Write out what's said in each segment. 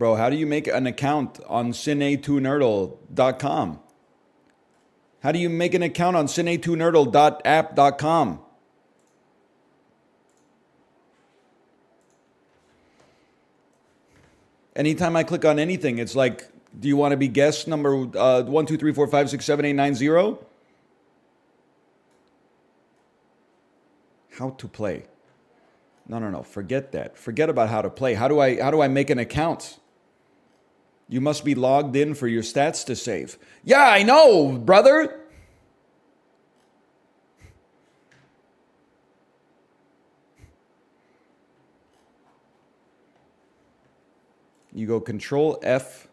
Bro, how do you make an account on Cine2Nerdle.com? How do you make an account on Cine2Nerdle.app.com? Anytime I click on anything, it's like, do you want to be guest number 1, 2, 3, 4, 5, 6, 7, 8, 9, 0? How to play. No. Forget that. Forget about how to play. How do I make an account? You must be logged in for your stats to save. Yeah, I know, brother. You go Control F.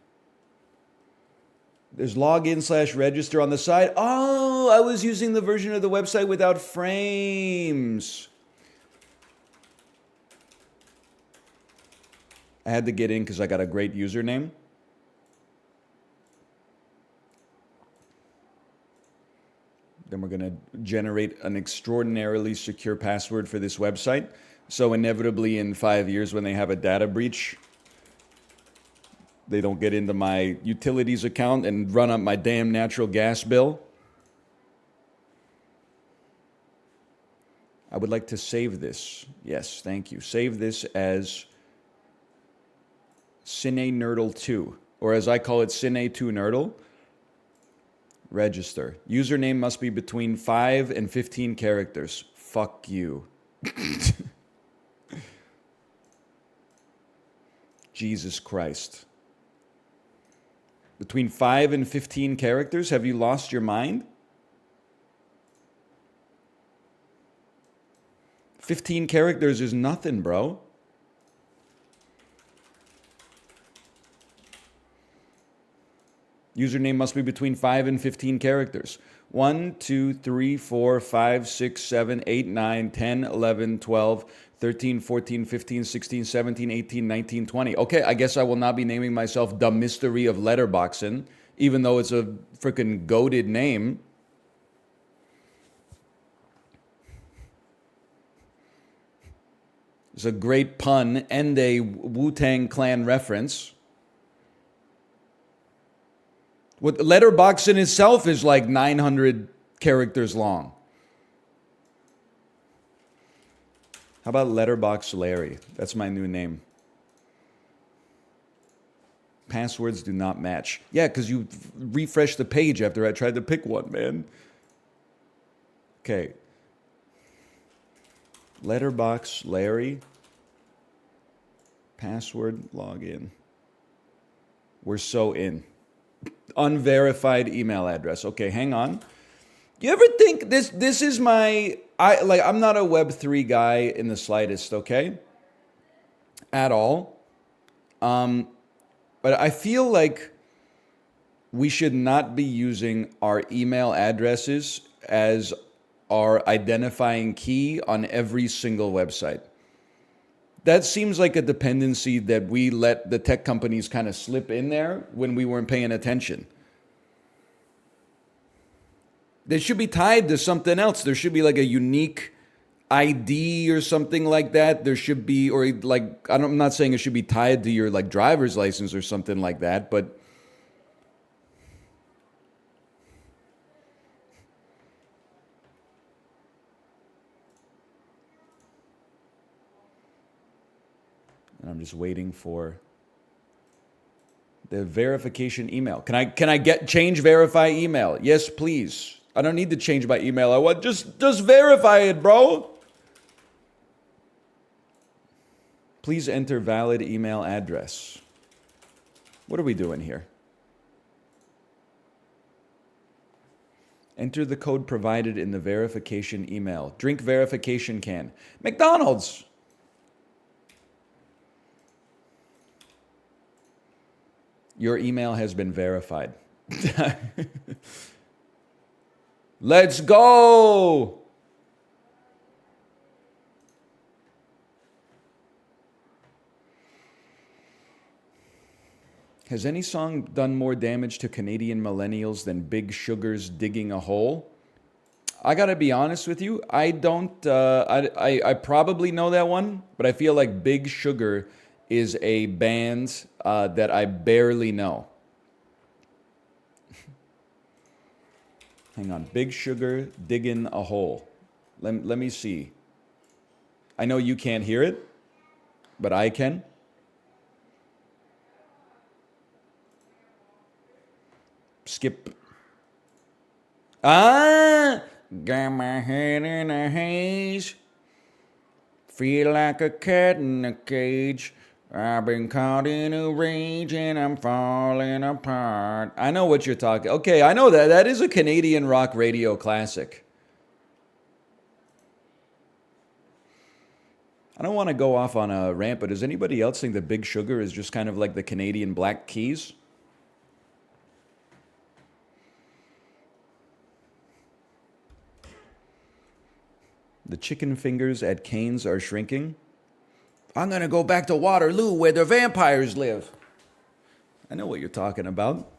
There's login/register on the side. Oh, I was using the version of the website without frames. I had to get in because I got a great username. Then we're going to generate an extraordinarily secure password for this website. So inevitably in 5 years when they have a data breach, they don't get into my utilities account and run up my damn natural gas bill. I would like to save this. Yes, thank you. Save this as Cine2Nerdle 2, or as I call it, Cine2Nerdle. Register. Username must be between 5 and 15 characters. Fuck you. Jesus Christ. Between 5 and 15 characters? Have you lost your mind? 15 characters is nothing, bro. Username must be between 5 and 15 characters. 1, 2, 3, 4, 5, 6, 7, 8, 9, 10, 11, 12, 13, 14, 15, 16, 17, 18, 19, 20. Okay, I guess I will not be naming myself the Mystery of Letterboxing, even though it's a freaking goated name. It's a great pun and a Wu-Tang Clan reference. What Letterboxing itself is like 900 characters long. How about Letterbox Larry? That's my new name. Passwords do not match. Yeah, because you refreshed the page after I tried to pick one, man. Okay. Letterbox Larry. Password login. We're so in. Unverified email address. Okay, hang on. You ever think this is I'm not a Web3 guy in the slightest, okay? At all. But I feel like we should not be using our email addresses as our identifying key on every single website. That seems like a dependency that we let the tech companies kind of slip in there when we weren't paying attention. They should be tied to something else. There should be like a unique ID or something like that. There should be, or like, I'm not saying it should be tied to your like driver's license or something like that, but and I'm just waiting for the verification email. Can I change verify email? Yes, please. I don't need to change my email. I want just verify it, bro. Please enter valid email address. What are we doing here? Enter the code provided in the verification email. Drink verification can. McDonald's. Your email has been verified. Let's go! Has any song done more damage to Canadian millennials than Big Sugar's Digging a Hole? I gotta be honest with you, I don't, I probably know that one, but I feel like Big Sugar is a band that I barely know. Hang on. Big Sugar digging a hole. Let me see. I know you can't hear it, but I can. Skip. Got my head in a haze. Feel like a cat in a cage. I've been caught in a rage and I'm falling apart. I know what you're talking. Okay, I know that. That is a Canadian rock radio classic. I don't want to go off on a rant, but does anybody else think that Big Sugar is just kind of like the Canadian Black Keys? The chicken fingers at Cane's are shrinking. I'm going to go back to Waterloo where the vampires live. I know what you're talking about.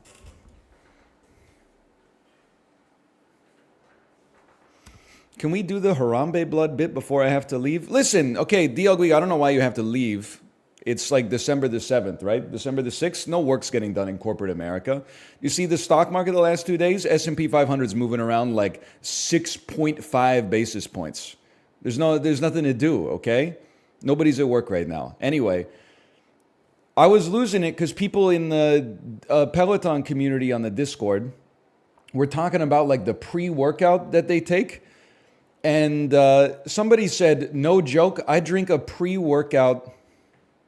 Can we do the Harambe blood bit before I have to leave? Listen, okay, D. Ugly, I don't know why you have to leave. It's like December the 7th, right? December the 6th, no work's getting done in corporate America. You see the stock market the last 2 days? S&P 500 is moving around like 6.5 basis points. There's nothing to do, okay? Nobody's at work right now. Anyway, I was losing it because people in the Peloton community on the Discord were talking about like the pre-workout that they take. And somebody said, no joke, I drink a pre-workout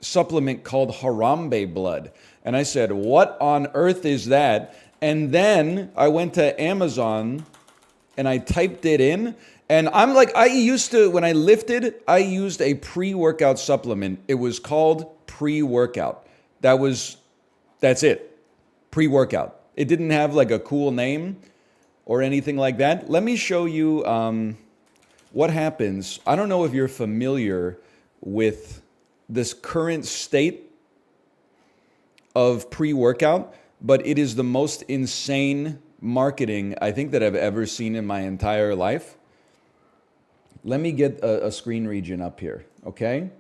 supplement called Harambe blood. And I said, what on earth is that? And then I went to Amazon and I typed it in. And I'm like, when I lifted, I used a pre-workout supplement. It was called pre-workout. That's it. Pre-workout. It didn't have like a cool name or anything like that. Let me show you what happens. I don't know if you're familiar with this current state of pre-workout, but it is the most insane marketing I think that I've ever seen in my entire life. Let me get a screen region up here, okay?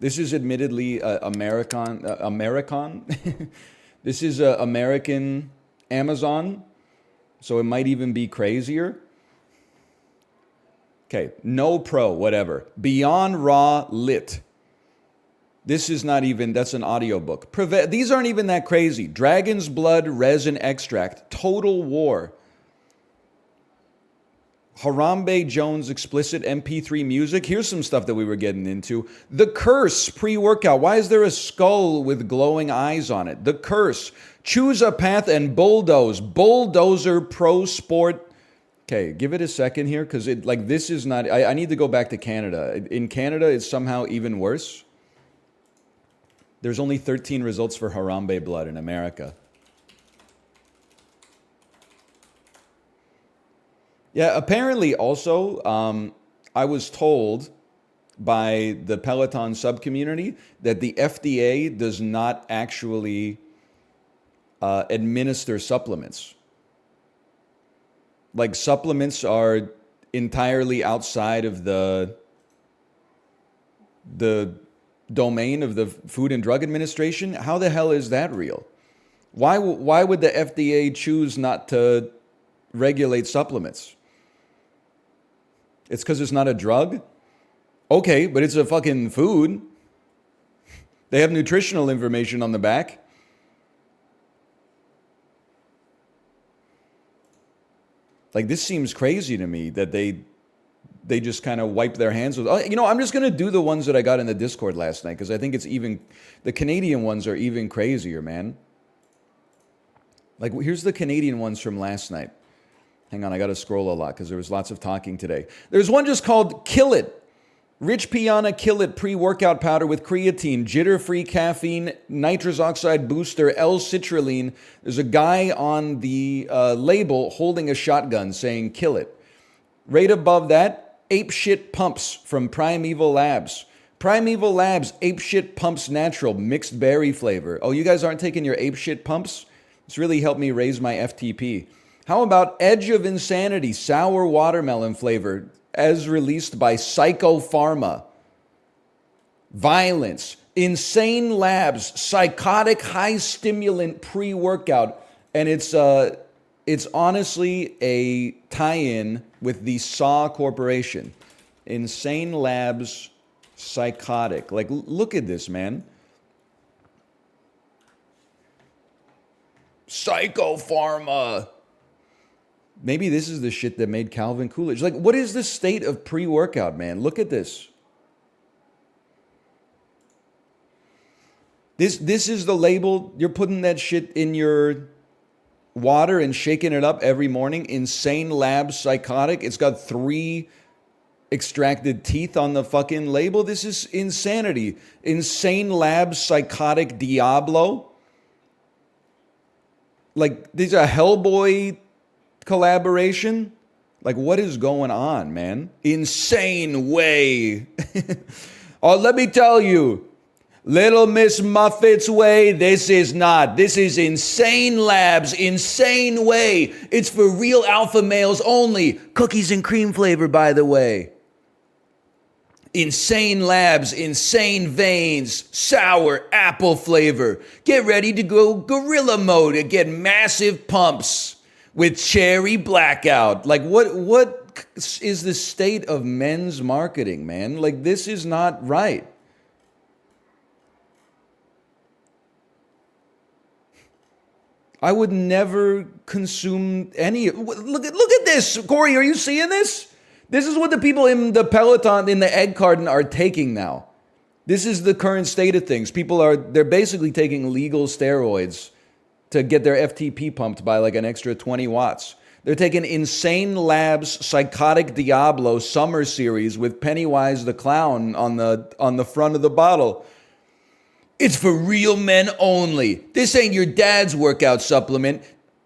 This is admittedly American. This is American Amazon, so it might even be crazier. Okay, no pro, whatever. Beyond Raw Lit. This is not even, that's an audiobook. These aren't even that crazy. Dragon's Blood Resin Extract. Total War. Harambe Jones explicit MP3 music. Here's some stuff that we were getting into. The Curse pre-workout. Why is there a skull with glowing eyes on it? The Curse. Choose a path and bulldoze. Bulldozer Pro Sport. Okay, give it a second here because this is not. I need to go back to Canada. In Canada, it's somehow even worse. There's only 13 results for Harambe blood in America. Yeah, apparently also, I was told by the Peloton sub-community that the FDA does not actually administer supplements. Like supplements are entirely outside of the domain of the Food and Drug Administration. How the hell is that real? Why would the FDA choose not to regulate supplements? It's because it's not a drug? Okay, but it's a fucking food. They have nutritional information on the back. Like, this seems crazy to me that they just kind of wipe their hands with, I'm just going to do the ones that I got in the Discord last night because I think the Canadian ones are even crazier, man. Like, here's the Canadian ones from last night. Hang on, I got to scroll a lot because there was lots of talking today. There's one just called Kill It. Rich Piana Kill It pre-workout powder with creatine, jitter-free caffeine, nitrous oxide booster, L-citrulline. There's a guy on the label holding a shotgun saying kill it. Right above that, Ape Shit Pumps from Primeval Labs. Primeval Labs Ape Shit Pumps Natural mixed berry flavor. Oh, you guys aren't taking your Ape Shit Pumps? It's really helped me raise my FTP. How about Edge of Insanity sour watermelon flavor? as released by Psychopharma. Violence, Insane Labs, psychotic high stimulant pre-workout, and it's honestly a tie-in with the Saw Corporation. Insane Labs, psychotic. Like, look at this, man. Psychopharma. Maybe this is the shit that made Calvin Coolidge. Like, what is the state of pre-workout, man? Look at this. This is the label. You're putting that shit in your water and shaking it up every morning. Insane Labs Psychotic. It's got 3 extracted teeth on the fucking label. This is insanity. Insane Labs Psychotic Diablo. Like, these are Hellboy collaboration. Like, what is going on, man? Insane Way. Oh, let me tell you. Little Miss Muffet's Way, this is not. This is Insane Labs, Insane Way. It's for real alpha males only. Cookies and cream flavor, by the way. Insane Labs, Insane Veins, sour apple flavor. Get ready to go gorilla mode and get massive pumps with cherry blackout. Like, what is the state of men's marketing, man? Like, this is not right. I would never consume any. Look at this, Corey. Are you seeing this? This is what the people in the Peloton, in the egg carton, are taking now. This is the current state of things. They're basically taking legal steroids to get their FTP pumped by like an extra 20 watts. They're taking Insane Labs Psychotic Diablo Summer Series with Pennywise the Clown on the front of the bottle. It's for real men only. This ain't your dad's workout supplement.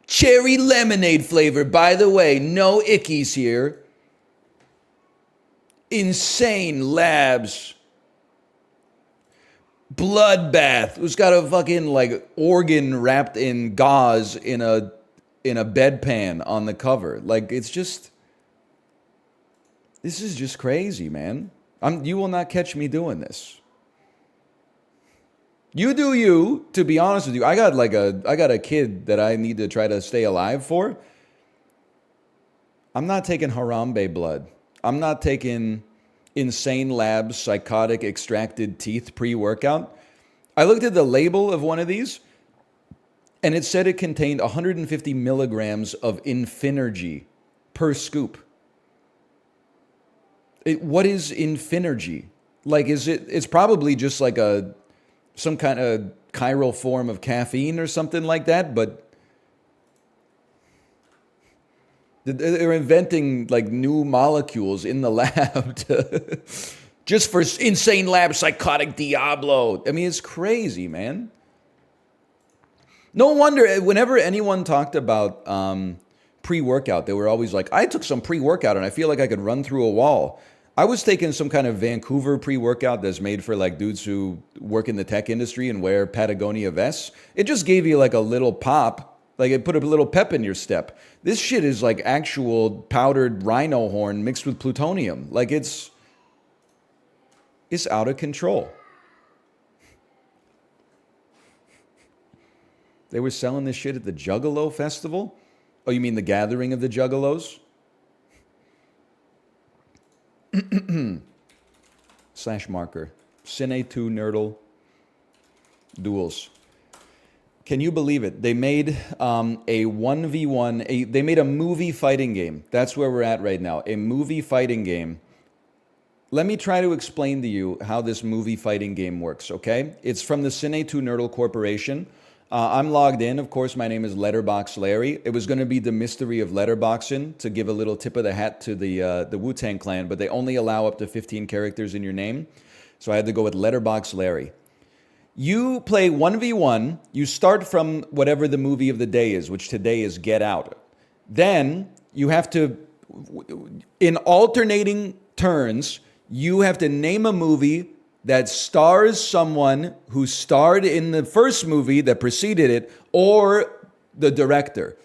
Cherry lemonade flavor, by the way. No ickies here. Insane Labs. Bloodbath. Who's got a fucking like organ wrapped in gauze in a bedpan on the cover. Like, it's just. This is just crazy, man. You will not catch me doing this. You do you, to be honest with you. I got a kid that I need to try to stay alive for. I'm not taking Harambe blood. I'm not taking Insane Labs Psychotic Extracted Teeth pre-workout. I looked at the label of one of these, and it said it contained 150 milligrams of Infinergy per scoop. What is Infinergy? Like, it's probably just like some kind of chiral form of caffeine or something like that, but they're inventing like new molecules in the lab just for Insane Lab Psychotic Diablo. I mean, it's crazy, man. No wonder whenever anyone talked about pre-workout, they were always like, I took some pre-workout and I feel like I could run through a wall. I was taking some kind of Vancouver pre-workout that's made for like dudes who work in the tech industry and wear Patagonia vests. It just gave you like a little pop, like it put a little pep in your step. This shit is like actual powdered rhino horn mixed with plutonium. Like it's out of control. They were selling this shit at the Juggalo Festival? Oh, you mean the gathering of the Juggalos? /marker. Cine2Nerdle duels. Can you believe it? They made a 1v1, they made a movie fighting game. That's where we're at right now. A movie fighting game. Let me try to explain to you how this movie fighting game works, okay? It's from the Cine2Nerdle Corporation. I'm logged in. Of course, my name is Letterbox Larry. It was going to be the mystery of letterboxing to give a little tip of the hat to the Wu-Tang Clan, but they only allow up to 15 characters in your name. So I had to go with Letterbox Larry. You play 1v1. You start from whatever the movie of the day is, which today is Get Out. Then you have to, in alternating turns, you have to name a movie that stars someone who starred in the first movie that preceded it, or the director.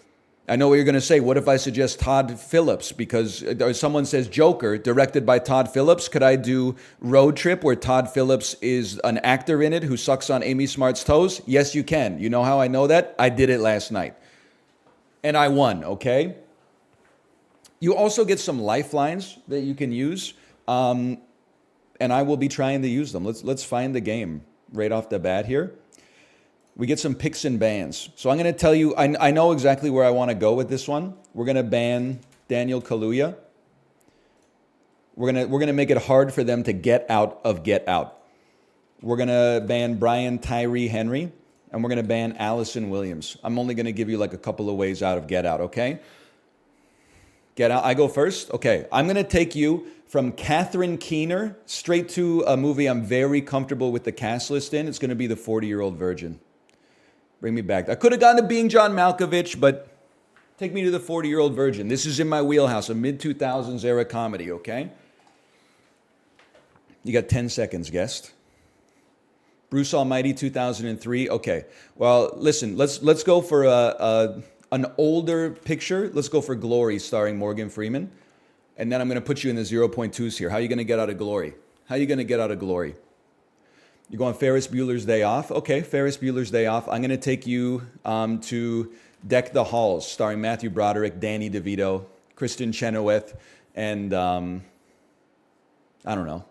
I know what you're going to say. What if I suggest Todd Phillips? Because someone says Joker, directed by Todd Phillips. Could I do Road Trip, where Todd Phillips is an actor in it who sucks on Amy Smart's toes? Yes, you can. You know how I know that? I did it last night. And I won, okay? You also get some lifelines that you can use. And I will be trying to use them. Let's find the game right off the bat here. We get some picks and bans. So I'm going to tell you, I know exactly where I want to go with this one. We're going to ban Daniel Kaluuya. We're going to make it hard for them to get out of Get Out. We're going to ban Brian Tyree Henry, and we're going to ban Allison Williams. I'm only going to give you like a couple of ways out of Get Out, okay? Get Out. I go first? Okay. I'm going to take you from Catherine Keener straight to a movie I'm very comfortable with the cast list in. It's going to be The 40-Year-Old Virgin. Bring me back. I could have gone to Being John Malkovich, but take me to The 40-Year-Old Virgin. This is in my wheelhouse, a mid-2000s era comedy, okay? You got 10 seconds, guest. Bruce Almighty, 2003. Okay. Well, listen, let's go for an older picture. Let's go for Glory, starring Morgan Freeman. And then I'm going to put you in the 0.2s here. How are you going to get out of Glory? How are you going to get out of Glory? You're going Ferris Bueller's Day Off? Okay, Ferris Bueller's Day Off. I'm going to take you to Deck the Halls, starring Matthew Broderick, Danny DeVito, Kristen Chenoweth, and I don't know,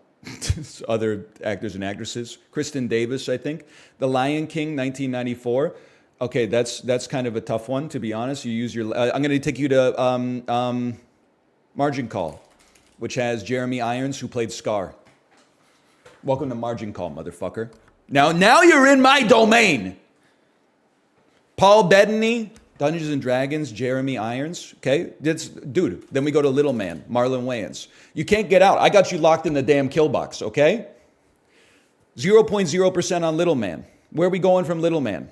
other actors and actresses. Kristen Davis, I think. The Lion King, 1994. Okay, that's kind of a tough one, to be honest. You use your. I'm going to take you to Margin Call, which has Jeremy Irons, who played Scar. Welcome to Margin Call, motherfucker. Now you're in my domain. Paul Bettany, Dungeons and Dragons, Jeremy Irons. Okay, dude. Then we go to Little Man, Marlon Wayans. You can't get out. I got you locked in the damn kill box. Okay. 0.0% on Little Man. Where are we going from Little Man?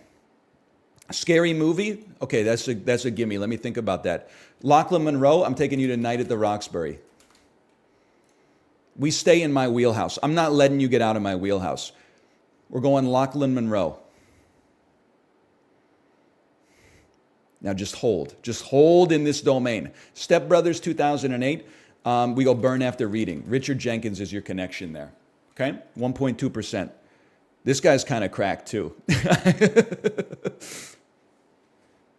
Scary Movie. Okay, that's a gimme. Let me think about that. Lachlan Monroe. I'm taking you to Night at the Roxbury. We stay in my wheelhouse. I'm not letting you get out of my wheelhouse. We're going Lachlan Monroe. Now just hold. Just hold in this domain. Step Brothers, 2008. We go Burn After Reading. Richard Jenkins is your connection there. Okay? 1.2%. This guy's kind of cracked too.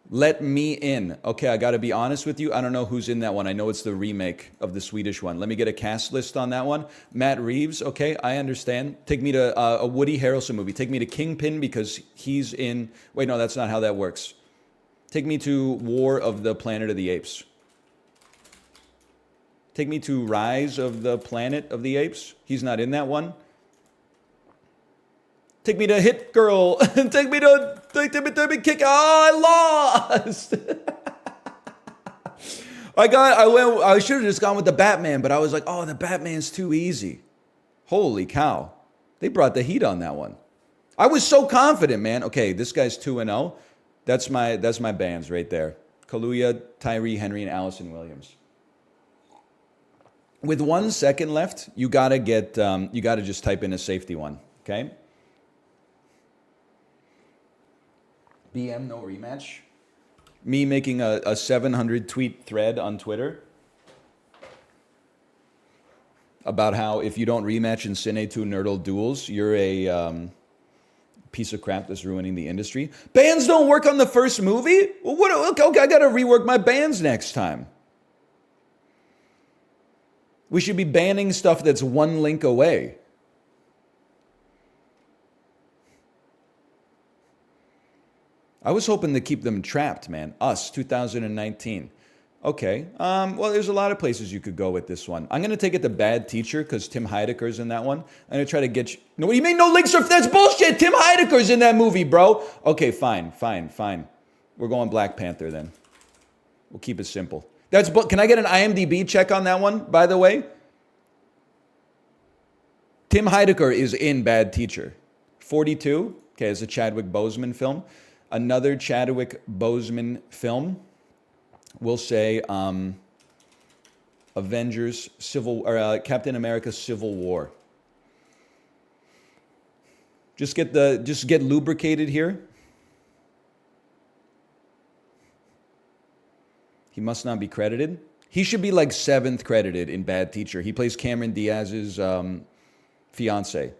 Let Me In. Okay, I got to be honest with you. I don't know who's in that one. I know it's the remake of the Swedish one. Let me get a cast list on that one. Matt Reeves. Okay, I understand. Take me to a Woody Harrelson movie. Take me to Kingpin because he's in... Wait, no, that's not how that works. Take me to War of the Planet of the Apes. Take me to Rise of the Planet of the Apes. He's not in that one. Take me to Hit Girl. Take me to Kick. Oh, I lost. I should have just gone with the Batman, but I was like, oh, the Batman's too easy. Holy cow. They brought the heat on that one. I was so confident, man. Okay, this guy's 2-0. That's my bands right there. Kaluuya, Tyree Henry, and Allison Williams. With 1 second left, you gotta just type in a safety one, okay? BM no rematch. Me making a 700 tweet thread on Twitter about how if you don't rematch in Cine2Nerdle duels, you're a piece of crap that's ruining the industry. Bans don't work on the first movie? Well, okay, I gotta rework my bans next time. We should be banning stuff that's one link away. I was hoping to keep them trapped, man. Us, 2019. Okay. Well, there's a lot of places you could go with this one. I'm going to take it to Bad Teacher because Tim Heidecker's in that one. I'm going to try to get you... No, what do you mean no links are... That's bullshit! Tim Heidecker's in that movie, bro! Okay, fine. We're going Black Panther then. We'll keep it simple. Can I get an IMDb check on that one, by the way? Tim Heidecker is in Bad Teacher. 42. Okay, it's a Chadwick Boseman film. Another Chadwick Boseman film. We'll say Avengers, Captain America: Civil War. Just get lubricated here. He must not be credited. He should be like 7th credited in Bad Teacher. He plays Cameron Diaz's fiance.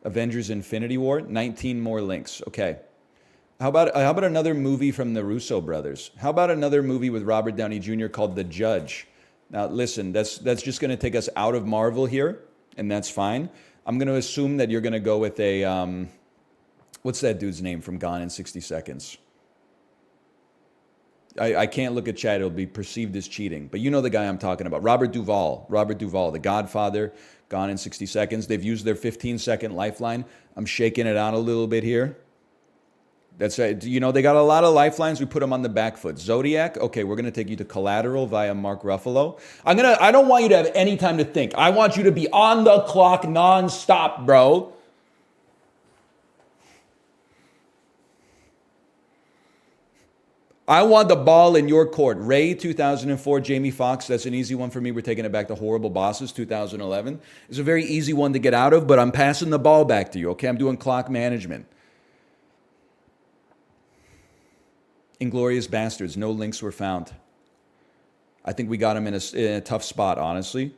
Avengers Infinity War, 19 more links. Okay. How about another movie from the Russo brothers? How about another movie with Robert Downey Jr. called The Judge? Now, listen, that's just going to take us out of Marvel here, and that's fine. I'm going to assume that you're going to go with a, what's that dude's name from Gone in 60 Seconds? I can't look at chat. It'll be perceived as cheating. But you know the guy I'm talking about. Robert Duvall, The Godfather, Gone in 60 Seconds. They've used their 15-second lifeline. I'm shaking it out a little bit here. That's right. You know, they got a lot of lifelines. We put them on the back foot. Zodiac. Okay, we're going to take you to Collateral via Mark Ruffalo. I don't want you to have any time to think. I want you to be on the clock nonstop, bro. I want the ball in your court. Ray, 2004, Jamie Foxx. That's an easy one for me. We're taking it back to Horrible Bosses, 2011. It's a very easy one to get out of, but I'm passing the ball back to you, okay? I'm doing clock management. Inglourious Bastards. No links were found. I think we got him in a tough spot, honestly.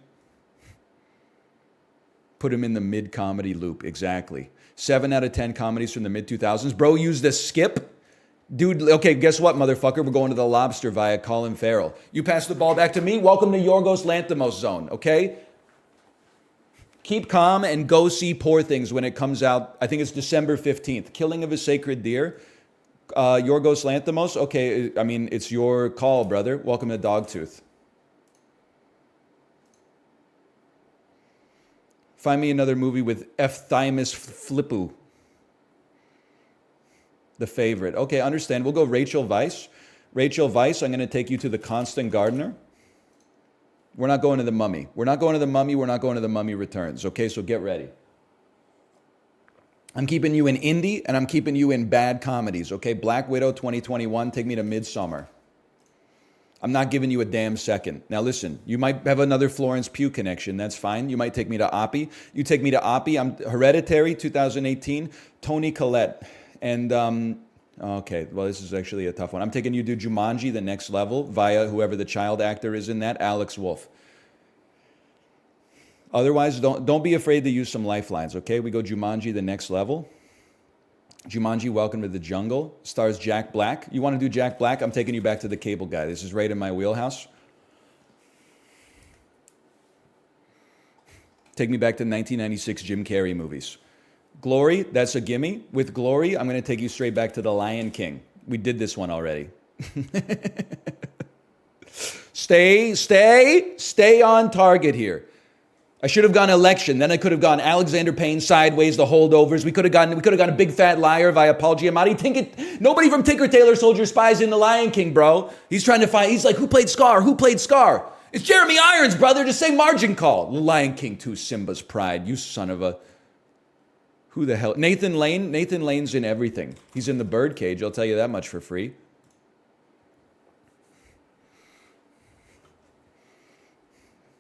Put him in the mid-comedy loop, exactly. 7 out of 10 comedies from the mid-2000s. Bro used a skip. Dude, okay, guess what, motherfucker? We're going to The Lobster via Colin Farrell. You pass the ball back to me. Welcome to Yorgos Lanthimos zone, okay? Keep calm and go see Poor Things when it comes out. I think it's December 15th. Killing of a Sacred Deer. Yorgos Lanthimos. Okay, I mean, it's your call, brother. Welcome to Dogtooth. Find me another movie with Efthymus Flippu. The Favorite. Okay, understand. We'll go Rachel Weisz. Rachel Weisz, I'm going to take you to The Constant Gardener. We're not going to The Mummy. We're not going to The Mummy. We're not going to The Mummy Returns. Okay, so get ready. I'm keeping you in indie, and I'm keeping you in bad comedies. Okay, Black Widow 2021. Take me to Midsommar. I'm not giving you a damn second. Now listen, you might have another Florence Pugh connection. That's fine. You might take me to Oppie. You take me to Oppie. I'm Hereditary 2018. Toni Collette. And, okay, well, this is actually a tough one. I'm taking you to Jumanji, The Next Level, via whoever the child actor is in that, Alex Wolff. Otherwise, don't be afraid to use some lifelines, okay? We go Jumanji, The Next Level. Jumanji, Welcome to the Jungle. Stars Jack Black. You want to do Jack Black? I'm taking you back to The Cable Guy. This is right in my wheelhouse. Take me back to 1996 Jim Carrey movies. Glory, that's a gimme. With Glory, I'm going to take you straight back to The Lion King. We did this one already. Stay on target here. I should have gone Election. Then I could have gone Alexander Payne, Sideways, The Holdovers. We could have gone a Big Fat Liar via Paul Giamatti. Nobody from Tinker Tailor Soldier Spies in The Lion King, bro. He's trying to find. He's like, who played Scar? Who played Scar? It's Jeremy Irons, brother. Just say Margin Call. The Lion King 2, Simba's Pride. You son of a. Who the hell? Nathan Lane? Nathan Lane's in everything. He's in The Birdcage. I'll tell you that much for free.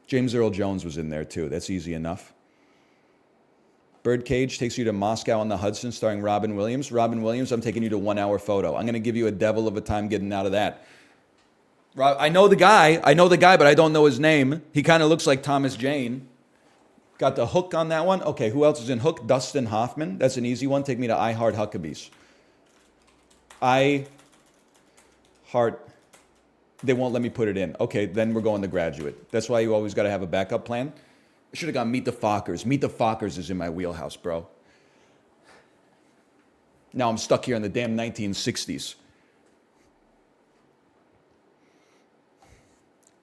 James Earl Jones was in there too. That's easy enough. Birdcage takes you to Moscow on the Hudson starring Robin Williams. Robin Williams, I'm taking you to 1 Hour Photo. I'm going to give you a devil of a time getting out of that. I know the guy, but I don't know his name. He kind of looks like Thomas Jane. Got the Hook on that one. Okay, who else is in Hook? Dustin Hoffman. That's an easy one. Take me to I Heart Huckabees. They won't let me put it in. Okay, then we're going The Graduate. That's why you always got to have a backup plan. I should have gone Meet the Fockers. Meet the Fockers is in my wheelhouse, bro. Now I'm stuck here in the damn 1960s.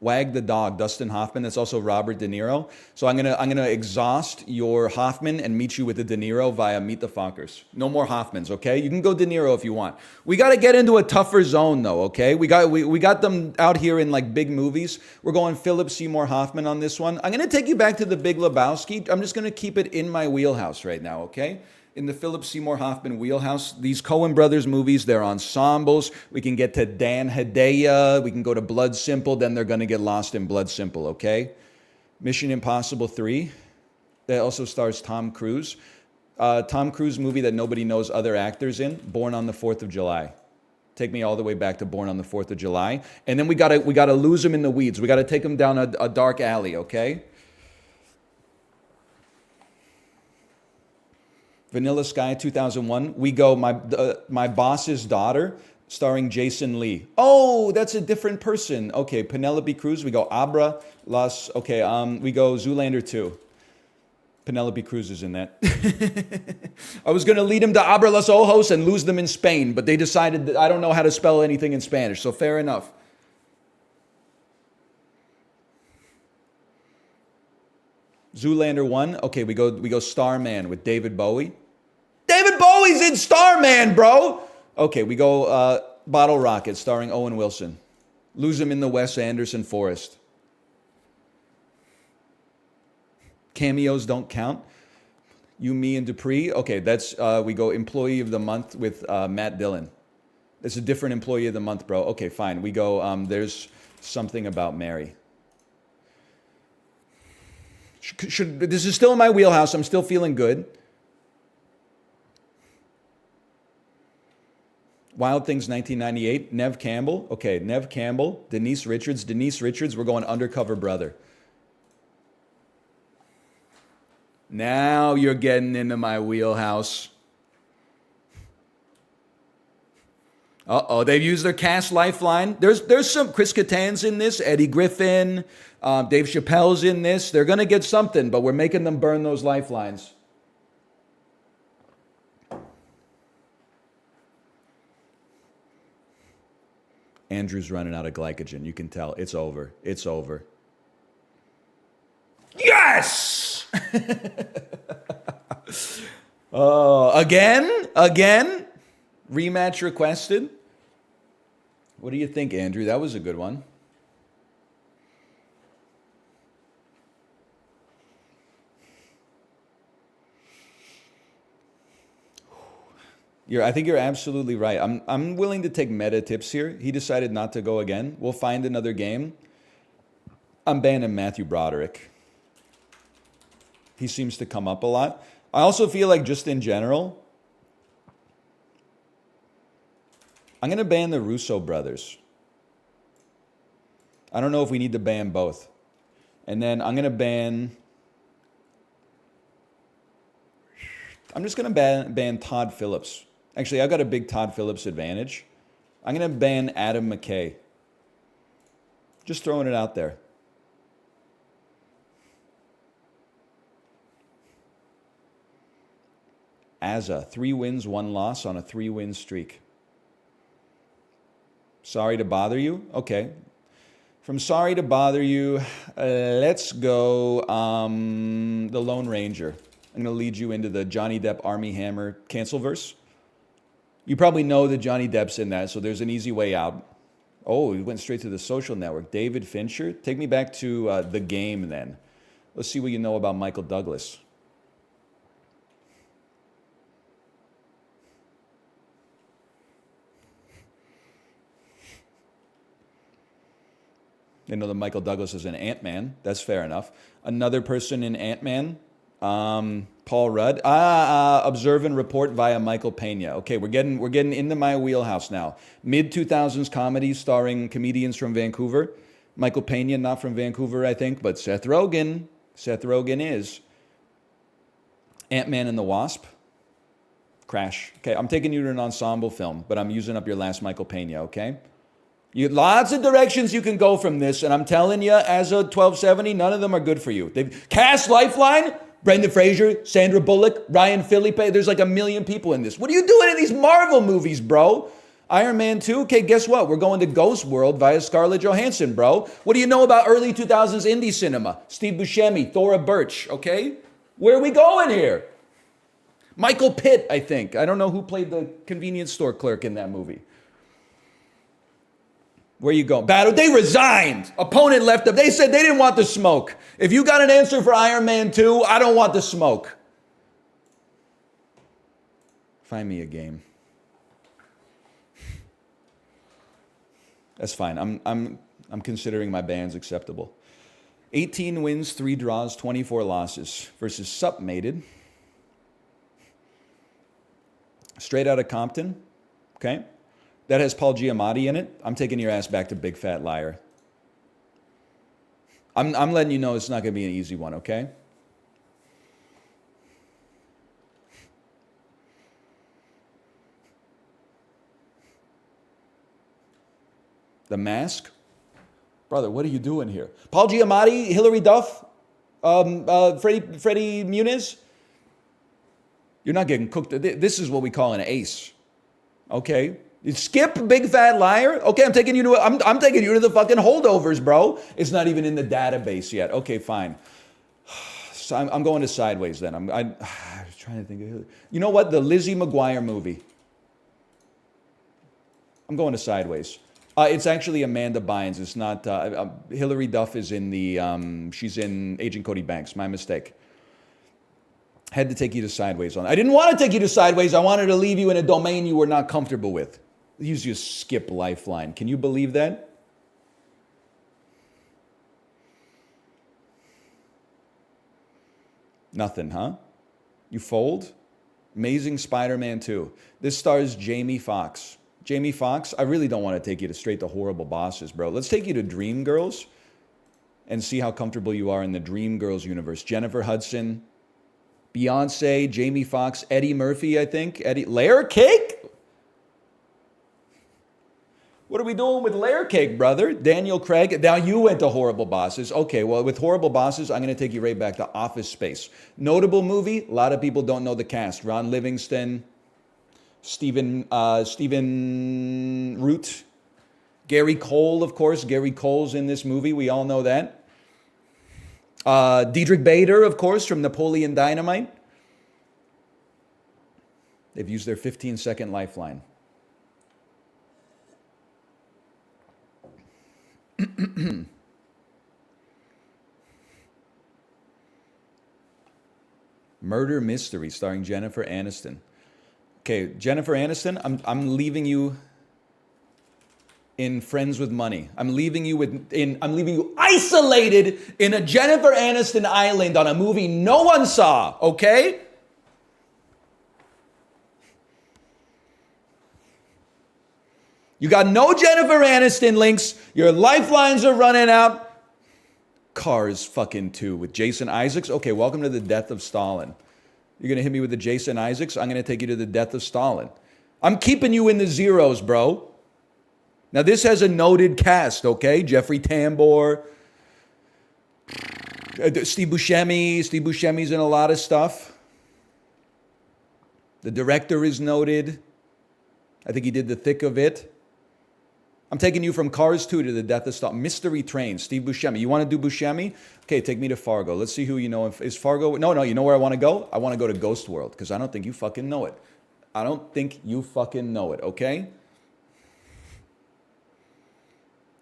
Wag the Dog, Dustin Hoffman. That's also Robert De Niro. So I'm gonna exhaust your Hoffman and meet you with the De Niro via Meet the Fockers. No more Hoffmans, okay? You can go De Niro if you want. We got to get into a tougher zone though, okay? We got them out here in like big movies. We're going Philip Seymour Hoffman on this one. I'm gonna take you back to The Big Lebowski. I'm just gonna keep it in my wheelhouse right now, okay? In the Philip Seymour Hoffman wheelhouse. These Coen Brothers movies, they're ensembles. We can get to Dan Hedaya. We can go to Blood Simple. Then they're going to get lost in Blood Simple, okay? Mission Impossible 3. That also stars Tom Cruise. Tom Cruise movie that nobody knows other actors in, Born on the 4th of July. Take me all the way back to Born on the 4th of July. And then we gotta lose him in the weeds. We gotta take him down a dark alley, okay? Vanilla Sky 2001. We go My Boss's Daughter, starring Jason Lee. Oh, that's a different person. Okay, Penelope Cruz. We go Abra Las. Okay, we go Zoolander 2. Penelope Cruz is in that. I was going to lead him to Abra Los Ojos and lose them in Spain, but they decided that I don't know how to spell anything in Spanish, so fair enough. Zoolander 1. Okay, we go Starman with David Bowie. David Bowie's in Starman, bro! Okay, we go Bottle Rocket, starring Owen Wilson. Lose him in the Wes Anderson forest. Cameos don't count. You, Me, and Dupree. Okay, that's we go Employee of the Month with Matt Dillon. It's a different Employee of the Month, bro. Okay, fine. We go There's Something About Mary. This is still in my wheelhouse. I'm still feeling good. Wild Things 1998. Nev Campbell. Okay, Nev Campbell. Denise Richards. Denise Richards, we're going Undercover Brother. Now you're getting into my wheelhouse. Uh-oh, they've used their cast lifeline. There's some, Chris Kattan's in this, Eddie Griffin, Dave Chappelle's in this. They're going to get something, but we're making them burn those lifelines. Andrew's running out of glycogen. You can tell. It's over. It's over. Yes! Again? Rematch requested? What do you think, Andrew? That was a good one. I think you're absolutely right. I'm willing to take meta tips here. He decided not to go again. We'll find another game. I'm banning Matthew Broderick. He seems to come up a lot. I also feel like just in general, I'm going to ban the Russo brothers. I don't know if we need to ban both. And then I'm going to ban... I'm just going to ban Todd Phillips. Actually, I've got a big Todd Phillips advantage. I'm going to ban Adam McKay. Just throwing it out there. Azza, 3 wins, 1 loss on a 3-win streak. Sorry to bother you? Okay. From Sorry to Bother You, let's go The Lone Ranger. I'm going to lead you into the Johnny Depp Army Hammer Cancelverse. You probably know that Johnny Depp's in that, so there's an easy way out. Oh, he went straight to The Social Network. David Fincher? Take me back to The Game then. Let's see what you know about Michael Douglas. You know that Michael Douglas is in Ant-Man. That's fair enough. Another person in Ant-Man, Paul Rudd. Observe and Report via Michael Pena. Okay, we're getting into my wheelhouse now. Mid-2000s comedy starring comedians from Vancouver. Michael Pena, not from Vancouver, I think, but Seth Rogen. Seth Rogen is. Ant-Man and the Wasp. Crash. Okay, I'm taking you to an ensemble film, but I'm using up your last Michael Pena, okay? You lots of directions you can go from this, and I'm telling you, as a 1270, none of them are good for you. They've cast Lifeline, Brendan Fraser, Sandra Bullock, Ryan Phillippe. There's like a million people in this. What are you doing in these Marvel movies, bro? Iron Man 2? Okay, guess what? We're going to Ghost World via Scarlett Johansson, bro. What do you know about early 2000s indie cinema? Steve Buscemi, Thora Birch, okay? Where are we going here? Michael Pitt, I think. I don't know who played the convenience store clerk in that movie. Where you going? Battle. They resigned. Opponent left up. They said they didn't want the smoke. If you got an answer for Iron Man 2, I don't want the smoke. Find me a game. That's fine. I'm considering my bans acceptable. 18 wins, 3 draws, 24 losses versus Sup Mated. Straight Outta Compton, okay? That has Paul Giamatti in it. I'm taking your ass back to Big Fat Liar. I'm letting you know it's not going to be an easy one, okay? The Mask? Brother, what are you doing here? Paul Giamatti, Hilary Duff, Freddie Muniz? You're not getting cooked. This is what we call an ace. Okay? You skip Big Fat Liar? Okay, I'm taking you to the fucking holdovers, bro. It's not even in the database yet. Okay, fine. So I'm going to Sideways then. I'm trying to think of, you know what? The Lizzie McGuire movie. I'm going to Sideways. It's actually Amanda Bynes. It's not, Hilary Duff is in she's in Agent Cody Banks. My mistake. Had to take you to Sideways on. I didn't want to take you to Sideways. I wanted to leave you in a domain you were not comfortable with. You just skip Lifeline. Can you believe that? Nothing, huh? You fold? Amazing Spider-Man 2. This stars Jamie Foxx. Jamie Foxx, I really don't want to take you to straight to Horrible Bosses, bro. Let's take you to Dreamgirls and see how comfortable you are in the Dreamgirls universe. Jennifer Hudson, Beyonce, Jamie Foxx, Eddie Murphy, I think. Layer Cake? What are we doing with Layer Cake, brother? Daniel Craig. Now you went to Horrible Bosses. Okay, well, with Horrible Bosses, I'm going to take you right back to Office Space. Notable movie. A lot of people don't know the cast. Ron Livingston, Stephen Root, Gary Cole, of course. Gary Cole's in this movie. We all know that. Diedrich Bader, of course, from Napoleon Dynamite. They've used their 15-second lifeline. Murder Mystery starring Jennifer Aniston. Okay, Jennifer Aniston, I'm leaving you in Friends with Money. I'm leaving you isolated in a Jennifer Aniston island on a movie no one saw, okay? You got no Jennifer Aniston links. Your lifelines are running out. Cars fucking 2 with Jason Isaacs. Okay, welcome to the death of Stalin. You're going to hit me with the Jason Isaacs? I'm going to take you to the death of Stalin. I'm keeping you in the zeros, bro. Now, this has a noted cast, okay? Jeffrey Tambor, Steve Buscemi. Steve Buscemi's in a lot of stuff. The director is noted. I think he did The Thick of It. I'm taking you from Cars 2 to the death of Stalin. Mystery Train, Steve Buscemi. You want to do Buscemi? Okay, take me to Fargo. Let's see who you know. Is Fargo? No, you know where I want to go? I want to go to Ghost World because I don't think you fucking know it. I don't think you fucking know it, okay?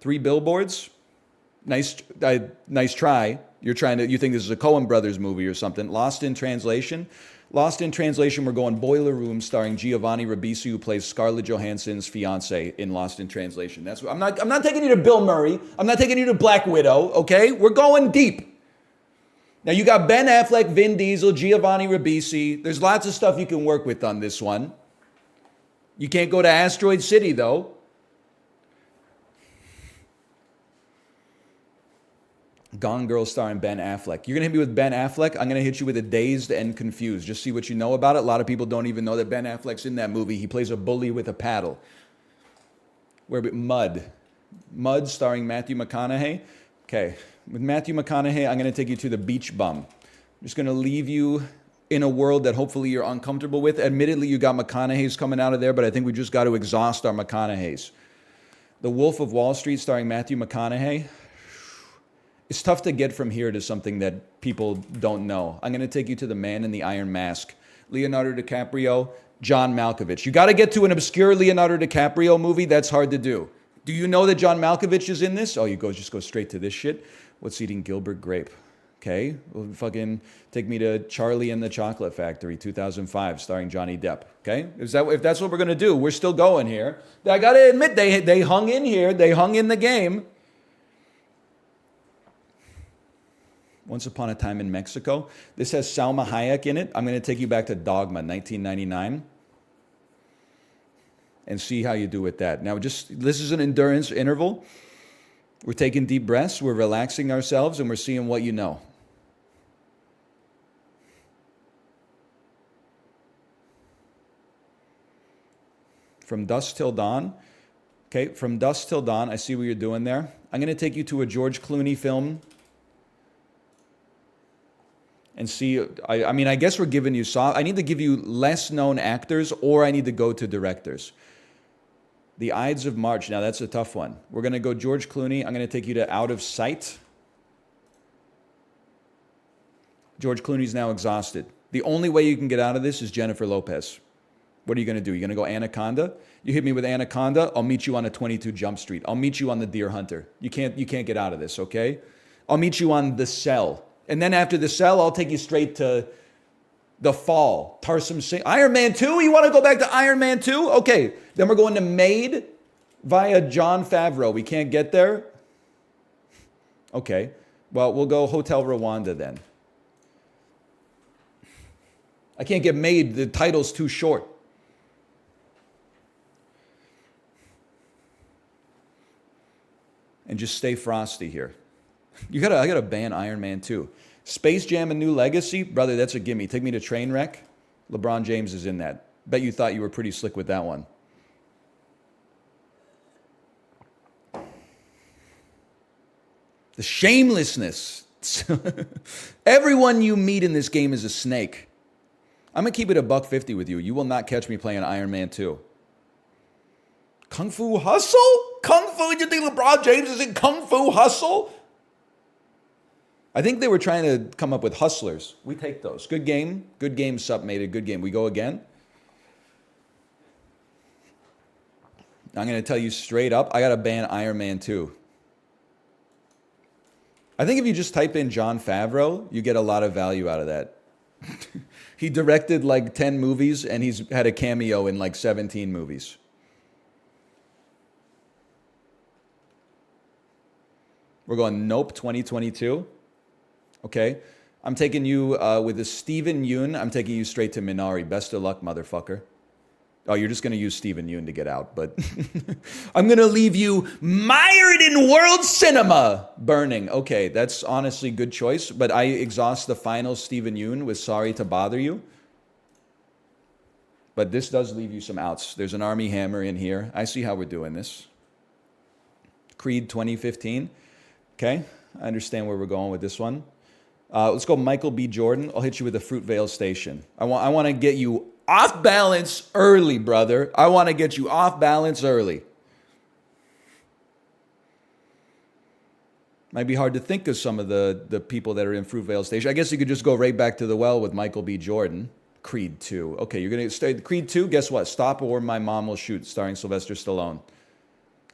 3 Billboards. Nice try. You think this is a Coen Brothers movie or something. Lost in Translation. Lost in Translation, we're going Boiler Room, starring Giovanni Ribisi, who plays Scarlett Johansson's fiance in Lost in Translation. That's what, I'm not taking you to Bill Murray. I'm not taking you to Black Widow, okay? We're going deep. Now, you got Ben Affleck, Vin Diesel, Giovanni Ribisi. There's lots of stuff you can work with on this one. You can't go to Asteroid City, though. Gone Girl starring Ben Affleck. You're going to hit me with Ben Affleck. I'm going to hit you with a Dazed and Confused. Just see what you know about it. A lot of people don't even know that Ben Affleck's in that movie. He plays a bully with a paddle. Mud starring Matthew McConaughey. Okay, with Matthew McConaughey, I'm going to take you to The Beach Bum. I'm just going to leave you in a world that hopefully you're uncomfortable with. Admittedly, you got McConaughey's coming out of there, but I think we just got to exhaust our McConaughey's. The Wolf of Wall Street starring Matthew McConaughey. It's tough to get from here to something that people don't know. I'm going to take you to The Man in the Iron Mask. Leonardo DiCaprio, John Malkovich. You got to get to an obscure Leonardo DiCaprio movie. That's hard to do. Do you know that John Malkovich is in this? Oh, just go straight to this shit. What's Eating Gilbert Grape? Okay, well, fucking take me to Charlie and the Chocolate Factory, 2005, starring Johnny Depp. Okay, if that's what we're going to do, we're still going here. I got to admit, they hung in here. They hung in the game. Once Upon a Time in Mexico. This has Salma Hayek in it. I'm going to take you back to Dogma, 1999. and see how you do with that. Now, this is an endurance interval. We're taking deep breaths, we're relaxing ourselves, and we're seeing what you know. From dusk till dawn. Okay, from dusk till dawn, I see what you're doing there. I'm going to take you to a George Clooney film and see. I guess we're giving you I need to give you less known actors, or I need to go to directors. The Ides of March. Now, that's a tough one. We're going to go George Clooney. I'm going to take you to Out of Sight. George Clooney's now exhausted. The only way you can get out of this is Jennifer Lopez. What are you going to do? You're going to go Anaconda? You hit me with Anaconda, I'll meet you on a 22 Jump Street. I'll meet you on the Deer Hunter. You can't get out of this, okay? I'll meet you on The Cell. And then after The Cell, I'll take you straight to The Fall. Tarsum Singh. Iron Man 2? You want to go back to Iron Man 2? Okay. Then we're going to Maid via Jon Favreau. We can't get there? Okay. Well, we'll go Hotel Rwanda then. I can't get Maid. The title's too short. And just stay frosty here. I gotta ban Iron Man 2. Space Jam: A New Legacy, brother, that's a gimme. Take me to Trainwreck. LeBron James is in that. Bet you thought you were pretty slick with that one. The shamelessness. Everyone you meet in this game is a snake. I'm gonna keep it $150 with you. You will not catch me playing Iron Man 2. Kung Fu Hustle? Kung Fu? You think LeBron James is in Kung Fu Hustle? I think they were trying to come up with hustlers. We take those. Good game. Good game, Sup made a good game. We go again. I'm going to tell you straight up, I got to ban Iron Man 2. I think if you just type in Jon Favreau, you get a lot of value out of that. He directed like 10 movies, and he's had a cameo in like 17 movies. We're going Nope 2022. Okay. I'm taking you with a Steven Yeun. I'm taking you straight to Minari. Best of luck, motherfucker. Oh, you're just going to use Steven Yeun to get out, but I'm going to leave you mired in world cinema burning. Okay, that's honestly good choice, but I exhaust the final Steven Yeun with Sorry to Bother You. But this does leave you some outs. There's an Army Hammer in here. I see how we're doing this. Creed 2015. Okay, I understand where we're going with this one. Let's go Michael B. Jordan. I'll hit you with the Fruitvale Station. I want to get you off balance early, brother. I want to get you off balance early. Might be hard to think of some of the people that are in Fruitvale Station. I guess you could just go right back to the well with Michael B. Jordan. Creed 2. Okay, you're going to stay. Creed 2, guess what? Stop or My Mom Will Shoot, starring Sylvester Stallone.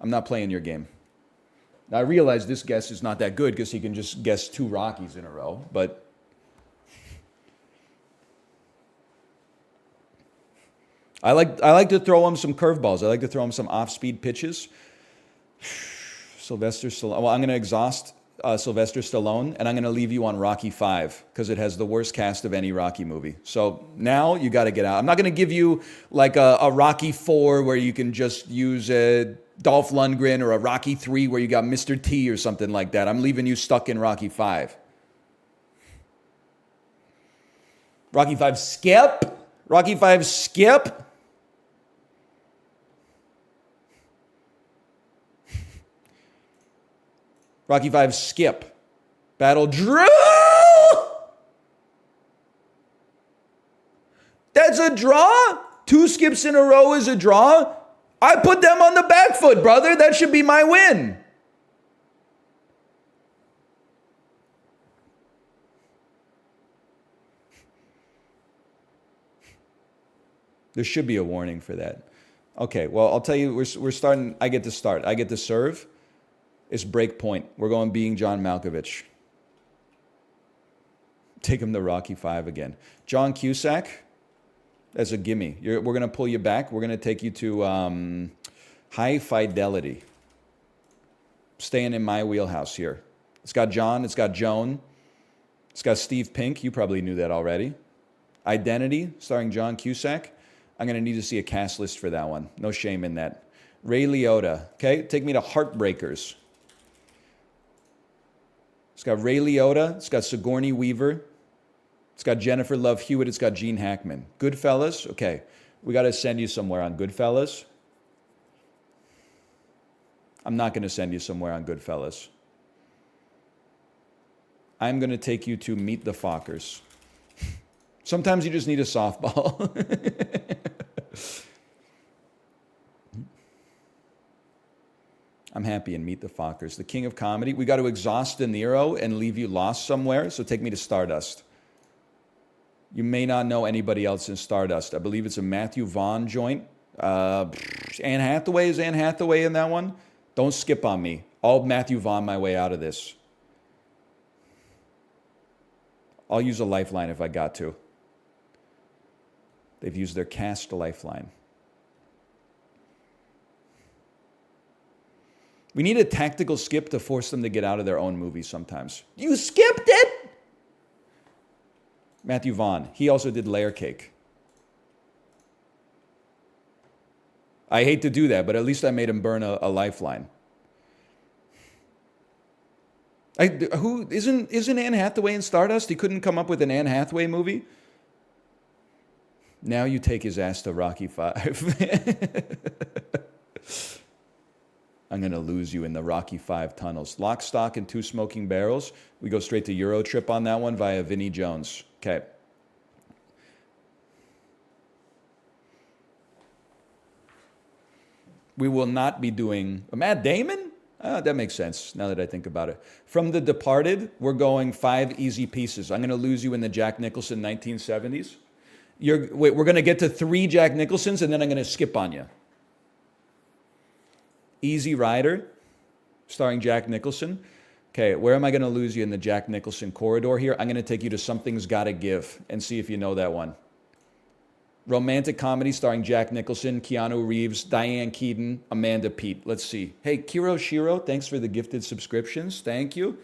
I'm not playing your game. Now, I realize this guess is not that good because he can just guess 2 Rockies in a row, but I like to throw him some curveballs. I like to throw him some off-speed pitches. Sylvester Stallone. Well, I'm going to exhaust Sylvester Stallone, and I'm going to leave you on Rocky 5 because it has the worst cast of any Rocky movie. So now you got to get out. I'm not going to give you like a Rocky 4 where you can just use Dolph Lundgren, or a Rocky 3 where you got Mr. T or something like that. I'm leaving you stuck in Rocky 5. Rocky 5 skip. Rocky 5 skip. Rocky 5 skip. Battle Drew. That's a draw? 2 skips in a row is a draw? I put them on the back foot, brother. That should be my win. There should be a warning for that. Okay, well, I'll tell you, we're starting. I get to start. I get to serve. It's break point. We're going Being John Malkovich. Take him to Rocky 5 again. John Cusack. That's a gimme. We're going to pull you back. We're going to take you to High Fidelity. Staying in my wheelhouse here. It's got John. It's got Joan. It's got Steve Pink. You probably knew that already. Identity, starring John Cusack. I'm going to need to see a cast list for that one. No shame in that. Ray Liotta. Okay, take me to Heartbreakers. It's got Ray Liotta. It's got Sigourney Weaver. It's got Jennifer Love Hewitt. It's got Gene Hackman. Goodfellas. Okay, we got to send you somewhere on Goodfellas. I'm not going to send you somewhere on Goodfellas. I'm going to take you to Meet the Fockers. Sometimes you just need a softball. I'm happy in Meet the Fockers. The king of comedy. We got to exhaust De Niro and leave you lost somewhere, so take me to Stardust. You may not know anybody else in Stardust. I believe it's a Matthew Vaughn joint. Anne Hathaway. Is Anne Hathaway in that one? Don't skip on me. I'll Matthew Vaughn my way out of this. I'll use a lifeline if I got to. They've used their cast lifeline. We need a tactical skip to force them to get out of their own movie sometimes. You skipped it? Matthew Vaughn. He also did Layer Cake. I hate to do that, but at least I made him burn a lifeline. Isn't Anne Hathaway in Stardust? He couldn't come up with an Anne Hathaway movie? Now you take his ass to Rocky V. I'm going to lose you in the Rocky V tunnels. Lock, Stock, and Two Smoking Barrels. We go straight to Eurotrip on that one via Vinnie Jones. Okay. We will not be doing Matt Damon? That makes sense now that I think about it. From The Departed, we're going 5 easy pieces. I'm going to lose you in the Jack Nicholson 1970s. We're going to get to 3 Jack Nicholsons, and then I'm going to skip on you. Easy Rider, starring Jack Nicholson. Okay, where am I going to lose you in the Jack Nicholson corridor here? I'm going to take you to Something's Gotta Give and see if you know that one. Romantic comedy starring Jack Nicholson, Keanu Reeves, Diane Keaton, Amanda Peet. Let's see. Hey, Kiro Shiro, thanks for the gifted subscriptions. Thank you.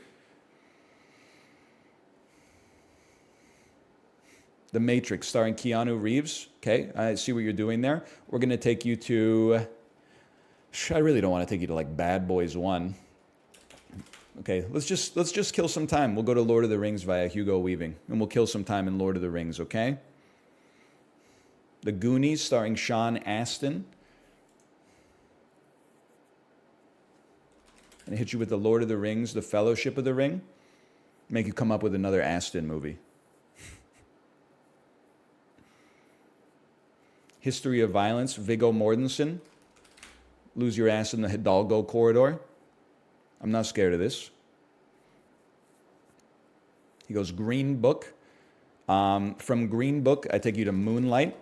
The Matrix starring Keanu Reeves. Okay, I see what you're doing there. We're going to take you to... I really don't want to take you to like Bad Boys 1. Okay, let's just kill some time. We'll go to Lord of the Rings via Hugo Weaving, and we'll kill some time in Lord of the Rings, okay? The Goonies starring Sean Astin. And hit you with the Lord of the Rings, the Fellowship of the Ring. Make you come up with another Astin movie. History of Violence, Viggo Mortensen. Lose your ass in the Hidalgo corridor. I'm not scared of this. He goes Green Book. From Green Book, I take you to Moonlight.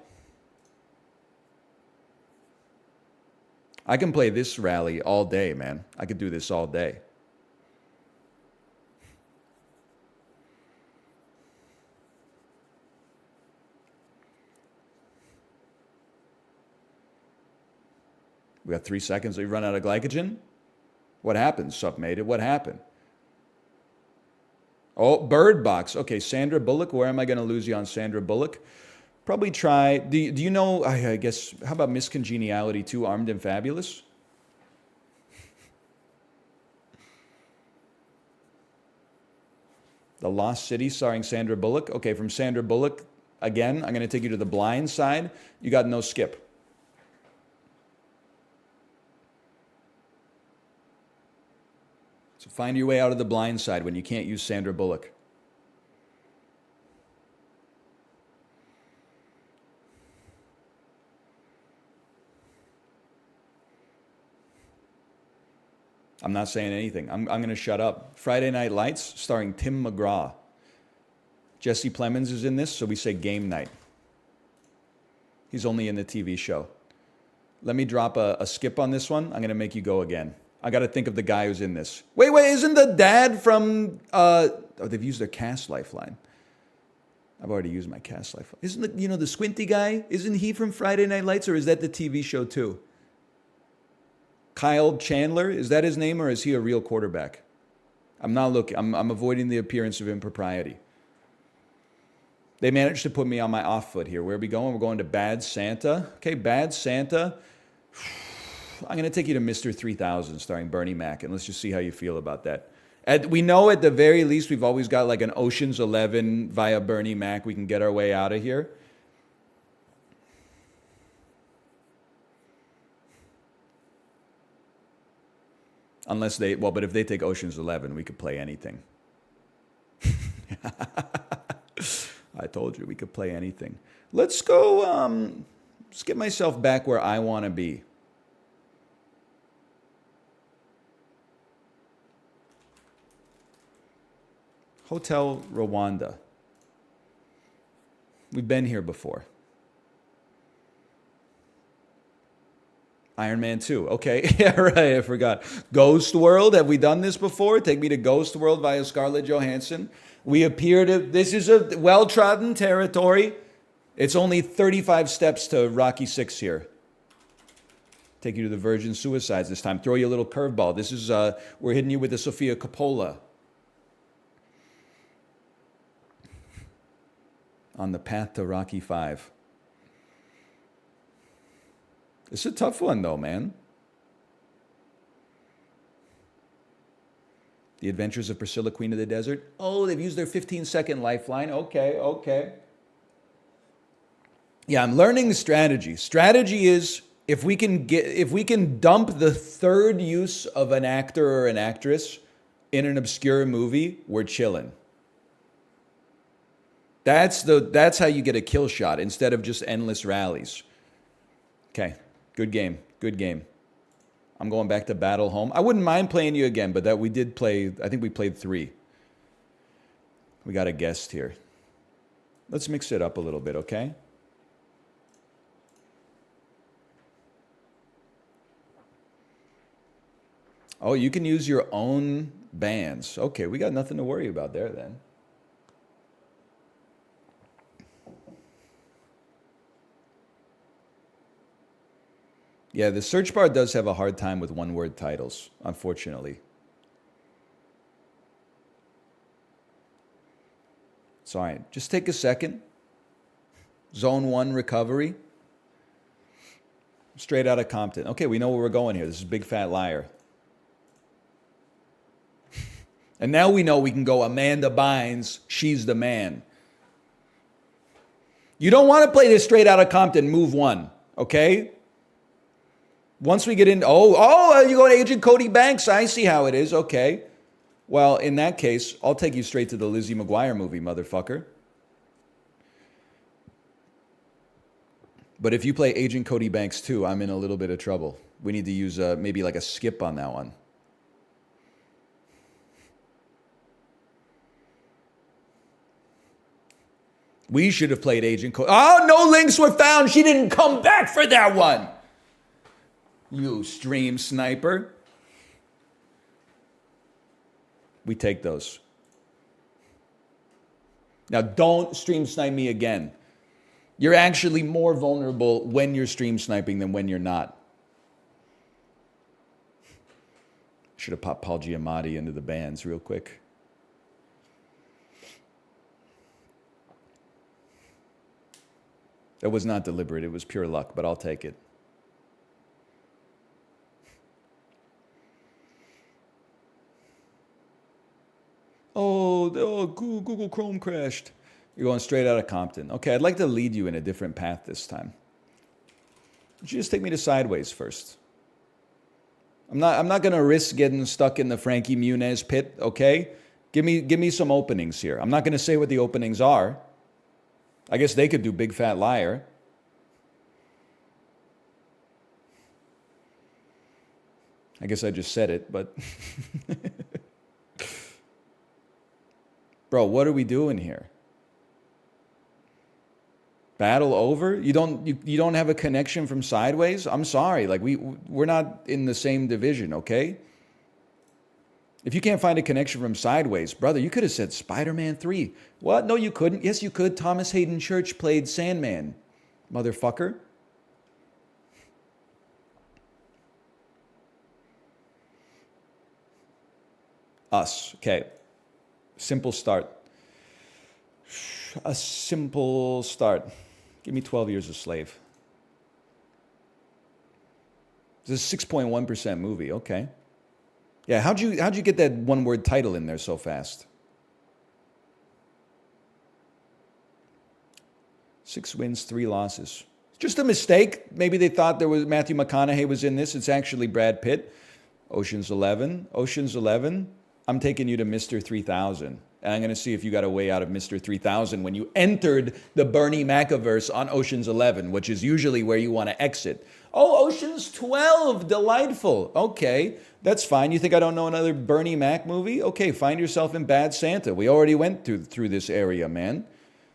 I can play this rally all day, man. I could do this all day. We got 3 seconds. We run out of glycogen. What happened, Submated? What happened? Oh, Bird Box. Okay, Sandra Bullock. Where am I going to lose you on Sandra Bullock? Probably try... Do you know, I guess, how about Miss Congeniality 2, Armed and Fabulous? The Lost City starring Sandra Bullock. Okay, from Sandra Bullock, again, I'm going to take you to The Blind Side. You got no skip. So find your way out of The Blind Side when you can't use Sandra Bullock. I'm not saying anything. I'm going to shut up. Friday Night Lights, starring Tim McGraw. Jesse Plemons is in this, so we say game night. He's only in the TV show. Let me drop a skip on this one. I'm going to make you go again. I got to think of the guy who's in this. Wait, isn't the dad from... they've used their cast lifeline. I've already used my cast lifeline. Isn't the squinty guy, isn't he from Friday Night Lights, or is that the TV show too? Kyle Chandler, is that his name, or is he a real quarterback? I'm not looking. I'm avoiding the appearance of impropriety. They managed to put me on my off foot here. Where are we going? We're going to Bad Santa. Okay, Bad Santa. I'm going to take you to Mr. 3000 starring Bernie Mac, and let's just see how you feel about that. We know at the very least we've always got like an Ocean's 11 via Bernie Mac. We can get our way out of here. Unless they, well, but if they take Ocean's 11, we could play anything. I told you we could play anything. Let's go, let's get myself back where I want to be. Hotel Rwanda. We've been here before. Iron Man 2. Okay, yeah, right, I forgot. Ghost World. Have we done this before? Take me to Ghost World via Scarlett Johansson. We appear to, this is a well-trodden territory. It's only 35 steps to Rocky 6 here. Take you to the Virgin Suicides this time. Throw you a little curveball. This is, we're hitting you with the Sofia Coppola. On the path to Rocky 5. It's a tough one, though, man. The Adventures of Priscilla, Queen of the Desert. Oh, they've used their 15-second lifeline. Okay, okay. Yeah, I'm learning the strategy. Strategy is if we can dump the third use of an actor or an actress in an obscure movie, we're chilling. That's how you get a kill shot instead of just endless rallies. Okay, good game, good game. I'm going back to Battle Home. I wouldn't mind playing you again, but that we did play, I think we played 3. We got a guest here. Let's mix it up a little bit, okay? Oh, you can use your own bands. Okay, we got nothing to worry about there then. Yeah, the search bar does have a hard time with one-word titles, unfortunately. It's all right. Just take a second. Zone 1 recovery. Straight out of Compton. Okay, we know where we're going here. This is Big Fat Liar. And now we know we can go Amanda Bynes, she's the man. You don't want to play this straight out of Compton, move 1, okay? Once we get in, you go to Agent Cody Banks. I see how it is. Okay. Well, in that case, I'll take you straight to the Lizzie McGuire movie, motherfucker. But if you play Agent Cody Banks 2, I'm in a little bit of trouble. We need to use maybe like a skip on that one. We should have played Agent Cody. Oh, no links were found. She didn't come back for that one. You stream sniper. We take those. Now, don't stream snipe me again. You're actually more vulnerable when you're stream sniping than when you're not. Should have popped Paul Giamatti into the bands real quick. That was not deliberate. It was pure luck, but I'll take it. Oh, Google Chrome crashed. You're going straight out of Compton. Okay, I'd like to lead you in a different path this time. Would you just take me to Sideways first? I'm not going to risk getting stuck in the Frankie Muniz pit, okay? Give me some openings here. I'm not going to say what the openings are. I guess they could do Big Fat Liar. I guess I just said it, but... Bro, what are we doing here? Battle over? You don't have a connection from Sideways? I'm sorry. Like we're not in the same division, okay? If you can't find a connection from Sideways, brother, you could have said Spider-Man 3. What? No, you couldn't. Yes, you could. Thomas Hayden Church played Sandman, motherfucker. Us. Okay. Simple start. A simple start. Give me 12 Years a Slave. It's a 6.1% movie. Okay. Yeah, how'd you get that one word title in there so fast? 6 wins, 3 losses. Just a mistake. Maybe they thought there was Matthew McConaughey was in this. It's actually Brad Pitt. Ocean's 11. Ocean's 11. I'm taking you to Mr. 3000. And I'm going to see if you got a way out of Mr. 3000 when you entered the Bernie Macaverse on Ocean's 11, which is usually where you want to exit. Oh, Ocean's 12. Delightful. Okay, that's fine. You think I don't know another Bernie Mac movie? Okay, find yourself in Bad Santa. We already went through this area, man.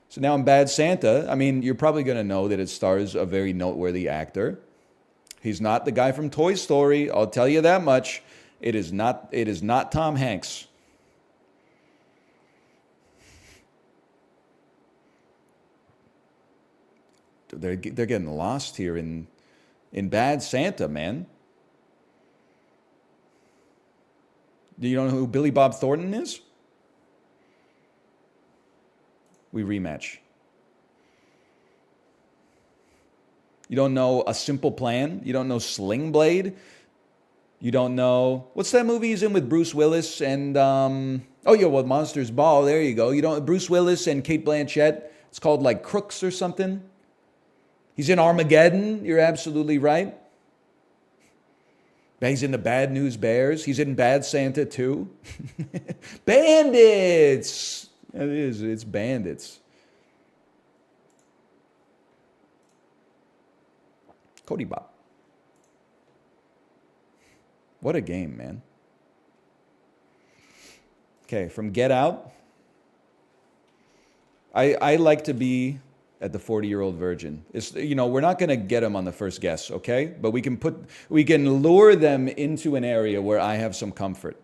So now in Bad Santa, I mean, you're probably going to know that it stars a very noteworthy actor. He's not the guy from Toy Story. I'll tell you that much. It is not Tom Hanks. They're getting lost here in Bad Santa, man. Do you know who Billy Bob Thornton is? We rematch. You don't know A Simple Plan? You don't know Sling Blade? You don't know... What's that movie he's in with Bruce Willis and... Monsters Ball. There you go. You don't... Bruce Willis and Cate Blanchett. It's called like Crooks or something. He's in Armageddon. You're absolutely right. He's in the Bad News Bears. He's in Bad Santa too. Bandits! It is. It's Bandits. Cody Bob. What a game, man. Okay, from Get Out. I like to be at the 40-year-old virgin. It's, we're not going to get them on the first guess, okay? But we can lure them into an area where I have some comfort.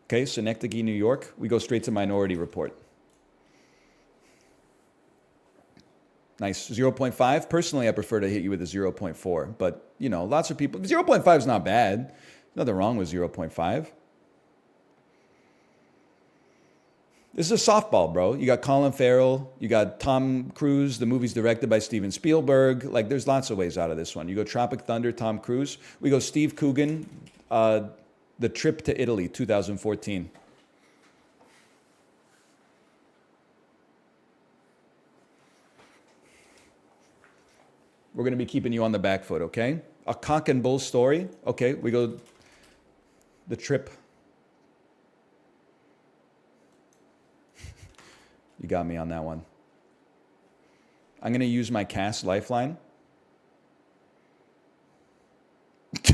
Okay, Synecdoche, New York. We go straight to Minority Report. Nice. 0.5. Personally, I prefer to hit you with a 0.4. But, lots of people... 0.5 is not bad. Nothing wrong with 0.5. This is a softball, bro. You got Colin Farrell. You got Tom Cruise. The movie's directed by Steven Spielberg. Like, there's lots of ways out of this one. You go Tropic Thunder, Tom Cruise. We go Steve Coogan, The Trip to Italy, 2014. We're going to be keeping you on the back foot, okay? A Cock and Bull Story. Okay, we go The Trip. You got me on that one. I'm going to use my cast lifeline.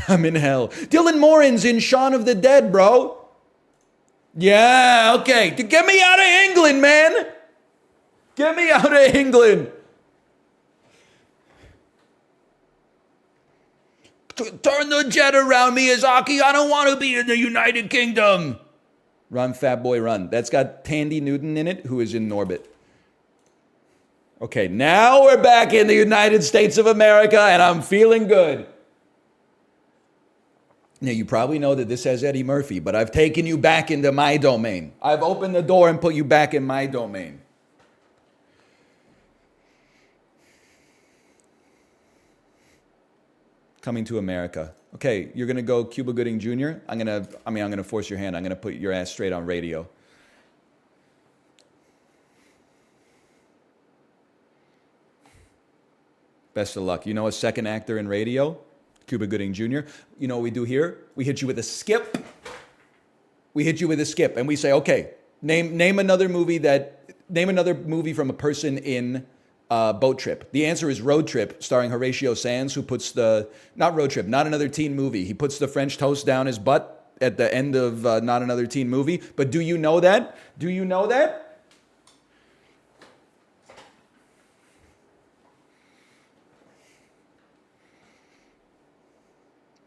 I'm in hell. Dylan Moran's in Shaun of the Dead, bro. Yeah, okay. Get me out of England, man. Get me out of England. Turn the jet around, Miyazaki. I don't want to be in the United Kingdom. Run, fat boy, run. That's got Tandy Newton in it, who is in Norbit. Okay, now we're back in the United States of America, and I'm feeling good. Now, you probably know that this has Eddie Murphy, but I've taken you back into my domain. I've opened the door and put you back in my domain. Coming to America. Okay, you're gonna go Cuba Gooding Jr. I'm gonna force your hand. I'm gonna put your ass straight on radio. Best of luck. You know a second actor in radio? Cuba Gooding Jr. You know what we do here? We hit you with a skip. And we say, okay, name another movie from a person in Boat Trip. The answer is Road Trip, starring Horatio Sands, who puts not Road Trip, Not Another Teen Movie. He puts the French toast down his butt at the end of Not Another Teen Movie. But do you know that? Do you know that?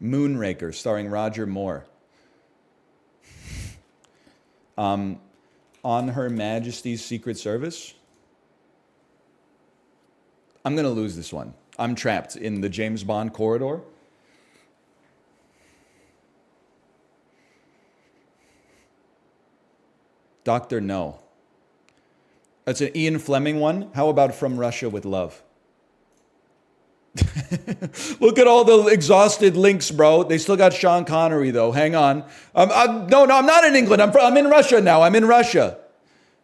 Moonraker, starring Roger Moore. On Her Majesty's Secret Service. I'm going to lose this one. I'm trapped in the James Bond corridor. Dr. No. That's an Ian Fleming one. How about From Russia with Love? Look at all the exhausted links, bro. They still got Sean Connery, though. Hang on. No, I'm not in England. I'm in Russia now. I'm in Russia.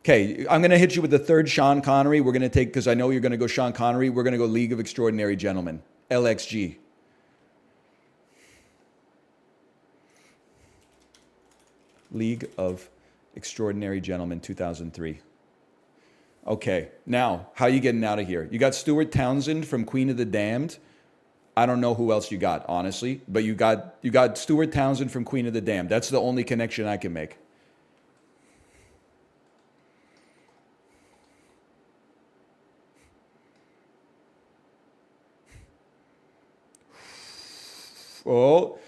Okay, I'm going to hit you with the third Sean Connery. We're going to take, because I know you're going to go Sean Connery, we're going to go League of Extraordinary Gentlemen. LXG. League of Extraordinary Gentlemen, 2003. Okay, now, how you getting out of here? You got Stuart Townsend from Queen of the Damned. I don't know who else you got, honestly, but you got Stuart Townsend from Queen of the Damned. That's the only connection I can make. Oh,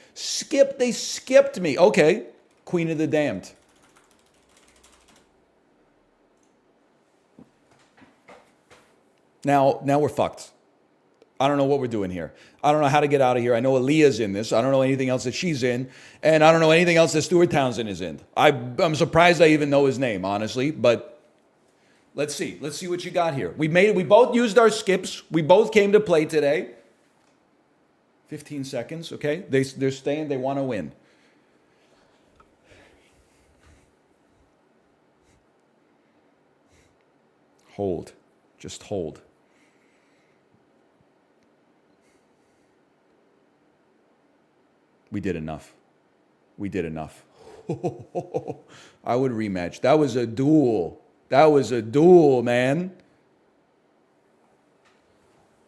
they skipped me. Okay, Queen of the Damned. Now we're fucked. I don't know what we're doing here. I don't know how to get out of here. I know Aaliyah's in this. I don't know anything else that she's in. And I don't know anything else that Stuart Townsend is in. I'm surprised I even know his name, honestly. But let's see. Let's see what you got here. We both used our skips. We both came to play today. 15 seconds, okay? They're staying. They want to win. Hold. Just hold. We did enough. We did enough. I would rematch. That was a duel. That was a duel, man.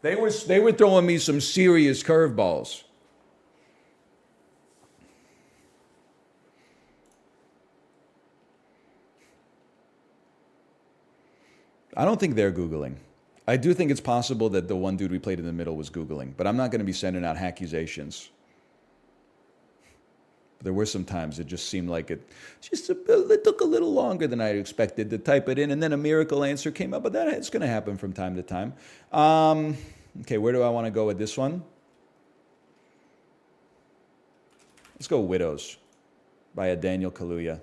They were throwing me some serious curveballs. I don't think they're Googling. I do think it's possible that the one dude we played in the middle was Googling, but I'm not going to be sending out accusations. There were some times it just seemed like it took a little longer than I expected to type it in, and then a miracle answer came up, but it's going to happen from time to time. Okay, where do I want to go with this one? Let's go Widows by Daniel Kaluuya.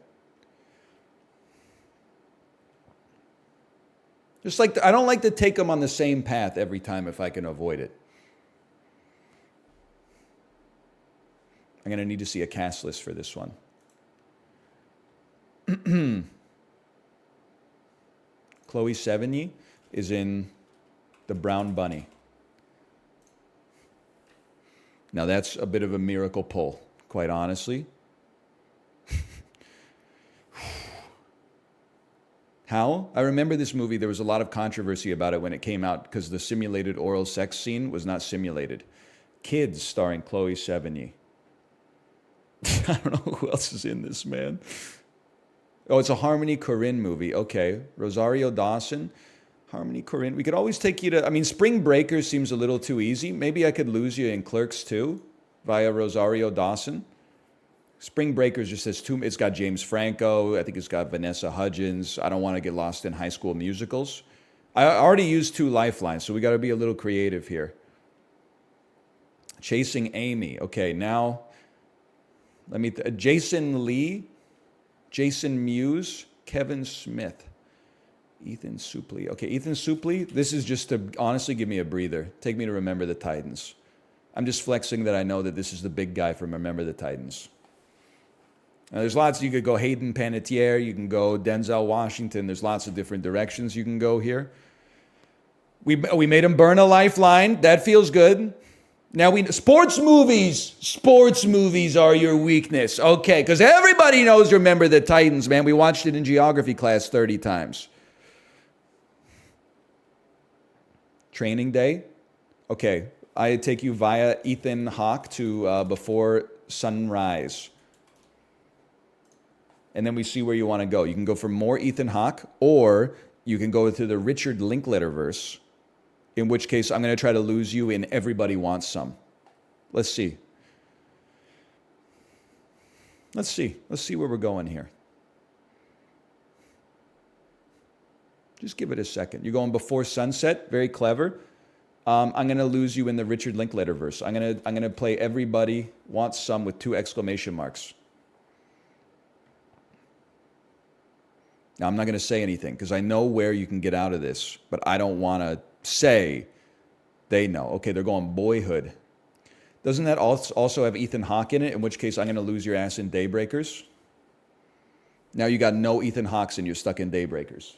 Just like I don't like to take them on the same path every time if I can avoid it. I'm going to need to see a cast list for this one. Chloe Sevigny is in The Brown Bunny. Now that's a bit of a miracle pull, quite honestly. How? I remember this movie, there was a lot of controversy about it when it came out because the simulated oral sex scene was not simulated. Kids starring Chloe Sevigny. I don't know who else is in this, man. Oh, it's a Harmony Korine movie. Okay. Rosario Dawson. Harmony Korine. We could always take you to... I mean, Spring Breakers seems a little too easy. Maybe I could lose you in Clerks 2 via Rosario Dawson. Spring Breakers just says two... It's got James Franco. I think it's got Vanessa Hudgens. I don't want to get lost in High School Musicals. I already used 2 lifelines, so we got to be a little creative here. Chasing Amy. Okay, now... Let me... Jason Lee, Jason Mewes, Kevin Smith, Ethan Suplee. Okay, Ethan Suplee, this is just to honestly give me a breather. Take me to Remember the Titans. I'm just flexing that I know that this is the big guy from Remember the Titans. Now, there's lots. You could go Hayden Panettiere. You can go Denzel Washington. There's lots of different directions you can go here. We made him burn a lifeline. That feels good. Now sports movies are your weakness. Okay, because everybody knows Remember the Titans, man. We watched it in geography class 30 times. Training Day. Okay, I take you via Ethan Hawke to Before Sunrise. And then we see where you want to go. You can go for more Ethan Hawke, or you can go to the Richard Linklater verse. In which case, I'm going to try to lose you in Everybody Wants Some. Let's see. Let's see where we're going here. Just give it a second. You're going Before Sunset. Very clever. I'm going to lose you in the Richard Linklater verse. I'm going to play Everybody Wants Some with 2 exclamation marks. Now, I'm not going to say anything because I know where you can get out of this, but I don't want to say they know. Okay, they're going Boyhood. Doesn't that also have Ethan Hawke in it? In which case, I'm going to lose your ass in Daybreakers. Now you got no Ethan Hawkes and you're stuck in Daybreakers.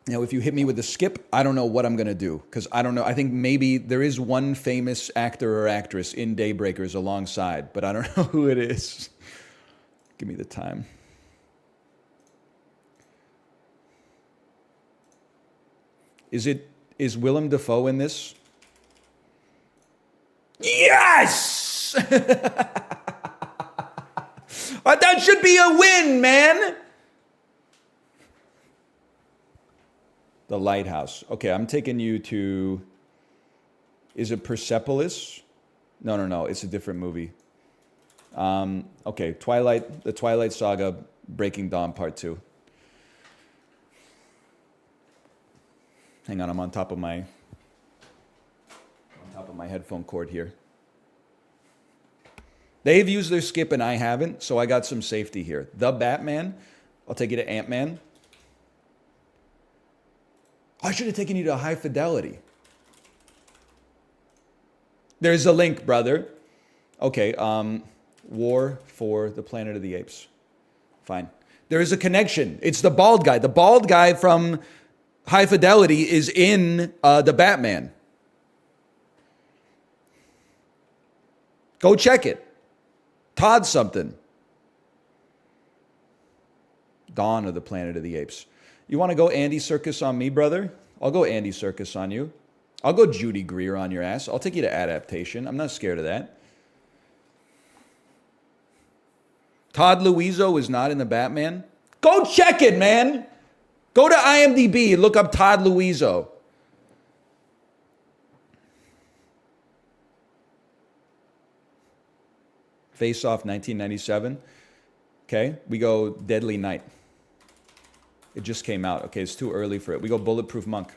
Now, if you hit me with a skip, I don't know what I'm going to do because I don't know. I think maybe there is one famous actor or actress in Daybreakers alongside, but I don't know who it is. Give me the time. Is Willem Dafoe in this? Yes! That should be a win, man! The Lighthouse. Okay, I'm taking you to... Is it Persepolis? No. It's a different movie. Okay, The Twilight Saga, Breaking Dawn Part 2. Hang on, I'm on top of my headphone cord here. They've used their skip and I haven't, so I got some safety here. The Batman. I'll take you to Ant-Man. I should have taken you to High Fidelity. There's a link, brother. Okay, War for the Planet of the Apes. Fine. There is a connection. It's the bald guy. The bald guy from High Fidelity is in the Batman. Go check it. Todd something. Dawn of the Planet of the Apes. You want to go Andy Serkis on me, brother? I'll go Andy Serkis on you. I'll go Judy Greer on your ass. I'll take you to Adaptation. I'm not scared of that. Todd Luizzo is not in the Batman. Go check it, man. Go to IMDb and look up Todd Luizzo. Face Off 1997. Okay, we go Deadly Night. It just came out. Okay, it's too early for it. We go Bulletproof Monk.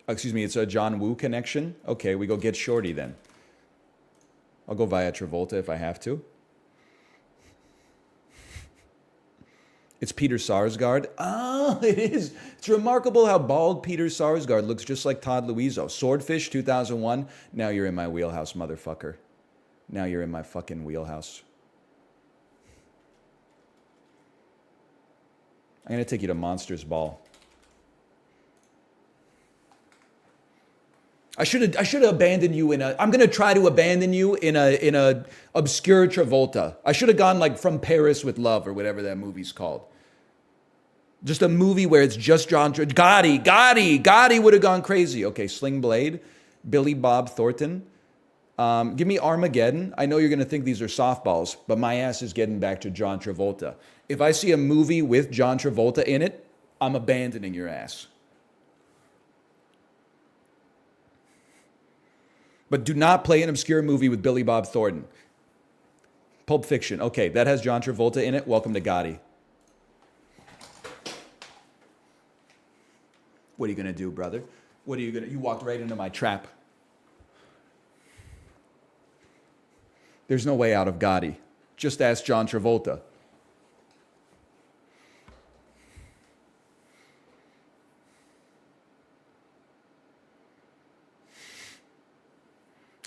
Excuse me, it's a John Woo connection. Okay, we go Get Shorty then. I'll go via Travolta if I have to. It's Peter Sarsgaard. Oh, it is. It's remarkable how bald Peter Sarsgaard looks just like Todd Luizzo. Swordfish 2001. Now you're in my wheelhouse, motherfucker. Now you're in my fucking wheelhouse. I'm going to take you to Monsters Ball. I should have abandoned you in a... I'm going to try to abandon you in a obscure Travolta. I should have gone like From Paris with Love or whatever that movie's called. Just a movie where it's just John... Gotti would have gone crazy. Okay, Sling Blade, Billy Bob Thornton. Give me Armageddon. I know you're going to think these are softballs, but my ass is getting back to John Travolta. If I see a movie with John Travolta in it, I'm abandoning your ass. But do not play an obscure movie with Billy Bob Thornton. Pulp Fiction. Okay, that has John Travolta in it. Welcome to Gotti. What are you going to do, brother? What are you going to... You walked right into my trap. There's no way out of Gotti. Just ask John Travolta.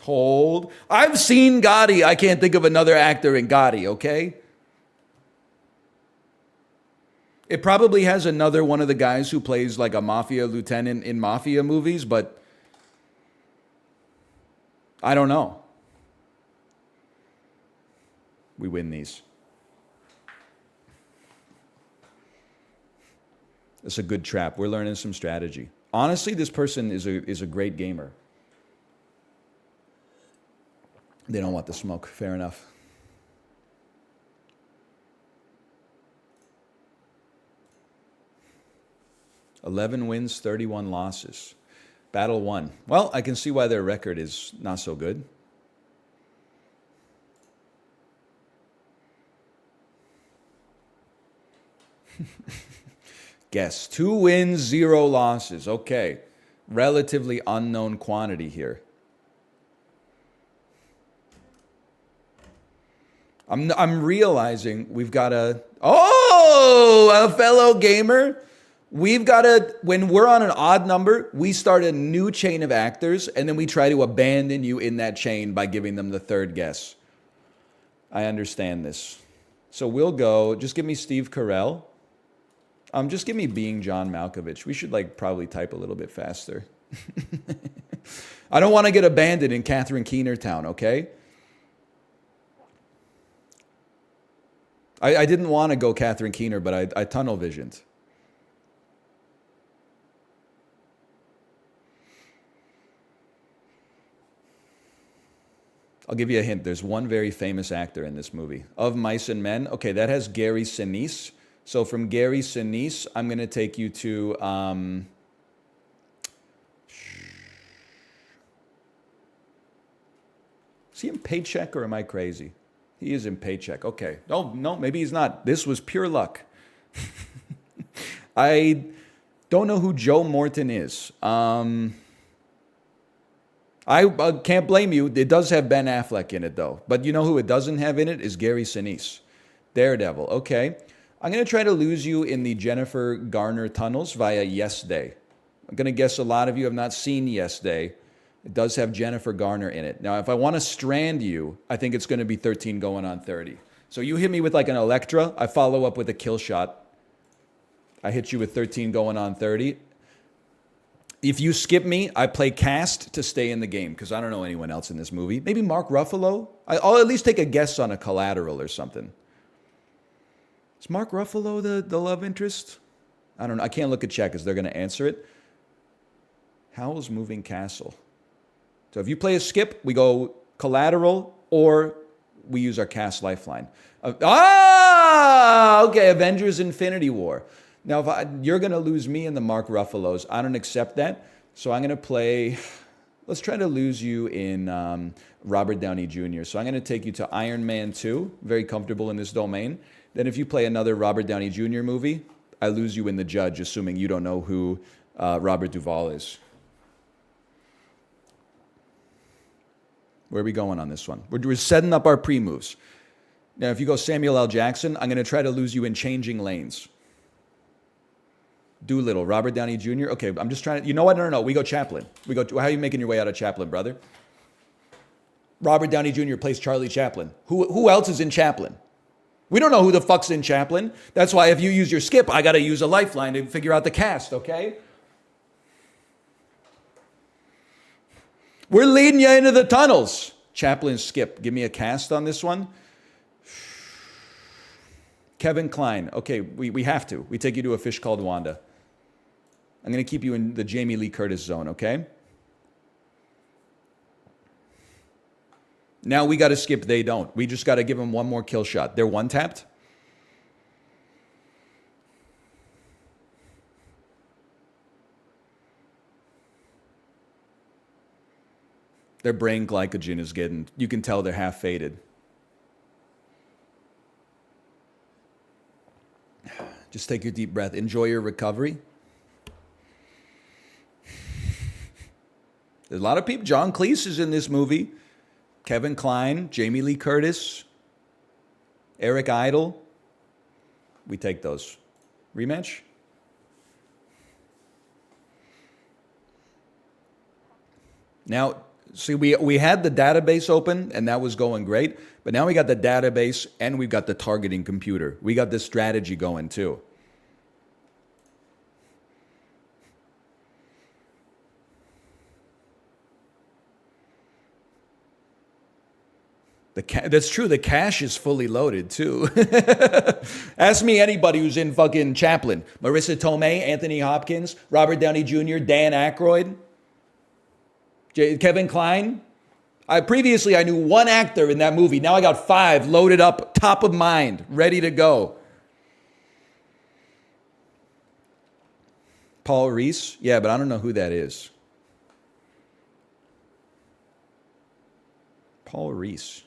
Hold. I've seen Gotti. I can't think of another actor in Gotti, okay? It probably has another one of the guys who plays like a mafia lieutenant in mafia movies, but I don't know. We win these. It's a good trap. We're learning some strategy. Honestly, this person is a great gamer. They don't want the smoke. Fair enough. $11 wins, 31 losses. Battle 1. Well, I can see why their record is not so good. Guess. 2 wins, 0 losses. Okay. Relatively unknown quantity here. I'm realizing we've got a fellow gamer. We've got when we're on an odd number, we start a new chain of actors, and then we try to abandon you in that chain by giving them the third guess. I understand this. So we'll go, just give me Steve Carell. Just give me being John Malkovich. We should probably type a little bit faster. I don't want to get abandoned in Catherine Keener Town, okay? I didn't want to go Catherine Keener, but I tunnel visioned. I'll give you a hint. There's one very famous actor in this movie. Of Mice and Men. Okay, that has Gary Sinise. So from Gary Sinise, I'm going to take you to... is he in Paycheck or am I crazy? He is in Paycheck. Okay. No, maybe he's not. This was pure luck. I don't know who Joe Morton is. I can't blame you. It does have Ben Affleck in it, though. But you know who it doesn't have in it is Gary Sinise. Daredevil. Okay. I'm going to try to lose you in the Jennifer Garner tunnels via Yes Day. I'm going to guess a lot of you have not seen Yes Day. It does have Jennifer Garner in it. Now, if I want to strand you, I think it's going to be 13 going on 30. So you hit me with an Electra. I follow up with a kill shot. I hit you with 13 going on 30. If you skip me, I play cast to stay in the game because I don't know anyone else in this movie. Maybe Mark Ruffalo? I'll at least take a guess on a Collateral or something. Is Mark Ruffalo the love interest? I don't know. I can't look at chat because they're going to answer it. Howl's Moving Castle. So if you play a skip, we go Collateral or we use our cast lifeline. Okay, Avengers Infinity War. Now, you're going to lose me in the Mark Ruffalos. I don't accept that. So I'm going to play, let's try to lose you in Robert Downey Jr. So I'm going to take you to Iron Man 2, very comfortable in this domain. Then if you play another Robert Downey Jr. movie, I lose you in The Judge, assuming you don't know who Robert Duvall is. Where are we going on this one? We're setting up our pre-moves. Now, if you go Samuel L. Jackson, I'm going to try to lose you in Changing Lanes. Doolittle, Robert Downey Jr. Okay, I'm just trying to... You know what? No. We go Chaplin. How are you making your way out of Chaplin, brother? Robert Downey Jr. plays Charlie Chaplin. Who else is in Chaplin? We don't know who the fuck's in Chaplin. That's why if you use your skip, I got to use a lifeline to figure out the cast, okay? We're leading you into the tunnels. Chaplin skip. Give me a cast on this one. Kevin Kline. Okay, we have to. We take you to A Fish Called Wanda. I'm going to keep you in the Jamie Lee Curtis zone, okay? Now we got to skip They Don't. We just got to give them one more kill shot. They're one-tapped. Their brain glycogen is getting, you can tell they're half faded. Just take your deep breath. Enjoy your recovery. There's a lot of people. John Cleese is in this movie. Kevin Kline, Jamie Lee Curtis, Eric Idle. We take those. Rematch? Now, see, we had the database open, and that was going great. But now we got the database, and we've got the targeting computer. We got the strategy going, too. That's true. The cache is fully loaded, too. Ask me anybody who's in fucking Chaplin. Marissa Tomei, Anthony Hopkins, Robert Downey Jr., Dan Aykroyd, Kevin Kline. Previously, I knew one actor in that movie. Now I got 5 loaded up, top of mind, ready to go. Paul Reese? Yeah, but I don't know who that is. Paul Reese.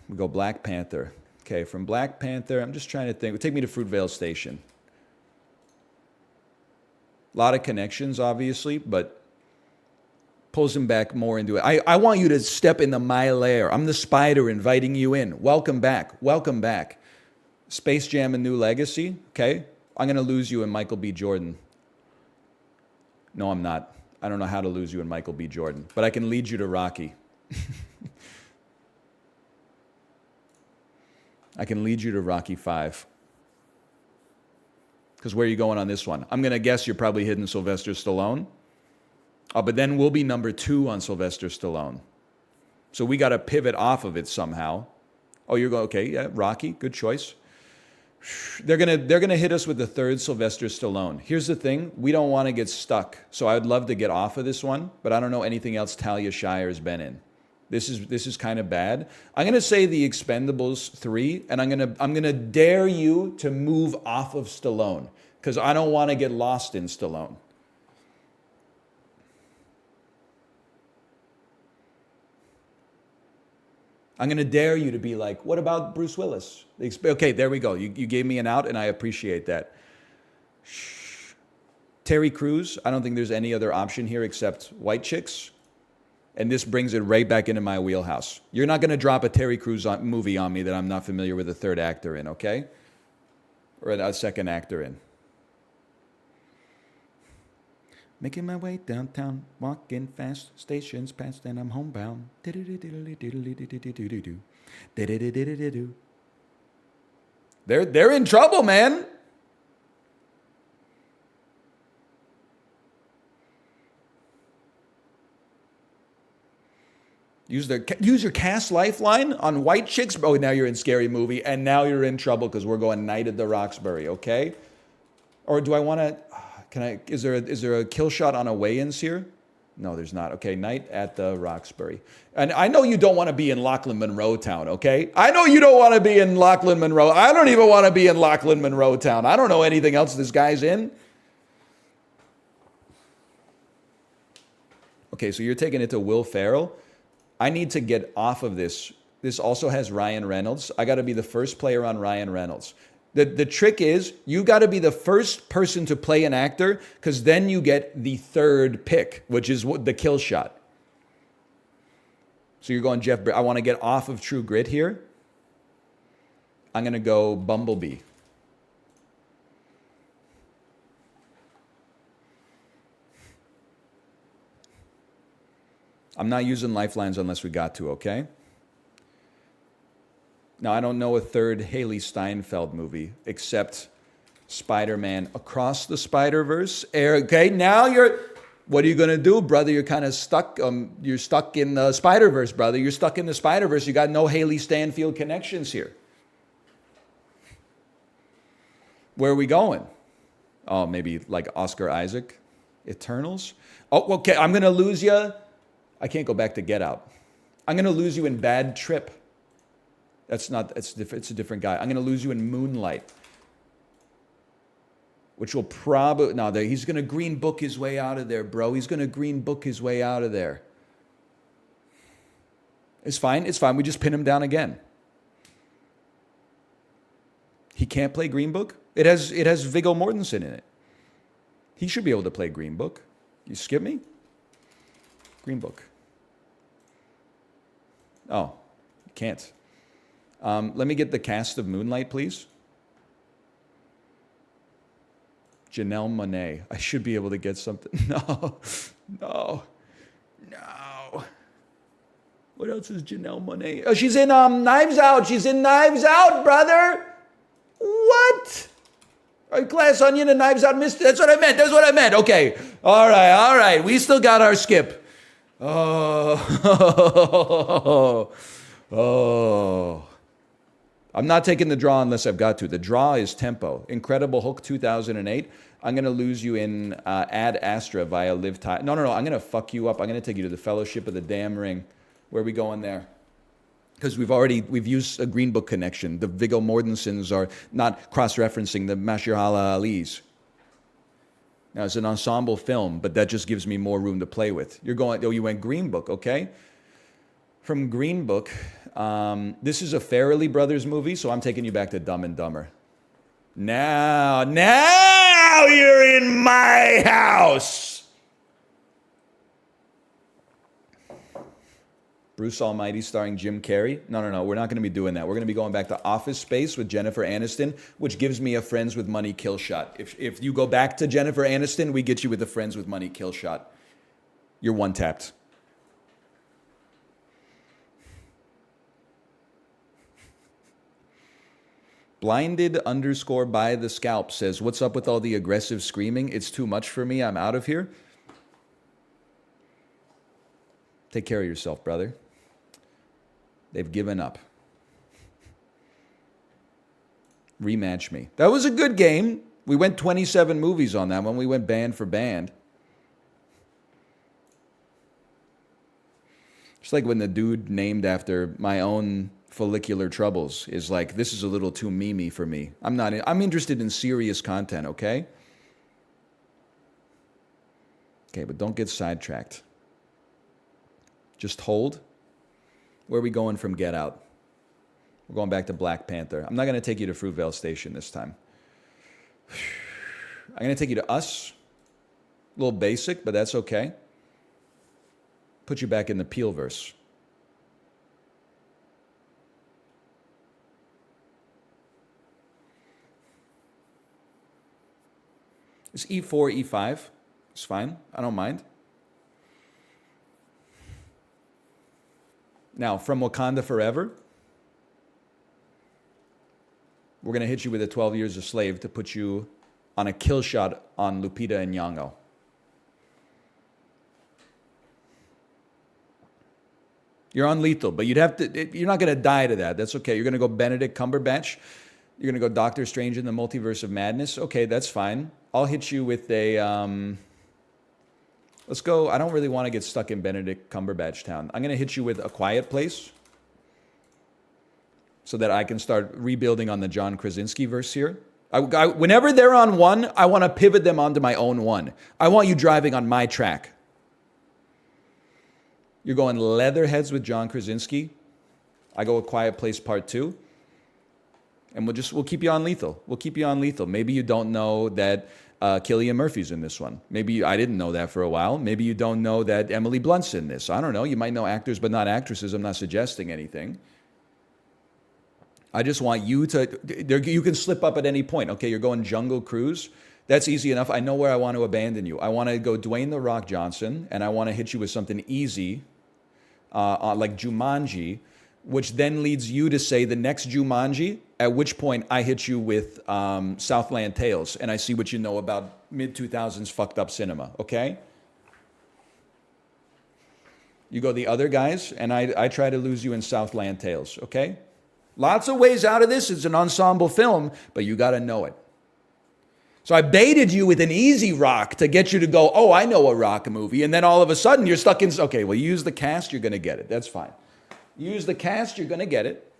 We go Black Panther. Okay, from Black Panther, I'm just trying to think. Take me to Fruitvale Station. A lot of connections, obviously, but Pulls him back more into it. I want you to step into my lair. I'm the spider inviting you in. Welcome back. Welcome back. Space Jam: A New Legacy. Okay. I'm going to lose you in Michael B. Jordan. No, I'm not. I don't know how to lose you in Michael B. Jordan, but I can lead you to Rocky. I can lead you to Rocky 5. Because where are you going on this one? I'm going to guess you're probably hitting Sylvester Stallone. Oh, but then we'll be number 2 on Sylvester Stallone. So we got to pivot off of it somehow. Oh, you're going, okay, yeah, Rocky, good choice. They're gonna hit us with the 3rd Sylvester Stallone. Here's the thing, we don't want to get stuck. So I'd love to get off of this one, but I don't know anything else Talia Shire's been in. This is kind of bad. I'm gonna say The Expendables 3, and I'm gonna dare you to move off of Stallone because I don't want to get lost in Stallone. I'm going to dare you to be like, what about Bruce Willis? Okay, there we go. You gave me an out, and I appreciate that. Shh. Terry Crews, I don't think there's any other option here except white chicks. And this brings it right back into my wheelhouse. You're not going to drop a Terry Crews movie on me that I'm not familiar with a 3rd actor in, okay? Or a 2nd actor in. Making my way downtown, walking fast, stations past, and I'm homebound. They're in trouble, man. Use your cast lifeline on white chicks. Oh, now you're in Scary Movie, and now you're in trouble because we're going Night at the Roxbury, okay? Or do I want to? Is there a kill shot on a weigh-ins here? No, there's not. Okay, Night at the Roxbury. And I know you don't want to be in Lachlan Monroe Town, okay? I know you don't want to be in Lachlan Monroe. I don't even want to be in Lachlan Monroe Town. I don't know anything else this guy's in. Okay, so you're taking it to Will Ferrell. I need to get off of this. This also has Ryan Reynolds. I got to be the first player on Ryan Reynolds. The trick is you got to be the first person to play an actor because then you get the 3rd pick, which is the kill shot. So you're going Jeff. I want to get off of True Grit here. I'm going to go Bumblebee. I'm not using lifelines unless we got to, okay? Now, I don't know a 3rd Haley Steinfeld movie except Spider-Man Across the Spider-Verse. Okay, now what are you going to do, brother? You're kind of stuck. You're stuck in the Spider-Verse, brother. You're stuck in the Spider-Verse. You got no Haley Steinfeld connections here. Where are we going? Oh, maybe like Oscar Isaac, Eternals? Oh, okay, I'm going to lose you. I can't go back to Get Out. I'm going to lose you in Bad Trip. It's a different guy. I'm going to lose you in Moonlight, which will probably, no, he's going to Green Book his way out of there, bro. He's going to Green Book his way out of there. It's fine. We just pin him down again. He can't play Green Book? It has Viggo Mortensen in it. He should be able to play Green Book. You skip me? Green Book. Oh, you can't. Let me get the cast of Moonlight, please. Janelle Monáe. I should be able to get something. No. What else is Janelle Monáe? Oh, she's in Knives Out. She's in Knives Out, brother. What? Glass Onion and Knives Out. That's what I meant. Okay. All right. We still got our skip. Oh. I'm not taking the draw unless I've got to. The draw is Tempo. Incredible Hulk 2008. I'm going to lose you in Ad Astra via Liv Tyler. No. I'm going to fuck you up. I'm going to take you to the Fellowship of the Damn Ring. Where are we going there? Because we've used a Green Book connection. The Viggo Mortensens are not cross-referencing the Mahershala Ali's. Now, it's an ensemble film, but that just gives me more room to play with. You went Green Book, okay? From Green Book, this is a Farrelly Brothers movie, so I'm taking you back to Dumb and Dumber. Now you're in my house. Bruce Almighty starring Jim Carrey. No. We're not going to be doing that. We're going to be going back to Office Space with Jennifer Aniston, which gives me a Friends with Money kill shot. If you go back to Jennifer Aniston, we get you with the Friends with Money kill shot. You're one tapped. Blinded_ by the scalp says, what's up with all the aggressive screaming? It's too much for me. I'm out of here. Take care of yourself, brother. They've given up. Rematch me. That was a good game. We went 27 movies on that one. We went band for band. It's like when the dude named after my own follicular troubles is like, this is a little too memey for me. I'm interested in serious content, okay? Okay, but don't get sidetracked. Just hold. Where are we going from Get Out? We're going back to Black Panther. I'm not going to take you to Fruitvale Station this time. I'm going to take you to Us. A little basic, but that's okay. Put you back in the Peelverse. It's E4, E5. It's fine. I don't mind. Now, from Wakanda Forever, we're going to hit you with a 12 Years a Slave to put you on a kill shot on Lupita Nyong'o. You're on lethal, but you're not going to die to that. That's okay. You're going to go Benedict Cumberbatch. You're going to go Doctor Strange in the Multiverse of Madness. Okay, that's fine. I'll hit you with a... let's go. I don't really want to get stuck in Benedict Cumberbatch town. I'm going to hit you with A Quiet Place so that I can start rebuilding on the John Krasinski verse here. Whenever they're on one, I want to pivot them onto my own one. I want you driving on my track. You're going Leatherheads with John Krasinski. I go A Quiet Place Part 2. And we'll keep you on lethal. We'll keep you on lethal. Maybe you don't know that Cillian Murphy's in this one. Maybe I didn't know that for a while. Maybe you don't know that Emily Blunt's in this. I don't know. You might know actors but not actresses. I'm not suggesting anything. I just want you to... You can slip up at any point. Okay, you're going Jungle Cruise. That's easy enough. I know where I want to abandon you. I want to go Dwayne The Rock Johnson, and I want to hit you with something easy, like Jumanji, which then leads you to say the next Jumanji, at which point I hit you with Southland Tales, and I see what you know about mid-2000s fucked up cinema, okay? You go the other guys, and I try to lose you in Southland Tales, okay? Lots of ways out of this. It's an ensemble film, but you got to know it. So I baited you with an easy rock to get you to go, oh, I know a rock movie, and then all of a sudden you're stuck in, okay, well, you use the cast, you're going to get it. That's fine. You use the cast, you're going to get it.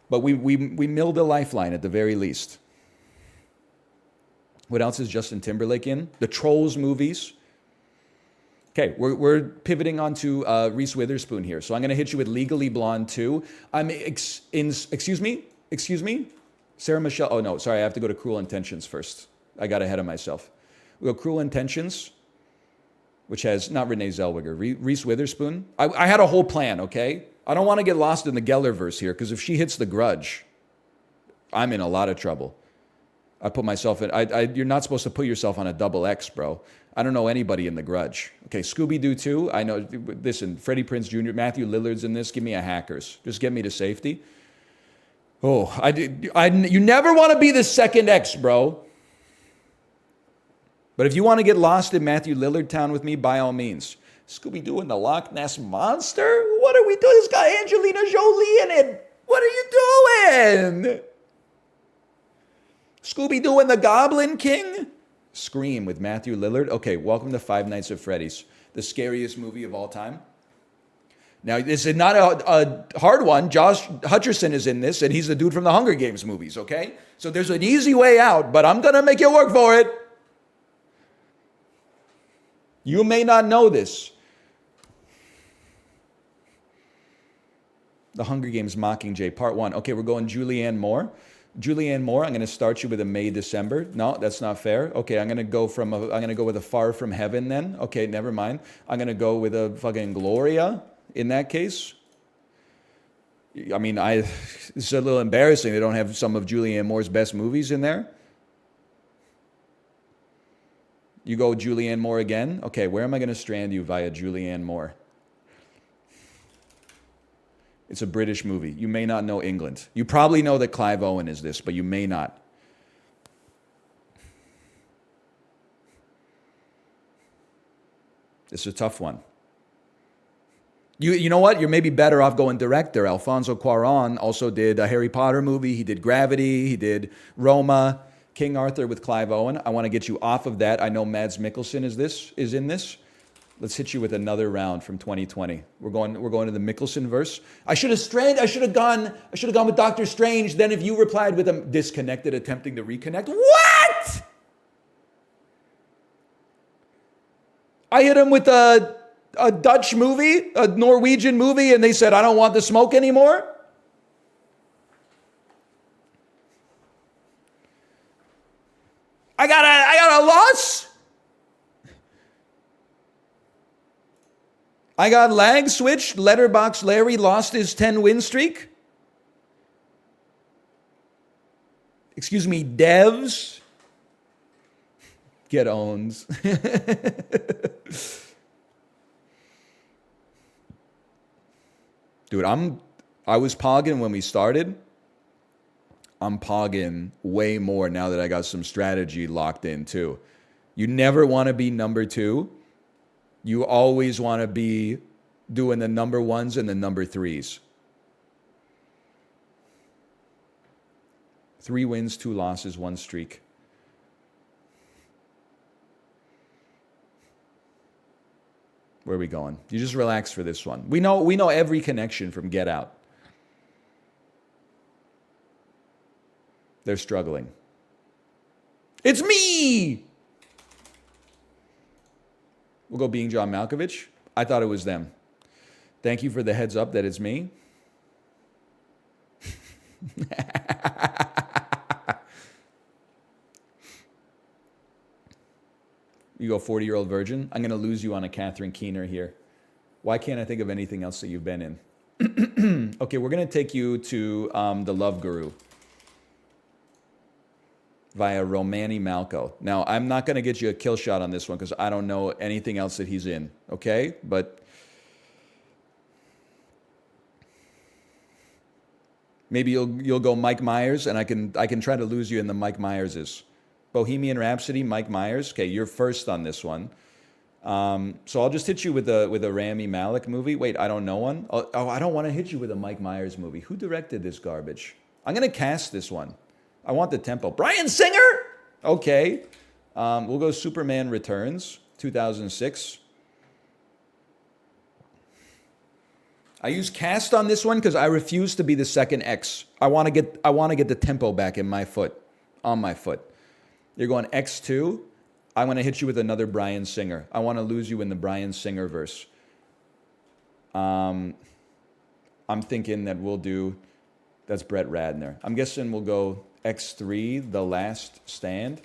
But we milled a lifeline at the very least. What else is Justin Timberlake in? The Trolls movies. Okay, we're pivoting onto Reese Witherspoon here. So I'm going to hit you with Legally Blonde 2. Excuse me? Sarah Michelle. Oh, no, sorry, I have to go to Cruel Intentions first. I got ahead of myself. We go Cruel Intentions, which has, not Renee Zellweger, Reese Witherspoon. I had a whole plan, okay? I don't want to get lost in the Gellerverse here, because if she hits The Grudge, I'm in a lot of trouble. I put myself in, you're not supposed to put yourself on a double X, bro. I don't know anybody in The Grudge. Okay, Scooby-Doo 2, I know, listen, Freddie Prinze Jr., Matthew Lillard's in this, give me a Hackers. Just get me to safety. Oh, you never want to be the second X, bro. But if you want to get lost in Matthew Lillard town with me, by all means. Scooby-Doo and the Loch Ness Monster? What are we doing? This guy Angelina Jolie in it. What are you doing? Scooby-Doo and the Goblin King? Scream with Matthew Lillard. Okay, welcome to Five Nights at Freddy's, the scariest movie of all time. Now, this is not a hard one. Josh Hutcherson is in this, and he's the dude from the Hunger Games movies, okay? So there's an easy way out, but I'm going to make you work for it. You may not know this. The Hunger Games Mockingjay, Part 1. Okay, we're going Julianne Moore. Julianne Moore, I'm going to start you with a May, December. No, that's not fair. Okay, I'm going to go with a Far From Heaven then. Okay, never mind. I'm going to go with a fucking Gloria in that case. I mean, it's a little embarrassing. They don't have some of Julianne Moore's best movies in there. You go Julianne Moore again? Okay, where am I going to strand you via Julianne Moore? It's a British movie. You may not know England. You probably know that Clive Owen is this, but you may not. It's a tough one. You know what? You're maybe better off going director. Alfonso Cuarón also did a Harry Potter movie. He did Gravity. He did Roma. King Arthur with Clive Owen. I want to get you off of that. I know Mads Mikkelsen is in this. Let's hit you with another round from 2020. We're going to the Mikkelsen verse. I should have gone with Doctor Strange. Then if you replied with a disconnected, attempting to reconnect. What? I hit him with a Dutch movie, a Norwegian movie, and they said, I don't want the smoke anymore. I got a loss. I got lag switched. Letterbox Larry lost his 10-win streak. Excuse me, devs. Get owns. Dude, I was pogging when we started. I'm pogging way more now that I got some strategy locked in too. You never want to be number 2. You always want to be doing the number 1s and the number 3s. 3 wins, 2 losses, 1 streak. Where are we going? You just relax for this one. We know every connection from Get Out. They're struggling. It's me! We'll go Being John Malkovich. I thought it was them. Thank you for the heads up that it's me. You go 40-year-old virgin. I'm going to lose you on a Catherine Keener here. Why can't I think of anything else that you've been in? Okay, we're going to take you to The Love Guru via Romani Malco. Now, I'm not going to get you a kill shot on this one because I don't know anything else that he's in, okay? But maybe you'll go Mike Myers, and I can try to lose you in the Mike Myerses. Bohemian Rhapsody, Mike Myers. Okay, you're first on this one. So I'll just hit you with a Rami Malek movie. Wait, I don't know one. Oh, I don't want to hit you with a Mike Myers movie. Who directed this garbage? I'm going to cast this one. I want the tempo. Bryan Singer? Okay. We'll go Superman Returns, 2006. I use cast on this one because I refuse to be the second X. I want to get the tempo back in my foot, on my foot. You're going X2. I'm going to hit you with another Bryan Singer. I want to lose you in the Bryan Singer verse. I'm thinking that we'll do, that's Brett Radner. I'm guessing we'll go X3, The Last Stand.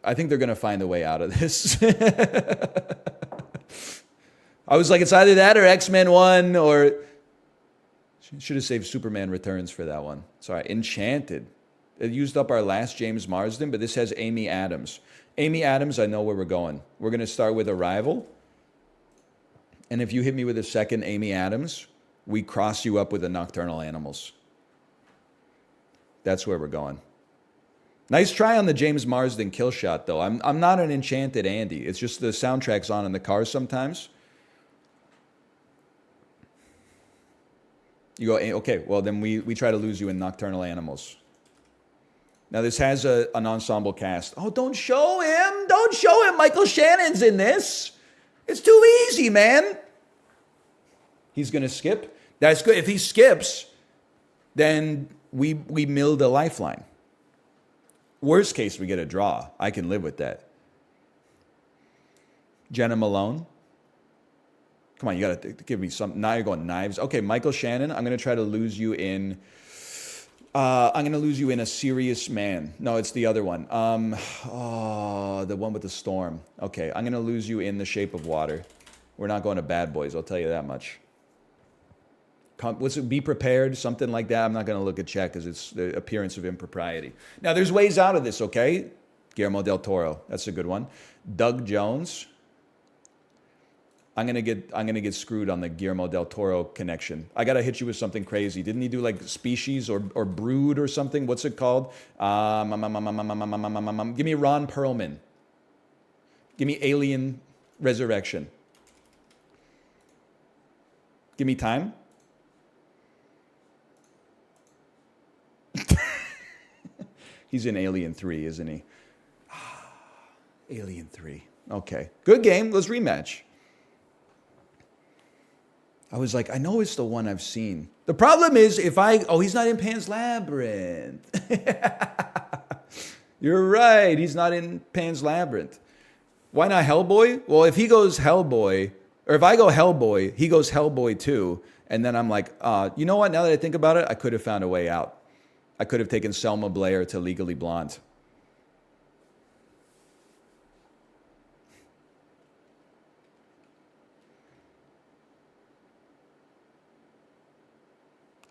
I think they're going to find a way out of this. I was like, it's either that or X-Men 1 or... Should have saved Superman Returns for that one. Sorry, Enchanted. It used up our last James Marsden, but this has Amy Adams. Amy Adams, I know where we're going. We're going to start with Arrival. And if you hit me with a second Amy Adams, we cross you up with the Nocturnal Animals. That's where we're going. Nice try on the James Marsden kill shot, though. I'm not an Enchanted Andy. It's just the soundtrack's on in the car sometimes. You go, okay, well, then we try to lose you in Nocturnal Animals. Now, this has an ensemble cast. Oh, don't show him. Don't show him. Michael Shannon's in this. It's too easy, man. He's going to skip. That's good. If he skips, then we mill the lifeline. Worst case, we get a draw. I can live with that. Jenna Malone. Come on, you got to give me some. Now you're going Knives. Okay, Michael Shannon. I'm going to try to lose you in... I'm going to lose you in A Serious Man. No, it's the other one. The one with the storm. Okay, I'm going to lose you in The Shape of Water. We're not going to Bad Boys, I'll tell you that much. What's it? Be prepared, something like that. I'm not going to look at check because it's the appearance of impropriety. Now, there's ways out of this, okay? Guillermo del Toro, that's a good one. Doug Jones. I'm gonna get screwed on the Guillermo del Toro connection. I gotta hit you with something crazy. Didn't he do like Species or Brood or something? What's it called? Give me Ron Perlman. Give me Alien Resurrection. Give me time. He's in Alien 3, isn't he? Alien 3. Okay. Good game. Let's rematch. I was like, I know it's the one I've seen. The problem is he's not in Pan's Labyrinth. You're right. He's not in Pan's Labyrinth. Why not Hellboy? Well, if he goes Hellboy, or if I go Hellboy, he goes Hellboy too. And then I'm like, you know what? Now that I think about it, I could have found a way out. I could have taken Selma Blair to Legally Blonde.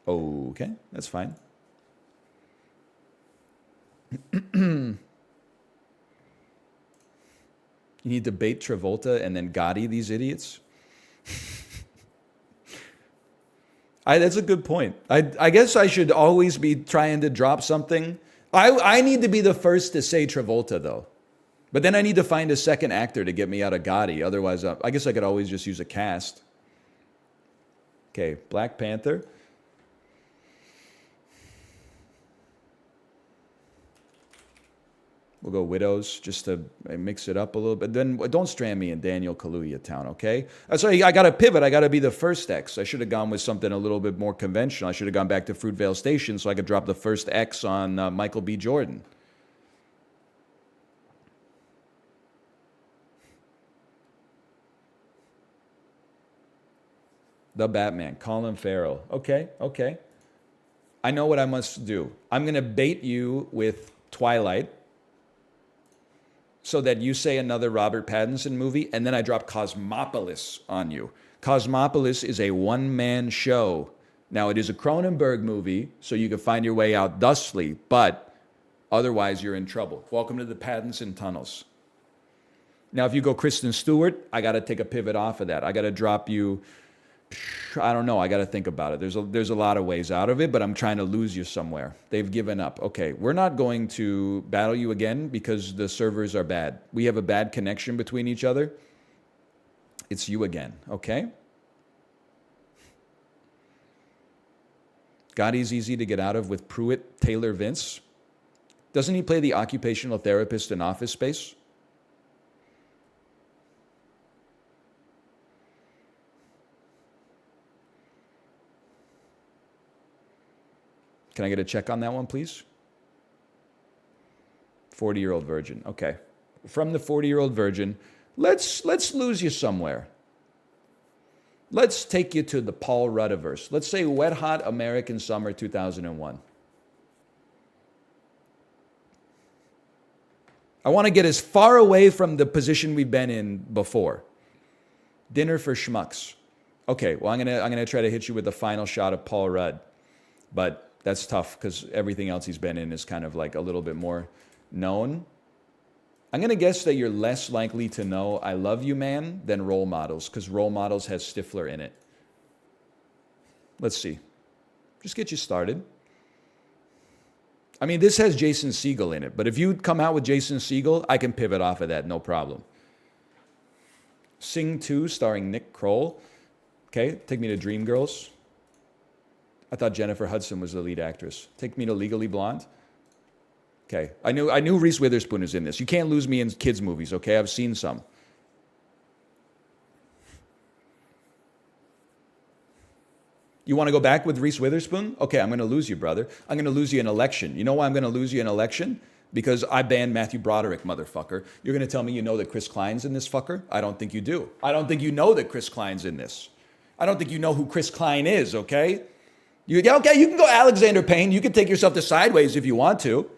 Okay, that's fine. You need to bait Travolta and then Gotti these idiots? That's a good point. I guess I should always be trying to drop something. I need to be the first to say Travolta, though. But then I need to find a second actor to get me out of Gotti. Otherwise, I guess I could always just use a cast. Okay, Black Panther. We'll go Widows just to mix it up a little bit. Then don't strand me in Daniel Kaluuya town, okay? So I got to pivot. I got to be the first X. I should have gone with something a little bit more conventional. I should have gone back to Fruitvale Station so I could drop the first X on Michael B. Jordan. The Batman, Colin Farrell. Okay. I know what I must do. I'm going to bait you with Twilight, so that you say another Robert Pattinson movie, and then I drop Cosmopolis on you. Cosmopolis is a one-man show. Now, it is a Cronenberg movie, so you can find your way out thusly, but otherwise you're in trouble. Welcome to the Pattinson tunnels. Now, if you go Kristen Stewart, I got to take a pivot off of that. I got to drop you, I don't know, I got to think about it. There's a lot of ways out of it, but I'm trying to lose you somewhere. They've given up. Okay, we're not going to battle you again because the servers are bad. We have a bad connection between each other. It's you again, okay? Gotti's easy to get out of with Pruitt, Taylor, Vince. Doesn't he play the occupational therapist in Office Space? Can I get a check on that one, please? 40-year-old virgin. Okay. From the 40-year-old virgin, let's lose you somewhere. Let's take you to the Paul Ruddiverse. Let's say Wet Hot American Summer 2001. I want to get as far away from the position we've been in before. Dinner for Schmucks. Okay, well, I'm gonna try to hit you with the final shot of Paul Rudd. But that's tough because everything else he's been in is kind of like a little bit more known. I'm going to guess that you're less likely to know I Love You Man than Role Models because Role Models has Stifler in it. Let's see. Just get you started. I mean, this has Jason Segel in it, but if you come out with Jason Segel, I can pivot off of that, no problem. Sing 2 starring Nick Kroll. Okay, take me to Dreamgirls. I thought Jennifer Hudson was the lead actress. Take me to Legally Blonde. Okay, I knew Reese Witherspoon is in this. You can't lose me in kids' movies, okay? I've seen some. You want to go back with Reese Witherspoon? Okay, I'm going to lose you, brother. I'm going to lose you in Election. You know why I'm going to lose you in Election? Because I banned Matthew Broderick, motherfucker. You're going to tell me you know that Chris Klein's in this fucker? I don't think you do. I don't think you know that Chris Klein's in this. I don't think you know who Chris Klein is, okay? Okay, you can go Alexander Payne. You can take yourself to Sideways if you want to.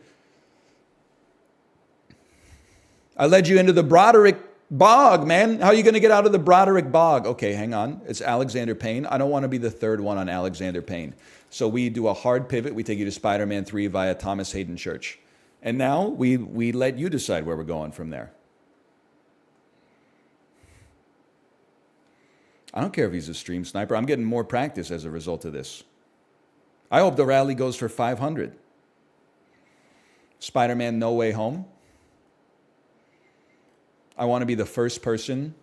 I led you into the Broderick Bog, man. How are you going to get out of the Broderick Bog? Okay, hang on. It's Alexander Payne. I don't want to be the third one on Alexander Payne. So we do a hard pivot. We take you to Spider-Man 3 via Thomas Hayden Church. And now we let you decide where we're going from there. I don't care if he's a stream sniper. I'm getting more practice as a result of this. I hope the rally goes for 500. Spider-Man No Way Home. I want to be the first person.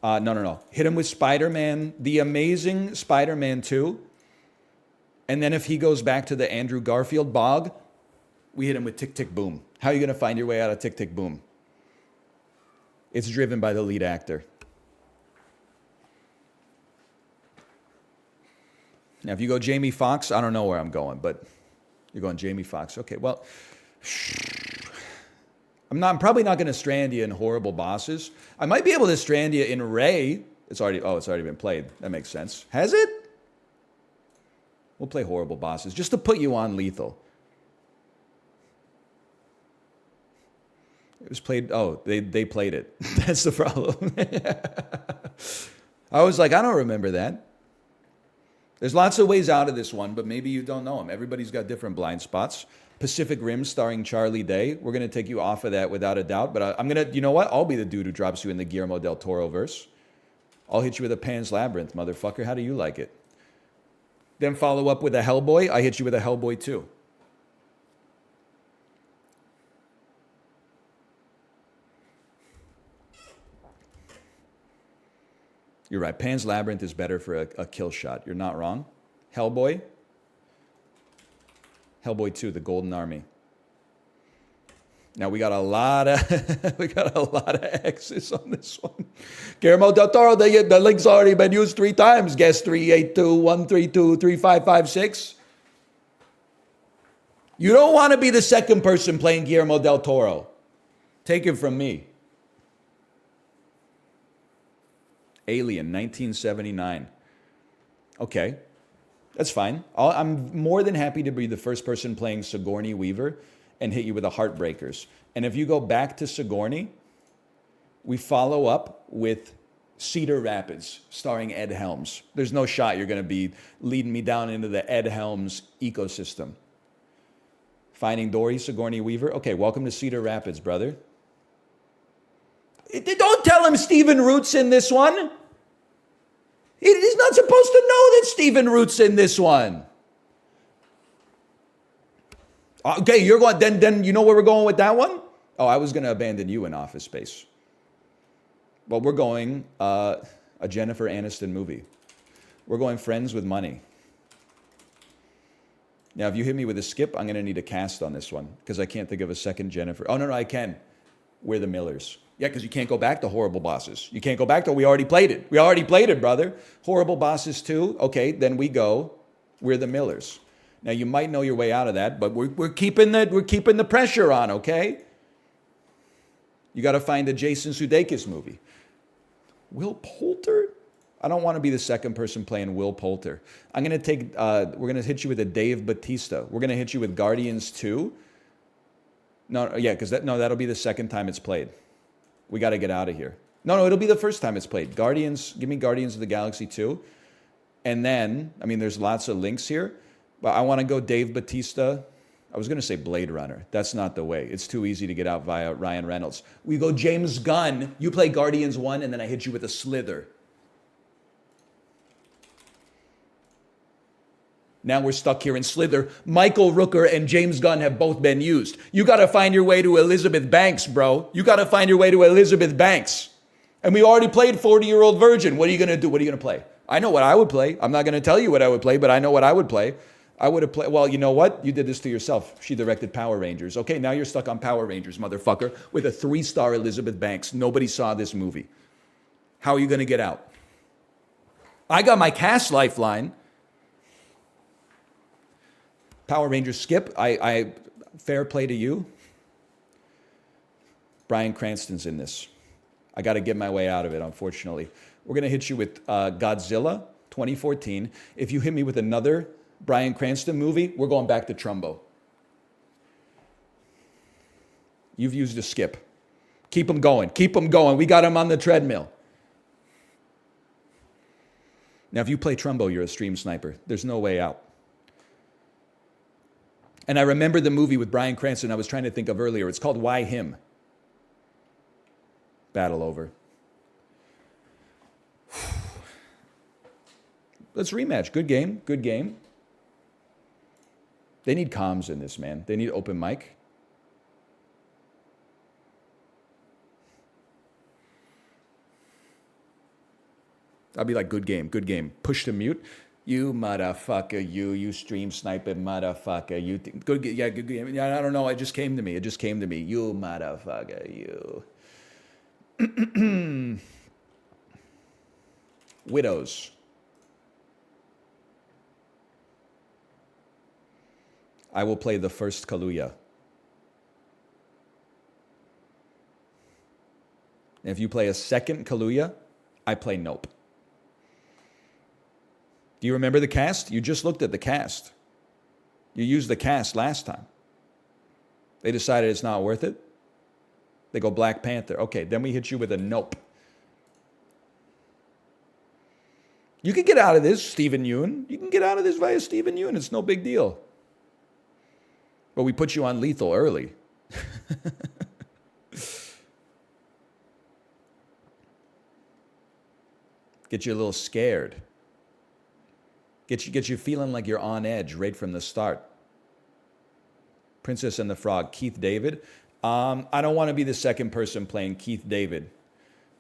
No. Hit him with Spider-Man, the Amazing Spider-Man 2. And then if he goes back to the Andrew Garfield bog, we hit him with Tick, Tick, Boom. How are you going to find your way out of Tick, Tick, Boom? It's driven by the lead actor. Now, if you go Jamie Foxx, I don't know where I'm going, but you're going Jamie Foxx. Okay, well, I'm probably not going to strand you in Horrible Bosses. I might be able to strand you in Ray. It's already been played. That makes sense. Has it? We'll play Horrible Bosses just to put you on lethal. It was played. Oh, they played it. That's the problem. I was like, I don't remember that. There's lots of ways out of this one, but maybe you don't know them. Everybody's got different blind spots. Pacific Rim starring Charlie Day. We're going to take you off of that without a doubt. But I'm going to, you know what? I'll be the dude who drops you in the Guillermo del Toro verse. I'll hit you with a Pan's Labyrinth, motherfucker. How do you like it? Then follow up with a Hellboy. I hit you with a Hellboy 2. You're right. Pan's Labyrinth is better for a kill shot. You're not wrong. Hellboy. Hellboy 2, The Golden Army. Now we got a lot of X's on this one. Guillermo del Toro, the link's already been used 3 times. Guess 382-132-3556. You don't want to be the second person playing Guillermo del Toro. Take it from me. Alien, 1979. Okay, that's fine. I'm more than happy to be the first person playing Sigourney Weaver and hit you with the Heartbreakers. And if you go back to Sigourney, we follow up with Cedar Rapids, starring Ed Helms. There's no shot you're going to be leading me down into the Ed Helms ecosystem. Finding Dory, Sigourney Weaver. Okay, welcome to Cedar Rapids, brother. Don't tell him Stephen Root's in this one. He's not supposed to know that Stephen Root's in this one. Okay, you're going. Then you know where we're going with that one? Oh, I was going to abandon you in Office Space. Well, we're going a Jennifer Aniston movie. We're going Friends with Money. Now, if you hit me with a skip, I'm going to need a cast on this one because I can't think of a second Jennifer. Oh, no, I can. We're the Millers. Yeah, because you can't go back to Horrible Bosses. You can't go back to, we already played it. We already played it, brother. Horrible Bosses 2. Okay, then we go, We're the Millers. Now, you might know your way out of that, but we're keeping the pressure on, okay? You got to find a Jason Sudeikis movie. Will Poulter? I don't want to be the second person playing Will Poulter. I'm going to take, we're going to hit you with a Dave Bautista. We're going to hit you with Guardians 2. No, yeah, because that'll be the second time it's played. We got to get out of here. No, it'll be the first time it's played. Give me Guardians of the Galaxy 2. And then, there's lots of links here, but I want to go Dave Bautista. I was going to say Blade Runner. That's not the way. It's too easy to get out via Ryan Reynolds. We go James Gunn. You play Guardians 1, and then I hit you with a Slither. Now we're stuck here in Slither. Michael Rooker and James Gunn have both been used. You got to find your way to Elizabeth Banks, bro. You got to find your way to Elizabeth Banks. And we already played 40-Year-Old Virgin. What are you going to do? What are you going to play? I know what I would play. I'm not going to tell you what I would play, but I know what I would play. I would have played, well, you know what? You did this to yourself. She directed Power Rangers. Okay, now you're stuck on Power Rangers, motherfucker, with a 3-star Elizabeth Banks. Nobody saw this movie. How are you going to get out? I got my cast lifeline. Power Rangers skip. I fair play to you. Bryan Cranston's in this. I got to get my way out of it, unfortunately. We're going to hit you with Godzilla 2014. If you hit me with another Bryan Cranston movie, we're going back to Trumbo. You've used a skip. Keep them going. Keep them going. We got them on the treadmill. Now, if you play Trumbo, you're a stream sniper. There's no way out. And I remember the movie with Bryan Cranston I was trying to think of earlier. It's called Why Him? Battle over. Let's rematch. Good game. Good game. They need comms in this, man. They need open mic. I'll be like, good game, good game. Push to mute. You motherfucker, you stream sniping motherfucker. You good, yeah, good game. Yeah, I don't know. It just came to me. It just came to me. You motherfucker, you. Widows. I will play the first Kaluuya. And if you play a second Kaluuya, I play Nope. Do you remember the cast? You just looked at the cast. You used the cast last time. They decided it's not worth it. They go Black Panther. Okay, then we hit you with a Nope. You can get out of this, Steven Yeun. You can get out of this via Steven Yeun. It's no big deal. But we put you on lethal early. Get you a little scared. Get you feeling like you're on edge right from the start. Princess and the Frog, Keith David. I don't want to be the second person playing Keith David,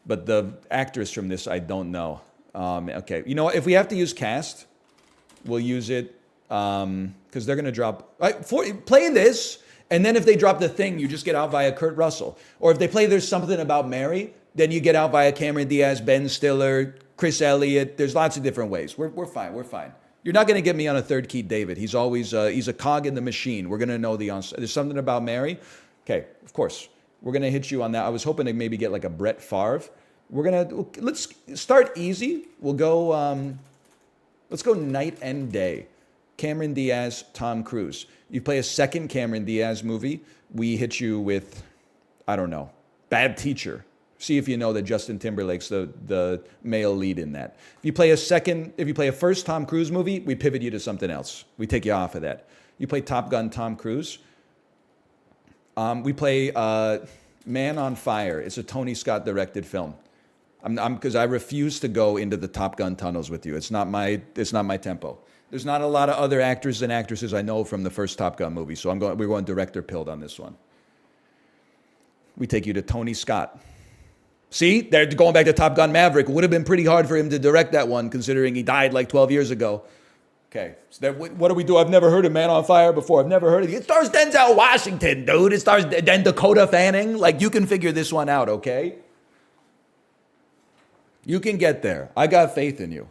but the actress from this I don't know. Okay, you know what? If we have to use cast, we'll use it because they're gonna drop. Play this, and then if they drop the thing, you just get out via Kurt Russell. Or if they play There's Something About Mary, then you get out via Cameron Diaz, Ben Stiller, Chris Elliott. There's lots of different ways. We're fine. We're fine. You're not going to get me on a third Keith David. He's always he's a cog in the machine. We're going to know There's Something About Mary. Okay, of course. We're going to hit you on that. I was hoping to maybe get like a Brett Favre. Let's start easy. We'll go, let's go night and day. Cameron Diaz, Tom Cruise. You play a second Cameron Diaz movie. We hit you with, I don't know, Bad Teacher. See if you know that Justin Timberlake's the male lead in that. If you play a first Tom Cruise movie, we pivot you to something else. We take you off of that. You play Top Gun Tom Cruise. We play Man on Fire. It's a Tony Scott directed film. Because I refuse to go into the Top Gun tunnels with you. It's not my tempo. There's not a lot of other actors and actresses I know from the first Top Gun movie, so we're going director pilled on this one. We take you to Tony Scott. See, they're going back to Top Gun Maverick. It would have been pretty hard for him to direct that one, considering he died like 12 years ago. Okay, so what do we do? I've never heard of Man on Fire before. I've never heard of it. It stars Denzel Washington, dude. It stars Dakota Fanning. Like, you can figure this one out, okay? You can get there. I got faith in you.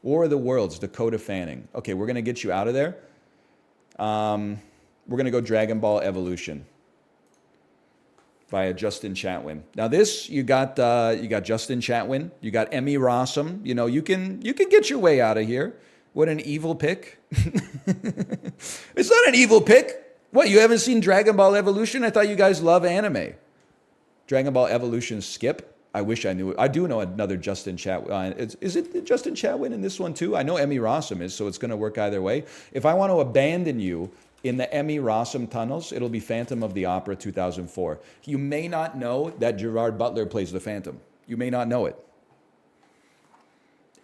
War of the Worlds, Dakota Fanning. Okay, we're going to get you out of there. We're going to go Dragon Ball Evolution via Justin Chatwin. Now this, you got Justin Chatwin. You got Emmy Rossum. You know, you can get your way out of here. What an evil pick. It's not an evil pick. What, you haven't seen Dragon Ball Evolution? I thought you guys love anime. Dragon Ball Evolution skip. I wish I knew it. I do know another Justin Chatwin. Is it Justin Chatwin in this one too? I know Emmy Rossum is, so it's going to work either way. If I want to abandon you in the Emmy Rossum tunnels, it'll be Phantom of the Opera 2004. You may not know that Gerard Butler plays the Phantom. You may not know it.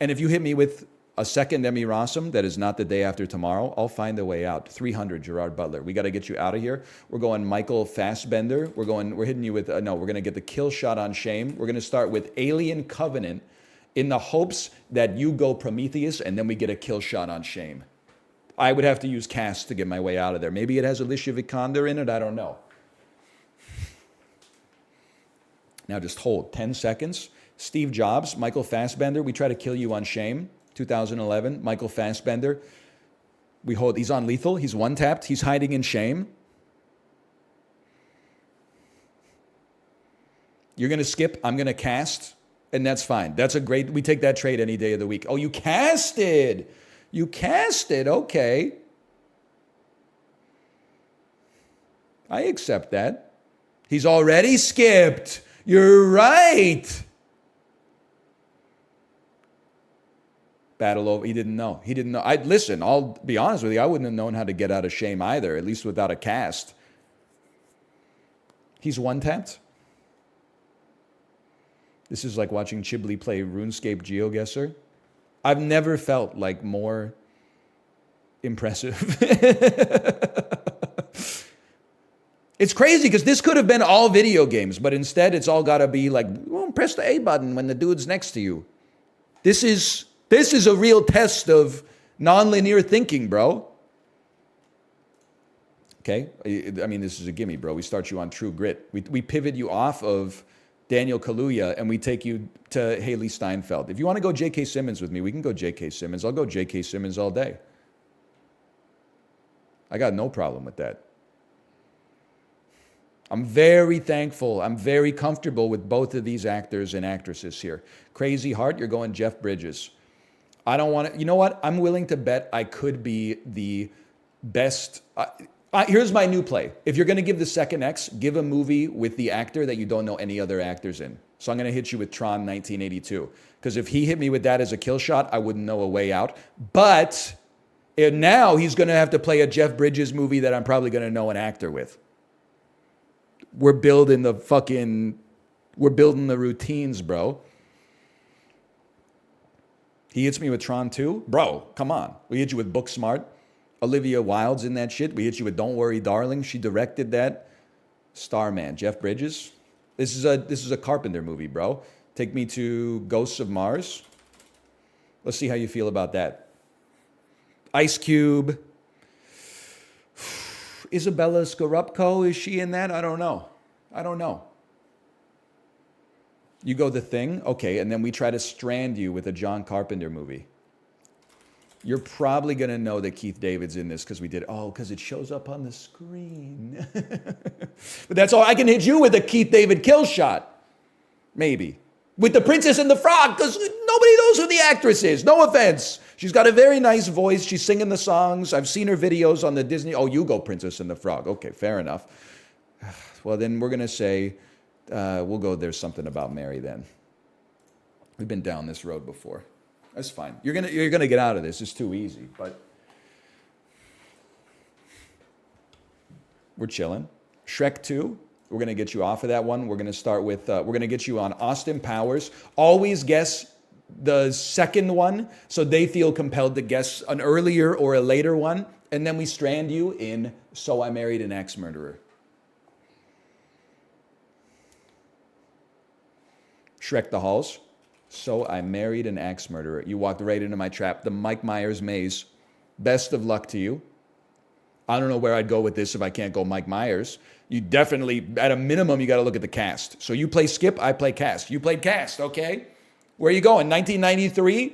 And if you hit me with a second Emmy Rossum that is not The Day After Tomorrow, I'll find a way out. 300 Gerard Butler. We got to get you out of here. We're going Michael Fassbender. We're hitting you with, we're going to get the kill shot on Shame. We're going to start with Alien Covenant in the hopes that you go Prometheus and then we get a kill shot on Shame. I would have to use cast to get my way out of there. Maybe it has Alicia Vikander in it. I don't know. Now just hold 10 seconds. Steve Jobs, Michael Fassbender. We try to kill you on Shame. 2011, Michael Fassbender. We hold. He's on lethal. He's one-tapped. He's hiding in Shame. You're going to skip. I'm going to cast. And that's fine. That's a great, we take that trade any day of the week. Oh, you casted. You casted. Okay. I accept that. He's already skipped. You're right. Battle over. He didn't know. He didn't know. Listen, I'll be honest with you. I wouldn't have known how to get out of shame either, at least without a cast. He's one-tapped. This is like watching Chibli play RuneScape GeoGuessr. I've never felt like more impressive. It's crazy because this could have been all video games, but instead it's all got to be like, well, press the A button when the dude's next to you. This is a real test of nonlinear thinking, bro. Okay? I mean, this is a gimme, bro. We start you on True Grit. We pivot you off of Daniel Kaluuya and we take you to Haley Steinfeld. If you want to go J.K. Simmons with me, we can go J.K. Simmons. I'll go J.K. Simmons all day. I got no problem with that. I'm very thankful. I'm very comfortable with both of these actors and actresses here. Crazy Heart, you're going Jeff Bridges. I don't want to, you know what? I'm willing to bet I could be the best. Here's my new play. If you're going to give the second X, give a movie with the actor that you don't know any other actors in. So I'm going to hit you with Tron 1982. Because if he hit me with that as a kill shot, I wouldn't know a way out. But now he's going to have to play a Jeff Bridges movie that I'm probably going to know an actor with. We're building the routines, bro. He hits me with Tron 2. Bro, come on. We hit you with Booksmart. Olivia Wilde's in that shit. We hit you with Don't Worry, Darling. She directed that. Starman, Jeff Bridges. This is a Carpenter movie, bro. Take me to Ghosts of Mars. Let's see how you feel about that. Ice Cube. Isabella Scorupco, is she in that? I don't know. You go The Thing, okay, and then we try to strand you with a John Carpenter movie. You're probably going to know that Keith David's in this because it shows up on the screen. But that's all. I can hit you with a Keith David kill shot. Maybe. With The Princess and the Frog, because nobody knows who the actress is. No offense. She's got a very nice voice. She's singing the songs. I've seen her videos on the Disney. Oh, you go Princess and the Frog. Okay, fair enough. Well, then we're going to say, we'll go There's Something About Mary then. We've been down this road before. That's fine. You're gonna get out of this. It's too easy, but we're chilling. Shrek 2. We're going to get you off of that one. We're going to start with, we're going to get you on Austin Powers. Always guess the second one, so they feel compelled to guess an earlier or a later one. And then we strand you in So I Married an Axe Murderer. Shrek the Halls. So I Married an Axe Murderer. You walked right into my trap. The Mike Myers maze. Best of luck to you. I don't know where I'd go with this if I can't go Mike Myers. You definitely, at a minimum, you got to look at the cast. So you play Skip, I play cast. You played cast, okay? Where are you going? 1993?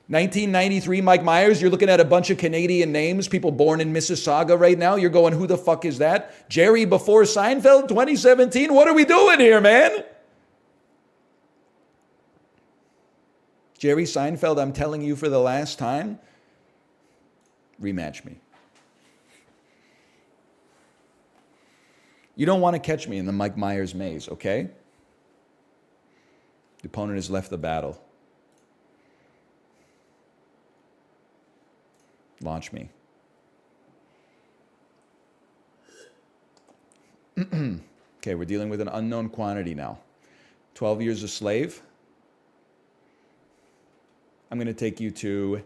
1993 Mike Myers. You're looking at a bunch of Canadian names, people born in Mississauga right now. You're going, who the fuck is that? Jerry before Seinfeld, 2017? What are we doing here, man? Jerry Seinfeld, I'm telling you for the last time, rematch me. You don't want to catch me in the Mike Myers maze, okay? The opponent has left the battle. Launch me. Okay, we're dealing with an unknown quantity now. 12 Years a Slave. I'm going to take you to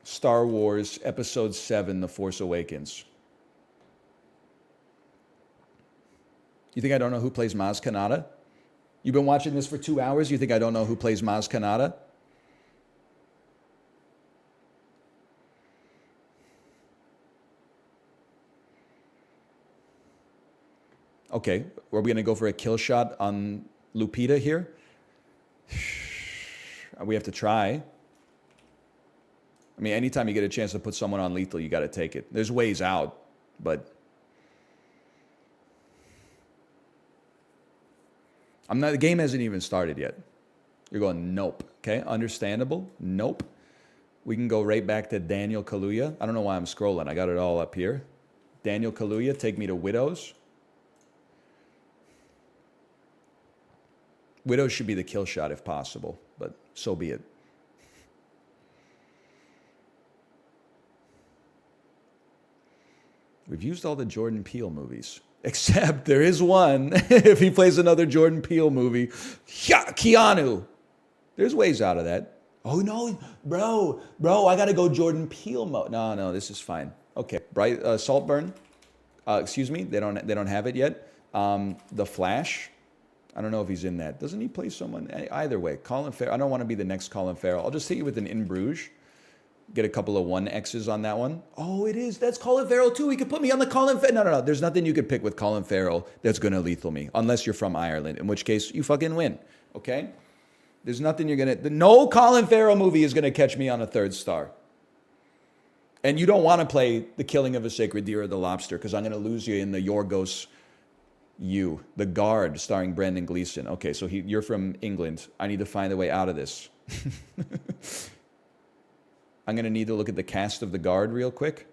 Star Wars Episode 7, The Force Awakens. You think I don't know who plays Maz Kanata? You've been watching this for 2 hours? You think I don't know who plays Maz Kanata? Okay, are we going to go for a kill shot on Lupita here? We have to try. I mean, anytime you get a chance to put someone on lethal, you got to take it. There's ways out, but the game hasn't even started yet. You're going, nope. Okay, understandable. Nope. We can go right back to Daniel Kaluuya. I don't know why I'm scrolling. I got it all up here. Daniel Kaluuya, take me to Widows. Widows should be the kill shot if possible, but so be it. We've used all the Jordan Peele movies. Except there is one. If he plays another Jordan Peele movie, Keanu. There's ways out of that. Oh no, bro, I gotta go Jordan Peele mode. No, this is fine. Okay, Saltburn. Excuse me, they don't have it yet. The Flash. I don't know if he's in that. Doesn't he play someone? Either way, Colin Farrell. I don't want to be the next Colin Farrell. I'll just hit you with an In Bruges. Get a couple of 1X's on that one. Oh, it is. That's Colin Farrell too. He could put me on the Colin Farrell. No. There's nothing you could pick with Colin Farrell that's going to lethal me. Unless you're from Ireland. In which case, you fucking win. Okay? There's nothing you're going to... No Colin Farrell movie is going to catch me on a 3rd star. And you don't want to play The Killing of a Sacred Deer or The Lobster because I'm going to lose you in the Yorgos You. The Guard, starring Brendan Gleeson. Okay, so you're from England. I need to find a way out of this. I'm going to need to look at the cast of The Guard real quick.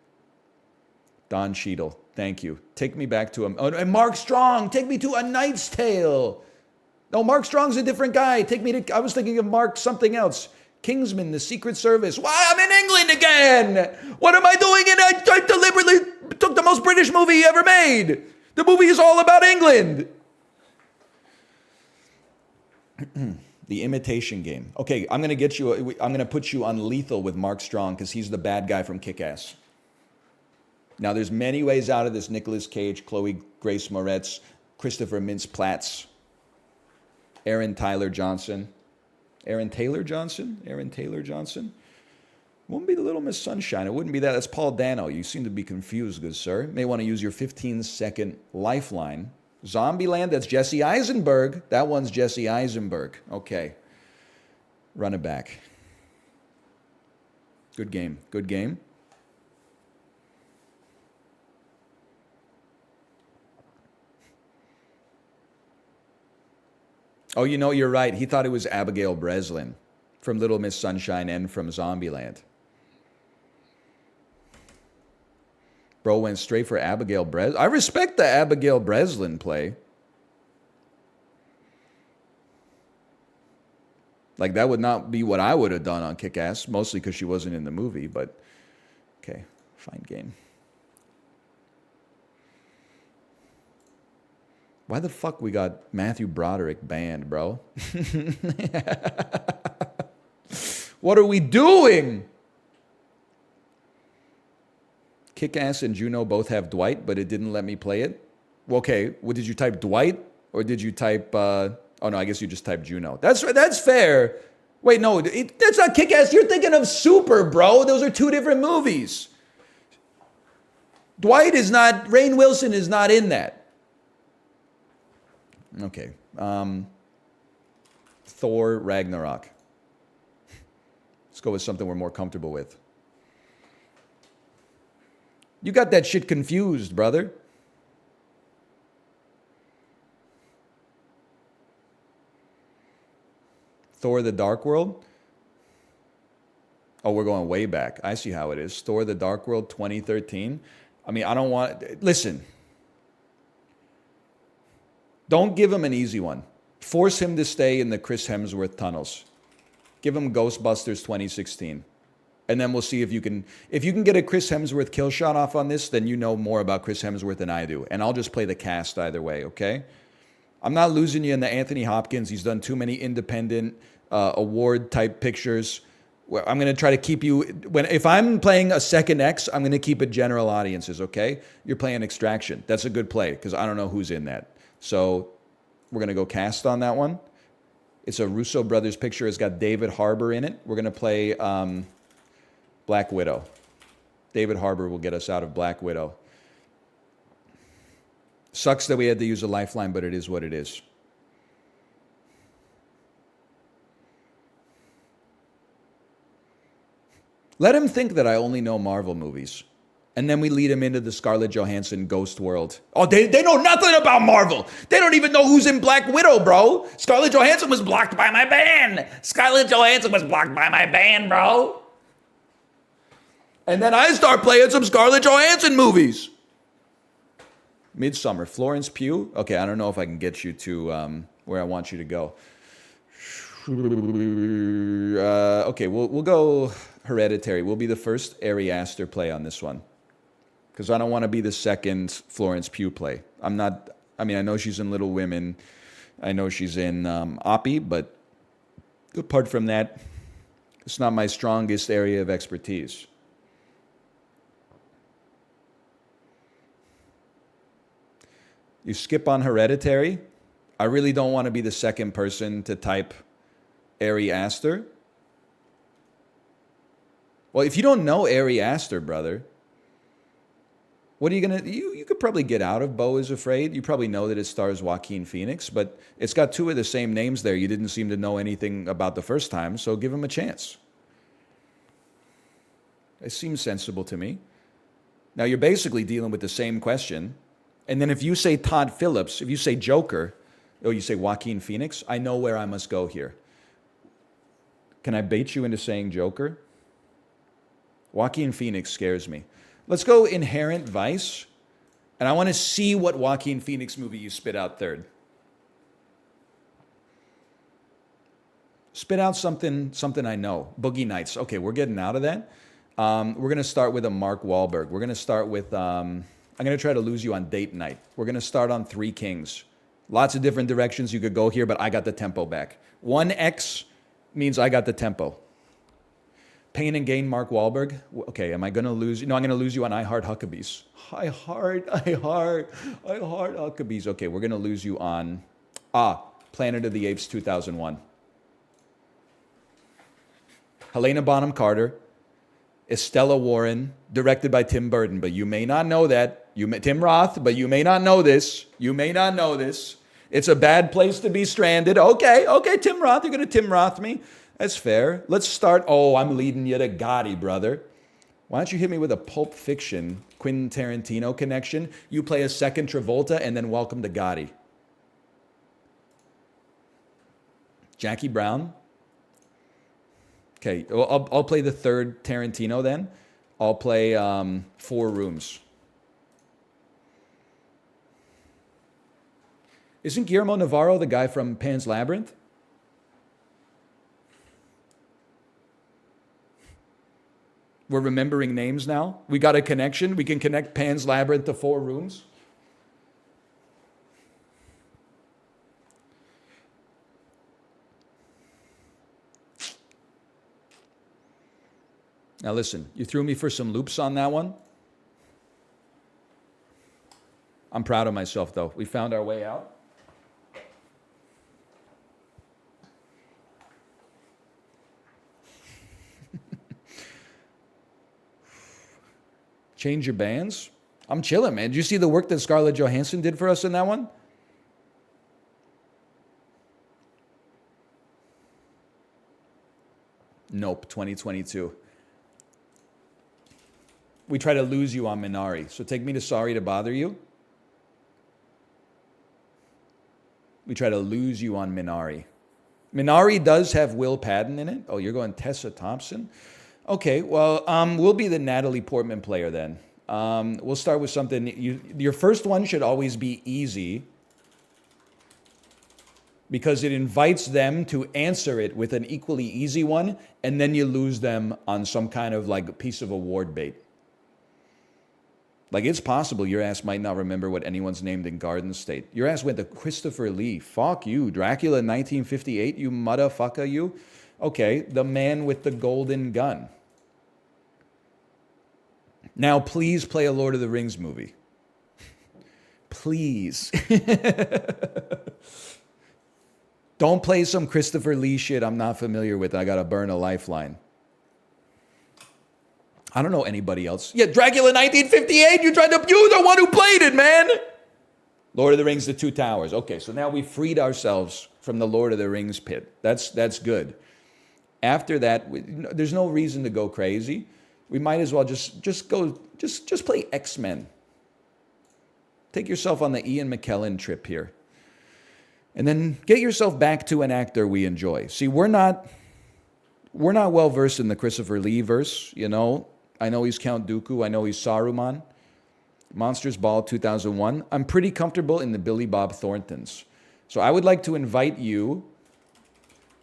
Don Cheadle. Thank you. Take me back to him. Oh, and Mark Strong. Take me to A Knight's Tale. No, Mark Strong's a different guy. Take me to... I was thinking of Mark something else. Kingsman, The Secret Service. Why, I'm in England again. What am I doing? And I deliberately took the most British movie ever made. The movie is all about England. The Imitation Game. Okay, I'm going to put you on lethal with Mark Strong because he's the bad guy from Kick-Ass. Now, there's many ways out of this. Nicolas Cage, Chloe Grace Moretz, Christopher Mintz-Platz, Aaron Taylor Johnson. Wouldn't be the Little Miss Sunshine. It wouldn't be that. That's Paul Dano. You seem to be confused, good sir. May want to use your 15-second lifeline. Zombieland, that's Jesse Eisenberg. That one's Jesse Eisenberg. Okay. Run it back. Good game. Oh, you're right. He thought it was Abigail Breslin from Little Miss Sunshine and from Zombieland. Bro went straight for Abigail Breslin. I respect the Abigail Breslin play. Like, that would not be what I would have done on Kick-Ass, mostly because she wasn't in the movie, but okay, fine game. Why the fuck we got Matthew Broderick banned, bro? What are we doing? Kick-Ass and Juno both have Dwight, but it didn't let me play it. Okay, did you type Dwight or did you type? Oh no, I guess you just typed Juno. That's fair. Wait, no, that's not Kick-Ass. You're thinking of Super, bro. Those are two different movies. Dwight is not. Rainn Wilson is not in that. Okay. Thor Ragnarok. Let's go with something we're more comfortable with. You got that shit confused, brother. Thor the Dark World? Oh, we're going way back. I see how it is. Thor the Dark World 2013. I mean, I don't want... Listen. Don't give him an easy one. Force him to stay in the Chris Hemsworth tunnels. Give him Ghostbusters 2016. And then we'll see if you can get a Chris Hemsworth kill shot off on this, then you know more about Chris Hemsworth than I do. And I'll just play the cast either way, okay? I'm not losing you in the Anthony Hopkins. He's done too many independent award-type pictures. I'm going to try to keep you... If I'm playing a second X, I'm going to keep it general audiences, okay? You're playing Extraction. That's a good play, because I don't know who's in that. So we're going to go cast on that one. It's a Russo brothers picture. It's got David Harbour in it. We're going to play Black Widow. David Harbour will get us out of Black Widow. Sucks that we had to use a lifeline, but it is what it is. Let him think that I only know Marvel movies. And then we lead him into the Scarlett Johansson ghost world. Oh, they know nothing about Marvel. They don't even know who's in Black Widow, bro. Scarlett Johansson was blocked by my ban. Bro. And then I start playing some Scarlett Johansson movies. Midsummer. Florence Pugh. Okay, I don't know if I can get you to where I want you to go. Okay, we'll go Hereditary. We'll be the first Ari Aster play on this one. Because I don't want to be the second Florence Pugh play. I know she's in Little Women. I know she's in Oppie, but apart from that, it's not my strongest area of expertise. You skip on Hereditary. I really don't want to be the second person to type Ari Aster. Well, if you don't know Ari Aster, brother, what are you going to... You could probably get out of Beau is Afraid. You probably know that it stars Joaquin Phoenix, but it's got two of the same names there. You didn't seem to know anything about the first time, so give him a chance. It seems sensible to me. Now, you're basically dealing with the same question. And then if you say Todd Phillips, if you say Joker, or you say Joaquin Phoenix, I know where I must go here. Can I bait you into saying Joker? Joaquin Phoenix scares me. Let's go Inherent Vice. And I want to see what Joaquin Phoenix movie you spit out third. Spit out something I know. Boogie Nights. Okay, we're getting out of that. We're going to start with a Mark Wahlberg. We're going to start with... I'm going to try to lose you on Date Night. We're going to start on Three Kings. Lots of different directions you could go here, but I got the tempo back. 1X means I got the tempo. Pain and Gain, Mark Wahlberg. Okay, am I going to lose you? No, I'm going to lose you on I Heart Huckabees. I heart Huckabees. Okay, we're going to lose you on Planet of the Apes 2001. Helena Bonham Carter. Estella Warren, directed by Tim Burton, but you may not know that. Tim Roth, but you may not know this. You may not know this. It's a bad place to be stranded. Okay, Tim Roth, you're going to Tim Roth me. That's fair. Let's start. Oh, I'm leading you to Gotti, brother. Why don't you hit me with a Pulp Fiction, Quentin Tarantino connection? You play a second Travolta, and then welcome to Gotti. Jackie Brown. Okay, well, I'll play the third Tarantino then. I'll play Four Rooms. Isn't Guillermo Navarro the guy from Pan's Labyrinth? We're remembering names now. We got a connection. We can connect Pan's Labyrinth to Four Rooms. Now listen, you threw me for some loops on that one. I'm proud of myself, though. We found our way out. Change your bands? I'm chilling, man. Did you see the work that Scarlett Johansson did for us in that one? Nope, 2022. We try to lose you on Minari. So take me to Sorry to Bother You. We try to lose you on Minari. Minari does have Will Patton in it. Oh, you're going Tessa Thompson? Okay, well, we'll be the Natalie Portman player then. We'll start with something. Your first one should always be easy because it invites them to answer it with an equally easy one, and then you lose them on some kind of like piece of award bait. Like, it's possible your ass might not remember what anyone's named in Garden State. Your ass went to Christopher Lee. Fuck you. Dracula 1958, you motherfucker, you. Okay, The Man with the Golden Gun. Now, please play a Lord of the Rings movie. Please. Don't play some Christopher Lee shit I'm not familiar with. I gotta burn a lifeline. I don't know anybody else. Yeah, Dracula 1958, you're the one who played it, man. Lord of the Rings, The Two Towers. Okay, so now we freed ourselves from the Lord of the Rings pit. That's good. After that, there's no reason to go crazy. We might as well just play X-Men. Take yourself on the Ian McKellen trip here. And then get yourself back to an actor we enjoy. See, we're not well versed in the Christopher Lee verse, you know. I know he's Count Dooku. I know he's Saruman. Monsters Ball 2001. I'm pretty comfortable in the Billy Bob Thorntons. So I would like to invite you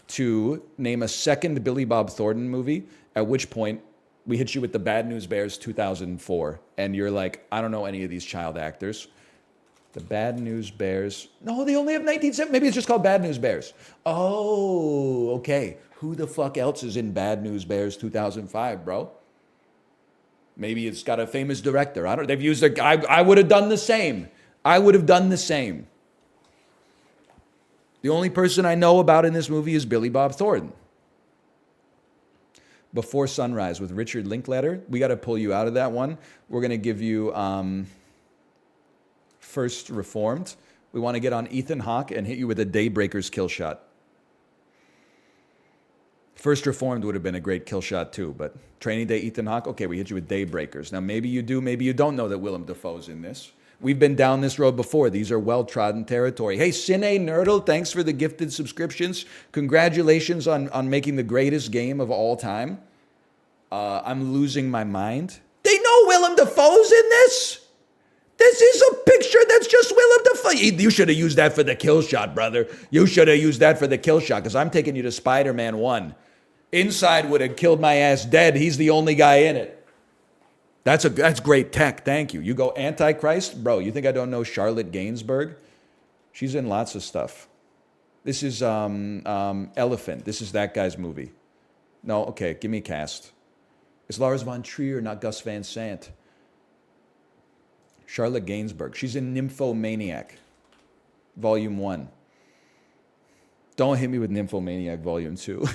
to name a second Billy Bob Thornton movie, at which point we hit you with the Bad News Bears 2004. And you're like, I don't know any of these child actors. The Bad News Bears. No, they only have 1970. Maybe it's just called Bad News Bears. Oh, okay. Who the fuck else is in Bad News Bears 2005, bro? Maybe it's got a famous director. I don't. They've used a. I would have done the same. I would have done the same. The only person I know about in this movie is Billy Bob Thornton. Before Sunrise with Richard Linklater. We got to pull you out of that one. We're going to give you First Reformed. We want to get on Ethan Hawke and hit you with a Daybreakers kill shot. First Reformed would have been a great kill shot too, but Training Day, Ethan Hawke, okay, we hit you with Daybreakers. Now maybe you do, maybe you don't know that Willem Dafoe's in this. We've been down this road before. These are well-trodden territory. Hey, Cine2Nerdle, thanks for the gifted subscriptions. Congratulations on making the greatest game of all time. I'm losing my mind. They know Willem Dafoe's in this? This is a picture that's just Willem Dafoe. You should have used that for the kill shot, brother. You should have used that for the kill shot, because I'm taking you to Spider-Man 1. Inside would have killed my ass dead. He's the only guy in it. That's great tech. Thank you. You go Antichrist? Bro, you think I don't know Charlotte Gainsbourg? She's in lots of stuff. This is Elephant. This is that guy's movie. No, okay, give me a cast. It's Lars von Trier, not Gus Van Sant. Charlotte Gainsbourg. She's in Nymphomaniac, Volume 1. Don't hit me with Nymphomaniac Volume 2.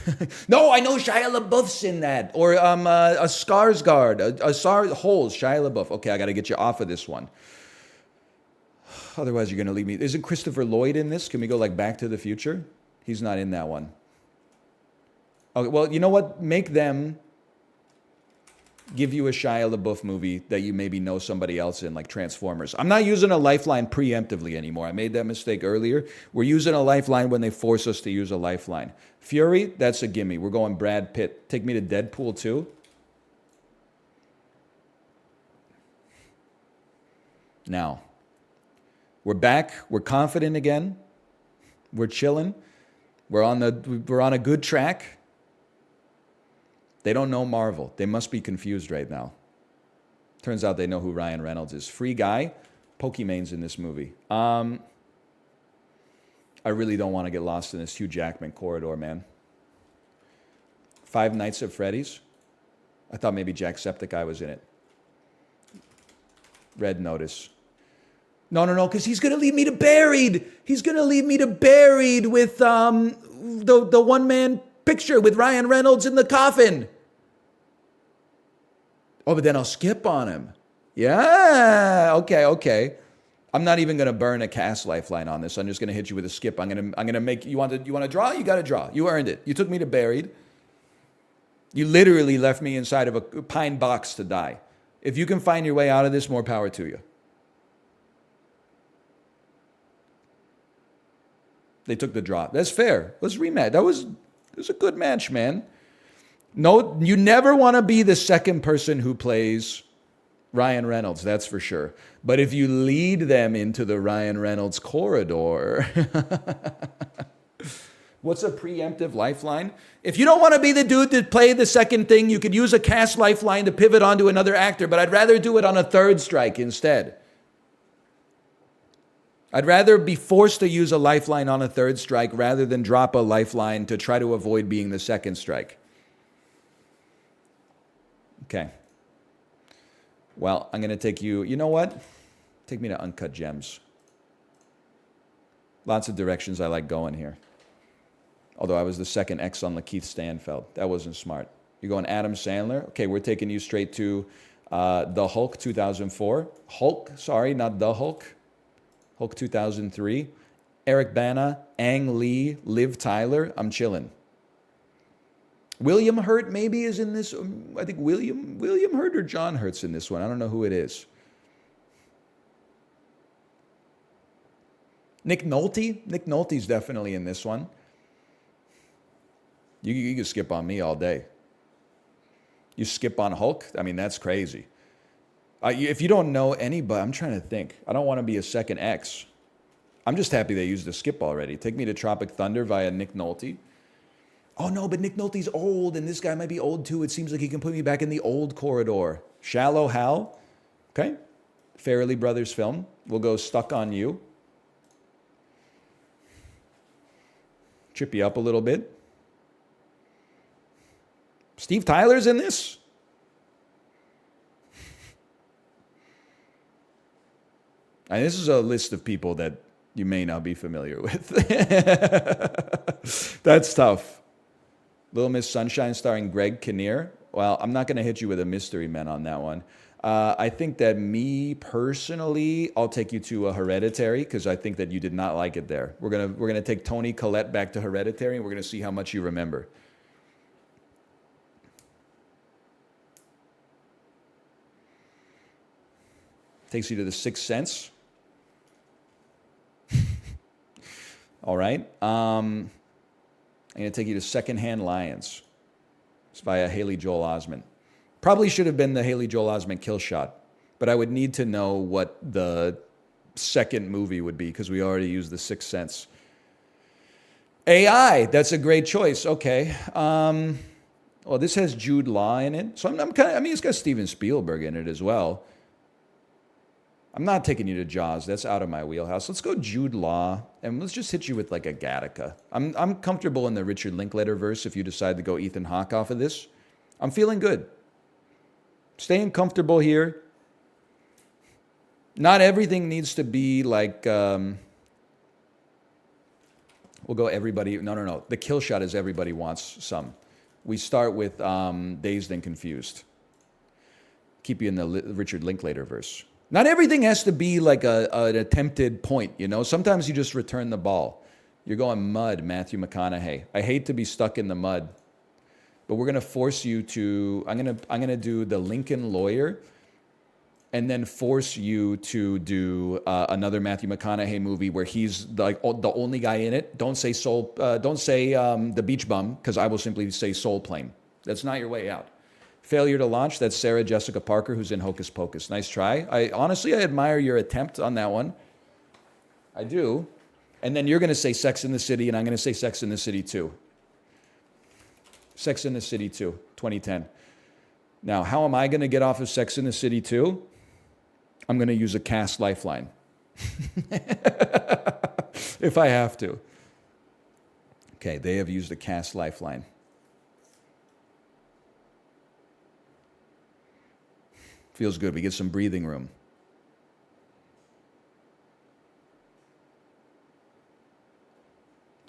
No, I know Shia LaBeouf's in that. Or a Skarsgård, Holes, Shia LaBeouf. Okay, I got to get you off of this one. Otherwise, you're going to leave me. Isn't Christopher Lloyd in this? Can we go like Back to the Future? He's not in that one. Okay, well, you know what? Make them give you a Shia LaBeouf movie that you maybe know somebody else in, like Transformers. I'm not using a lifeline preemptively anymore. I made that mistake earlier. We're using a lifeline when they force us to use a lifeline. Fury, that's a gimme. We're going Brad Pitt. Take me to Deadpool 2. Now, we're back. We're confident again. We're chilling. We're on a good track. They don't know Marvel. They must be confused right now. Turns out they know who Ryan Reynolds is. Free Guy. Pokemon's in this movie. I really don't want to get lost in this Hugh Jackman corridor, man. Five Nights at Freddy's. I thought maybe Jacksepticeye was in it. Red Notice. No, because he's going to leave me to Buried. He's going to leave me to Buried with the one-man picture with Ryan Reynolds in the coffin. Oh, but then I'll skip on him. Yeah, okay. I'm not even going to burn a cast lifeline on this. I'm just going to hit you with a skip. I'm going to make you want to draw? You got to draw. You earned it. You took me to Buried. You literally left me inside of a pine box to die. If you can find your way out of this, more power to you. They took the draw. That's fair. Let's rematch. It was a good match, man. No, you never want to be the second person who plays Ryan Reynolds, that's for sure. But if you lead them into the Ryan Reynolds corridor, what's a preemptive lifeline? If you don't want to be the dude to play the second thing, you could use a cast lifeline to pivot onto another actor, but I'd rather do it on a third strike instead. I'd rather be forced to use a lifeline on a third strike rather than drop a lifeline to try to avoid being the second strike. Okay. Well, I'm going to take you, you know what? Take me to Uncut Gems. Lots of directions I like going here. Although I was the second X on Lakeith Stanfield. That wasn't smart. You're going Adam Sandler? Okay, we're taking you straight to The Hulk 2004. Hulk, sorry, not The Hulk. Hulk 2003. Eric Bana, Ang Lee, Liv Tyler. I'm chilling. William Hurt maybe is in this. I think William Hurt or John Hurt's in this one. I don't know who it is. Nick Nolte? Nick Nolte's definitely in this one. You can skip on me all day. You skip on Hulk? I mean, that's crazy. If you don't know anybody, I'm trying to think. I don't want to be a second X. I'm just happy they used the skip already. Take Me to Tropic Thunder via Nick Nolte. Oh no, but Nick Nolte's old, and this guy might be old too. It seems like he can put me back in the old corridor. Shallow Hal. Okay. Farrelly Brothers film. We'll go Stuck on You. Trip you up a little bit. Steve Tyler's in this? And this is a list of people that you may not be familiar with. That's tough. Little Miss Sunshine starring Greg Kinnear. Well, I'm not going to hit you with a mystery man on that one. I think that me personally, I'll take you to a Hereditary because I think that you did not like it there. We're gonna take Toni Collette back to Hereditary and we're gonna see how much you remember. Takes you to The Sixth Sense. All right. I'm gonna take you to Secondhand Lions. It's via Haley Joel Osment. Probably should have been the Haley Joel Osment kill shot, but I would need to know what the second movie would be because we already used The Sixth Sense. AI, that's a great choice. Okay. Well, this has Jude Law in it, so it's got Steven Spielberg in it as well. I'm not taking you to Jaws. That's out of my wheelhouse. Let's go Jude Law, and let's just hit you with like a Gattaca. I'm comfortable in the Richard Linklater verse if you decide to go Ethan Hawke off of this. I'm feeling good. Staying comfortable here. Not everything needs to be like, we'll go everybody. No. The kill shot is everybody wants some. We start with Dazed and Confused. Keep you in the Richard Linklater verse. Not everything has to be like an attempted point, you know? Sometimes you just return the ball. You're going mud, Matthew McConaughey. I hate to be stuck in the mud. But we're going to force you to, I'm going to do The Lincoln Lawyer and then force you to do another Matthew McConaughey movie where he's like the only guy in it. Don't say The Beach Bum because I will simply say Soul Plane. That's not your way out. Failure to Launch, that's Sarah Jessica Parker who's in Hocus Pocus. Nice try. I admire your attempt on that one. I do. And then you're going to say Sex in the City and I'm going to say Sex in the City 2. Sex in the City 2, 2010. Now, how am I going to get off of Sex in the City 2? I'm going to use a cast lifeline. If I have to. Okay, they have used a cast lifeline. Feels good. We get some breathing room.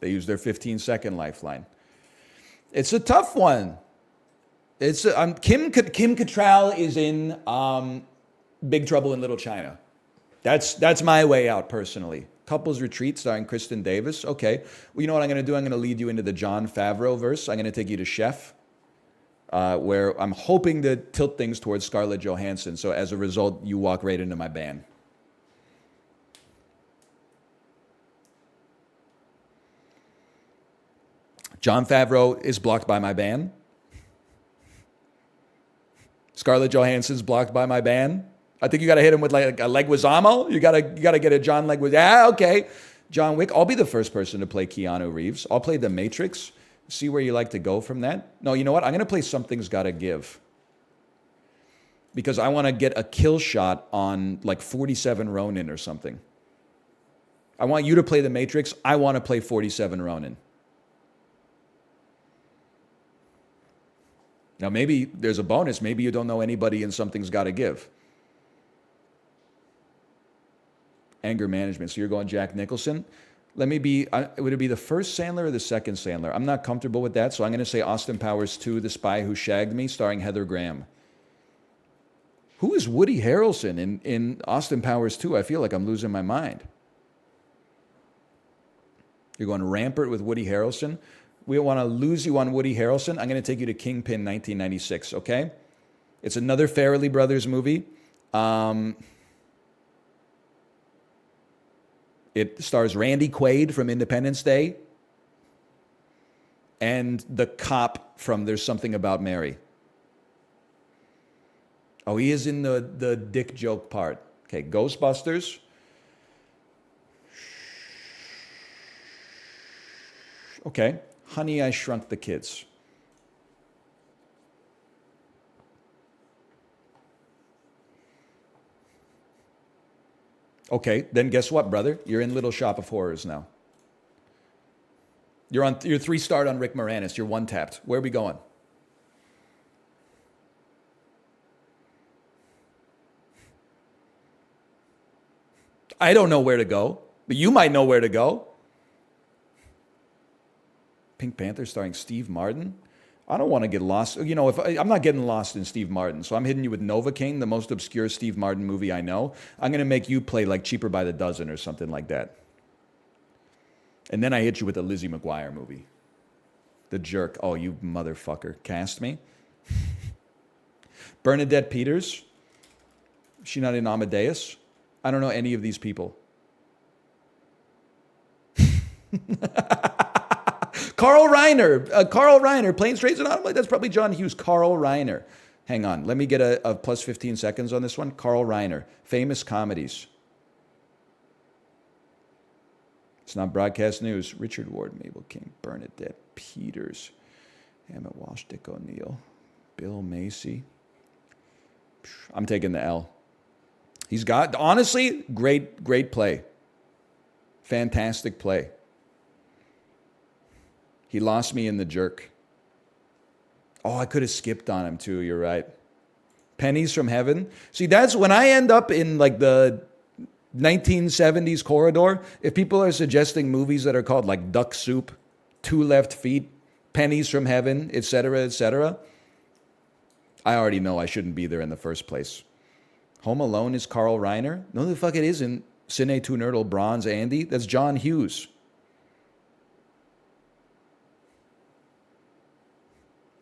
They use their 15-second lifeline. It's a tough one. It's Kim Cattrall is in Big Trouble in Little China. That's my way out personally. Couples Retreat starring Kristen Davis. Okay. Well, you know what I'm going to do? I'm going to lead you into the Jon Favreau verse. I'm going to take you to Chef, where I'm hoping to tilt things towards Scarlett Johansson. So as a result, you walk right into my ban. Jon Favreau is blocked by my ban. Scarlett Johansson's blocked by my ban. I think you got to hit him with like a Leguizamo. You got to get a John Leguizamo. Yeah, okay. John Wick. I'll be the first person to play Keanu Reeves. I'll play The Matrix. See where you like to go from that. No, you know what? I'm going to play Something's Gotta Give. Because I want to get a kill shot on like 47 Ronin or something. I want you to play The Matrix. I want to play 47 Ronin. Now, maybe there's a bonus. Maybe you don't know anybody in Something's Gotta Give. Anger management. So you're going Jack Nicholson. Would it be the first Sandler or the second Sandler? I'm not comfortable with that, so I'm going to say Austin Powers 2, The Spy Who Shagged Me, starring Heather Graham. Who is Woody Harrelson in Austin Powers 2? I feel like I'm losing my mind. You're going Rampart with Woody Harrelson. We want to lose you on Woody Harrelson. I'm going to take you to Kingpin 1996, okay? It's another Farrelly Brothers movie. It stars Randy Quaid from Independence Day and the cop from There's Something About Mary. Oh, he is in the dick joke part. Okay, Ghostbusters. Okay, Honey, I Shrunk the Kids. Okay, then guess what, brother? You're in Little Shop of Horrors now. You're 3-starred on Rick Moranis. You're 1-tapped. Where are we going? I don't know where to go, but you might know where to go. Pink Panther starring Steve Martin. I don't want to get lost. You know, I'm not getting lost in Steve Martin, so I'm hitting you with Novocaine, the most obscure Steve Martin movie I know. I'm going to make you play like Cheaper by the Dozen or something like that. And then I hit you with a Lizzie McGuire movie. The Jerk. Oh, you motherfucker. Cast me? Bernadette Peters. Is she not in Amadeus? I don't know any of these people. Carl Reiner, Planes, Trains, and Automobiles. That's probably John Hughes. Carl Reiner. Hang on. Let me get a plus 15 seconds on this one. Carl Reiner. Famous comedies. It's not broadcast news. Richard Ward, Mabel King, Bernadette Peters, Emmett Walsh, Dick O'Neill, Bill Macy. I'm taking the L. He's got, honestly, great play. Fantastic play. He lost me in The Jerk. Oh, I could have skipped on him too. You're right. Pennies from Heaven. See, that's when I end up in like the 1970s corridor. If people are suggesting movies that are called like Duck Soup, Two Left Feet, Pennies from Heaven, etc., I already know I shouldn't be there in the first place. Home Alone is Carl Reiner? No, the fuck it isn't. Cine2Nerdle Bronze Andy? That's John Hughes.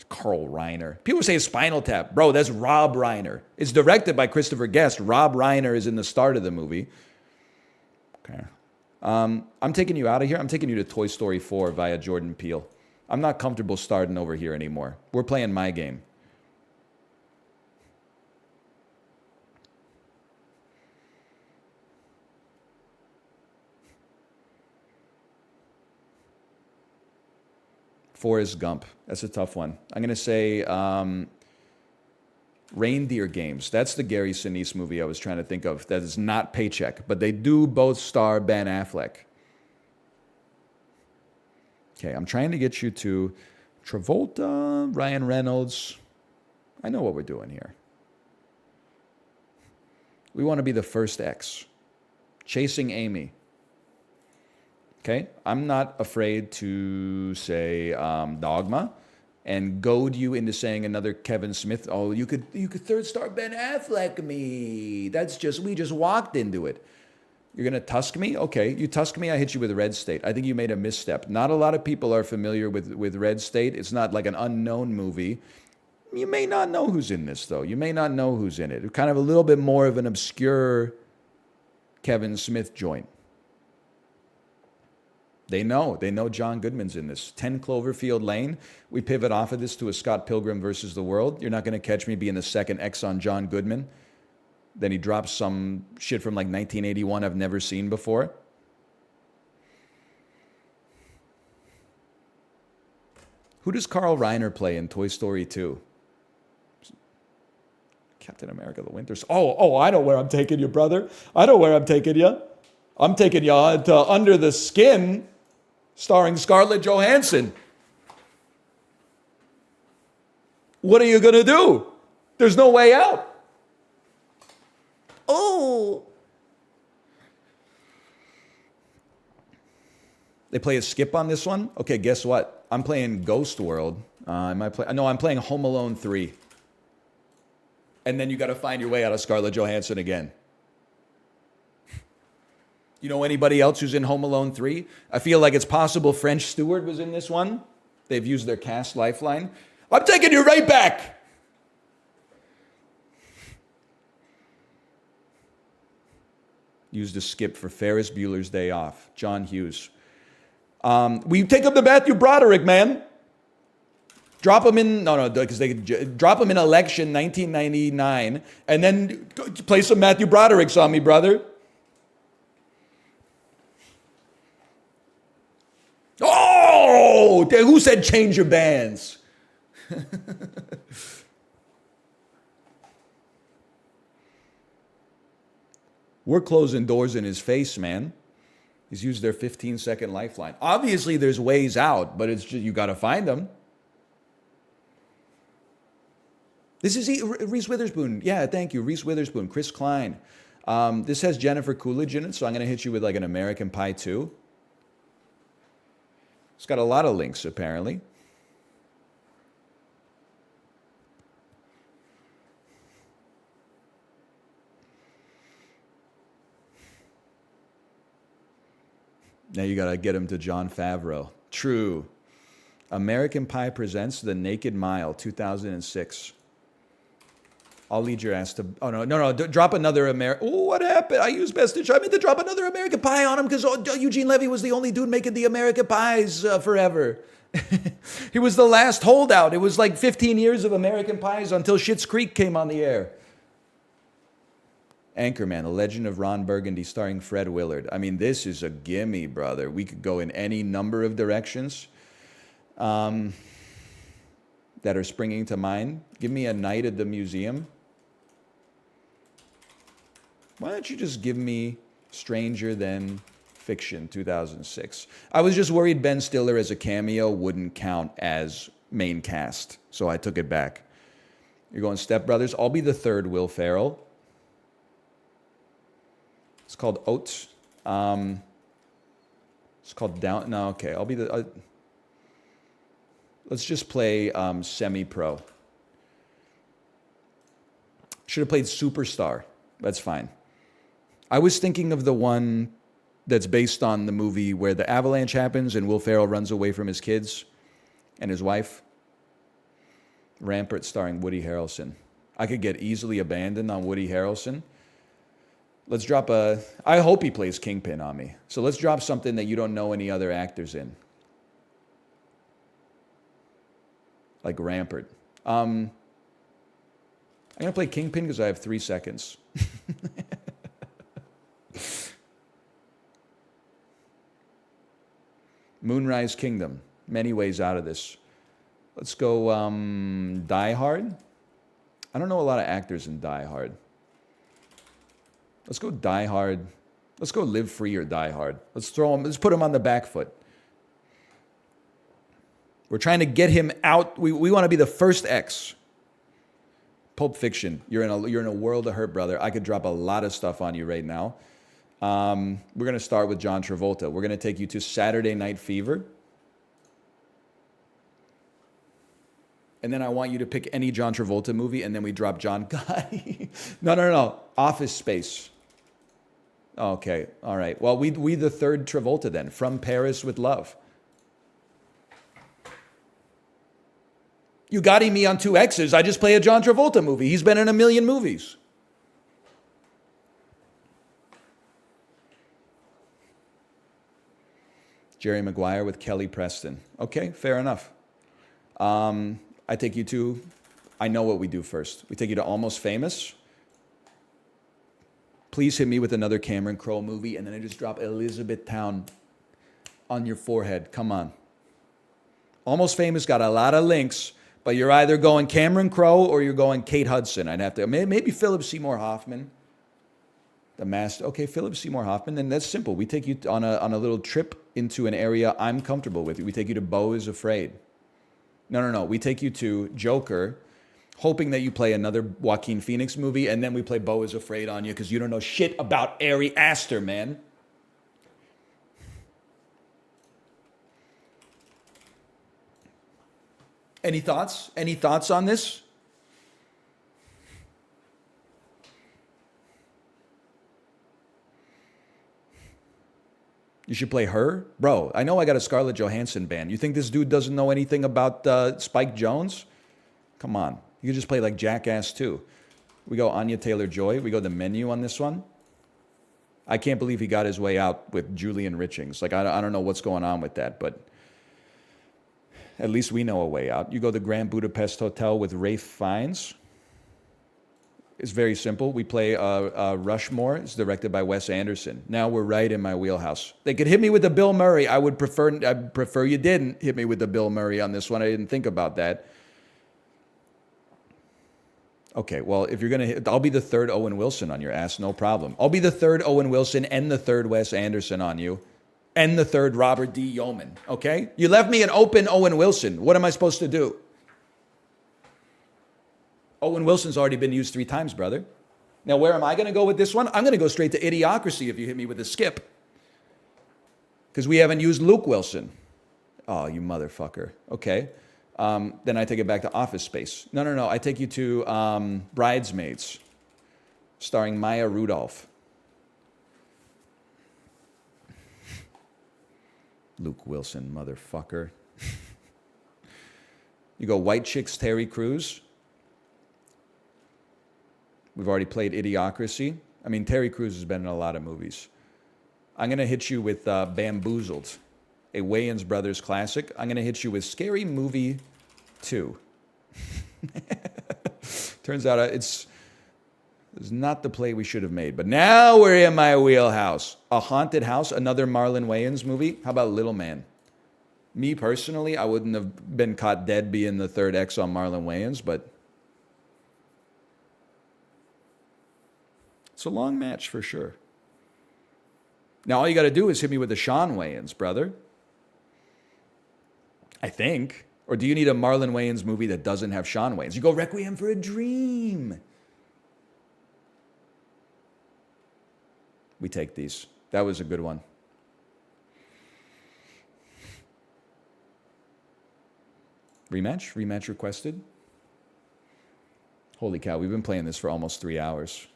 Carl Reiner. People say Spinal Tap. Bro, that's Rob Reiner. It's directed by Christopher Guest. Rob Reiner is in the start of the movie. Okay. I'm taking you out of here. I'm taking you to Toy Story 4 via Jordan Peele. I'm not comfortable starting over here anymore. We're playing my game. Forrest Gump. That's a tough one. I'm going to say Reindeer Games. That's the Gary Sinise movie I was trying to think of. That is not Paycheck, but they do both star Ben Affleck. Okay, I'm trying to get you to Travolta, Ryan Reynolds. I know what we're doing here. We want to be the first X. Chasing Amy. Okay, I'm not afraid to say Dogma and goad you into saying another Kevin Smith. Oh, you could third star Ben Affleck me. We just walked into it. You're gonna tusk me? Okay, you tusk me. I hit you with Red State. I think you made a misstep. Not a lot of people are familiar with Red State. It's not like an unknown movie. You may not know who's in this though. You may not know who's in it. It's kind of a little bit more of an obscure Kevin Smith joint. They know John Goodman's in this. 10 Cloverfield Lane. We pivot off of this to a Scott Pilgrim versus the World. You're not going to catch me being the second X on John Goodman. Then he drops some shit from like 1981 I've never seen before. Who does Carl Reiner play in Toy Story 2? Captain America, the Winter Soldier. Oh, I know where I'm taking you, brother. I know where I'm taking you. I'm taking you to Under the Skin, starring Scarlett Johansson. What are you going to do? There's no way out. Oh. They play a skip on this one? Okay, guess what? I'm playing Ghost World. I'm playing Home Alone 3. And then you got to find your way out of Scarlett Johansson again. You know anybody else who's in Home Alone 3? I feel like it's possible French Stewart was in this one. They've used their cast lifeline. I'm taking you right back. Used a skip for Ferris Bueller's Day Off. John Hughes. We take up the Matthew Broderick, man. Drop him in, no, because they drop him in election 1999, and then play some Matthew Brodericks on me, brother. Oh, who said change your bands? We're closing doors in his face, man. He's used their 15-second lifeline. Obviously, there's ways out, but it's just, you got to find them. This is Reese Witherspoon. Yeah, thank you. Reese Witherspoon, Chris Klein. This has Jennifer Coolidge in it, so I'm going to hit you with like an American Pie 2. It's got a lot of links, apparently. Now you got to get him to Jon Favreau. True. American Pie presents The Naked Mile, 2006. I'll lead your ass to... Oh, no. Drop another American... Oh, what happened? I used Best in Show. I meant to drop another American Pie on him because Eugene Levy was the only dude making the American Pies forever. He was the last holdout. It was like 15 years of American Pies until Schitt's Creek came on the air. Anchorman, The Legend of Ron Burgundy, starring Fred Willard. I mean, this is a gimme, brother. We could go in any number of directions that are springing to mind. Give me A Night at the Museum. Why don't you just give me Stranger Than Fiction, 2006? I was just worried Ben Stiller as a cameo wouldn't count as main cast, so I took it back. You're going Step Brothers. I'll be the third Will Ferrell. It's called Oats. It's called Down. No, okay. I'll be the... let's just play Semi-Pro. Should have played Superstar. That's fine. I was thinking of the one that's based on the movie where the avalanche happens and Will Ferrell runs away from his kids and his wife. Rampart, starring Woody Harrelson. I could get easily abandoned on Woody Harrelson. Let's drop a... I hope he plays Kingpin on me. So let's drop something that you don't know any other actors in. Like Rampart. I'm going to play Kingpin because I have 3 seconds. Moonrise Kingdom. Many ways out of this. Let's go Die Hard. I don't know a lot of actors in Die Hard. Let's go Die Hard. Let's go Live Free or Die Hard. Let's throw him. Let's put him on the back foot. We're trying to get him out. We want to be the first X. Pulp Fiction. You're in a world of hurt, brother. I could drop a lot of stuff on you right now. We're going to start with John Travolta. We're going to take you to Saturday Night Fever. And then I want you to pick any John Travolta movie, and then we drop John Gotti. No. Office Space. Okay, all right. Well, we the third Travolta then. From Paris with Love. You got me on 2 X's. I just play a John Travolta movie. He's been in a million movies. Jerry Maguire with Kelly Preston. Okay, fair enough. I take you to, I know what we do first. We take you to Almost Famous. Please hit me with another Cameron Crowe movie, and then I just drop Elizabethtown on your forehead. Come on. Almost Famous got a lot of links, but you're either going Cameron Crowe or you're going Kate Hudson. I'd have to, maybe Philip Seymour Hoffman. The master. Okay, Philip Seymour Hoffman. Then that's simple. We take you on a little trip into an area I'm comfortable with. We take you to Beau is Afraid. No. We take you to Joker, hoping that you play another Joaquin Phoenix movie, and then we play Beau is Afraid on you because you don't know shit about Ari Aster, man. Any thoughts? Any thoughts on this? You should play her? Bro, I know I got a Scarlett Johansson band. You think this dude doesn't know anything about Spike Jonze? Come on. You could just play like Jackass 2. We go Anya Taylor-Joy. We go The Menu on this one. I can't believe he got his way out with Julian Richings. Like, I don't know what's going on with that, but At least we know a way out. You go to the Grand Budapest Hotel with Rafe Fiennes. It's very simple. We play Rushmore. It's directed by Wes Anderson. Now we're right in my wheelhouse. They could hit me with the Bill Murray. I'd prefer you didn't hit me with the Bill Murray on this one. I didn't think about that. Okay, well, if you're going to hit, I'll be the third Owen Wilson on your ass, no problem. I'll be the third Owen Wilson and the third Wes Anderson on you and the third Robert D. Yeoman, okay? You left me an open Owen Wilson. What am I supposed to do? Owen Wilson's already been used 3 times, brother. Now, where am I going to go with this one? I'm going to go straight to Idiocracy if you hit me with a skip. Because we haven't used Luke Wilson. Oh, you motherfucker. Okay. Then I take it back to Office Space. No. I take you to Bridesmaids, starring Maya Rudolph. Luke Wilson, motherfucker. You go White Chicks, Terry Crews. We've already played Idiocracy. I mean, Terry Crews has been in a lot of movies. I'm going to hit you with Bamboozled, a Wayans Brothers classic. I'm going to hit you with Scary Movie 2. Turns out it's not the play we should have made. But now we're in my wheelhouse. A Haunted House, another Marlon Wayans movie. How about Little Man? Me personally, I wouldn't have been caught dead being the third X on Marlon Wayans, but it's a long match for sure. Now, all you got to do is hit me with the Sean Wayans, brother. I think. Or do you need a Marlon Wayans movie that doesn't have Sean Wayans? You go Requiem for a Dream. We take these. That was a good one. Rematch? Rematch requested? Holy cow, we've been playing this for almost 3 hours.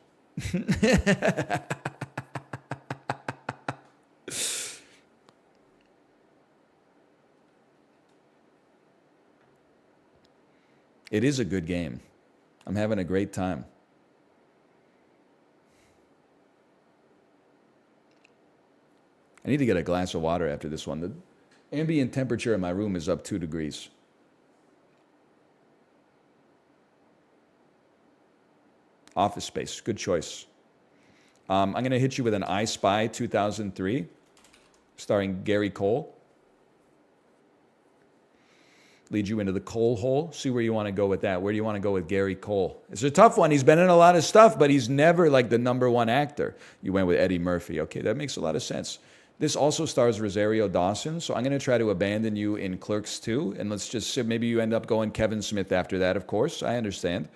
It is a good game. I'm having a great time. I need to get a glass of water after this one. The ambient temperature in my room is up 2 degrees. Office Space, good choice. I'm going to hit you with an I Spy 2003, starring Gary Cole. Lead you into the Cole hole. See where you want to go with that. Where do you want to go with Gary Cole? It's a tough one. He's been in a lot of stuff, but he's never like the #1 actor. You went with Eddie Murphy. Okay, that makes a lot of sense. This also stars Rosario Dawson, so I'm going to try to abandon you in Clerks 2, and let's just say maybe you end up going Kevin Smith after that, of course. I understand.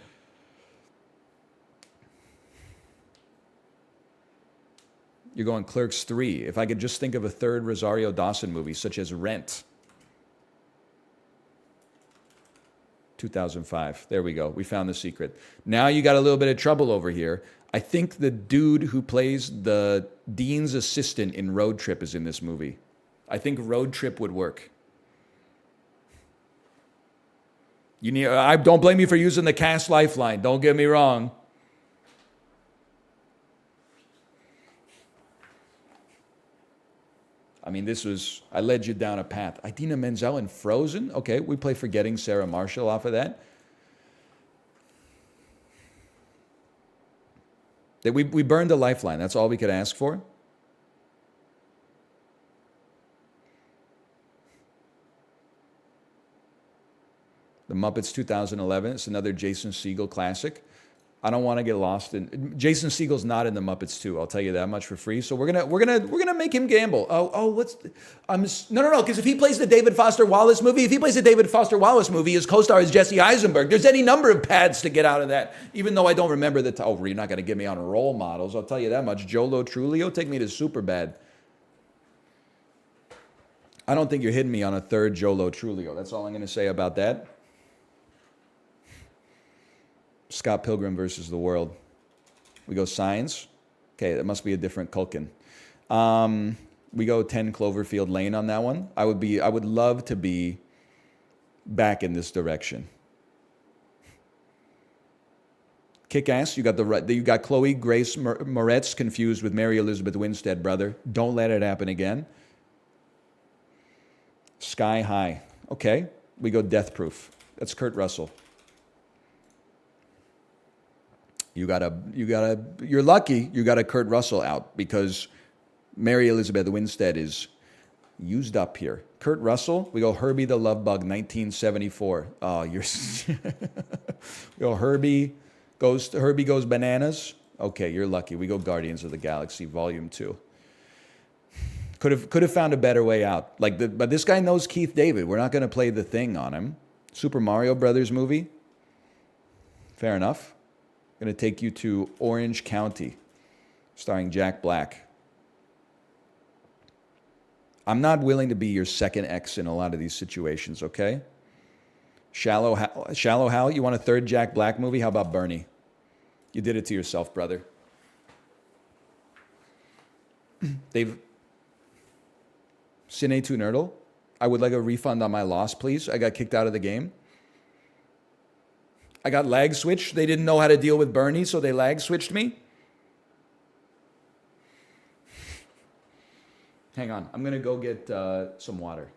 You're going Clerks 3. If I could just think of a third Rosario Dawson movie, such as Rent. 2005. There we go. We found the secret. Now you got a little bit of trouble over here. I think the dude who plays the dean's assistant in Road Trip is in this movie. I think Road Trip would work. I don't blame you for using the cast lifeline. Don't get me wrong. I mean, I led you down a path. Idina Menzel in Frozen? Okay, we play Forgetting Sarah Marshall off of that. We burned a lifeline. That's all we could ask for. The Muppets 2011. It's another Jason Segel classic. I don't want to get lost in. Jason Segel's not in the Muppets 2. I'll tell you that much for free. So we're gonna make him gamble. No. Because if he plays the David Foster Wallace movie, his co-star is Jesse Eisenberg. There's any number of paths to get out of that. Even though I don't remember the. You're not gonna get me on role models. I'll tell you that much. Jolo Trulio, take me to Superbad. I don't think you're hitting me on a third Jolo Trulio. That's all I'm gonna say about that. Scott Pilgrim versus the World. We go Signs. Okay, that must be a different Culkin. We go 10 Cloverfield Lane on that one. I would love to be back in this direction. Kick-Ass. You got Chloe Grace Moretz confused with Mary Elizabeth Winstead, brother. Don't let it happen again. Sky High. Okay. We go Death Proof. That's Kurt Russell. You're lucky you got a Kurt Russell out because Mary Elizabeth Winstead is used up here. Kurt Russell, we go Herbie the Love Bug, 1974. Oh, you're... we go Herbie goes bananas. Okay, you're lucky. We go Guardians of the Galaxy, Volume 2. Could have found a better way out. But this guy knows Keith David. We're not going to play The Thing on him. Super Mario Brothers movie. Fair enough. Going to take you to Orange County, starring Jack Black. I'm not willing to be your second ex in a lot of these situations, okay? Shallow Hal, you want a third Jack Black movie? How about Bernie? You did it to yourself, brother. Cine2Nerdle, I would like a refund on my loss, please. I got kicked out of the game. I got lag switched. They didn't know how to deal with Bernie, so they lag switched me. Hang on. I'm going to go get some water.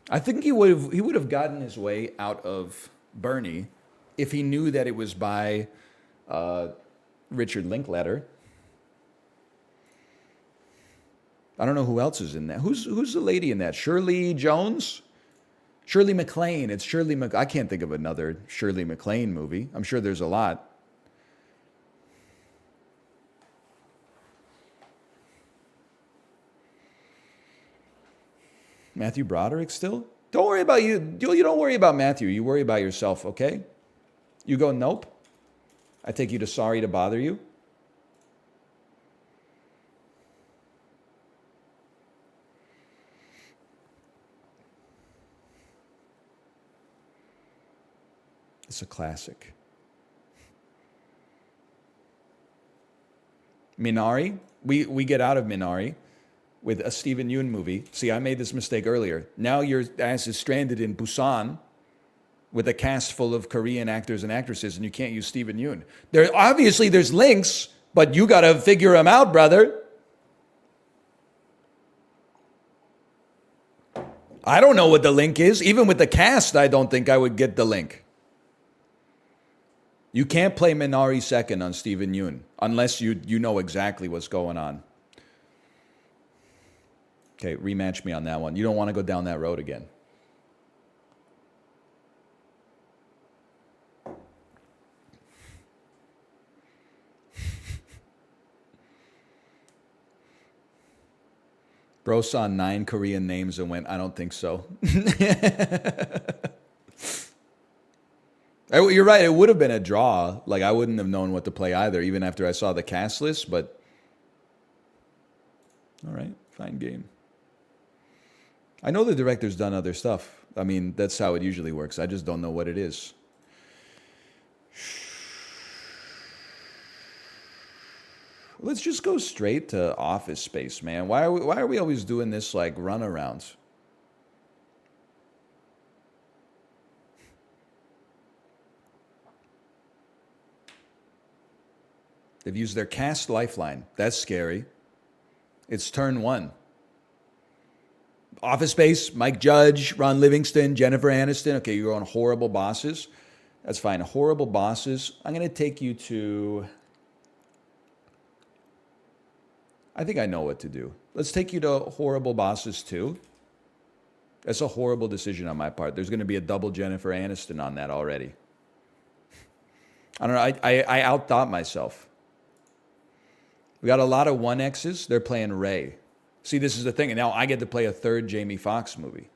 I think he would have gotten his way out of Bernie if he knew that it was by Richard Linklater. I don't know who else is in that. Who's the lady in that? Shirley Jones? Shirley MacLaine. It's I can't think of another Shirley MacLaine movie. I'm sure there's a lot. Matthew Broderick still? Don't worry about you. You don't worry about Matthew. You worry about yourself, okay? You go, nope. I take you to Sorry to Bother You. It's a classic. Minari. We get out of Minari with a Steven Yeun movie. See, I made this mistake earlier. Now your ass is stranded in Busan with a cast full of Korean actors and actresses, and you can't use Steven Yeun. Obviously there's links, but you got to figure them out, brother. I don't know what the link is. Even with the cast, I don't think I would get the link. You can't play Minari second on Steven Yeun unless you know exactly what's going on. Okay, rematch me on that one. You don't want to go down that road again. Bro saw 9 Korean names and went, I don't think so. You're right, it would have been a draw. Like, I wouldn't have known what to play either, even after I saw the cast list, but... All right, fine game. I know the director's done other stuff. I mean, that's how it usually works. I just don't know what it is. Let's just go straight to Office Space, man. Why are we always doing this, like, runarounds? They've used their cast lifeline. That's scary. It's turn 1. Office Space, Mike Judge, Ron Livingston, Jennifer Aniston. Okay, you're on Horrible Bosses. That's fine. Horrible Bosses. I'm going to take you to... I think I know what to do. Let's take you to Horrible Bosses 2. That's a horrible decision on my part. There's going to be a double Jennifer Aniston on that already. I don't know. I outthought myself. We got a lot of 1Xs. They're playing Ray. See, this is the thing. And now I get to play a third Jamie Foxx movie.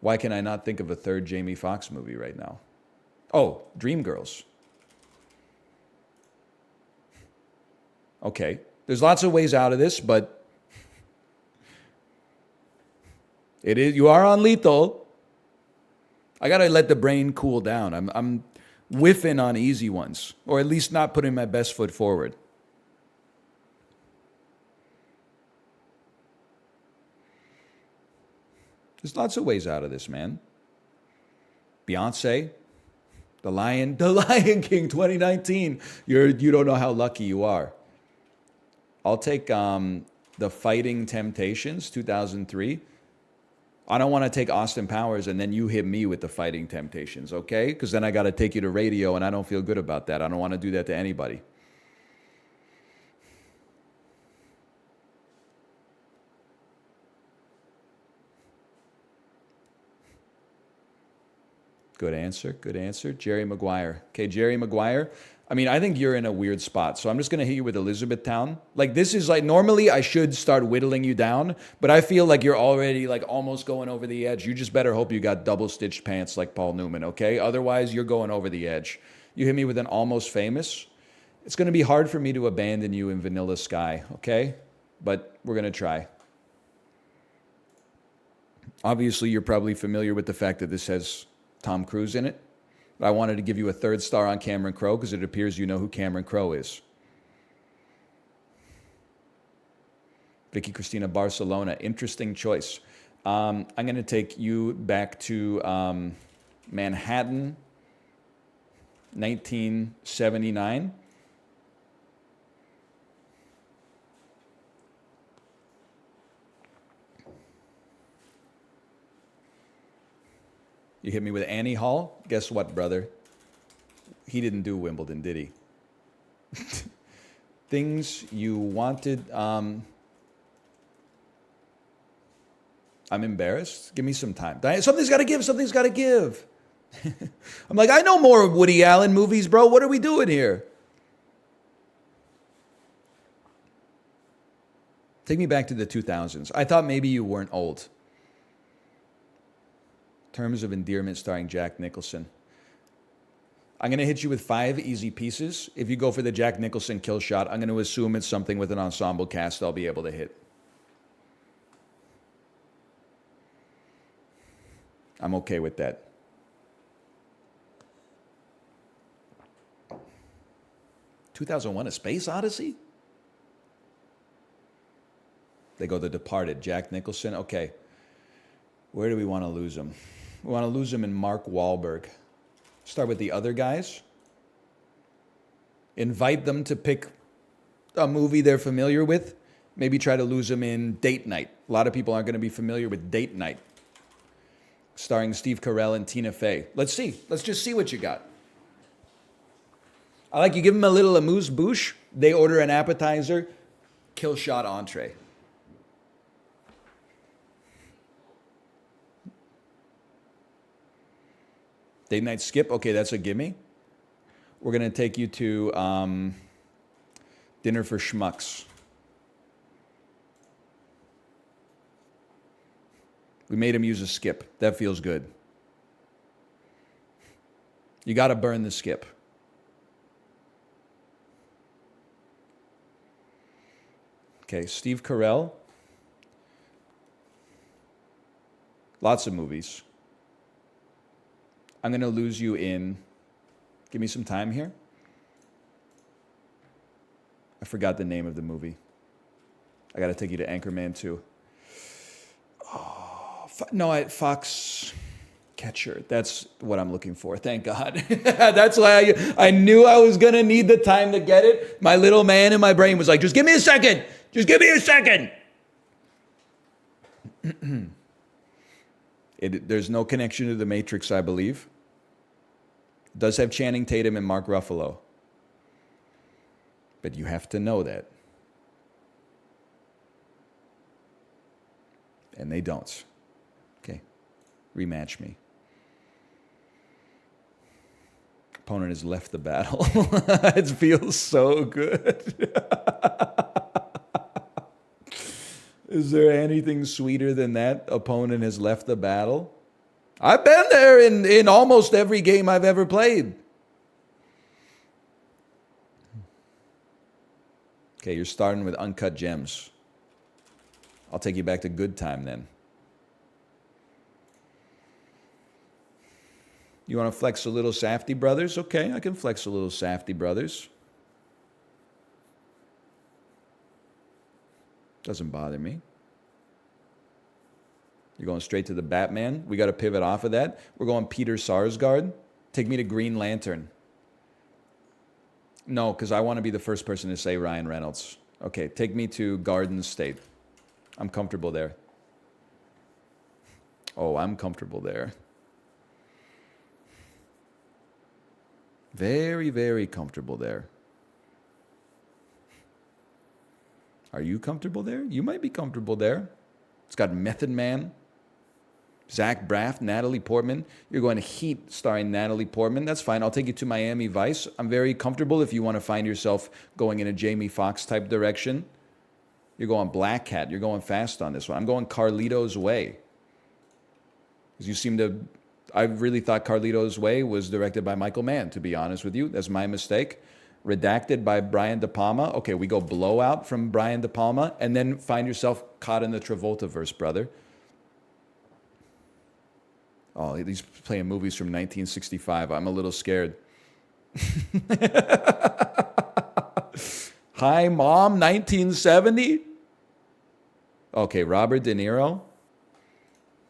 Why can I not think of a third Jamie Foxx movie right now? Oh, Dreamgirls. Okay. There's lots of ways out of this, but you are on lethal. I got to let the brain cool down. I'm whiffing on easy ones, or at least not putting my best foot forward. There's lots of ways out of this, man. Beyonce, The Lion King 2019. You don't know how lucky you are. I'll take The Fighting Temptations 2003. I don't want to take Austin Powers and then you hit me with The Fighting Temptations, okay? Because then I got to take you to radio and I don't feel good about that. I don't want to do that to anybody. Good answer. Good answer. Jerry Maguire. Okay, Jerry Maguire. I mean, I think you're in a weird spot. So I'm just going to hit you with Elizabethtown. Like, this is like, normally I should start whittling you down, but I feel like you're already like almost going over the edge. You just better hope you got double stitched pants like Paul Newman, okay? Otherwise, you're going over the edge. You hit me with an Almost Famous. It's going to be hard for me to abandon you in Vanilla Sky, okay? But we're going to try. Obviously, you're probably familiar with the fact that this has Tom Cruise in it. But I wanted to give you a 3rd star on Cameron Crowe because it appears you know who Cameron Crowe is. Vicky Cristina Barcelona, interesting choice. I'm going to take you back to Manhattan, 1979. You hit me with Annie Hall? Guess what, brother? He didn't do Wimbledon, did he? Things you wanted. I'm embarrassed. Give me some time. Something's got to give. Something's got to give. I'm like, I know more Woody Allen movies, bro. What are we doing here? Take me back to the 2000s. I thought maybe you weren't old. Terms of Endearment starring Jack Nicholson. I'm going to hit you with 5 easy pieces. If you go for the Jack Nicholson kill shot, I'm going to assume it's something with an ensemble cast I'll be able to hit. I'm okay with that. (2001: A Space Odyssey? They go The Departed. Jack Nicholson. Okay. Where do we want to lose him? We want to lose him in Mark Wahlberg. Start with the other guys. Invite them to pick a movie they're familiar with. Maybe try to lose them in Date Night. A lot of people aren't going to be familiar with Date Night. Starring Steve Carell and Tina Fey. Let's see. Let's just see what you got. I like you give them a little amuse-bouche. They order an appetizer. Kill shot entree. Date night skip. Okay, that's a gimme. We're going to take you to Dinner for Schmucks. We made him use a skip. That feels good. You got to burn the skip. Okay, Steve Carell. Lots of movies. I'm going to lose you in, give me some time here. I forgot the name of the movie. I got to take you to Anchorman 2. Oh, Fox Catcher. That's what I'm looking for. Thank God. That's why I knew I was going to need the time to get it. My little man in my brain was like, just give me a second. Just give me a second. There's no connection to The Matrix, I believe. It does have Channing Tatum and Mark Ruffalo. But you have to know that. And they don't. Okay. Rematch me. Opponent has left the battle. It feels so good. Is there anything sweeter than that? Opponent has left the battle. I've been there in almost every game I've ever played. Okay, you're starting with Uncut Gems. I'll take you back to Good Time then. You want to flex a little Safety Brothers? Okay, I can flex a little Safety Brothers. Doesn't bother me. You're going straight to the Batman. We got to pivot off of that. We're going Peter Sarsgaard. Take me to Green Lantern. No, because I want to be the first person to say Ryan Reynolds. Okay, take me to Garden State. I'm comfortable there. Oh, I'm comfortable there. Very, very comfortable there. Are you comfortable there? You might be comfortable there. It's got Method Man, Zach Braff, Natalie Portman. You're going to Heat starring Natalie Portman. That's fine. I'll take you to Miami Vice. I'm very comfortable if you want to find yourself going in a Jamie Foxx type direction. You're going Black Cat. You're going fast on this one. I'm going Carlito's Way. Because you seem to... I really thought Carlito's Way was directed by Michael Mann, to be honest with you. That's my mistake. Redacted by Brian De Palma. Okay, we go Blowout from Brian De Palma, and then find yourself caught in the Travolta-verse, brother. Oh, he's playing movies from 1965. I'm a little scared. Hi, Mom, 1970? Okay, Robert De Niro.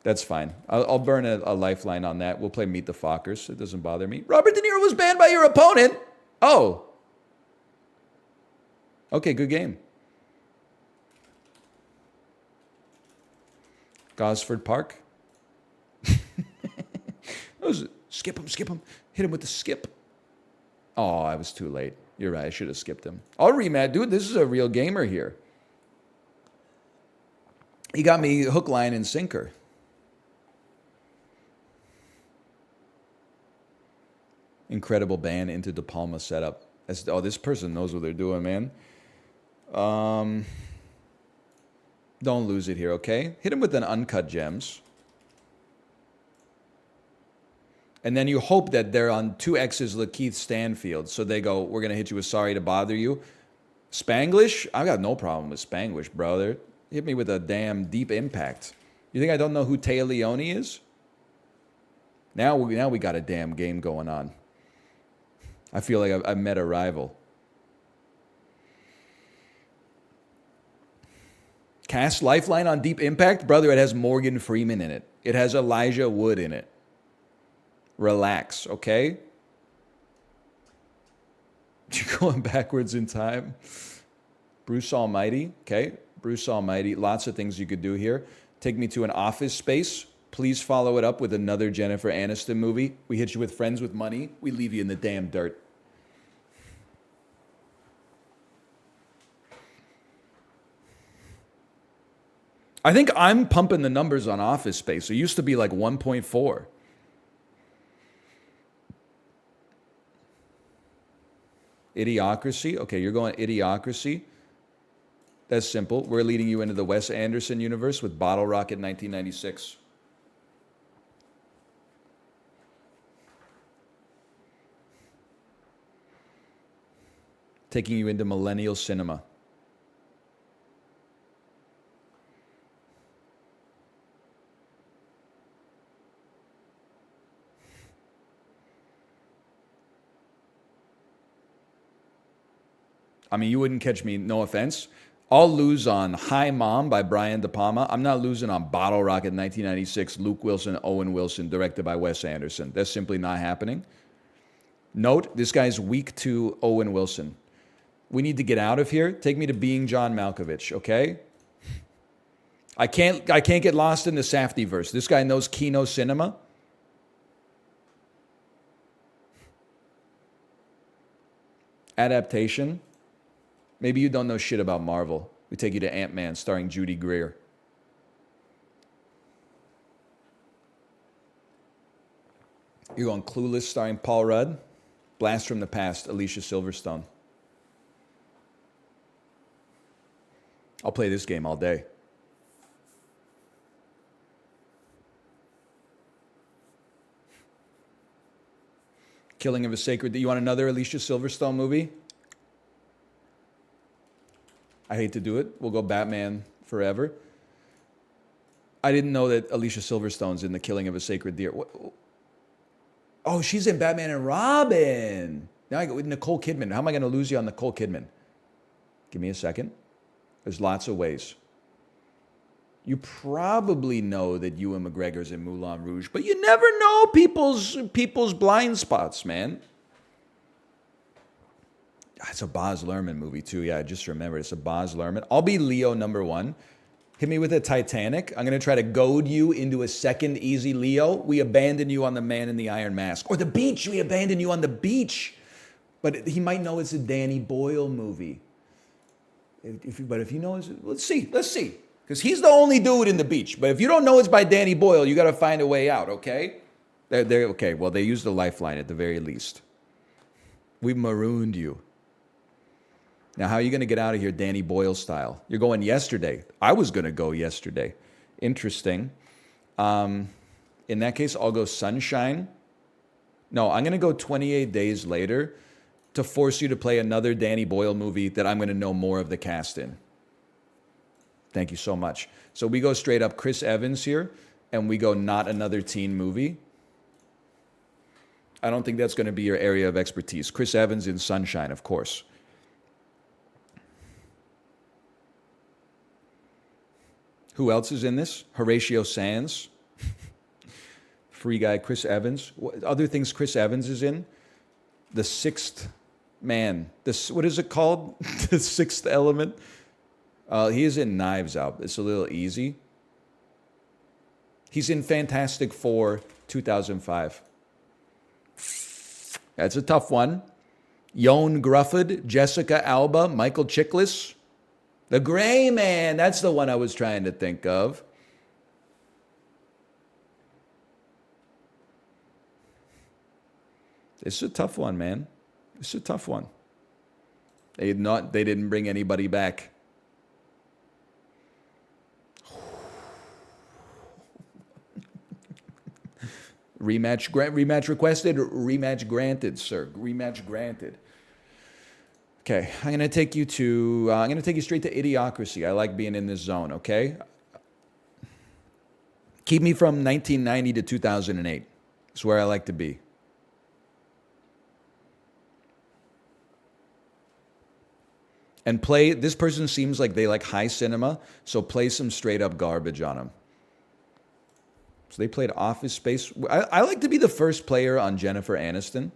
That's fine. I'll burn a lifeline on that. We'll play Meet the Fockers. It doesn't bother me. Robert De Niro was banned by your opponent. Oh. Okay, good game. Gosford Park. Skip him. Hit him with the skip. Oh, I was too late. You're right. I should have skipped him. I'll rematch. Dude, this is a real gamer here. He got me hook, line, and sinker. Incredible ban into De Palma setup. Oh, this person knows what they're doing, man. Don't lose it here, okay? Hit him with an Uncut Gems. And then you hope that they're on 2X's Lakeith Stanfield. So they go, we're going to hit you with Sorry to Bother You. Spanglish? I got no problem with Spanglish, brother. Hit me with a damn Deep Impact. You think I don't know who Téa Leoni is? Now we got a damn game going on. I feel like I've met a rival. Cast Lifeline on Deep Impact? Brother, it has Morgan Freeman in it. It has Elijah Wood in it. Relax, okay? You're going backwards in time. Bruce Almighty, okay? Bruce Almighty. Lots of things you could do here. Take me to an Office Space. Please follow it up with another Jennifer Aniston movie. We hit you with Friends with Money. We leave you in the damn dirt. I think I'm pumping the numbers on Office Space. It used to be like 1.4. Idiocracy. Okay, you're going Idiocracy. That's simple. We're leading you into the Wes Anderson universe with Bottle Rocket 1996. Taking you into millennial cinema. I mean, you wouldn't catch me, no offense. I'll lose on Hi Mom by Brian De Palma. I'm not losing on Bottle Rocket 1996, Luke Wilson, Owen Wilson, directed by Wes Anderson. That's simply not happening. Note, this guy's weak to Owen Wilson. We need to get out of here. Take me to Being John Malkovich, okay? I can't get lost in the Safdieverse. This guy knows Kino Cinema. Adaptation. Maybe you don't know shit about Marvel. We take you to Ant-Man starring Judy Greer. You're going Clueless starring Paul Rudd. Blast from the Past, Alicia Silverstone. I'll play this game all day. Killing of a Sacred... You want another Alicia Silverstone movie? I hate to do it. We'll go Batman Forever. I didn't know that Alicia Silverstone's in The Killing of a Sacred Deer. Oh, she's in Batman and Robin. Now I go with Nicole Kidman. How am I going to lose you on Nicole Kidman? Give me a second. There's lots of ways. You probably know that Ewan McGregor's in Moulin Rouge, but you never know people's blind spots, man. It's a Baz Luhrmann movie too. Yeah, I just remembered. It's a Baz Luhrmann. I'll be Leo number 1. Hit me with a Titanic. I'm going to try to goad you into a second easy Leo. We abandon you on The Man in the Iron Mask. Or The Beach. We abandon you on The Beach. But he might know it's a Danny Boyle movie. But if he knows, let's see. Because he's the only dude in The Beach. But if you don't know it's by Danny Boyle, you got to find a way out, okay? Okay, well, they used the lifeline at the very least. We marooned you. Now, how are you going to get out of here Danny Boyle style? You're going yesterday. I was going to go yesterday. Interesting. In that case, I'll go Sunshine. No, I'm going to go 28 Days Later to force you to play another Danny Boyle movie that I'm going to know more of the cast in. Thank you so much. So we go straight up Chris Evans here, and we go not another teen movie. I don't think that's going to be your area of expertise. Chris Evans in Sunshine, of course. Who else is in this? Horatio Sands. Free Guy, Chris Evans. Other things Chris Evans is in? The Sixth Man. What is it called? The Sixth Element. He is in Knives Out. It's a little easy. He's in Fantastic Four 2005. That's a tough one. Ioan Gruffudd, Jessica Alba, Michael Chiklis. The Gray Man, that's the one I was trying to think of. It's a tough one, man. It's a tough one. They didn't bring anybody back. Rematch requested, rematch granted, sir. Rematch granted. Okay, I'm gonna take you straight to Idiocracy. I like being in this zone, okay? Keep me from 1990 to 2008. It's where I like to be. And this person seems like they like high cinema, so play some straight up garbage on them. So they played Office Space. I like to be the first player on Jennifer Aniston.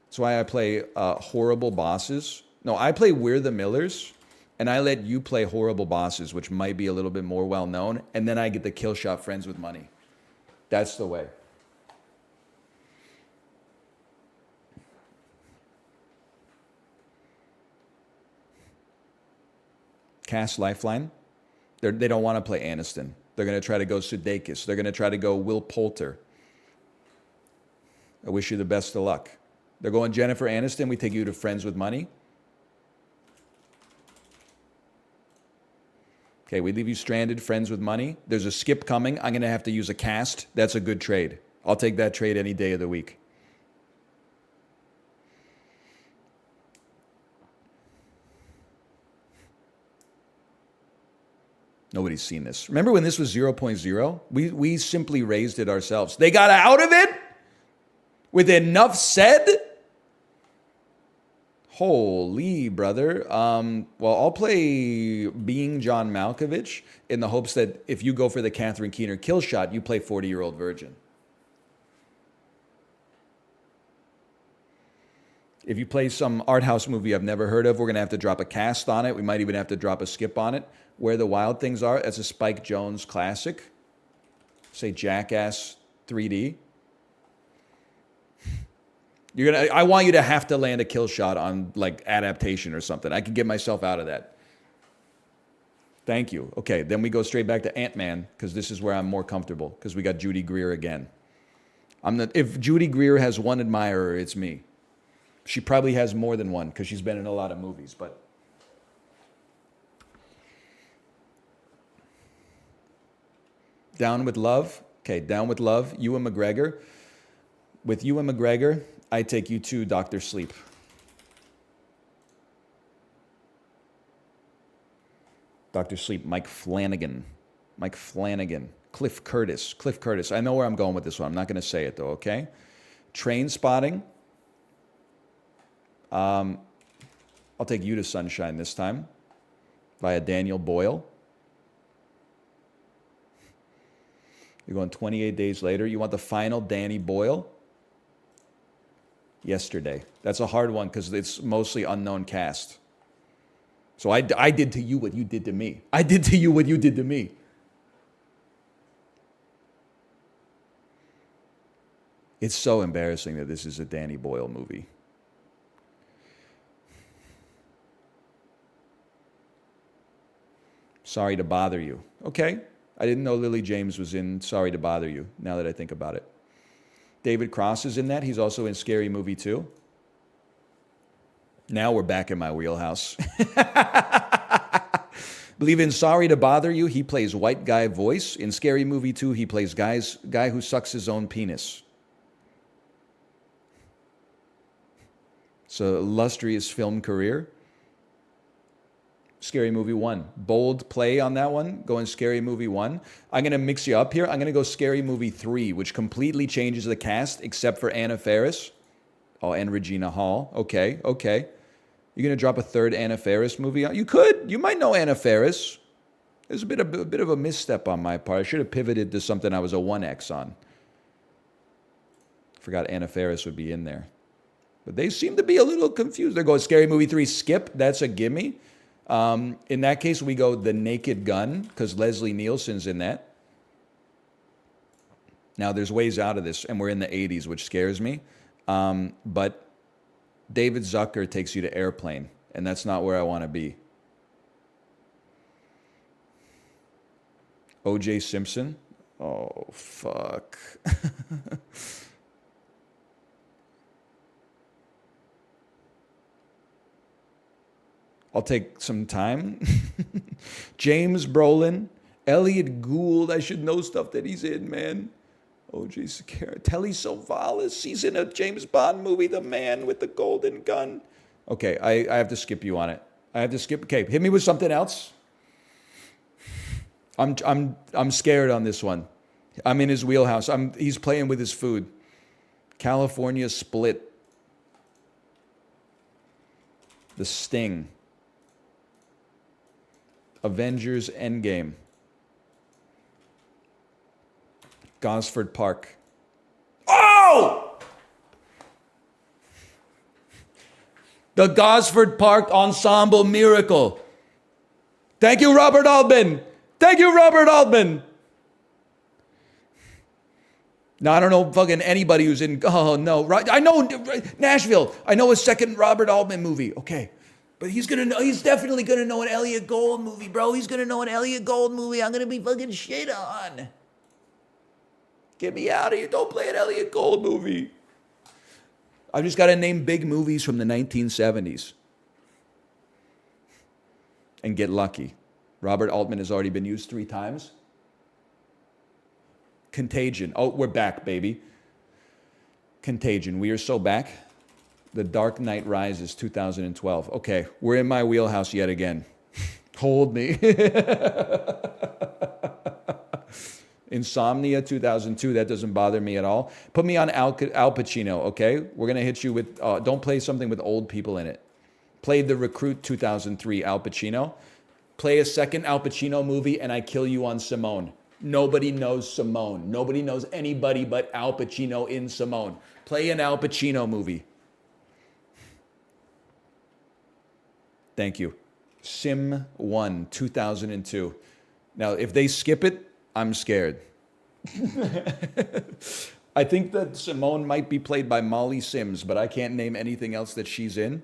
That's why I play Horrible Bosses. No, I play We're the Millers, and I let you play Horrible Bosses, which might be a little bit more well-known, and then I get the kill shot Friends with Money. That's the way. Cast Lifeline. They don't want to play Aniston. They're going to try to go Sudeikis. They're going to try to go Will Poulter. I wish you the best of luck. They're going Jennifer Aniston. We take you to Friends with Money. Okay, we leave you stranded, Friends with Money. There's a skip coming. I'm going to have to use a cast. That's a good trade. I'll take that trade any day of the week. Nobody's seen this. Remember when this was 0.0? We simply raised it ourselves. They got out of it with enough said? Holy brother. Well, I'll play Being John Malkovich in the hopes that if you go for the Catherine Keener kill shot, you play 40-year-old virgin. If you play some art house movie I've never heard of, we're going to have to drop a cast on it. We might even have to drop a skip on it. Where the Wild Things Are, that's a Spike Jonze classic. Say Jackass 3D. I want you to have to land a kill shot on like adaptation or something. I can get myself out of that. Thank you. Okay, then we go straight back to Ant-Man because this is where I'm more comfortable because we got Judy Greer again. If Judy Greer has one admirer, it's me. She probably has more than one because she's been in a lot of movies, but Down with Love. Okay, Down with Love. Ewan McGregor. With Ewan McGregor, I take you to Dr. Sleep. Dr. Sleep, Mike Flanagan. Cliff Curtis. I know where I'm going with this one. I'm not going to say it, though, okay? Train Spotting. I'll take You to Sunshine this time, via Daniel Boyle. You're going 28 Days Later. You want the final Danny Boyle? Yesterday. That's a hard one because it's mostly unknown cast. So I did to you what you did to me. I did to you what you did to me. It's so embarrassing that this is a Danny Boyle movie. Sorry to Bother You. Okay. I didn't know Lily James was in Sorry to Bother You, now that I think about it. David Cross is in that. He's also in Scary Movie 2. Now we're back in my wheelhouse. Believe in Sorry to Bother You, he plays white guy voice. In Scary Movie 2, he plays guy who sucks his own penis. It's a illustrious film career. Scary Movie 1. Bold play on that one. Going Scary Movie 1. I'm going to mix you up here. I'm going to go Scary Movie 3, which completely changes the cast except for Anna Faris. Oh, and Regina Hall. Okay. You're going to drop a third Anna Faris movie? You could. You might know Anna Faris. There's a bit of a misstep on my part. I should have pivoted to something I was a 1X on. Forgot Anna Faris would be in there. But they seem to be a little confused. They're going Scary Movie 3, skip. That's a gimme. In that case, we go The Naked Gun, because Leslie Nielsen's in that. Now, there's ways out of this, and we're in the 80s, which scares me. But David Zucker takes you to Airplane, and that's not where I want to be. O.J. Simpson? Oh, fuck. I'll take some time. James Brolin, Elliot Gould. I should know stuff that he's in, man. O.J. Sakara. Telly Savalas. He's in a James Bond movie, The Man with the Golden Gun. Okay, I have to skip you on it. I have to skip. Okay, hit me with something else. I'm scared on this one. I'm in his wheelhouse. He's playing with his food. California Split. The Sting. Avengers Endgame. Gosford Park. Oh! The Gosford Park Ensemble Miracle. Thank you, Robert Altman. Thank you, Robert Altman. Now, I don't know fucking anybody who's in... Oh, no. I know Nashville. I know a second Robert Altman movie. Okay. But he's definitely gonna know an Elliot Gould movie, bro. He's gonna know an Elliot Gould movie. I'm gonna be fucking shit on. Get me out of here. Don't play an Elliot Gould movie. I just gotta name big movies from the 1970s. And get lucky. Robert Altman has already been used 3 times. Contagion. Oh, we're back, baby. Contagion. We are so back. The Dark Knight Rises, 2012. Okay, we're in my wheelhouse yet again. Hold me. Insomnia, 2002. That doesn't bother me at all. Put me on Al Pacino, okay? We're going to hit you with... don't play something with old people in it. Play The Recruit, 2003, Al Pacino. Play a second Al Pacino movie, and I kill you on Simone. Nobody knows Simone. Nobody knows anybody but Al Pacino in Simone. Play an Al Pacino movie. Thank you. Sim 1, 2002. Now, if they skip it, I'm scared. I think that Simone might be played by Molly Sims, but I can't name anything else that she's in.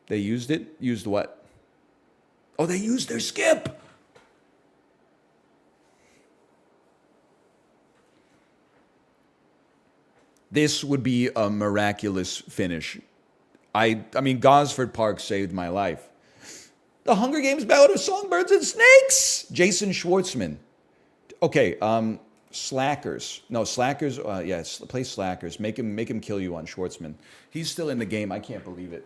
They used it? Used what? Oh, they used their skip! This would be a miraculous finish. I mean, Gosford Park saved my life. The Hunger Games Ballad of Songbirds and Snakes! Jason Schwartzman. Okay, Slackers. No, Slackers, play Slackers. Make him kill you on Schwartzman. He's still in the game. I can't believe it.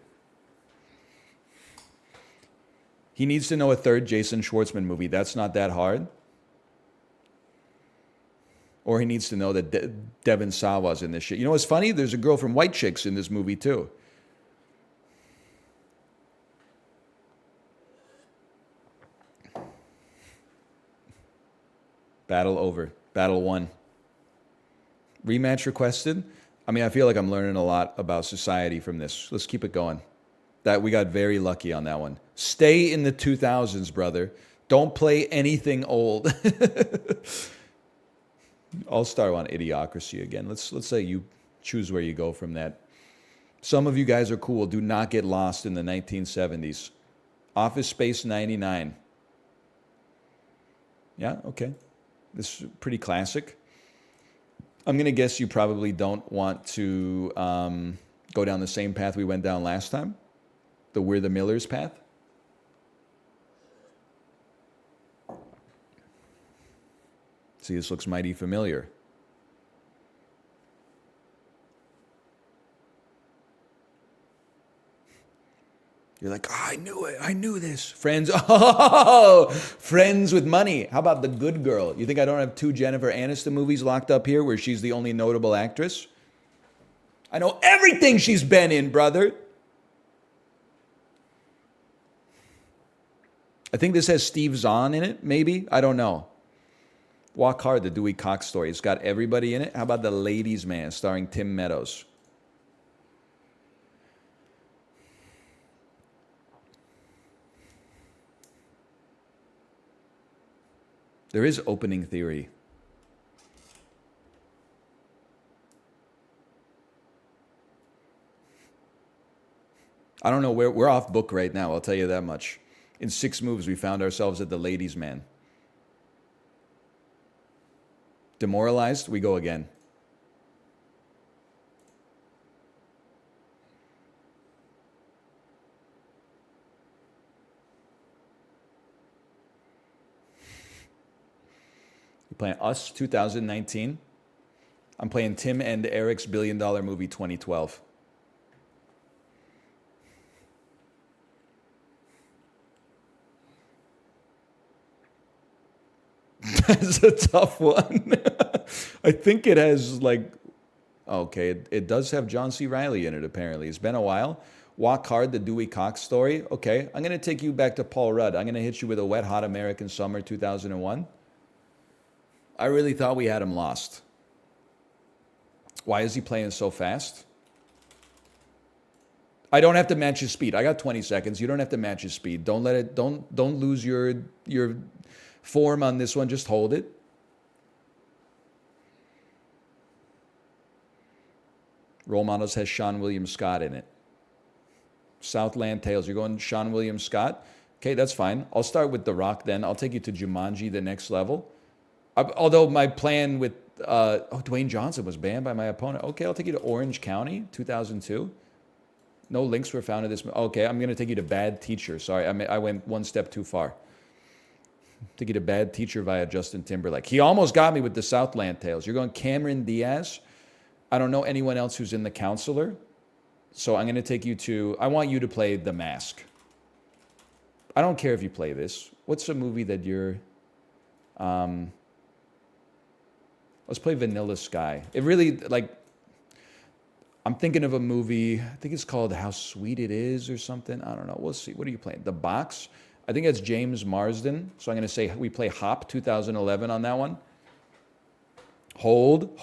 He needs to know a third Jason Schwartzman movie. That's not that hard. Or he needs to know that Devin Sawa's in this shit. You know what's funny? There's a girl from White Chicks in this movie too. Battle over. Battle won. Rematch requested. I mean, I feel like I'm learning a lot about society from this. Let's keep it going. That we got very lucky on that one. Stay in the 2000s, brother. Don't play anything old. I'll start on Idiocracy again. Let's say you choose where you go from that. Some of you guys are cool. Do not get lost in the 1970s. Office Space 99. Yeah, okay. This is pretty classic. I'm going to guess you probably don't want to go down the same path we went down last time. The We're the Millers path. See, this looks mighty familiar. You're like, oh, I knew it. I knew this. Friends. Oh, Friends with Money. How about The Good Girl? You think I don't have 2 Jennifer Aniston movies locked up here where she's the only notable actress? I know everything she's been in, brother. I think this has Steve Zahn in it, maybe. I don't know. Walk Hard, the Dewey Cox story. It's got everybody in it. How about The Ladies' Man, starring Tim Meadows? There is Opening Theory. I don't know where we're off book right now, I'll tell you that much. In 6 moves, we found ourselves at The Ladies' Man. Demoralized, we go again. You're playing Us 2019. I'm playing Tim and Eric's $1 billion movie 2012. That's a tough one. I think it has like, okay, it does have John C. Reilly in it apparently. It's been a while. Walk Hard, the Dewey Cox story. Okay, I'm going to take you back to Paul Rudd. I'm going to hit you with a Wet Hot American Summer 2001. I really thought we had him lost. Why is he playing so fast? I don't have to match his speed. I got 20 seconds. You don't have to match his speed. Don't let it, don't lose your form on this one. Just hold it. Role Models has Sean William Scott in it. Southland Tales. You're going Sean William Scott? Okay, that's fine. I'll start with The Rock then. I'll take you to Jumanji, the next level. Although my plan with, Dwayne Johnson was banned by my opponent. Okay, I'll take you to Orange County, 2002. No links were found in this. Okay, I'm going to take you to Bad Teacher. Sorry, I went one step too far. Take you to Bad Teacher via Justin Timberlake. He almost got me with the Southland Tales. You're going Cameron Diaz. I don't know anyone else who's in The Counselor. So I'm going to take you to, I want you to play The Mask. I don't care if you play this. What's a movie that you're, let's play Vanilla Sky. It really, like, I'm thinking of a movie, I think it's called How Sweet It Is or something. I don't know. We'll see. What are you playing? The Box? I think that's James Marsden. So I'm going to say we play Hop 2011 on that one. Hold.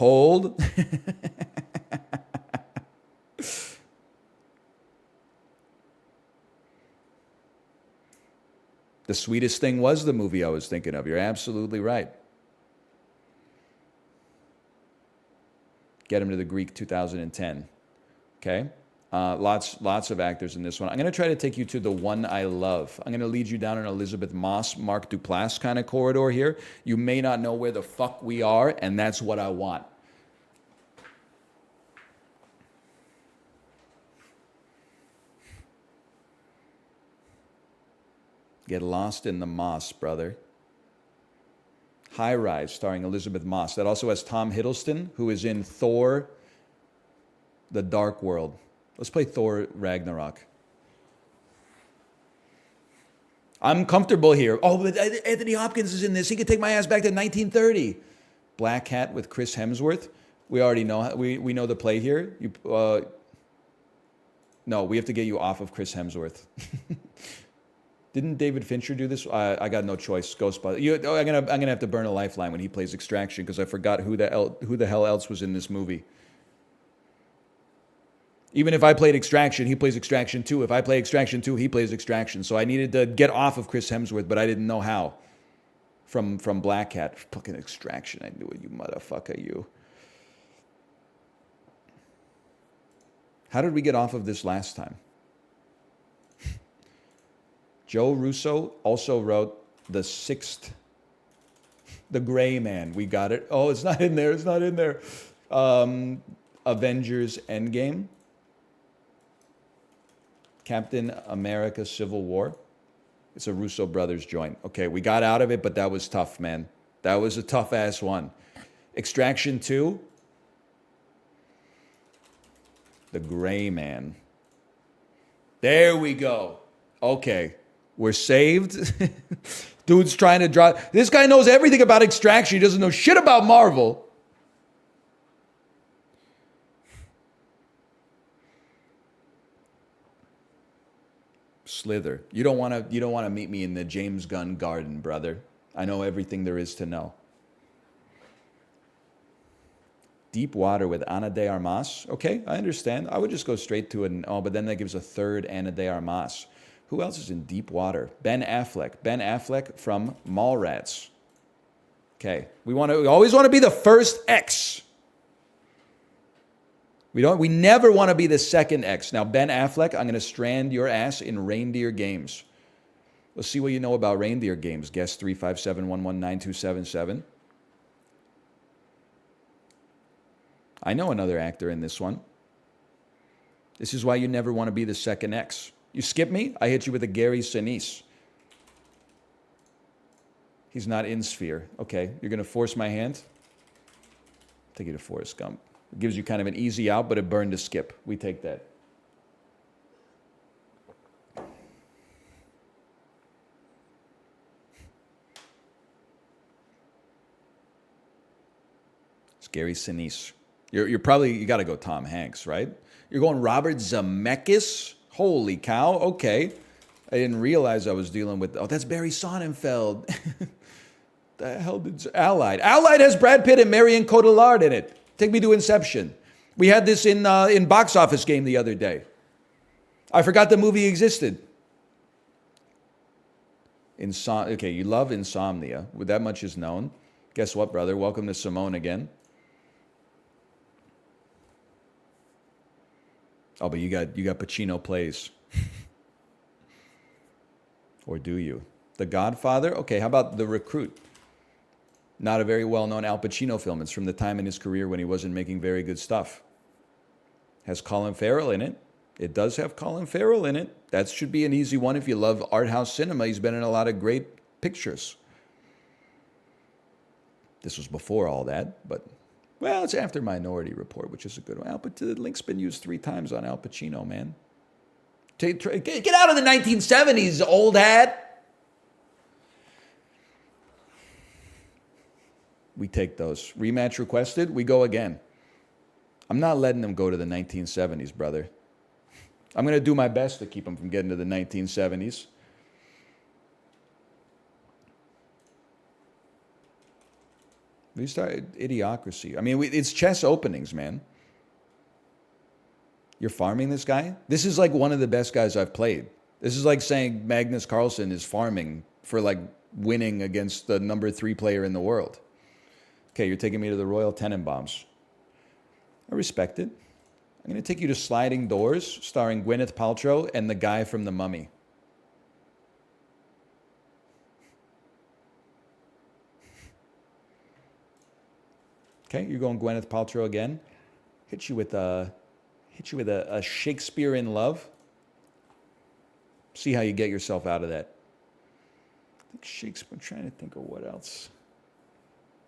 The Sweetest Thing was the movie I was thinking of. You're absolutely right. Get Him to the Greek 2010. Okay? Lots of actors in this one. I'm going to try to take you to The One I Love. I'm going to lead you down an Elizabeth Moss, Mark Duplass kind of corridor here. You may not know where the fuck we are, and that's what I want. Get lost in the moss, brother. High Rise, starring Elizabeth Moss. That also has Tom Hiddleston, who is in Thor, The Dark World. Let's play Thor Ragnarok. I'm comfortable here. Oh, but Anthony Hopkins is in this. He could take my ass back to 1930. Black Hat with Chris Hemsworth. We already know, we know the play here. No, we have to get you off of Chris Hemsworth. Didn't David Fincher do this? I got no choice. Ghostbusters. I'm gonna have to burn a lifeline when he plays Extraction because I forgot who the hell else was in this movie. Even if I played Extraction, he plays Extraction 2. If I play Extraction 2, he plays Extraction. So I needed to get off of Chris Hemsworth, but I didn't know how. From Black Hat, fucking Extraction. I knew it, you motherfucker, you. How did we get off of this last time? Joe Russo also wrote The Sixth, The Gray Man. We got it. Oh, it's not in there. It's not in there. Avengers Endgame. Captain America Civil War. It's a Russo brothers joint. Okay, we got out of it, but that was tough, man. That was a tough-ass one. Extraction 2. The Gray Man. There we go. Okay. We're saved. Dude's trying to draw. This guy knows everything about Extraction. He doesn't know shit about Marvel. Slither. You don't want to meet me in the James Gunn garden, brother. I know everything there is to know. Deep Water with Ana de Armas. Okay, I understand. I would just go straight to an but then that gives a third Ana de Armas. Who else is in Deep Water? Ben Affleck. Ben Affleck from Mallrats. Okay, we always want to be the first X. We never want to be the second X. Now, Ben Affleck, I'm going to strand your ass in Reindeer Games. Let's see what you know about Reindeer Games. Guess 357119277. I know another actor in this one. This is why you never want to be the second X. You skip me, I hit you with a Gary Sinise. He's not in Sphere. Okay, you're going to force my hand? Take you to Forrest Gump. It gives you kind of an easy out, but it burned to skip. We take that. It's Gary Sinise. You got to go Tom Hanks, right? You're going Robert Zemeckis? Holy cow, okay. I didn't realize I was dealing with, that's Barry Sonnenfeld. The hell did, Allied. Allied has Brad Pitt and Marion Cotillard in it. Take me to Inception. We had this in Box Office Game the other day. I forgot the movie existed. Okay, you love Insomnia. That much is known. Guess what, brother? Welcome to Simone again. Oh, but you got Pacino Plays. Or do you? The Godfather? Okay, how about The Recruit? Not a very well-known Al Pacino film. It's from the time in his career when he wasn't making very good stuff. Has Colin Farrell in it. It does have Colin Farrell in it. That should be an easy one if you love art house cinema. He's been in a lot of great pictures. This was before all that, but, well, it's after Minority Report, which is a good one. The link's been used 3 times on Al Pacino, man. Get out of the 1970s, old hat. We take those. Rematch requested, we go again. I'm not letting them go to the 1970s, brother. I'm going to do my best to keep them from getting to the 1970s. We started Idiocracy. I mean, it's chess openings, man. You're farming this guy? This is like one of the best guys I've played. This is like saying Magnus Carlsen is farming for like winning against the number 3 player in the world. Okay, you're taking me to the Royal Tenenbaums. I respect it. I'm going to take you to Sliding Doors, starring Gwyneth Paltrow and the guy from The Mummy. Okay, you're going Gwyneth Paltrow again. Hit you with a Shakespeare in Love. See how you get yourself out of that. I think Shakespeare. I'm trying to think of what else.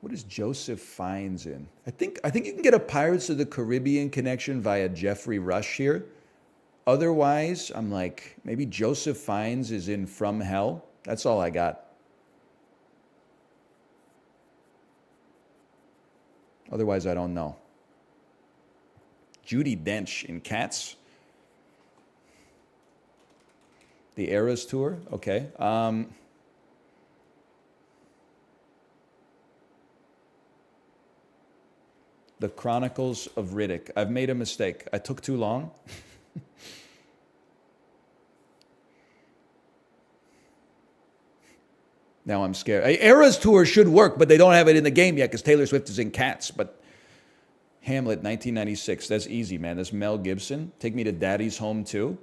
What is Joseph Fiennes in? I think you can get a Pirates of the Caribbean connection via Jeffrey Rush here. Otherwise, I'm like, maybe Joseph Fiennes is in From Hell. That's all I got. Otherwise, I don't know. Judi Dench in Cats. The Eras Tour. Okay. The Chronicles of Riddick. I've made a mistake. I took too long. Now I'm scared. Eras Tour should work, but they don't have it in the game yet because Taylor Swift is in Cats. But Hamlet, 1996. That's easy, man. That's Mel Gibson. Take Me to Daddy's Home too.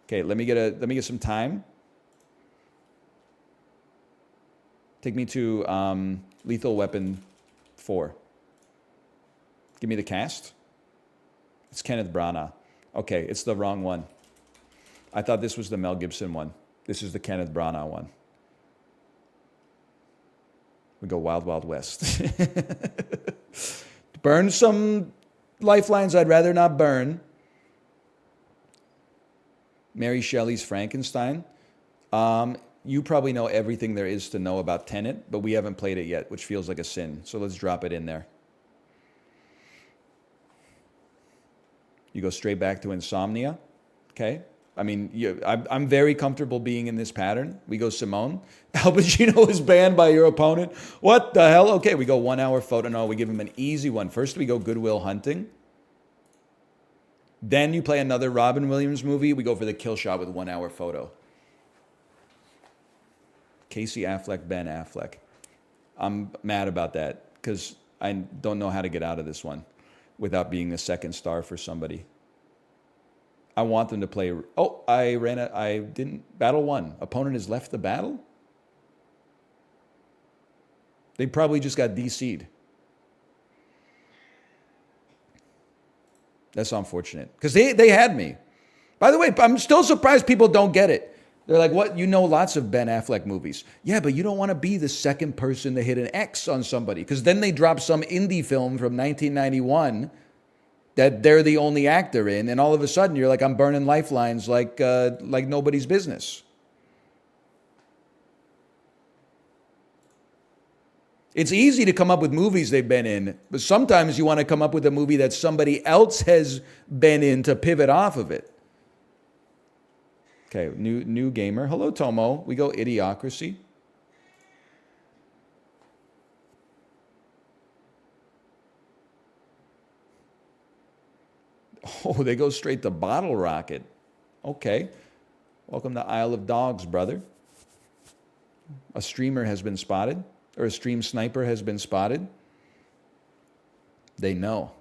Okay, let me get some time. Take me to Lethal Weapon 4. Give me the cast. It's Kenneth Branagh. Okay, it's the wrong one. I thought this was the Mel Gibson one. This is the Kenneth Branagh one. We go Wild Wild West. Burn some lifelines I'd rather not burn. Mary Shelley's Frankenstein. You probably know everything there is to know about Tenet, but we haven't played it yet, which feels like a sin. So let's drop it in there. You go straight back to Insomnia. Okay. I mean, I'm very comfortable being in this pattern. We go Simone. Al Pacino is banned by your opponent. What the hell? Okay, we go 1 hour photo. No, we give him an easy one. First, we go Good Will Hunting. Then you play another Robin Williams movie. We go for the kill shot with 1 hour photo. Casey Affleck, Ben Affleck. I'm mad about that because I don't know how to get out of this one without being a second star for somebody. I want them to play. Oh, I didn't. Battle 1. Opponent has left the battle? They probably just got DC'd. That's unfortunate. Because they had me. By the way, I'm still surprised people don't get it. They're like, what? You know lots of Ben Affleck movies. Yeah, but you don't want to be the second person to hit an X on somebody. Because then they drop some indie film from 1991 that they're the only actor in. And all of a sudden, you're like, I'm burning lifelines like nobody's business. It's easy to come up with movies they've been in, but sometimes you want to come up with a movie that somebody else has been in to pivot off of it. Okay, new gamer. Hello, Tomo. We go Idiocracy. Oh, they go straight to Bottle Rocket. Okay. Welcome to Isle of Dogs, brother. A streamer has been spotted. Or a stream sniper has been spotted. They know.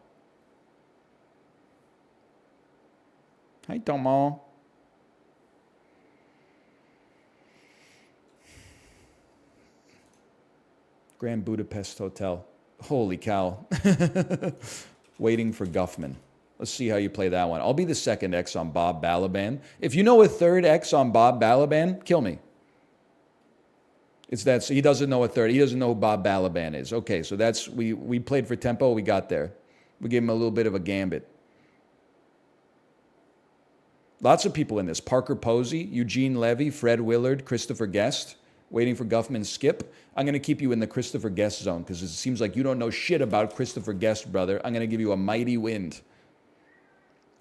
Hi, Tomo. Grand Budapest Hotel. Holy cow. Waiting for Guffman. Let's see how you play that one. I'll be the second X on Bob Balaban. If you know a third X on Bob Balaban, kill me. It's that so he doesn't know a third. He doesn't know who Bob Balaban is. Okay, so that's we played for tempo. We got there. We gave him a little bit of a gambit. Lots of people in this. Parker Posey, Eugene Levy, Fred Willard, Christopher Guest. Waiting for Guffman Skip. I'm going to keep you in the Christopher Guest zone because it seems like you don't know shit about Christopher Guest, brother. I'm going to give you a mighty wind.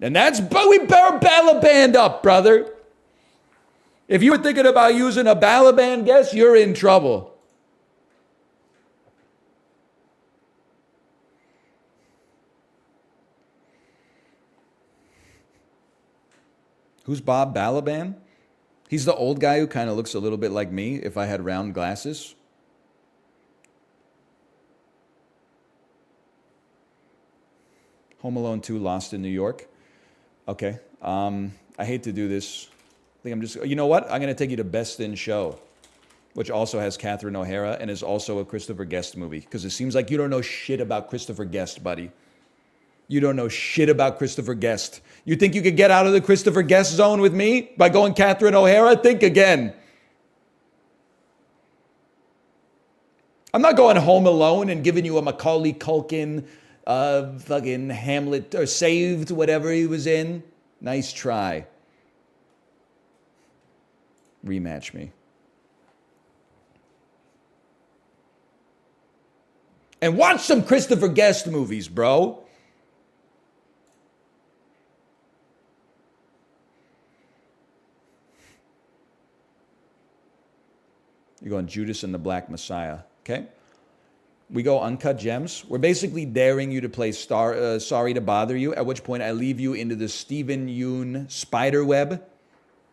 And that's, but we better Balaban up, brother. If you were thinking about using a Balaban guess, you're in trouble. Who's Bob Balaban? He's the old guy who kind of looks a little bit like me if I had round glasses. Home Alone 2, Lost in New York. Okay. I hate to do this. I think I'm just, you know what? I'm going to take you to Best in Show, which also has Catherine O'Hara and is also a Christopher Guest movie. Because it seems like you don't know shit about Christopher Guest, buddy. You don't know shit about Christopher Guest. You think you could get out of the Christopher Guest zone with me by going Catherine O'Hara? Think again. I'm not going Home Alone and giving you a Macaulay Culkin, fucking Hamlet, or Saved, whatever he was in. Nice try. Rematch me. And watch some Christopher Guest movies, bro. You're going Judas and the Black Messiah, okay? We go Uncut Gems. We're basically daring you to play Sorry to Bother You, at which point I leave you into the Steven Yeun spider web.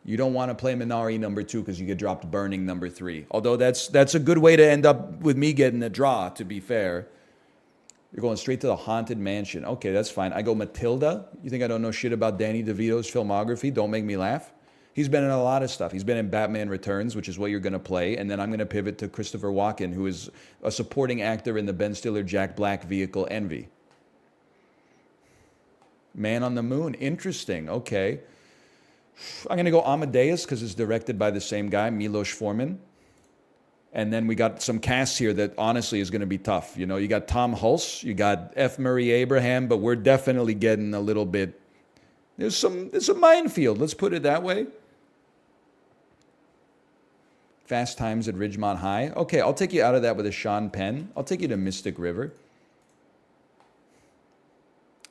You don't want to play Minari number 2 because you get dropped Burning number 3. Although that's a good way to end up with me getting a draw, to be fair. You're going straight to the Haunted Mansion. Okay, that's fine. I go Matilda. You think I don't know shit about Danny DeVito's filmography? Don't make me laugh. He's been in a lot of stuff. He's been in Batman Returns, which is what you're going to play. And then I'm going to pivot to Christopher Walken, who is a supporting actor in the Ben Stiller Jack Black vehicle Envy. Man on the Moon. Interesting. Okay. I'm going to go Amadeus because it's directed by the same guy, Milos Forman. And then we got some casts here that honestly is going to be tough. You know, you got Tom Hulse, you got F. Murray Abraham, but we're definitely getting a little bit. There's a minefield. Let's put it that way. Fast Times at Ridgemont High. Okay, I'll take you out of that with a Sean Penn. I'll take you to Mystic River.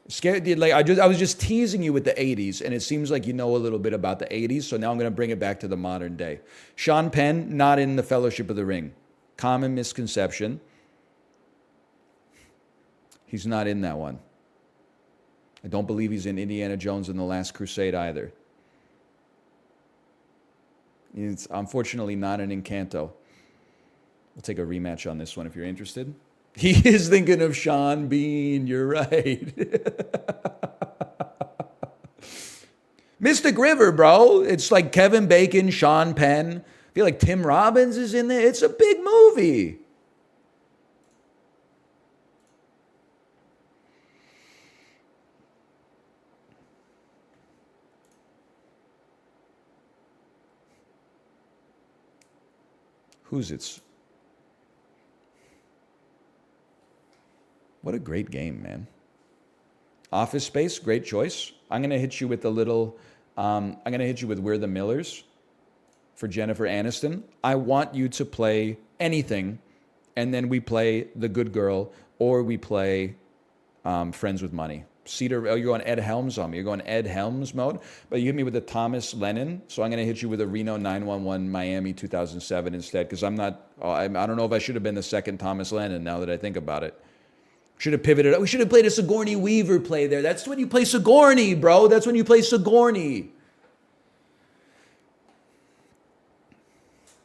Scared, like I was just teasing you with the 80s, and it seems like you know a little bit about the 80s, so now I'm going to bring it back to the modern day. Sean Penn, not in the Fellowship of the Ring. Common misconception. He's not in that one. I don't believe he's in Indiana Jones and the Last Crusade either. It's unfortunately not an Encanto. We'll take a rematch on this one if you're interested. He is thinking of Sean Bean. You're right. Mystic River, bro. It's like Kevin Bacon, Sean Penn. I feel like Tim Robbins is in there. It's a big movie. Who's it? What a great game, man. Office Space, great choice. I'm going to hit you with a little, I'm going to hit you with We're the Millers for Jennifer Aniston. I want you to play anything, and then we play The Good Girl, or we play Friends with Money. Cedar, you're going Ed Helms on me. You're going Ed Helms mode, but you hit me with a Thomas Lennon, so I'm going to hit you with a Reno 911 Miami 2007 instead, because I don't know if I should have been the second Thomas Lennon now that I think about it. Should have pivoted. We should have played a Sigourney Weaver play there. That's when you play Sigourney, bro. That's when you play Sigourney.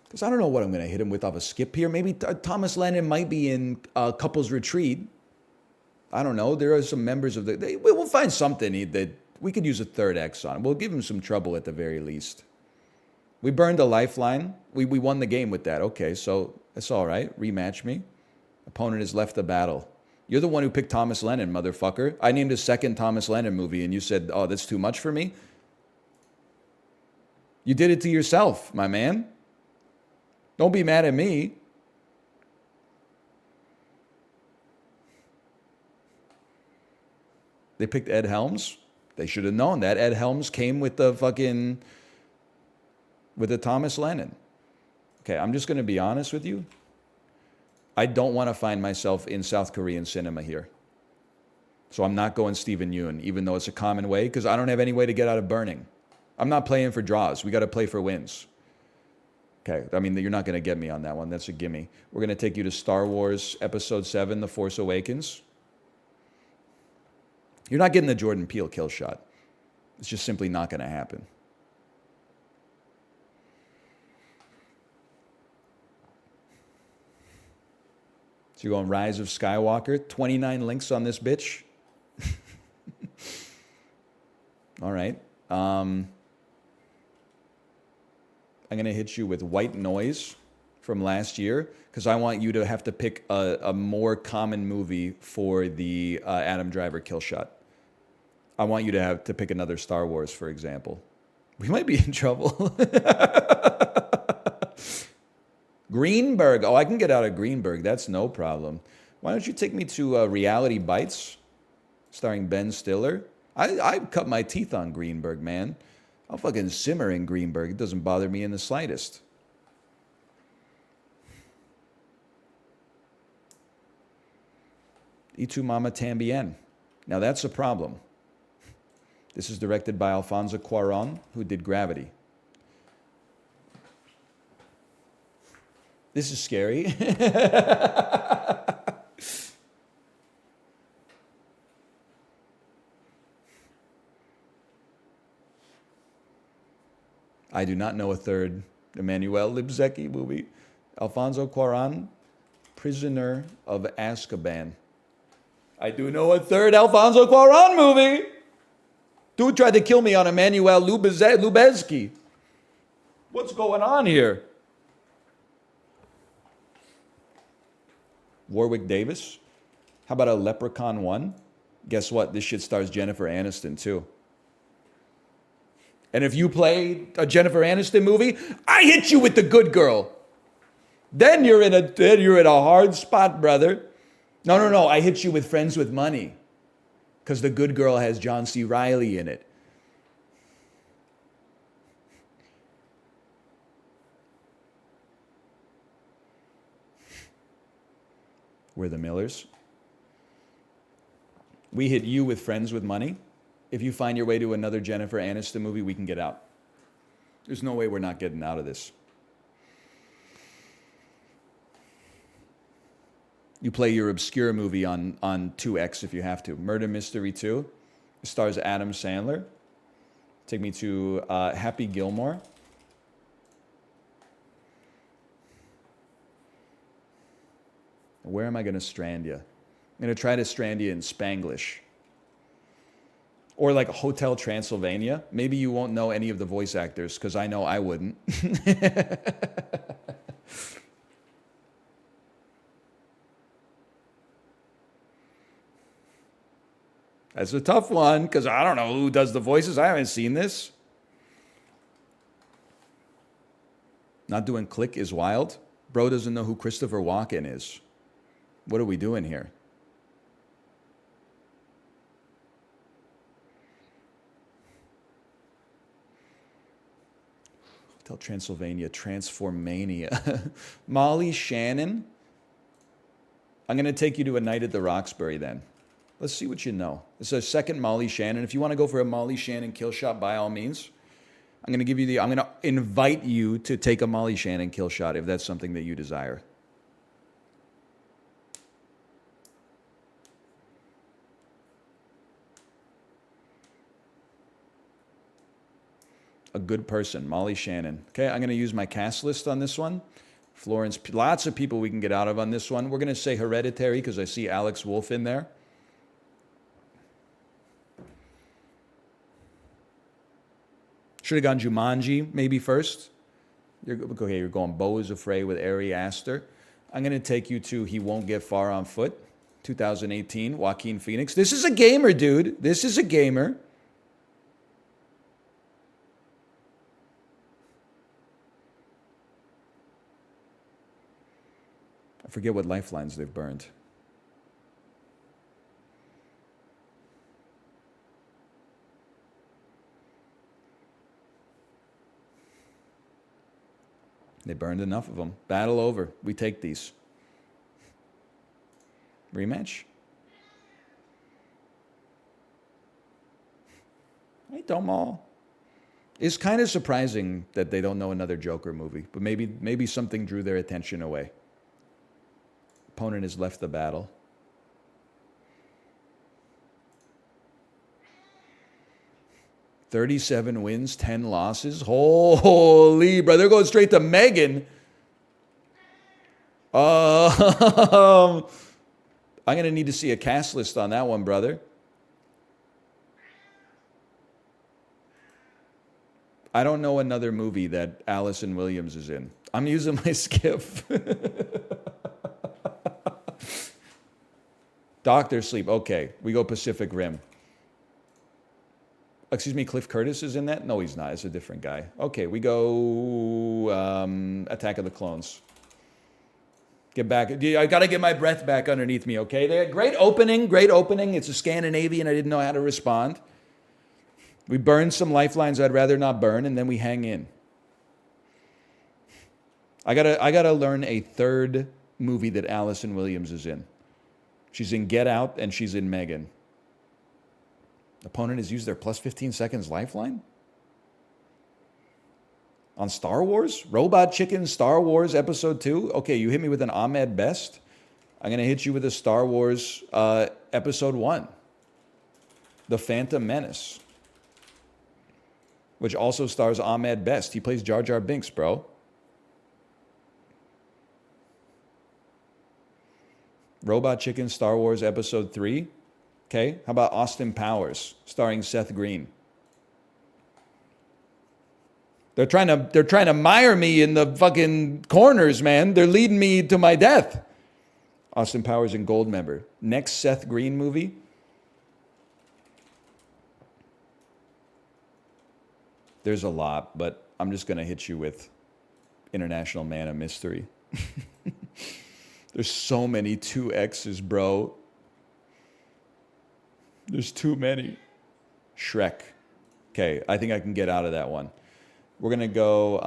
Because I don't know what I'm going to hit him with off a skip here. Maybe Thomas Lennon might be in Couples Retreat. I don't know. There are some members of we'll find something that we could use a third X on. We'll give him some trouble at the very least. We burned a lifeline. We won the game with that. Okay, so that's all right. Rematch me. Opponent has left the battle. You're the one who picked Thomas Lennon, motherfucker. I named a second Thomas Lennon movie, and you said, oh, that's too much for me? You did it to yourself, my man. Don't be mad at me. They picked Ed Helms. They should have known that. Ed Helms came with the Thomas Lennon. Okay, I'm just going to be honest with you. I don't want to find myself in South Korean cinema here. So I'm not going Steven Yeun, even though it's a common way, because I don't have any way to get out of Burning. I'm not playing for draws. We got to play for wins. Okay, I mean, you're not going to get me on that one. That's a gimme. We're going to take you to Star Wars Episode 7, The Force Awakens. You're not getting the Jordan Peele kill shot. It's just simply not going to happen. So you're going Rise of Skywalker. 29 links on this bitch. All right. I'm going to hit you with White Noise from last year because I want you to have to pick a more common movie for the Adam Driver kill shot. I want you to have to pick another Star Wars, for example. We might be in trouble. Greenberg. Oh, I can get out of Greenberg. That's no problem. Why don't you take me to Reality Bites, starring Ben Stiller? I cut my teeth on Greenberg, man. I'll fucking simmer in Greenberg. It doesn't bother me in the slightest. Y tu mama tambien. Now that's a problem. This is directed by Alfonso Cuarón, who did Gravity. This is scary. I do not know a third Emmanuel Lubezki movie. Alfonso Cuarón, Prisoner of Azkaban. I do know a third Alfonso Cuarón movie. Dude tried to kill me on Emmanuel Lubezki. What's going on here? Warwick Davis. How about a Leprechaun 1? Guess what? This shit stars Jennifer Aniston too. And if you play a Jennifer Aniston movie, I hit you with the good girl. Then you're in a hard spot, brother. No. I hit you with Friends with Money. Because the good girl has John C. Reilly in it. We're the Millers. We hit you with Friends with Money. If you find your way to another Jennifer Aniston movie, we can get out. There's no way we're not getting out of this. You play your obscure movie on 2X if you have to. Murder Mystery 2. It stars Adam Sandler. Take me to Happy Gilmore. Where am I going to strand you? I'm going to try to strand you in Spanglish. Or like Hotel Transylvania. Maybe you won't know any of the voice actors, because I know I wouldn't. That's a tough one, because I don't know who does the voices. I haven't seen this. Not doing Click is wild. Bro doesn't know who Christopher Walken is. What are we doing here? Hotel Transylvania, Transformania. Molly Shannon. I'm going to take you to A Night at the Roxbury then. Let's see what you know. It's a second Molly Shannon. If you want to go for a Molly Shannon kill shot, by all means. I'm going to invite you to take a Molly Shannon kill shot if that's something that you desire. A good person, Molly Shannon. Okay, I'm going to use my cast list on this one. Florence, lots of people we can get out of on this one. We're going to say Hereditary because I see Alex Wolff in there. Should have gone Jumanji maybe first. You're going Beau is Afraid with Ari Aster. I'm going to take you to He Won't Get Far on Foot, 2018, Joaquin Phoenix. This is a gamer, dude. This is a gamer. I forget what lifelines they've burned. They burned enough of them. Battle over. We take these. Rematch? I don't all. It's kind of surprising that they don't know another Joker movie, but maybe something drew their attention away. Opponent has left the battle. $37 wins, 10 losses. Holy, bro, they're going straight to Megan. I'm going to need to see a cast list on that one, brother. I don't know another movie that Allison Williams is in. I'm using my skiff. Doctor Sleep. Okay, we go Pacific Rim. Excuse me, Cliff Curtis is in that? No, he's not. It's a different guy. Okay, we go Attack of the Clones. Get back. I got to get my breath back underneath me, okay? They had great opening, great opening. It's a Scandinavian. I didn't know how to respond. We burned some lifelines I'd rather not burn, and then we hang in. I gotta learn a third movie that Allison Williams is in. She's in Get Out and she's in Megan. Opponent has used their plus 15 seconds lifeline? On Star Wars? Robot Chicken, Star Wars Episode 2? Okay, you hit me with an Ahmed Best. I'm going to hit you with a Star Wars Episode 1. The Phantom Menace. Which also stars Ahmed Best. He plays Jar Jar Binks, bro. Robot Chicken, Star Wars Episode 3. Okay, how about Austin Powers, starring Seth Green? They're trying to mire me in the fucking corners, man. They're leading me to my death. Austin Powers and Goldmember. Next Seth Green movie. There's a lot, but I'm just going to hit you with International Man of Mystery. There's so many 2X's, bro. There's too many. Shrek. Okay, I think I can get out of that one. We're going to go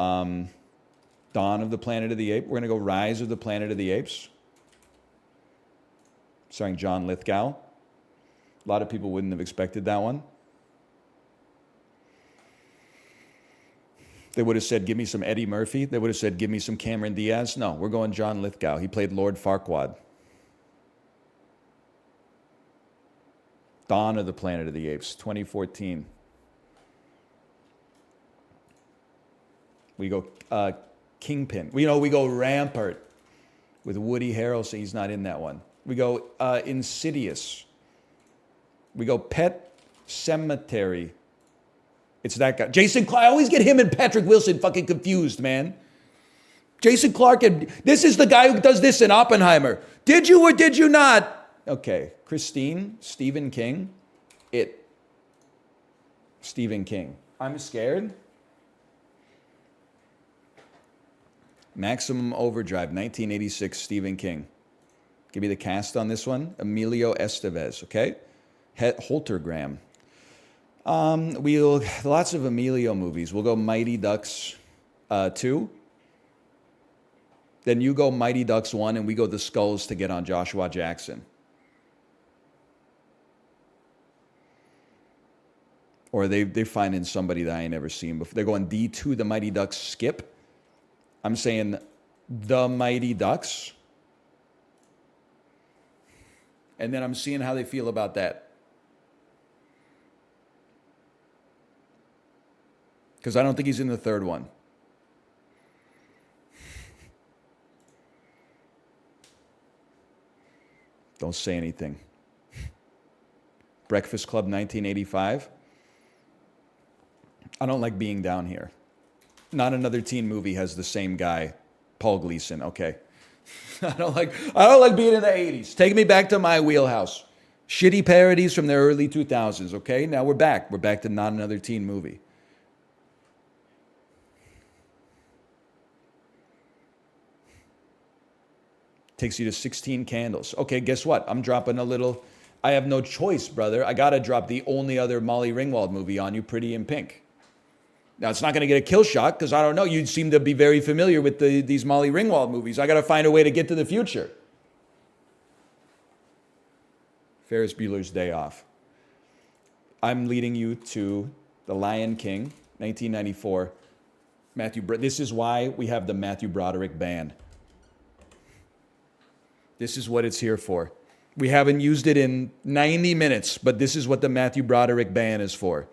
Dawn of the Planet of the Apes. We're going to go Rise of the Planet of the Apes. Starring John Lithgow. A lot of people wouldn't have expected that one. They would have said, give me some Eddie Murphy. They would have said, give me some Cameron Diaz. No, we're going John Lithgow. He played Lord Farquaad. Dawn of the Planet of the Apes, 2014. We go Kingpin. We go Rampart with Woody Harrelson. He's not in that one. We go Insidious. We go Pet Cemetery. It's that guy. Jason Clarke. I always get him and Patrick Wilson fucking confused, man. Jason Clarke. This is the guy who does this in Oppenheimer. Did you or did you not? Okay. Christine. Stephen King. It. Stephen King. I'm scared. Maximum Overdrive. 1986. Stephen King. Give me the cast on this one. Emilio Estevez. Okay. Holtergram. Lots of Emilio movies. We'll go Mighty Ducks 2. Then you go Mighty Ducks 1, and we go The Skulls to get on Joshua Jackson. Or they're finding somebody that I ain't never seen before. They're going D2, The Mighty Ducks skip. I'm saying The Mighty Ducks. And then I'm seeing how they feel about that. Because I don't think he's in the third one. Don't say anything. Breakfast Club 1985. I don't like being down here. Not another teen movie has the same guy, Paul Gleason. Okay. I don't like being in the 80s. Take me back to my wheelhouse. Shitty parodies from the early 2000s, okay? Now we're back. We're back to not another teen movie. Takes you to 16 Candles. Okay, guess what? I'm dropping a little. I have no choice, brother. I got to drop the only other Molly Ringwald movie on you, Pretty in Pink. Now, it's not going to get a kill shot because I don't know. You seem to be very familiar with these Molly Ringwald movies. I got to find a way to get to the future. Ferris Bueller's Day Off. I'm leading you to The Lion King, 1994. This is why we have the Matthew Broderick ban. This is what it's here for. We haven't used it in 90 minutes, but this is what the Matthew Broderick ban is for.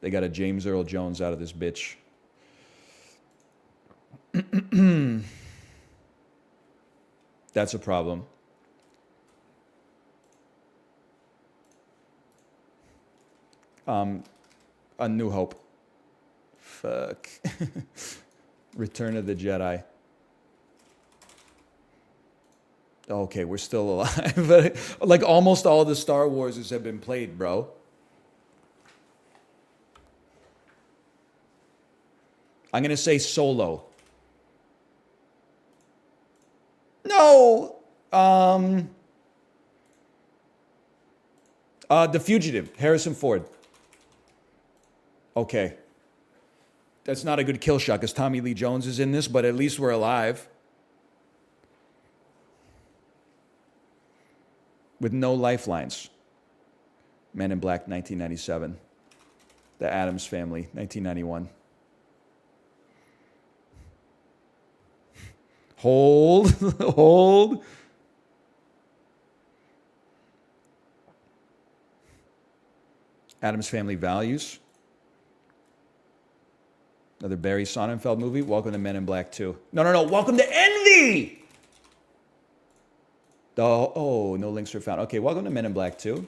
They got a James Earl Jones out of this bitch. That's a problem. A New Hope. Fuck. Return of the Jedi. Okay, we're still alive. But like almost all the Star Warses have been played, bro. I'm going to say Solo. No. The Fugitive, Harrison Ford. Okay. That's not a good kill shot because Tommy Lee Jones is in this, but at least we're alive. with no lifelines. Men in Black, 1997. The Addams Family, 1991. Hold, hold. Addams Family Values. Another Barry Sonnenfeld movie. Welcome to Men in Black 2. No. Welcome to Envy! Oh, no links are found. Okay, welcome to Men in Black 2.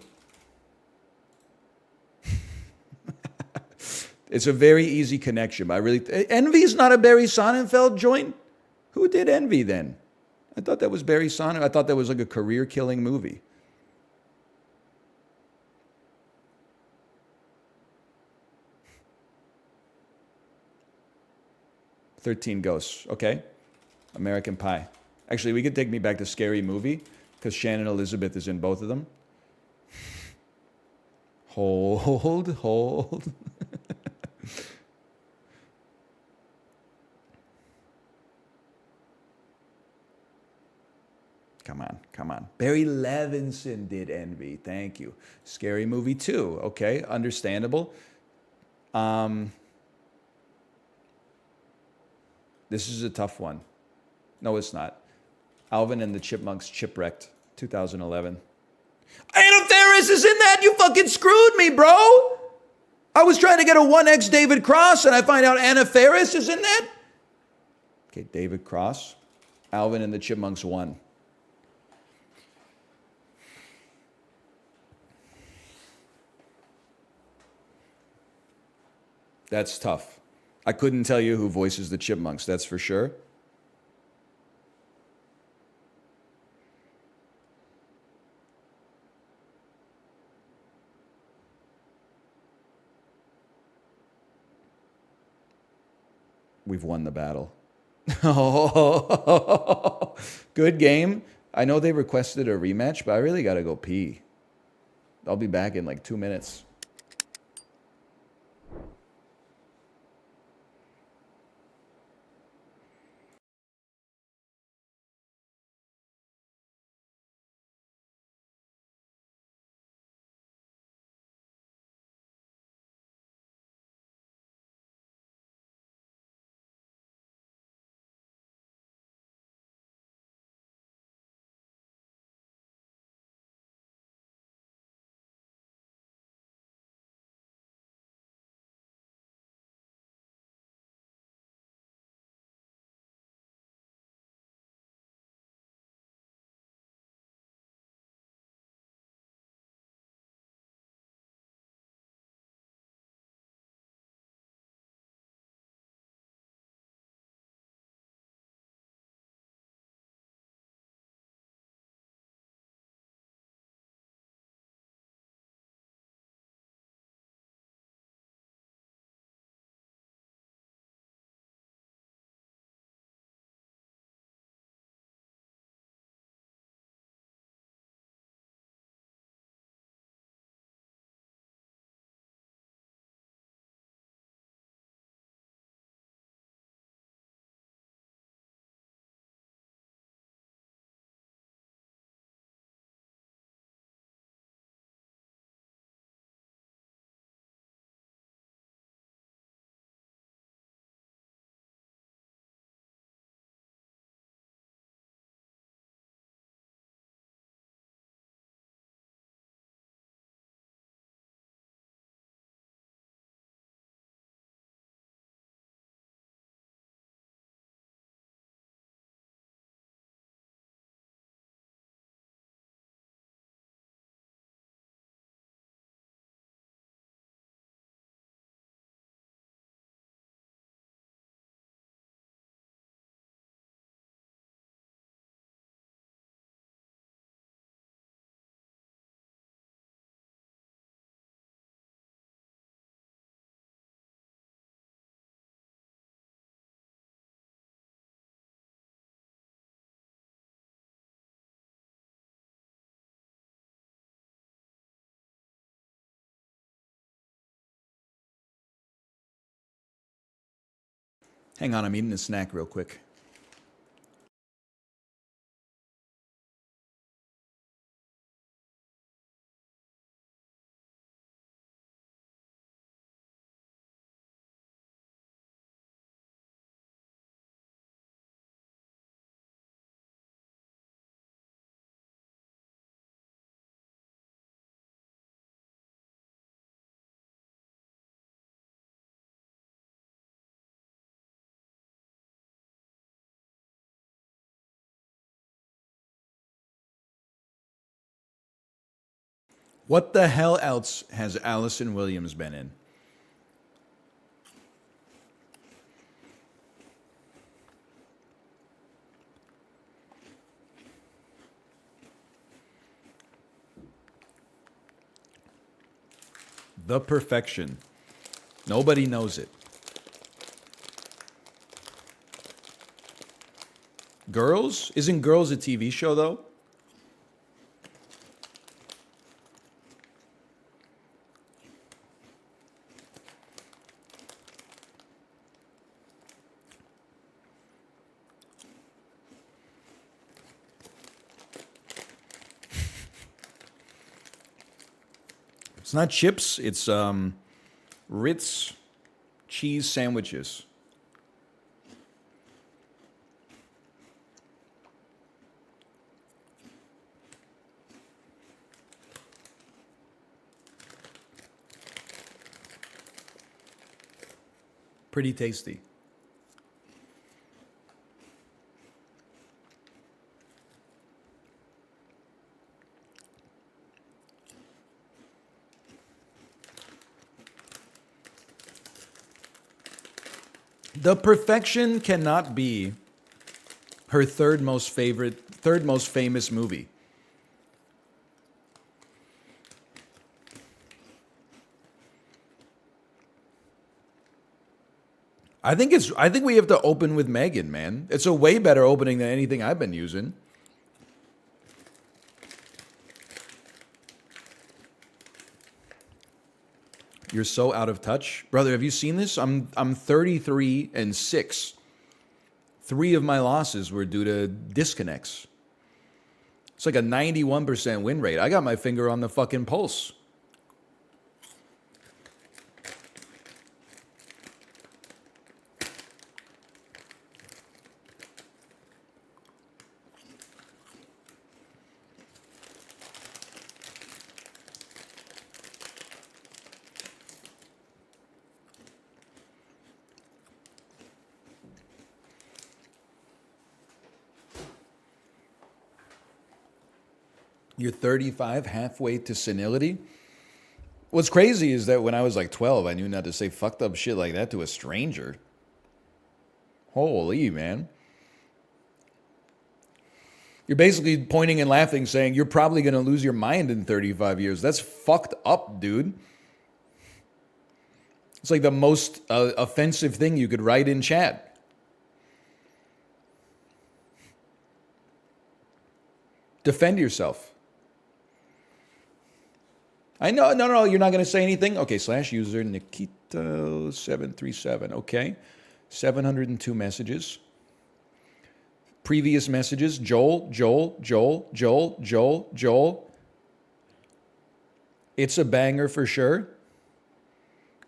It's a very easy connection. But Envy's not a Barry Sonnenfeld joint? Who did Envy then? I thought that was Barry Sonnenfeld. I thought that was like a career-killing movie. "13 Ghosts." Okay. American Pie. Actually, we could take me back to Scary Movie because Shannon Elizabeth is in both of them. Hold. Come on. Barry Levinson did Envy. Thank you. Scary Movie 2. Okay, understandable. This is a tough one. No, it's not. Alvin and the Chipmunks Chipwrecked, 2011. Anna Faris is in that? You fucking screwed me, bro. I was trying to get a 1X David Cross and I find out Anna Faris is in that? Okay, David Cross. Alvin and the Chipmunks 1. That's tough. I couldn't tell you who voices the Chipmunks, that's for sure. We've won the battle. Good game. I know they requested a rematch, but I really got to go pee. I'll be back in like 2 minutes. Hang on, I'm eating a snack real quick. What the hell else has Allison Williams been in? The Perfection. Nobody knows it. Girls? Isn't Girls a TV show, though? It's not chips. It's Ritz cheese sandwiches. Pretty tasty. The Perfection cannot be her third most famous movie. I think we have to open with Megan, man. It's a way better opening than anything I've been using. You're so out of touch. Brother, have you seen this? I'm 33-6. 3 of my losses were due to disconnects. It's like a 91% win rate. I got my finger on the fucking pulse. You're 35, halfway to senility. What's crazy is that when I was like 12, I knew not to say fucked up shit like that to a stranger. Holy, man. You're basically pointing and laughing, saying you're probably going to lose your mind in 35 years. That's fucked up, dude. It's like the most offensive thing you could write in chat. Defend yourself. I know, no, you're not going to say anything? Okay, /user Nikito737. Okay, 702 messages. Previous messages, Joel. It's a banger for sure.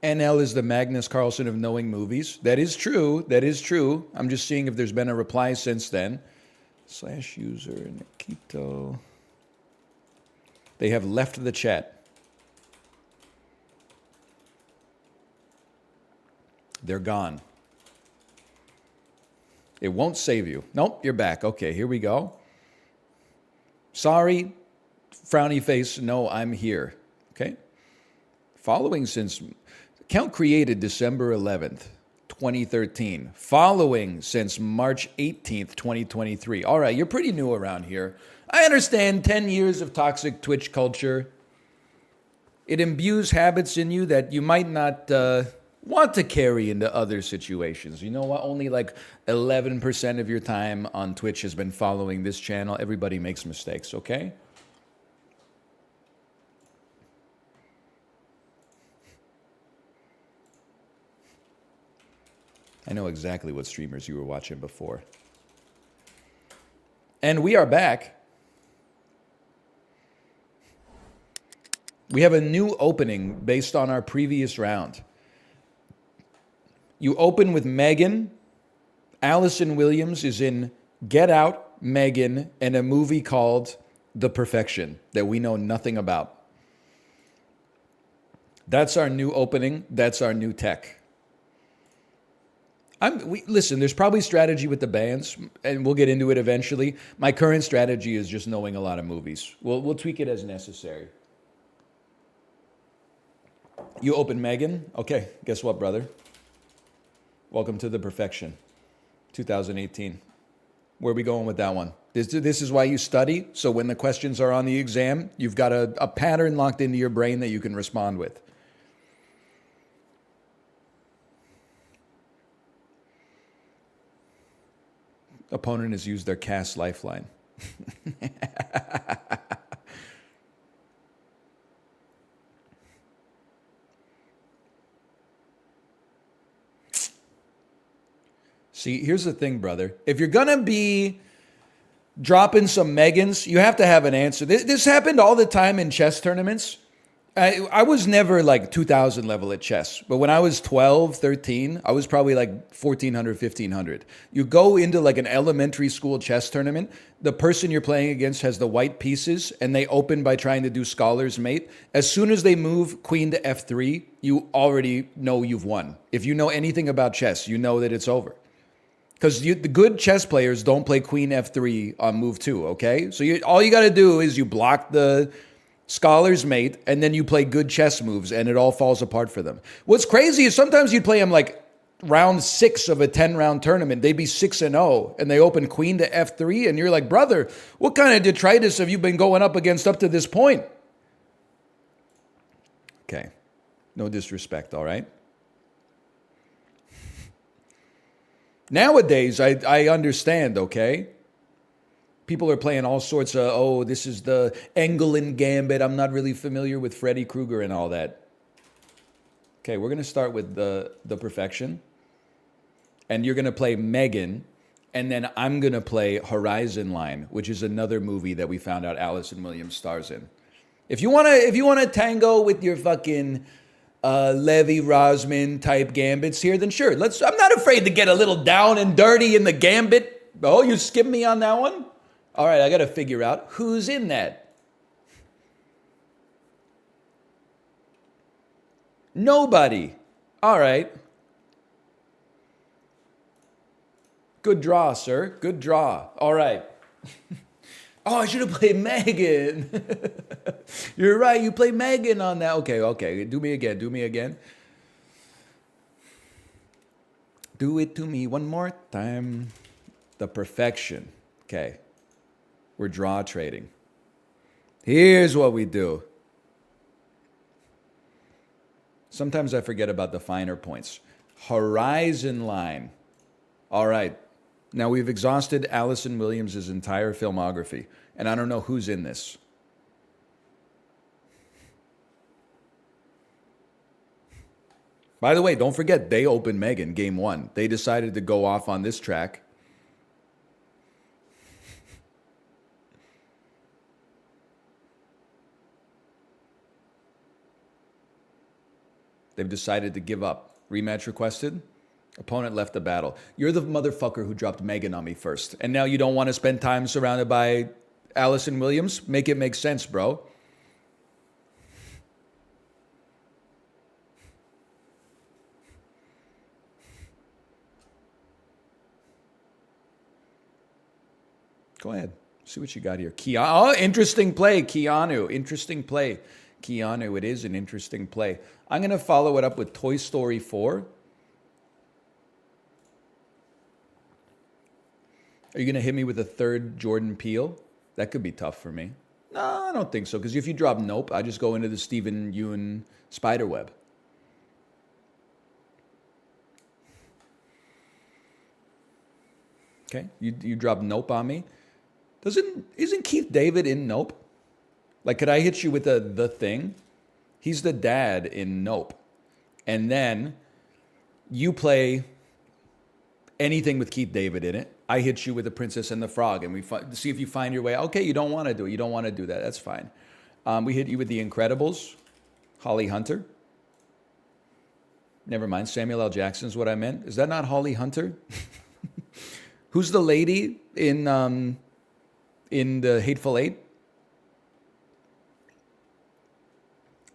NL is the Magnus Carlsen of knowing movies. That is true. I'm just seeing if there's been a reply since then. /user Nikito. They have left the chat. They're gone. It won't save you. Nope, you're back. Okay, here we go. Sorry, frowny face. No, I'm here. Okay. Following since account created December 11th, 2013. Following since March 18th, 2023. All right, you're pretty new around here. I understand 10 years of toxic Twitch culture. It imbues habits in you that you might not want to carry into other situations. You know what? Only like 11% of your time on Twitch has been following this channel. Everybody makes mistakes, okay? I know exactly what streamers you were watching before. And we are back. We have a new opening based on our previous round. You open with Megan. Allison Williams is in Get Out, Megan, and a movie called The Perfection that we know nothing about. That's our new opening. That's our new tech. Listen, there's probably strategy with the bands, and we'll get into it eventually. My current strategy is just knowing a lot of movies. We'll tweak it as necessary. You open Megan? Okay, guess what, brother? Welcome to the perfection. 2018. Where are we going with that one? This is why you study, so when the questions are on the exam, you've got a pattern locked into your brain that you can respond with. Opponent has used their cast lifeline. See, here's the thing, brother. If you're going to be dropping some Megans, you have to have an answer. This happened all the time in chess tournaments. I was never like 2,000 level at chess, but when I was 12, 13, I was probably like 1,400, 1,500. You go into like an elementary school chess tournament, the person you're playing against has the white pieces, and they open by trying to do scholar's mate. As soon as they move queen to f3, you already know you've won. If you know anything about chess, you know that it's over. Because the good chess players don't play queen f3 on move 2, okay? So all you got to do is you block the scholar's mate, and then you play good chess moves, and it all falls apart for them. What's crazy is sometimes you'd play them like round 6 of a 10-round tournament. They'd be 6-0, and they open queen to f3, and you're like, brother, what kind of detritus have you been going up against up to this point? Okay. No disrespect, all right? Nowadays, I understand, okay? People are playing all sorts of, this is the Engelin Gambit. I'm not really familiar with Freddy Krueger and all that. Okay, we're going to start with the perfection. And you're going to play Megan. And then I'm going to play Horizon Line, which is another movie that we found out Allison Williams stars in. If you want to tango with your fucking Levy Rosman type gambits here, then sure. I'm not afraid to get a little down and dirty in the gambit. Oh, you skipped me on that one? All right, I got to figure out who's in that. Nobody. All right. Good draw, sir. Good draw. All right. Oh, I should have played Megan. You're right. You play Megan on that. Okay. Do me again. Do it to me one more time. The perfection. Okay. We're draw trading. Here's what we do. Sometimes I forget about the finer points. Horizon Line. All right. Now we've exhausted Allison Williams' entire filmography, and I don't know who's in this. By the way, don't forget, they opened Megan game 1. They decided to go off on this track. They've decided to give up. Rematch requested. Opponent left the battle. You're the motherfucker who dropped Megan on me first. And now you don't want to spend time surrounded by Allison Williams? Make it make sense, bro. Go ahead. See what you got here. Oh, interesting play, Keanu. Interesting play. Keanu, it is an interesting play. I'm going to follow it up with Toy Story 4. Are you going to hit me with a third Jordan Peele? That could be tough for me. No, I don't think so. Because if you drop Nope, I just go into the Steven Yeun Spiderweb. Okay, you drop Nope on me. Isn't Keith David in Nope? Like, could I hit you with the Thing? He's the dad in Nope. And then you play anything with Keith David in it. I hit you with The Princess and the Frog, and we see if you find your way. Okay, you don't want to do it. You don't want to do that. That's fine. We hit you with The Incredibles, Holly Hunter. Never mind. Samuel L. Jackson's what I meant. Is that not Holly Hunter? Who's the lady in the Hateful Eight?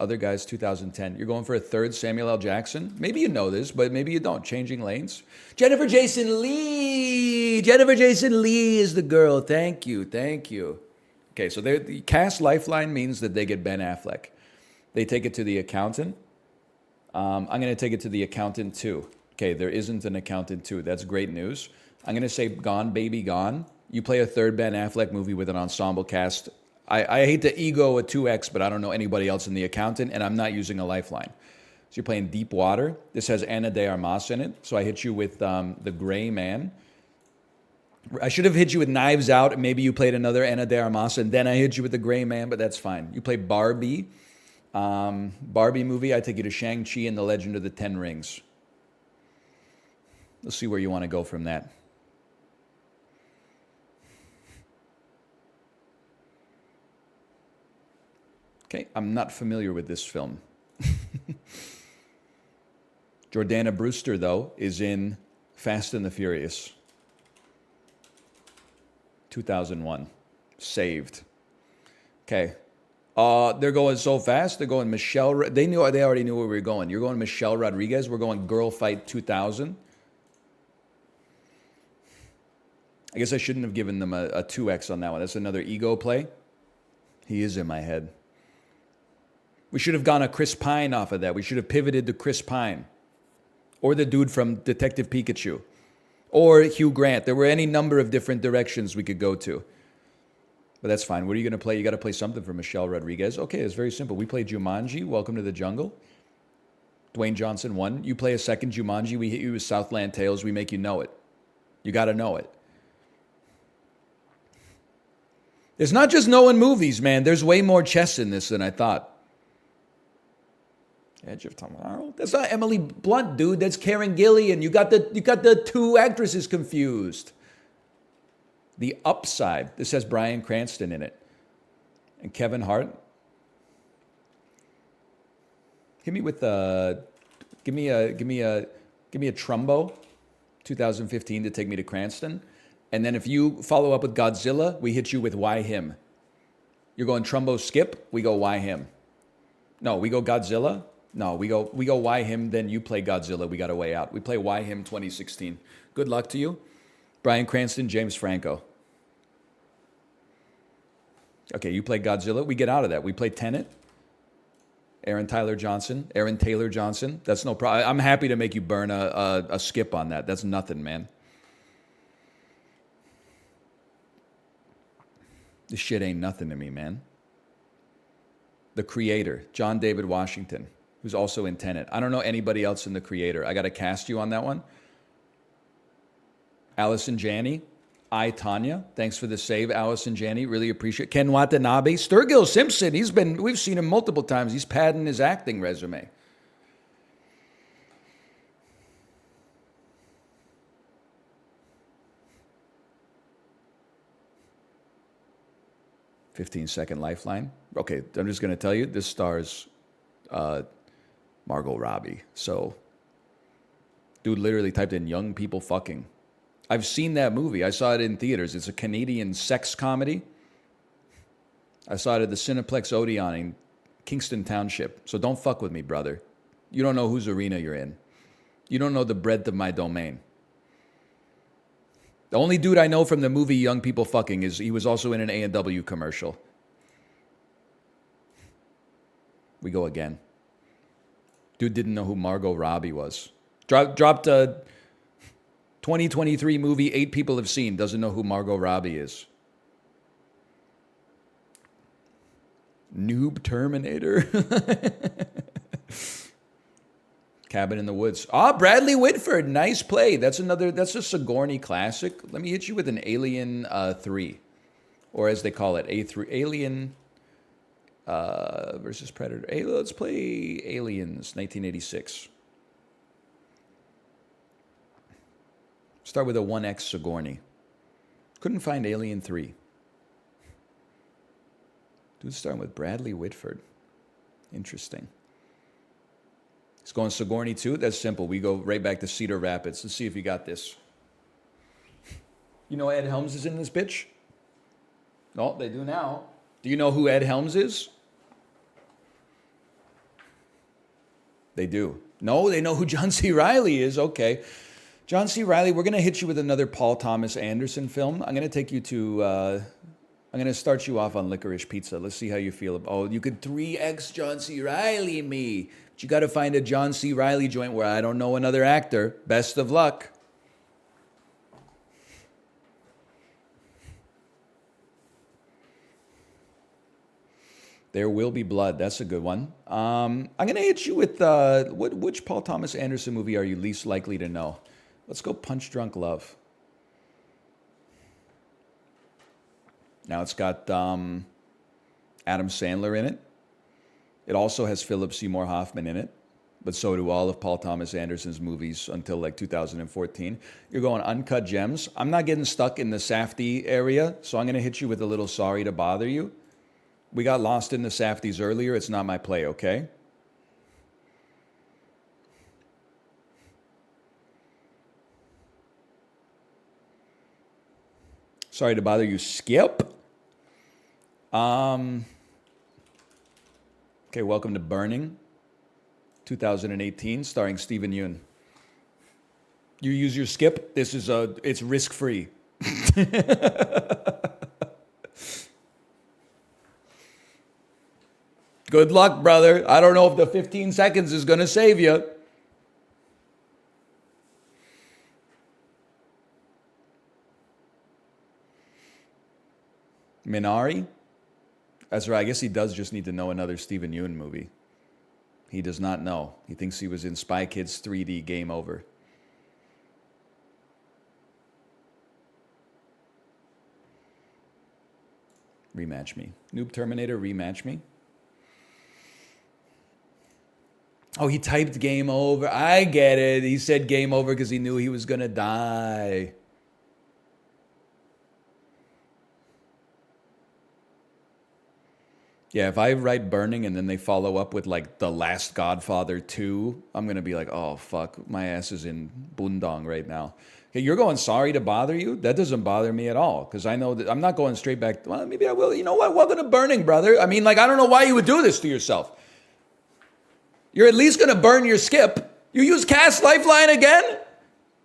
Other Guys, 2010. You're going for a third Samuel L. Jackson? Maybe you know this, but maybe you don't. Changing lanes. Jennifer Jason Leigh. Jennifer Jason Leigh is the girl. Thank you. Okay, so the cast lifeline means that they get Ben Affleck. They take it to the accountant. I'm going to take it to the Accountant 2. Okay, there isn't an Accountant 2. That's great news. I'm going to say Gone Baby Gone. You play a third Ben Affleck movie with an ensemble cast. I hate to ego a 2X, but I don't know anybody else in The Accountant, and I'm not using a lifeline. So you're playing Deep Water. This has Ana de Armas in it. So I hit you with The Gray Man. I should have hit you with Knives Out, and maybe you played another Ana de Armas, and then I hit you with The Gray Man, but that's fine. You play Barbie. Barbie movie, I take you to Shang-Chi and the Legend of the Ten Rings. Let's see where you want to go from that. Okay, I'm not familiar with this film. Jordana Brewster, though, is in Fast and the Furious. 2001. Saved. Okay. They're going so fast. They're going Michelle. They already knew where we were going. You're going Michelle Rodriguez. We're going Girl Fight 2000. I guess I shouldn't have given them a 2X on that one. That's another ego play. He is in my head. We should have gone a Chris Pine off of that. We should have pivoted to Chris Pine. Or the dude from Detective Pikachu. Or Hugh Grant. There were any number of different directions we could go to. But that's fine. What are you going to play? You got to play something for Michelle Rodriguez. Okay, it's very simple. We play Jumanji, Welcome to the Jungle. Dwayne Johnson won. You play a second Jumanji. We hit you with Southland Tales. We make you know it. You got to know it. It's not just knowing movies, man. There's way more chess in this than I thought. Edge of Tomorrow? That's not Emily Blunt, dude. That's Karen Gillan. You got the two actresses confused. The Upside. This has Bryan Cranston in it. And Kevin Hart. Hit me with give me a Trumbo 2015 to take me to Cranston. And then if you follow up with Godzilla, we hit you with Why Him. You're going Trumbo skip, we go Why Him. No, we go Godzilla. No, we go Why Him, then you play Godzilla. We got a way out. We play Why Him 2016. Good luck to you. Bryan Cranston, James Franco. Okay, you play Godzilla. We get out of that. We play Tenet. Aaron Taylor Johnson. That's no problem. I'm happy to make you burn a skip on that. That's nothing, man. This shit ain't nothing to me, man. The Creator, John David Washington, who's also in Tenet. I don't know anybody else in The Creator. I got to cast you on that one. Allison Janney, I, Tanya. Thanks for the save, Allison Janney. Really appreciate it. Ken Watanabe. Sturgill Simpson, we've seen him multiple times. He's padding his acting resume. "15-second lifeline." Okay, I'm just going to tell you, this stars Margot Robbie. So, dude literally typed in "young people fucking." I've seen that movie. I saw it in theaters. It's a Canadian sex comedy. I saw it at the Cineplex Odeon in Kingston Township. So don't fuck with me, brother. You don't know whose arena you're in. You don't know the breadth of my domain. The only dude I know from the movie Young People Fucking is he was also in an A&W commercial. We go again. Dude didn't know who Margot Robbie was. Dropped a 2023 movie 8 people have seen. Doesn't know who Margot Robbie is. Noob Terminator. Cabin in the Woods. Bradley Whitford. Nice play. That's a Sigourney classic. Let me hit you with an Alien 3. Or as they call it, A3. Alien versus Predator. Hey, let's play Aliens, 1986. Start with a 1X Sigourney. Couldn't find Alien 3. Dude's starting with Bradley Whitford. Interesting. He's going Sigourney 2. That's simple. We go right back to Cedar Rapids. Let's see if you got this. You know Ed Helms is in this bitch? No, they do now. Do you know who Ed Helms is? They do. No, they know who John C. Reilly is. Okay. John C. Reilly, we're going to hit you with another Paul Thomas Anderson film. I'm going to take you to, I'm going to start you off on Licorice Pizza. Let's see how you feel. Oh, you could 3X John C. Reilly me. You got to find a John C. Reilly joint where I don't know another actor. Best of luck. There Will Be Blood. That's a good one. I'm going to hit you with which Paul Thomas Anderson movie are you least likely to know? Let's go Punch Drunk Love. Now it's got Adam Sandler in it. It also has Philip Seymour Hoffman in it, but so do all of Paul Thomas Anderson's movies until like 2014. You're going Uncut Gems. I'm not getting stuck in the Safdie area, so I'm going to hit you with a little Sorry to Bother You. We got lost in the Safdies earlier. It's not my play, okay? Sorry to Bother You, Skip. Okay, welcome to Burning, 2018, starring Steven Yeun. You use your skip. It's risk-free. Good luck, brother. I don't know if the 15 seconds is going to save you. Minari? That's right. I guess he does just need to know another Steven Yeun movie. He does not know. He thinks he was in Spy Kids 3D. Game over. Rematch me. Noob Terminator, rematch me. Oh, he typed game over. I get it. He said game over because he knew he was going to die. Yeah, if I write Burning and then they follow up with like The Last Godfather 2, I'm going to be like, oh, fuck, my ass is in Bundong right now. Okay, you're going Sorry to Bother You? That doesn't bother me at all because I know that I'm not going straight back. Well, maybe I will. You know what? Welcome to Burning, brother. I mean, like, I don't know why you would do this to yourself. You're at least going to burn your skip. You use Cast Lifeline again?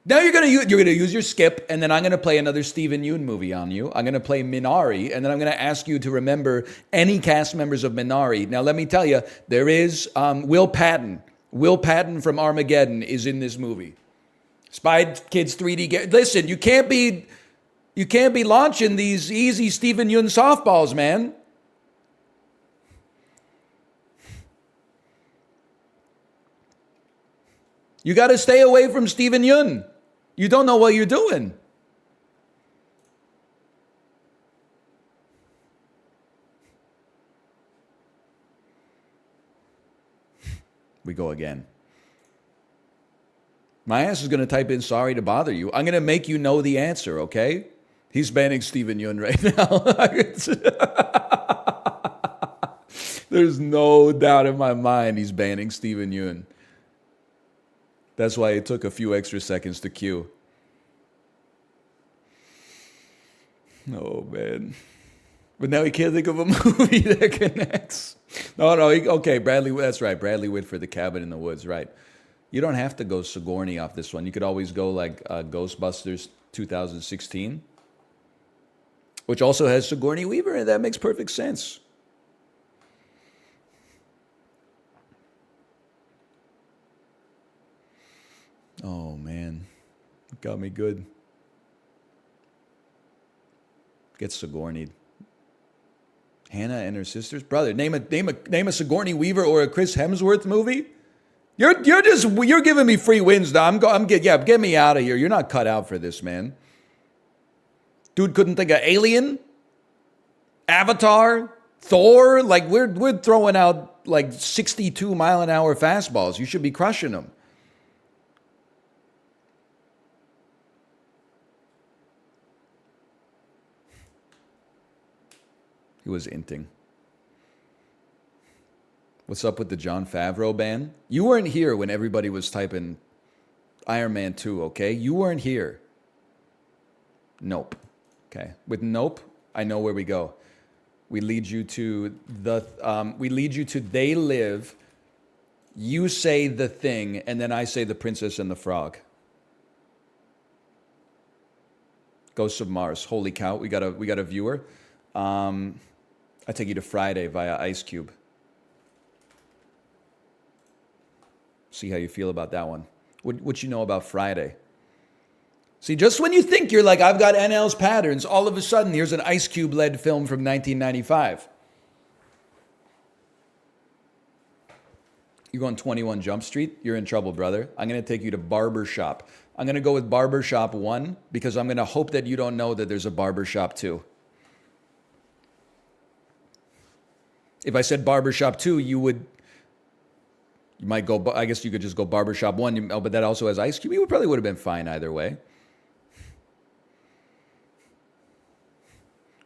Now you're going to use your skip, and then I'm going to play another Steven Yeun movie on you. I'm going to play Minari, and then I'm going to ask you to remember any cast members of Minari. Now, let me tell you, there is Will Patton. Will Patton from Armageddon is in this movie. Spy Kids 3D. Listen, you can't be launching these easy Steven Yeun softballs, man. You got to stay away from Steven Yeun. You don't know what you're doing. We go again. My ass is going to type in Sorry to Bother You. I'm going to make you know the answer, okay? He's banning Steven Yeun right now. There's no doubt in my mind he's banning Steven Yeun. That's why it took a few extra seconds to queue. Oh, man. But now he can't think of a movie that connects. No, okay, Bradley, that's right. Bradley Whitford, The Cabin in the Woods, right. You don't have to go Sigourney off this one. You could always go like Ghostbusters 2016, which also has Sigourney Weaver, and that makes perfect sense. Oh, man. Got me good. Get Sigourney. Hannah and her sisters? Brother, name a Sigourney Weaver or a Chris Hemsworth movie? You're giving me free wins now. Get me out of here. You're not cut out for this, man. Dude couldn't think of Alien, Avatar, Thor. Like we're throwing out like 62 mile an hour fastballs. You should be crushing them. He was inting. What's up with the Jon Favreau ban? You weren't here when everybody was typing Iron Man 2, okay? You weren't here. Nope. Okay. With nope, I know where we go. We lead you to They Live. You say The Thing, and then I say The Princess and the Frog. Ghosts of Mars. Holy cow, we got a viewer. I take you to Friday via Ice Cube. See how you feel about that one. What you know about Friday? See, just when you think you're like, I've got NL's patterns, all of a sudden here's an Ice Cube-led film from 1995. You're going 21 Jump Street, you're in trouble, brother. I'm going to take you to Barbershop. I'm going to go with Barbershop 1 because I'm going to hope that you don't know that there's a Barbershop 2. If I said Barbershop 2, you might go, I guess you could just go Barbershop 1, but that also has Ice Cube. You probably would have been fine either way.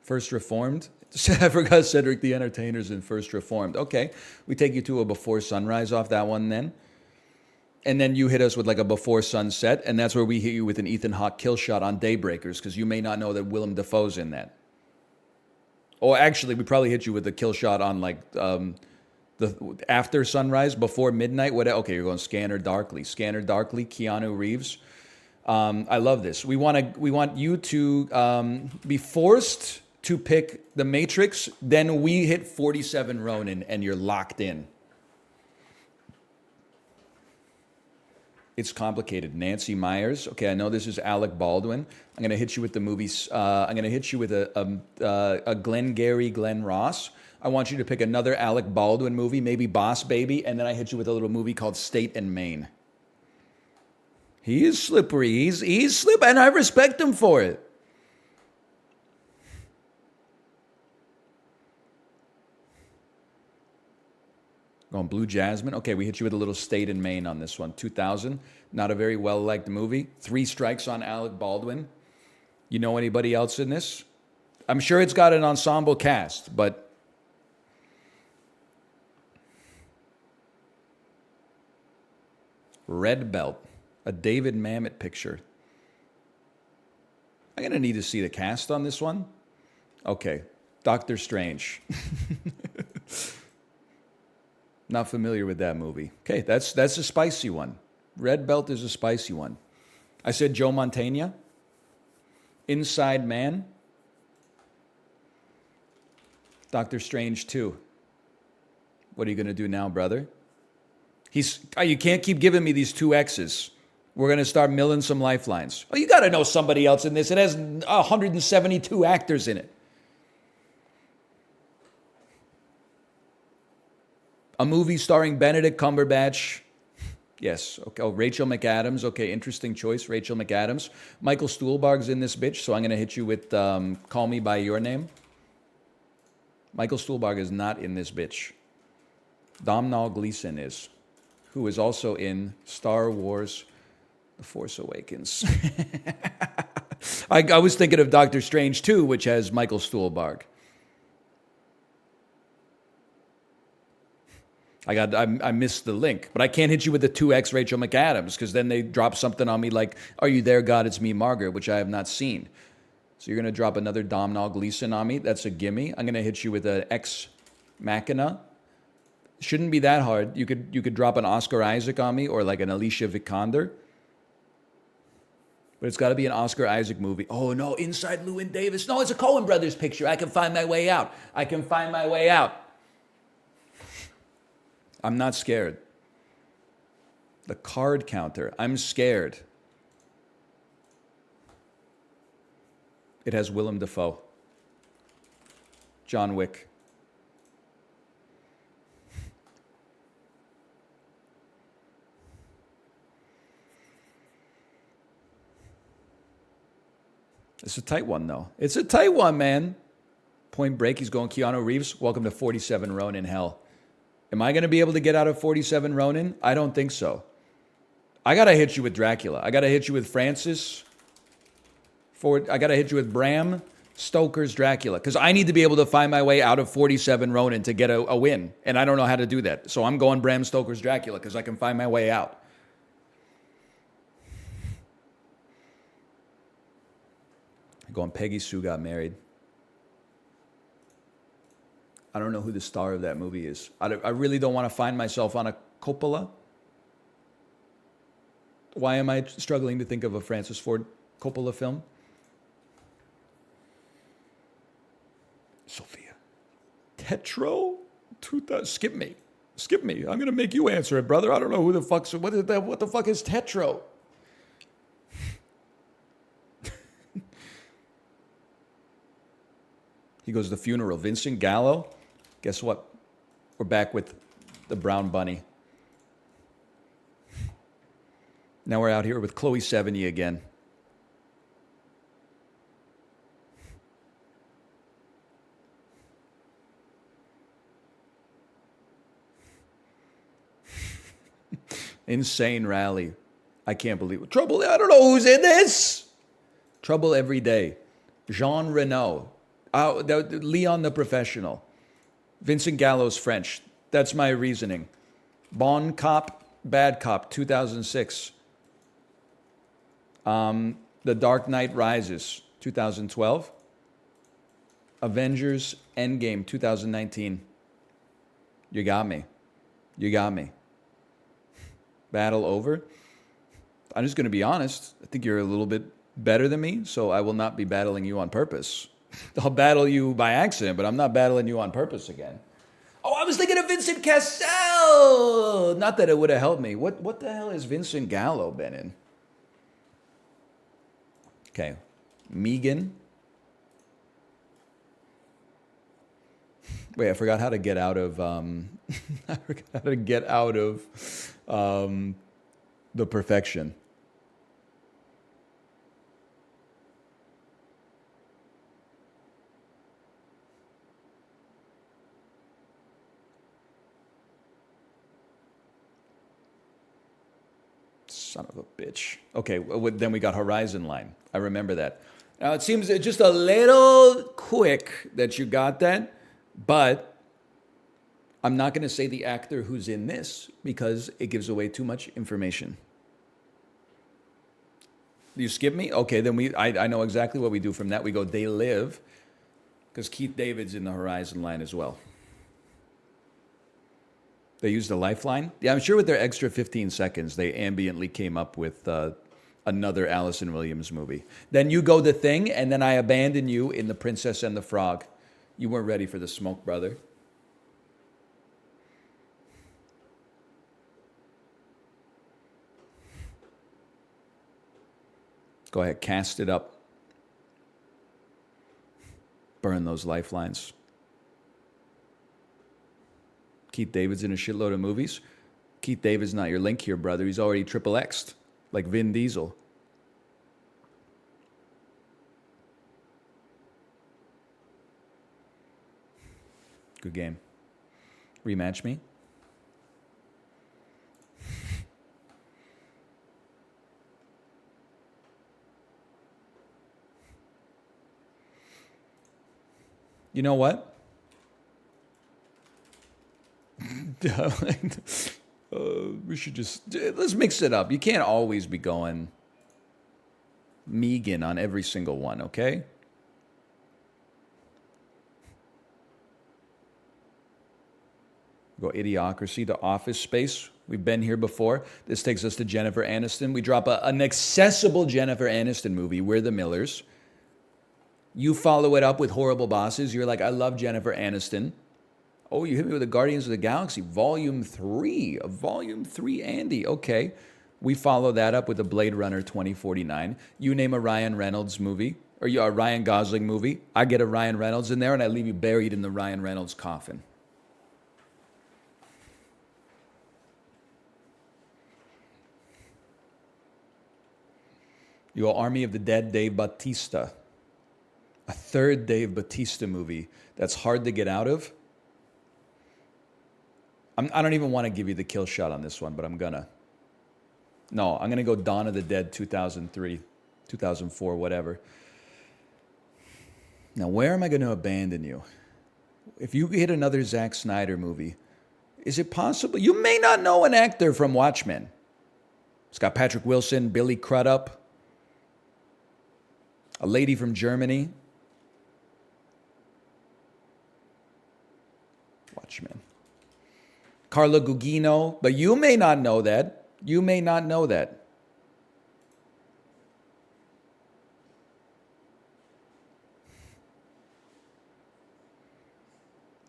First Reformed. I forgot Cedric the Entertainer's in First Reformed. Okay, we take you to a Before Sunrise off that one then. And then you hit us with like a Before Sunset, and that's where we hit you with an Ethan Hawke kill shot on Daybreakers, because you may not know that Willem Dafoe's in that. Or actually, we probably hit you with a kill shot on like the After Sunrise, Before Midnight. What? Okay, you're going Scanner Darkly, Keanu Reeves. I love this. We want you to be forced to pick The Matrix, then we hit 47 Ronin and you're locked in. It's complicated. Nancy Myers. Okay, I know this is Alec Baldwin. I'm going to hit you with the movies. I'm going to hit you with a Glengarry Glen Ross. I want you to pick another Alec Baldwin movie, maybe Boss Baby, and then I hit you with a little movie called State and Maine. He is slippery. He's slippery, and I respect him for it. Going Blue Jasmine. Okay, we hit you with a little State and Maine on this one. 2000. Not a very well-liked movie. 3 strikes on Alec Baldwin. You know anybody else in this? I'm sure it's got an ensemble cast, but... Red Belt. A David Mamet picture. I'm going to need to see the cast on this one. Okay. Doctor Strange. Not familiar with that movie. Okay, that's a spicy one. Red Belt is a spicy one. I said Joe Mantegna. Inside Man. Doctor Strange 2. What are you going to do now, brother? You can't keep giving me these 2 X's. We're going to start milling some lifelines. Oh, you got to know somebody else in this. It has 172 actors in it. A movie starring Benedict Cumberbatch. Yes. Okay. Oh, Rachel McAdams. Okay, interesting choice, Rachel McAdams. Michael Stuhlbarg's in this bitch, so I'm going to hit you with Call Me By Your Name. Michael Stuhlbarg is not in this bitch. Domhnall Gleeson is, who is also in Star Wars The Force Awakens. I was thinking of Doctor Strange 2, which has Michael Stuhlbarg. I missed the link, but I can't hit you with the 2X Rachel McAdams, because then they drop something on me like, Are You There, God? It's Me, Margaret, which I have not seen. So you're going to drop another Domhnall Gleeson on me. That's a gimme. I'm going to hit you with an Ex Machina. Shouldn't be that hard. You could drop an Oscar Isaac on me, or like an Alicia Vikander. But it's got to be an Oscar Isaac movie. Oh, no, Inside Llewyn Davis. No, it's a Coen Brothers picture. I can find my way out. I'm not scared. The Card Counter. I'm scared. It has Willem Dafoe. John Wick. It's a tight one, though. It's a tight one, man. Point Break, he's going Keanu Reeves. Welcome to 47 Ronin Hell. Am I going to be able to get out of 47 Ronin? I don't think so. I got to hit you with Dracula. I got to hit you with Francis. I got to hit you with Bram Stoker's Dracula. Because I need to be able to find my way out of 47 Ronin to get a win. And I don't know how to do that. So I'm going Bram Stoker's Dracula because I can find my way out. I'm going Peggy Sue Got Married. I don't know who the star of that movie is. I really don't want to find myself on a Coppola. Why am I struggling to think of a Francis Ford Coppola film? Sophia. Tetro? Skip me. Skip me. I'm gonna make you answer it, brother. I don't know who the fuck's what is that? What the fuck is Tetro? He goes to the funeral. Vincent Gallo. Guess what? We're back with the brown bunny. Now we're out here with Chloe Sevigny again. Insane rally. I can't believe it. Trouble, I don't know who's in this. Trouble every day. Jean Reno. Leon the Professional. Vincent Gallo's French. That's my reasoning. Bon Cop, Bad Cop, 2006. The Dark Knight Rises, 2012. Avengers Endgame, 2019. You got me. You got me. Battle over. I'm just going to be honest. I think you're a little bit better than me, so I will not be battling you on purpose. I'll battle you by accident, but I'm not battling you on purpose again. Oh, I was thinking of Vincent Cassel. Not that it would have helped me. What the hell has Vincent Gallo been in? Okay. Megan. Wait, I forgot how to get out of I forgot how to get out of The Perfection. Son of a bitch. Okay, then we got Horizon Line. I remember that. Now it seems just a little quick that you got that, but I'm not going to say the actor who's in this because it gives away too much information. You skip me? Okay, then I know exactly what we do from that. We go They Live because Keith David's in the Horizon Line as well. They used a lifeline? Yeah, I'm sure with their extra 15 seconds, they ambiently came up with another Allison Williams movie. Then you go The Thing, and then I abandon you in The Princess and the Frog. You weren't ready for the smoke, brother. Go ahead, cast it up. Burn those lifelines. Keith David's in a shitload of movies. Keith David's not your link here, brother. He's already triple X'd, like Vin Diesel. Good game. Rematch me. You know what? We should just let's mix it up. You can't always be going Megan on every single one, okay? Go Idiocracy to Office Space. We've been here before. This takes us to Jennifer Aniston. We drop an accessible Jennifer Aniston movie, We're the Millers. You follow it up with Horrible Bosses. You're like, I love Jennifer Aniston. Oh, you hit me with the Guardians of the Galaxy, Volume 3. Volume 3, Andy. Okay. We follow that up with the Blade Runner 2049. You name a Ryan Reynolds movie, or a Ryan Gosling movie. I get a Ryan Reynolds in there, and I leave you buried in the Ryan Reynolds coffin. You go Army of the Dead, Dave Bautista. A third Dave Bautista movie that's hard to get out of. I don't even want to give you the kill shot on this one, but I'm gonna. No, I'm gonna go Dawn of the Dead 2003, 2004, whatever. Now, where am I going to abandon you? If you hit another Zack Snyder movie, is it possible? You may not know an actor from Watchmen. It's got Patrick Wilson, Billy Crudup, a lady from Germany. Watchmen. Carla Gugino, but you may not know that. You may not know that.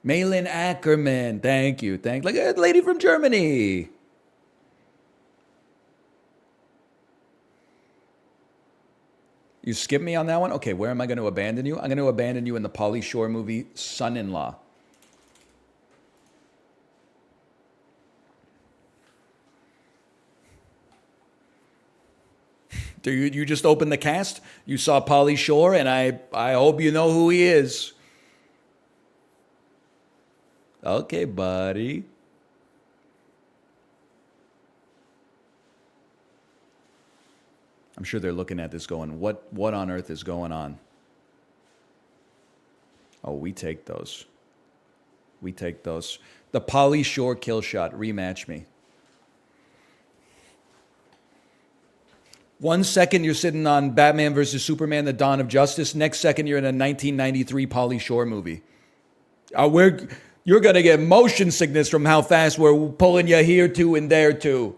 Malin Ackerman. Thank you. Like a lady from Germany. You skip me on that one? Okay, where am I going to abandon you? I'm going to abandon you in the Pauly Shore movie, Son-in-Law. You just opened the cast? You saw Pauly Shore, and I hope you know who he is. Okay, buddy. I'm sure they're looking at this going, what on earth is going on? Oh, we take those. We take those. The Pauly Shore kill shot. Rematch me. 1 second you're sitting on Batman versus Superman, The Dawn of Justice. Next second you're in a 1993 Pauly Shore movie. You're going to get motion sickness from how fast we're pulling you here too and there too.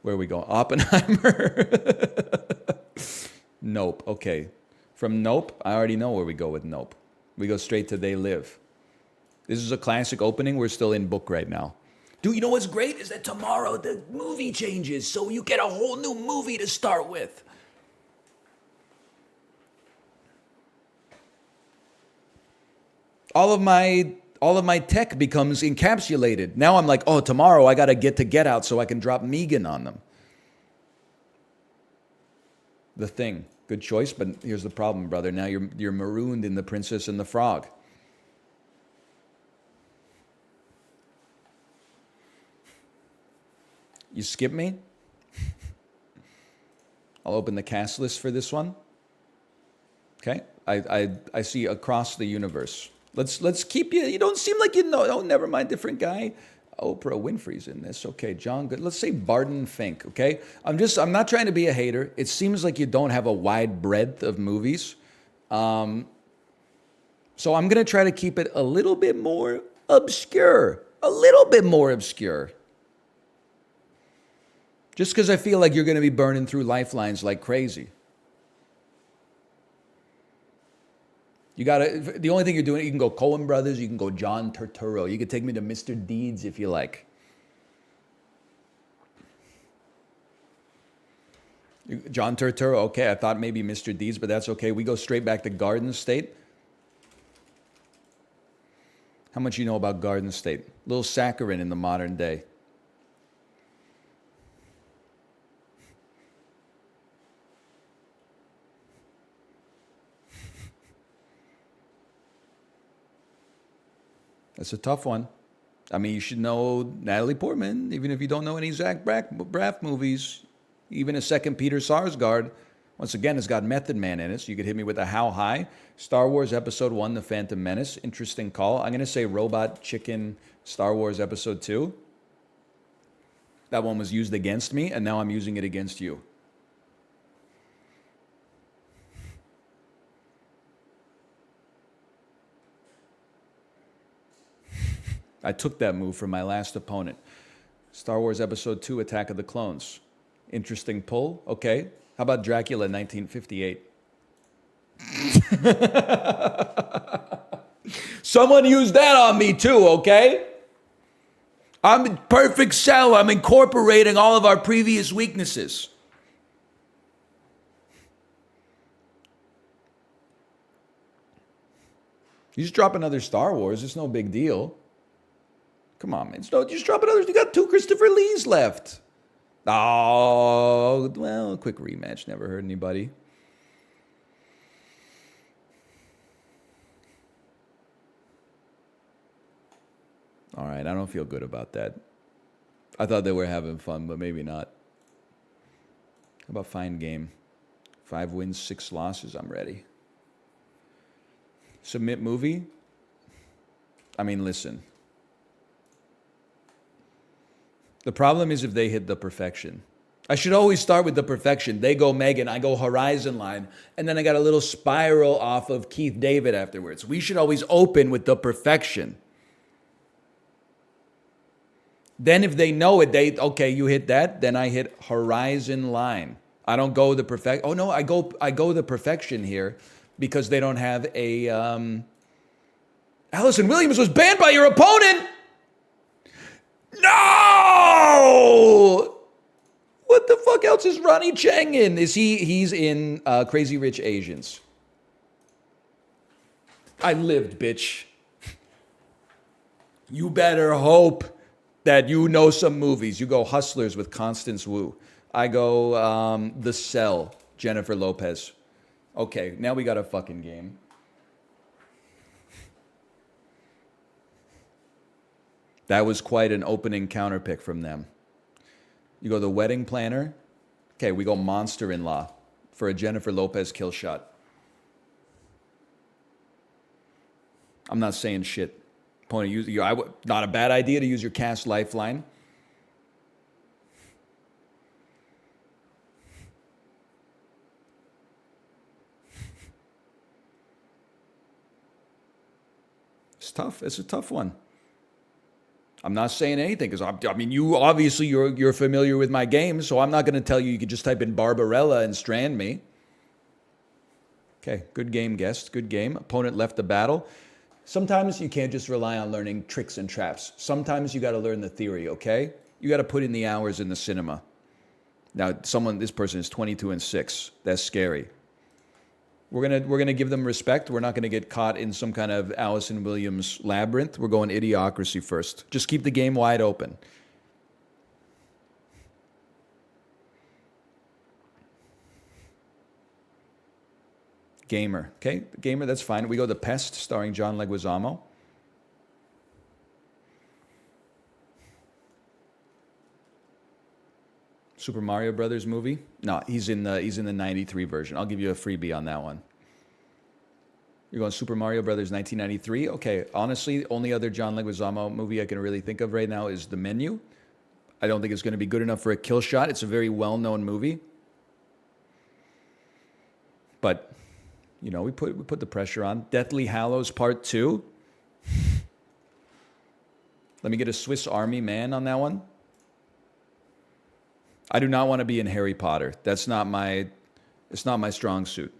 Where are we going? Oppenheimer. Nope. Okay. From Nope, I already know where we go with Nope. We go straight to They Live. This is a classic opening. We're still in book right now. Dude, you know what's great is that tomorrow the movie changes, so you get a whole new movie to start with. All of my tech becomes encapsulated. Now I'm like, oh, tomorrow I got to Get Out so I can drop Megan on them. The Thing. Good choice, but here's the problem, brother. Now you're marooned in The Princess and the Frog. You skip me? I'll open the cast list for this one. Okay? I see Across the Universe. Let's keep you. You don't seem like you know. Oh, never mind, different guy. Oprah Winfrey's in this. Okay, John Good. Let's say Barton Fink. Okay, I'm not trying to be a hater. It seems like you don't have a wide breadth of movies. So I'm gonna try to keep it a little bit more obscure. A little bit more obscure. Just because I feel like you're gonna be burning through lifelines like crazy. The only thing you're doing, you can go Coen Brothers, you can go John Turturro. You can take me to Mr. Deeds if you like. John Turturro, okay, I thought maybe Mr. Deeds, but that's okay. We go straight back to Garden State. How much you know about Garden State? Little saccharine in the modern day. That's a tough one. I mean, you should know Natalie Portman, even if you don't know any Zach Braff movies. Even a second Peter Sarsgaard. Once again, it's got Method Man in it, so you could hit me with a How High. Star Wars Episode 1, The Phantom Menace. Interesting call. I'm going to say Robot Chicken Star Wars Episode 2. That one was used against me, and now I'm using it against you. I took that move from my last opponent. Star Wars Episode 2, Attack of the Clones. Interesting pull. Okay. How about Dracula 1958? Someone used that on me too, okay? I'm in perfect cell. I'm incorporating all of our previous weaknesses. You just drop another Star Wars. It's no big deal. Come on, man. Just drop another. You got 2 Christopher Lees left. Oh, well, a quick rematch. Never hurt anybody. All right, I don't feel good about that. I thought they were having fun, but maybe not. How about fine game? 5 wins, 6 losses. I'm ready. Submit movie? I mean, listen. The problem is if they hit The Perfection. I should always start with The Perfection. They go Megan, I go Horizon Line, and then I got a little spiral off of Keith David afterwards. We should always open with The Perfection. Then if they know it, okay, you hit that, then I hit Horizon Line. I don't go The Perfection. Oh no, I go The Perfection here because they don't have a. Allison Williams was banned by your opponent. No. What the fuck else is Ronnie Chang in? He's in Crazy Rich Asians. I lived, bitch. You better hope that you know some movies. You go Hustlers with Constance Wu. I go The Cell, Jennifer Lopez. Okay, now we got a fucking game. That was quite an opening counter pick from them. You go The Wedding Planner. Okay, we go Monster-in-Law for a Jennifer Lopez kill shot. I'm not saying shit. Opponent, not a bad idea to use your cast lifeline. It's tough. It's a tough one. I'm not saying anything because I mean, you're familiar with my game, so I'm not going to tell you. You could just type in Barbarella and strand me. Okay, good game, guest. Good game. Opponent left the battle. Sometimes you can't just rely on learning tricks and traps. Sometimes you got to learn the theory. Okay, you got to put in the hours in the cinema. Now, this person is 22-6. That's scary. We're gonna give them respect. We're not gonna get caught in some kind of Allison Williams labyrinth. We're going Idiocracy first. Just keep the game wide open. Gamer, okay? Gamer, that's fine. We go The Pest, starring John Leguizamo. Super Mario Brothers movie? No, he's in the 93 version. I'll give you a freebie on that one. You're going Super Mario Brothers 1993? Okay, honestly, only other John Leguizamo movie I can really think of right now is The Menu. I don't think it's going to be good enough for a kill shot. It's a very well-known movie. But, you know, we put the pressure on. Deathly Hallows Part 2. Let me get a Swiss Army Man on that one. I do not want to be in Harry Potter. It's not my strong suit.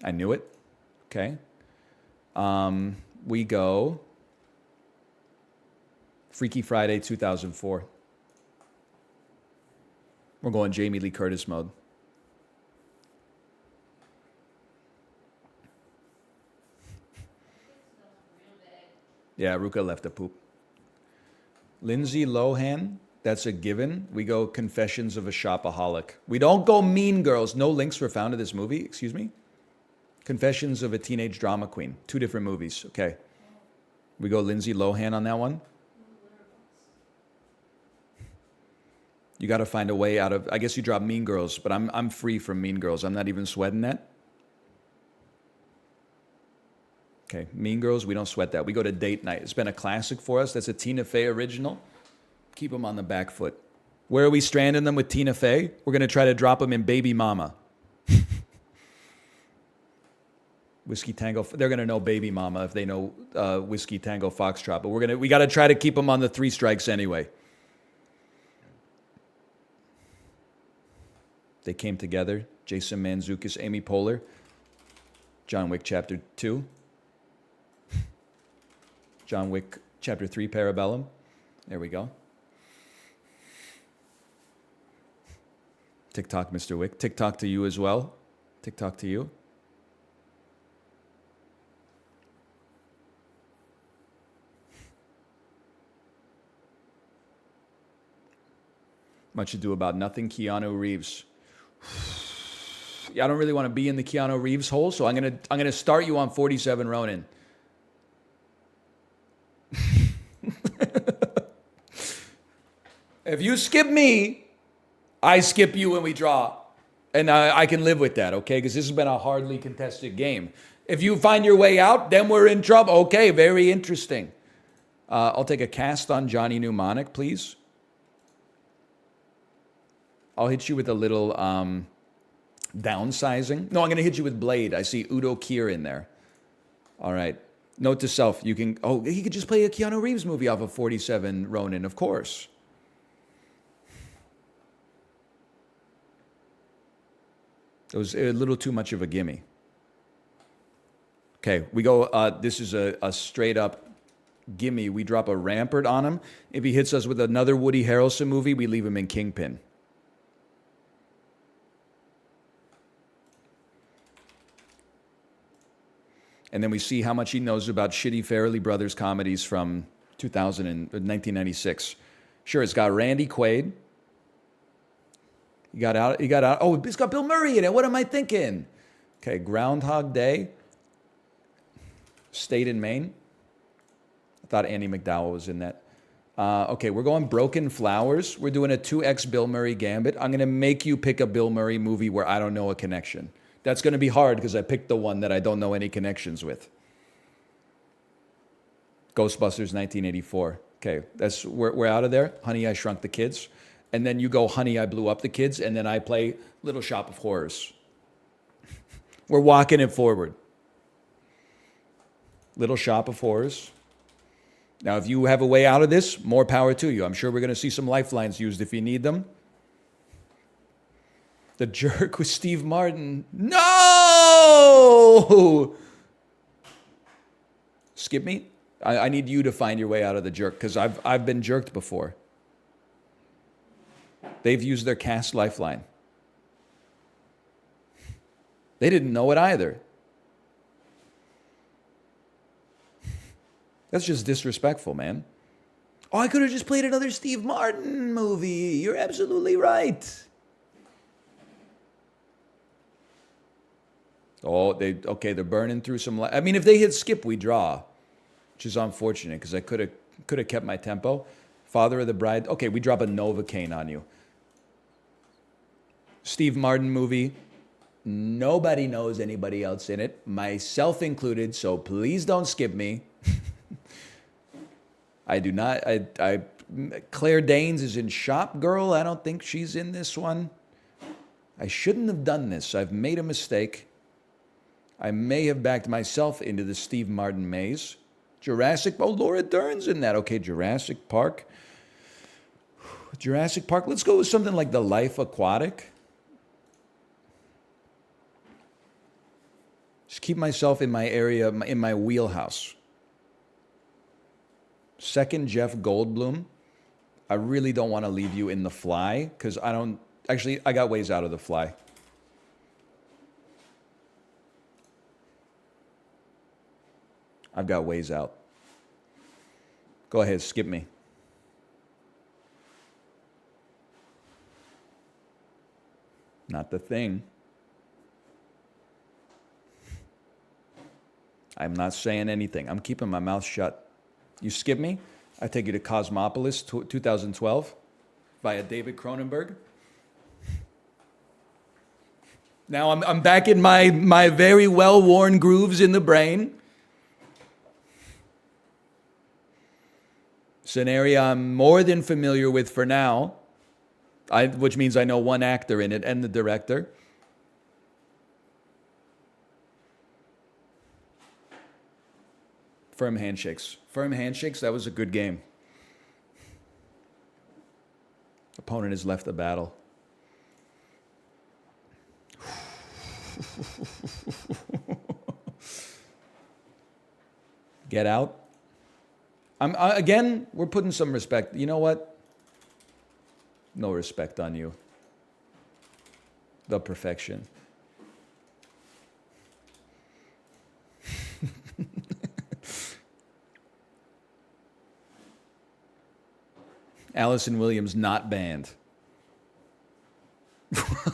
I knew it. Okay. We go Freaky Friday 2004. We're going Jamie Lee Curtis mode. Yeah, Ruka left a poop. Lindsay Lohan, that's a given. We go Confessions of a Shopaholic. We don't go Mean Girls. No links were found to this movie. Excuse me. Confessions of a Teenage Drama Queen. 2 different movies. Okay. We go Lindsay Lohan on that one. You got to find a way out of. I guess you drop Mean Girls, but I'm free from Mean Girls. I'm not even sweating that. Okay, Mean Girls, we don't sweat that. We go to Date Night. It's been a classic for us. That's a Tina Fey original. Keep them on the back foot. Where are we stranding them with Tina Fey? We're going to try to drop them in Baby Mama. Whiskey Tango. They're going to know Baby Mama if they know Whiskey Tango Foxtrot. But we got to try to keep them on the 3 strikes anyway. They Came Together. Jason Mantzoukas, Amy Poehler. John Wick Chapter 2. John Wick Chapter 3, Parabellum. There we go. TikTok, Mr. Wick. TikTok to you as well. TikTok to you. Much Ado About Nothing, Keanu Reeves. I don't really want to be in the Keanu Reeves hole, so I'm gonna start you on 47 Ronin. If you skip me, I skip you when we draw. And I can live with that, okay? Because this has been a hardly contested game. If you find your way out, then we're in trouble. Okay, very interesting. I'll take a cast on Johnny Mnemonic, please. I'll hit you with a little downsizing. No, I'm going to hit you with Blade. I see Udo Kier in there. All right. Note to self, he could just play a Keanu Reeves movie off of 47 Ronin, of course. It was a little too much of a gimme. Okay, we go. This is a straight up gimme. We drop a Rampart on him. If he hits us with another Woody Harrelson movie, we leave him in Kingpin. And then we see how much he knows about shitty Farrelly Brothers comedies from 1996. Sure, it's got Randy Quaid. He got out. Oh, it's got Bill Murray in it. What am I thinking? Okay, Groundhog Day. State in Maine. I thought Andy McDowell was in that. Okay, we're going Broken Flowers. We're doing a 2X Bill Murray gambit. I'm going to make you pick a Bill Murray movie where I don't know a connection. That's going to be hard because I picked the one that I don't know any connections with. Ghostbusters 1984. Okay, we're out of there. Honey, I Shrunk the Kids. And then you go, Honey, I Blew Up the Kids. And then I play Little Shop of Horrors. We're walking it forward. Little Shop of Horrors. Now, if you have a way out of this, more power to you. I'm sure we're going to see some lifelines used if you need them. The Jerk with Steve Martin. No! Skip me? I need you to find your way out of The Jerk because I've been jerked before. They've used their cast lifeline. They didn't know it either. That's just disrespectful, man. Oh, I could have just played another Steve Martin movie. You're absolutely right. Oh, they're burning through some. I mean, if they hit skip, we draw, which is unfortunate because I could have kept my tempo. Father of the Bride. Okay, we drop a Novocaine on you. Steve Martin movie. Nobody knows anybody else in it, myself included. So please don't skip me. I do not. Claire Danes is in Shop Girl. I don't think she's in this one. I shouldn't have done this. I've made a mistake. I may have backed myself into the Steve Martin maze. Jurassic. Oh, Laura Dern's in that. Okay, Jurassic Park. Jurassic Park. Let's go with something like The Life Aquatic. Just keep myself in my area, in my wheelhouse. Second, Jeff Goldblum. I really don't want to leave you in The Fly because I got ways out of The Fly. I've got ways out. Go ahead, skip me. Not the Thing. I'm not saying anything. I'm keeping my mouth shut. You skip me, I take you to Cosmopolis 2012 via David Cronenberg. Now I'm back in my very well-worn grooves in the brain. Scenario I'm more than familiar with for now, which means I know one actor in it and the director. Firm Handshakes. Firm Handshakes, that was a good game. Opponent has left the battle. Get Out. Again, we're putting some respect. You know what? No respect on you. The Perfection. Allison Williams not banned.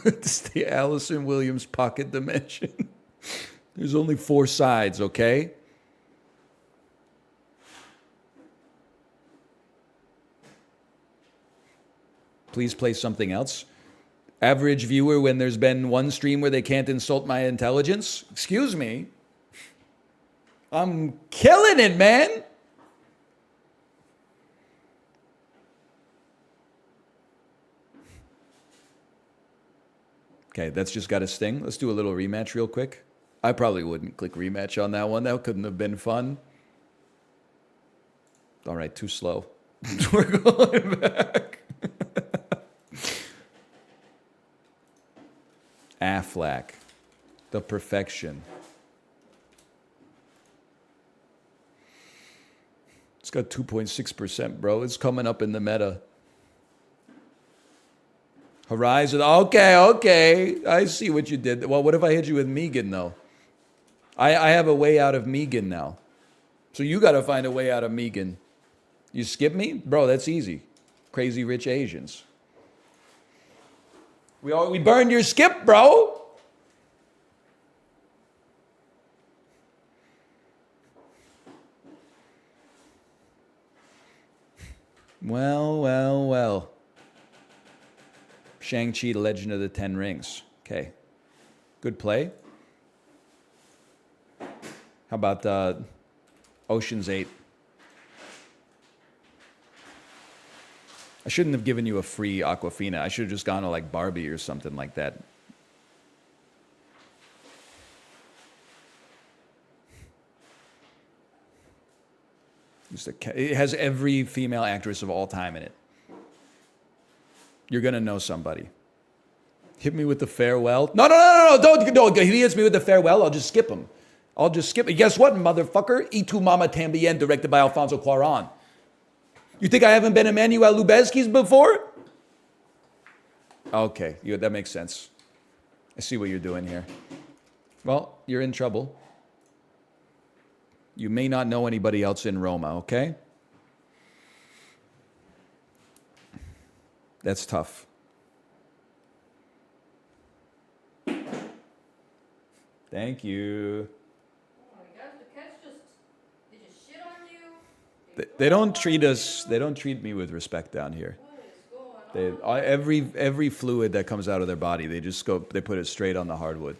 It's the Allison Williams pocket dimension. There's only 4 sides, okay? Please play something else. Average viewer when there's been one stream where they can't insult my intelligence. Excuse me. I'm killing it, man. Okay, that's just got a sting. Let's do a little rematch real quick. I probably wouldn't click rematch on that one. That couldn't have been fun. All right, too slow. We're going back. AF. Affleck. The Perfection. It's got 2.6%, bro. It's coming up in the meta. Horizon. Okay. I see what you did. Well, what if I hit you with Megan, though? I have a way out of Megan now. So you got to find a way out of Megan. You skip me? Bro, that's easy. Crazy Rich Asians. We burned your skip, bro. Well. Shang-Chi, The Legend of the Ten Rings. Okay. Good play. How about Ocean's 8? I shouldn't have given you a free Aquafina. I should have just gone to like Barbie or something like that. It has every female actress of all time in it. You're going to know somebody. Hit me with the farewell. No. Don't. If he hits me with the farewell, I'll just skip him. Guess what, motherfucker? Y tu mama tambien, directed by Alfonso Cuarón. You think I haven't been Emmanuel Lubezki's before? Okay, that makes sense. I see what you're doing here. Well, you're in trouble. You may not know anybody else in Roma, okay? That's tough. Thank you. Oh my gosh, the cats they just shit on you. They don't treat me with respect down here. What is going on? Every fluid that comes out of their body, they put it straight on the hardwood.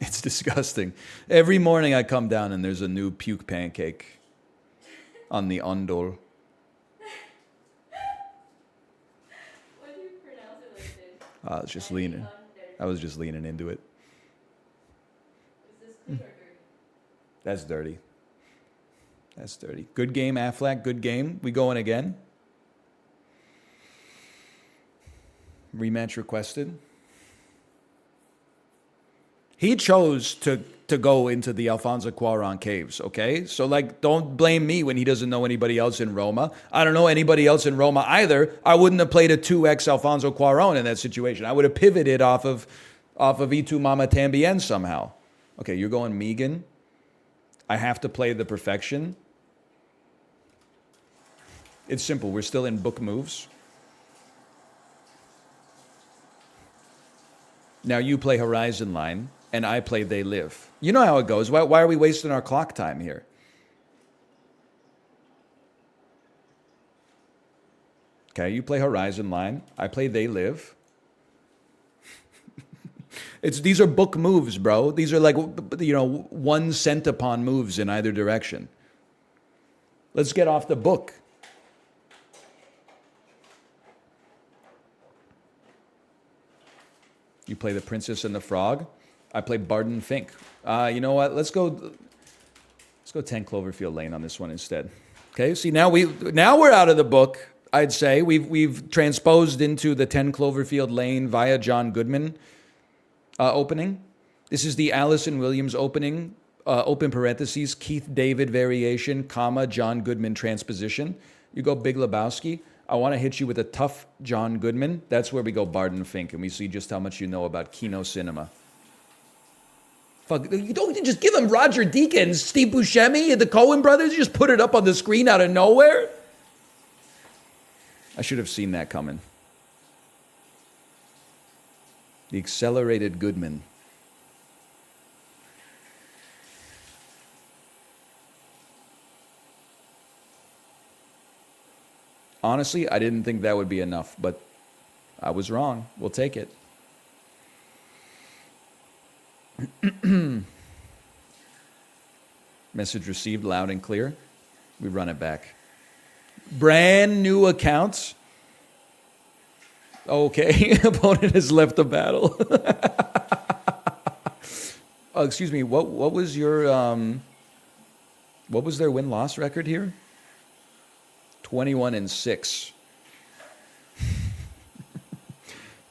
It's disgusting. Every morning I come down and there's a new puke pancake on the undol. Why do you pronounce it like this? I was just leaning into it. Is this clean or dirty? That's dirty. Good game, Affleck. Good game. We going again? Rematch requested. He chose to go into the Alfonso Cuarón caves, okay? So, don't blame me when he doesn't know anybody else in Roma. I don't know anybody else in Roma either. I wouldn't have played a 2x Alfonso Cuarón in that situation. I would have pivoted off of Y tu mama tambien somehow. Okay, you're going Megan. I have to play the Perfection. It's simple. We're still in book moves. Now you play Horizon Line, and I play They Live. You know how it goes. Why are we wasting our clock time here? Okay, you play Horizon Line. I play They Live. These are book moves, bro. These are 1 cent upon moves in either direction. Let's get off the book. You play The Princess and the Frog. I play Barton Fink. You know what? Let's go 10 Cloverfield Lane on this one instead. Okay. See, now we're out of the book. I'd say we've transposed into the 10 Cloverfield Lane via John Goodman opening. This is the Allison Williams opening. Open parentheses, Keith David variation, comma, John Goodman transposition. You go Big Lebowski. I want to hit you with a tough John Goodman. That's where we go Barton Fink, and we see just how much you know about Kino cinema. Fuck, you don't just give him Roger Deakins, Steve Buscemi, and the Coen brothers. You just put it up on the screen out of nowhere. I should have seen that coming. The accelerated Goodman. Honestly, I didn't think that would be enough, but I was wrong. We'll take it. Message received loud and clear. We run it back. Brand new accounts. Okay, opponent has left the battle. Oh, excuse me. What was your what was their win-loss record here? 21-6.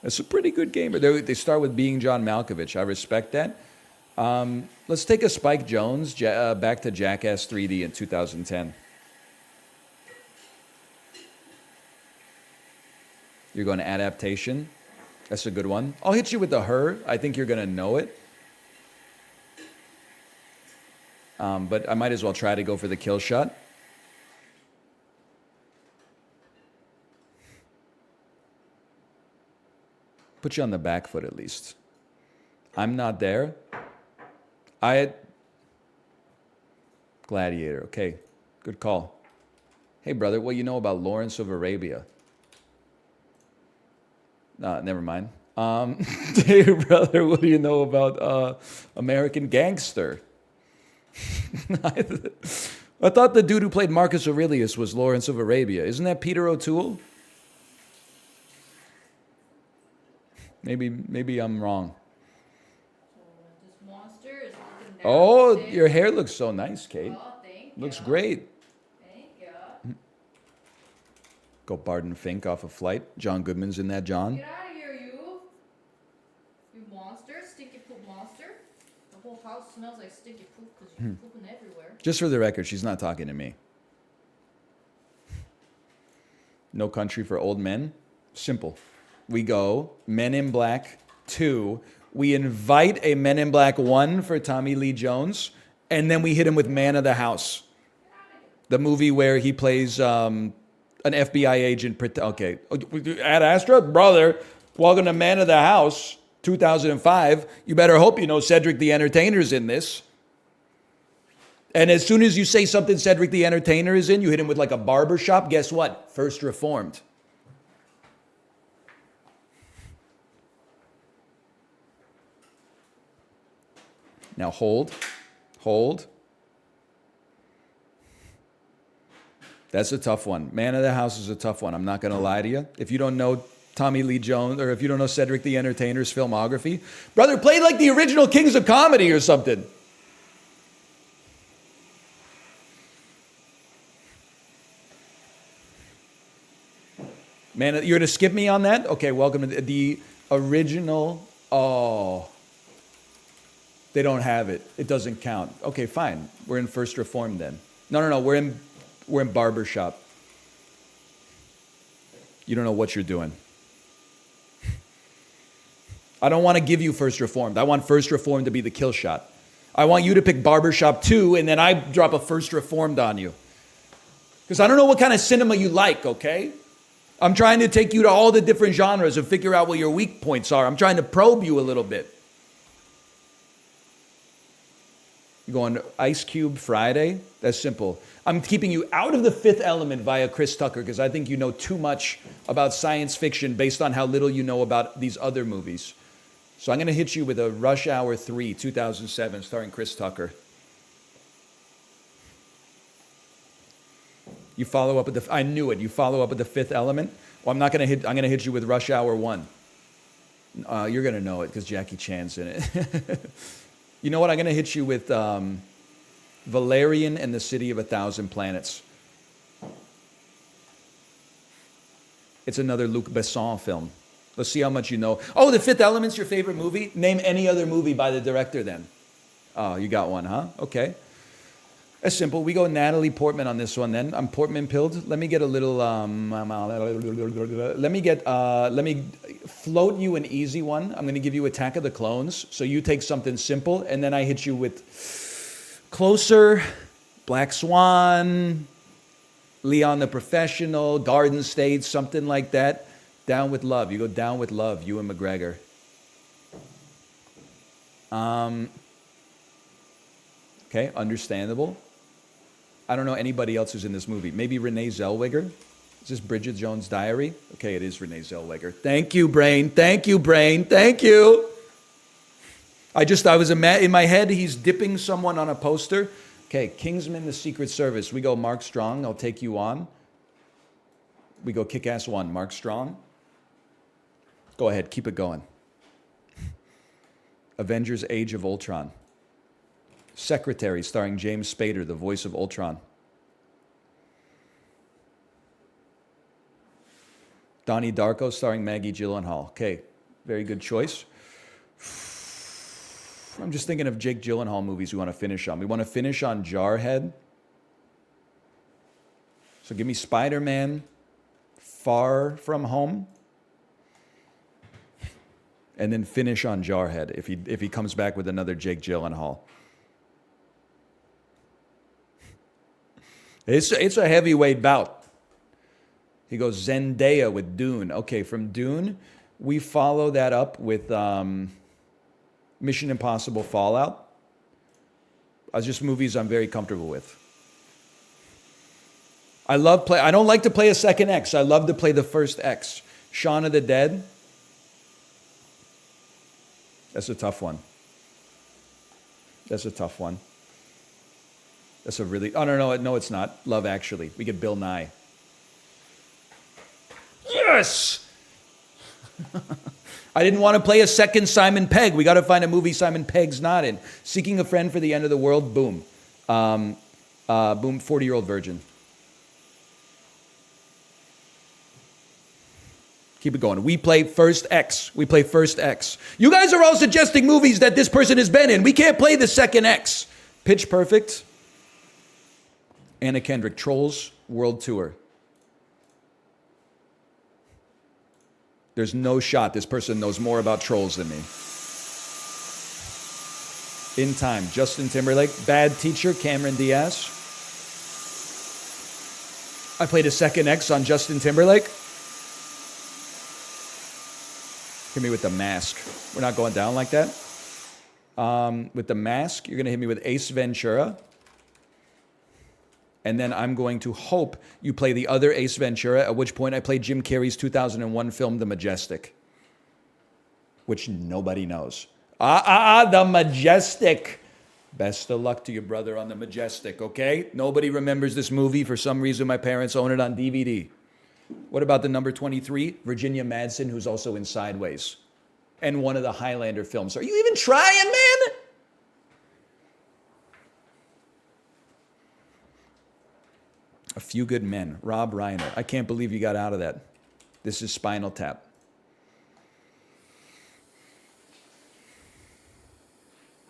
That's a pretty good gamer. They start with being John Malkovich. I respect that. Let's take a Spike Jonze back to Jackass 3D in 2010. You're going to adaptation. That's a good one. I'll hit you with the Her. I think you're going to know it. But I might as well try to go for the kill shot. Put you on the back foot at least. I'm not there. Gladiator. Okay, good call. Hey, brother, what do you know about Lawrence of Arabia? Never mind. Hey, brother, what do you know about American Gangster? I thought the dude who played Marcus Aurelius was Lawrence of Arabia. Isn't that Peter O'Toole? Maybe I'm wrong. This monster is looking down. Oh, your hair looks so nice, Kate. Oh, thank you. Looks great. Thank you. Go Barton Fink off a flight. John Goodman's in that, John. Get out of here, you. You monster. Stinky poop monster. The whole house smells like stinky poop because you're pooping everywhere. Just for the record, she's not talking to me. No Country for Old Men. Simple. We go Men in Black 2. We invite a Men in Black 1 for Tommy Lee Jones. And then we hit him with Man of the House. The movie where he plays an FBI agent. Okay. Ad Astra, brother, welcome to Man of the House 2005. You better hope you know Cedric the Entertainer's in this. And as soon as you say something Cedric the Entertainer is in, you hit him with like a barbershop. Guess what? First Reformed. Now hold. That's a tough one. Man of the House is a tough one. I'm not going to lie to you. If you don't know Tommy Lee Jones, or if you don't know Cedric the Entertainer's filmography, brother, play like the original Kings of Comedy or something. Man, you're going to skip me on that? Okay, welcome to the original. Oh. They don't have it. It doesn't count. Okay, fine. We're in First Reform then. No. We're in Barbershop. You don't know what you're doing. I don't want to give you First Reformed. I want First Reformed to be the kill shot. I want you to pick Barbershop 2, and then I drop a First Reformed on you. Because I don't know what kind of cinema you like, okay? I'm trying to take you to all the different genres and figure out what your weak points are. I'm trying to probe you a little bit. You going Ice Cube Friday? That's simple. I'm keeping you out of The Fifth Element via Chris Tucker because I think you know too much about science fiction based on how little you know about these other movies. So I'm going to hit you with a Rush Hour 3, 2007, starring Chris Tucker. You follow up with the, I knew it. You follow up with The Fifth Element. Well, I'm going to hit you with Rush Hour 1. You're going to know it because Jackie Chan's in it. You know what? I'm going to hit you with Valerian and the City of a Thousand Planets. It's another Luc Besson film. Let's see how much you know. Oh, The Fifth Element's your favorite movie? Name any other movie by the director then. Oh, you got one, huh? Okay. That's simple. We go Natalie Portman on this one then. I'm Portman pilled. Let me get a little, let me float you an easy one. I'm going to give you Attack of the Clones. So you take something simple, and then I hit you with Closer, Black Swan, Leon the Professional, Garden State, something like that. Down with Love. You go Down with Love, Ewan McGregor. Okay, understandable. I don't know anybody else who's in this movie. Maybe Renee Zellweger. Is this Bridget Jones' Diary? Okay, it is Renee Zellweger. Thank you, Brain. Thank you, Brain. Thank you. I was in my head, he's dipping someone on a poster. Okay, Kingsman, The Secret Service. We go Mark Strong. I'll take you on. We go Kick-Ass 1. Mark Strong. Go ahead, keep it going. Avengers Age of Ultron. Secretary, starring James Spader, the voice of Ultron. Donnie Darko, starring Maggie Gyllenhaal. Okay, Very good choice. I'm just thinking of Jake Gyllenhaal movies we want to finish on. We want to finish on Jarhead. So give me Spider-Man, Far From Home, and then finish on Jarhead if he comes back with another Jake Gyllenhaal. It's a heavyweight bout. He goes Zendaya with Dune. Okay, from Dune, we follow that up with Mission Impossible Fallout. Just movies I'm very comfortable with. I don't like to play a second X. I love to play the first X. Shaun of the Dead. That's a tough one. That's a tough one. That's a really... Oh, no, it's not. Love Actually. We get Bill Nye. Yes! I didn't want to play a second Simon Pegg. We got to find a movie Simon Pegg's not in. Seeking a Friend for the End of the World. Boom. Boom, 40-Year-Old Virgin. Keep it going. We play First X. We play First X. You guys are all suggesting movies that this person has been in. We can't play the second X. Pitch Perfect. Anna Kendrick, Trolls World Tour. There's no shot this person knows more about Trolls than me. In Time, Justin Timberlake. Bad Teacher, Cameron Diaz. I played a second X on Justin Timberlake. Hit me with The Mask. We're not going down like that. With The Mask, you're going to hit me with Ace Ventura. And then I'm going to hope you play the other Ace Ventura, at which point I play Jim Carrey's 2001 film, The Majestic, which nobody knows. The Majestic. Best of luck to your brother on The Majestic, okay? Nobody remembers this movie. For some reason, my parents own it on DVD. What about the number 23, Virginia Madsen, who's also in Sideways, and one of the Highlander films? Are you even trying, man? A Few Good Men, Rob Reiner. I can't believe you got out of that. This is Spinal Tap.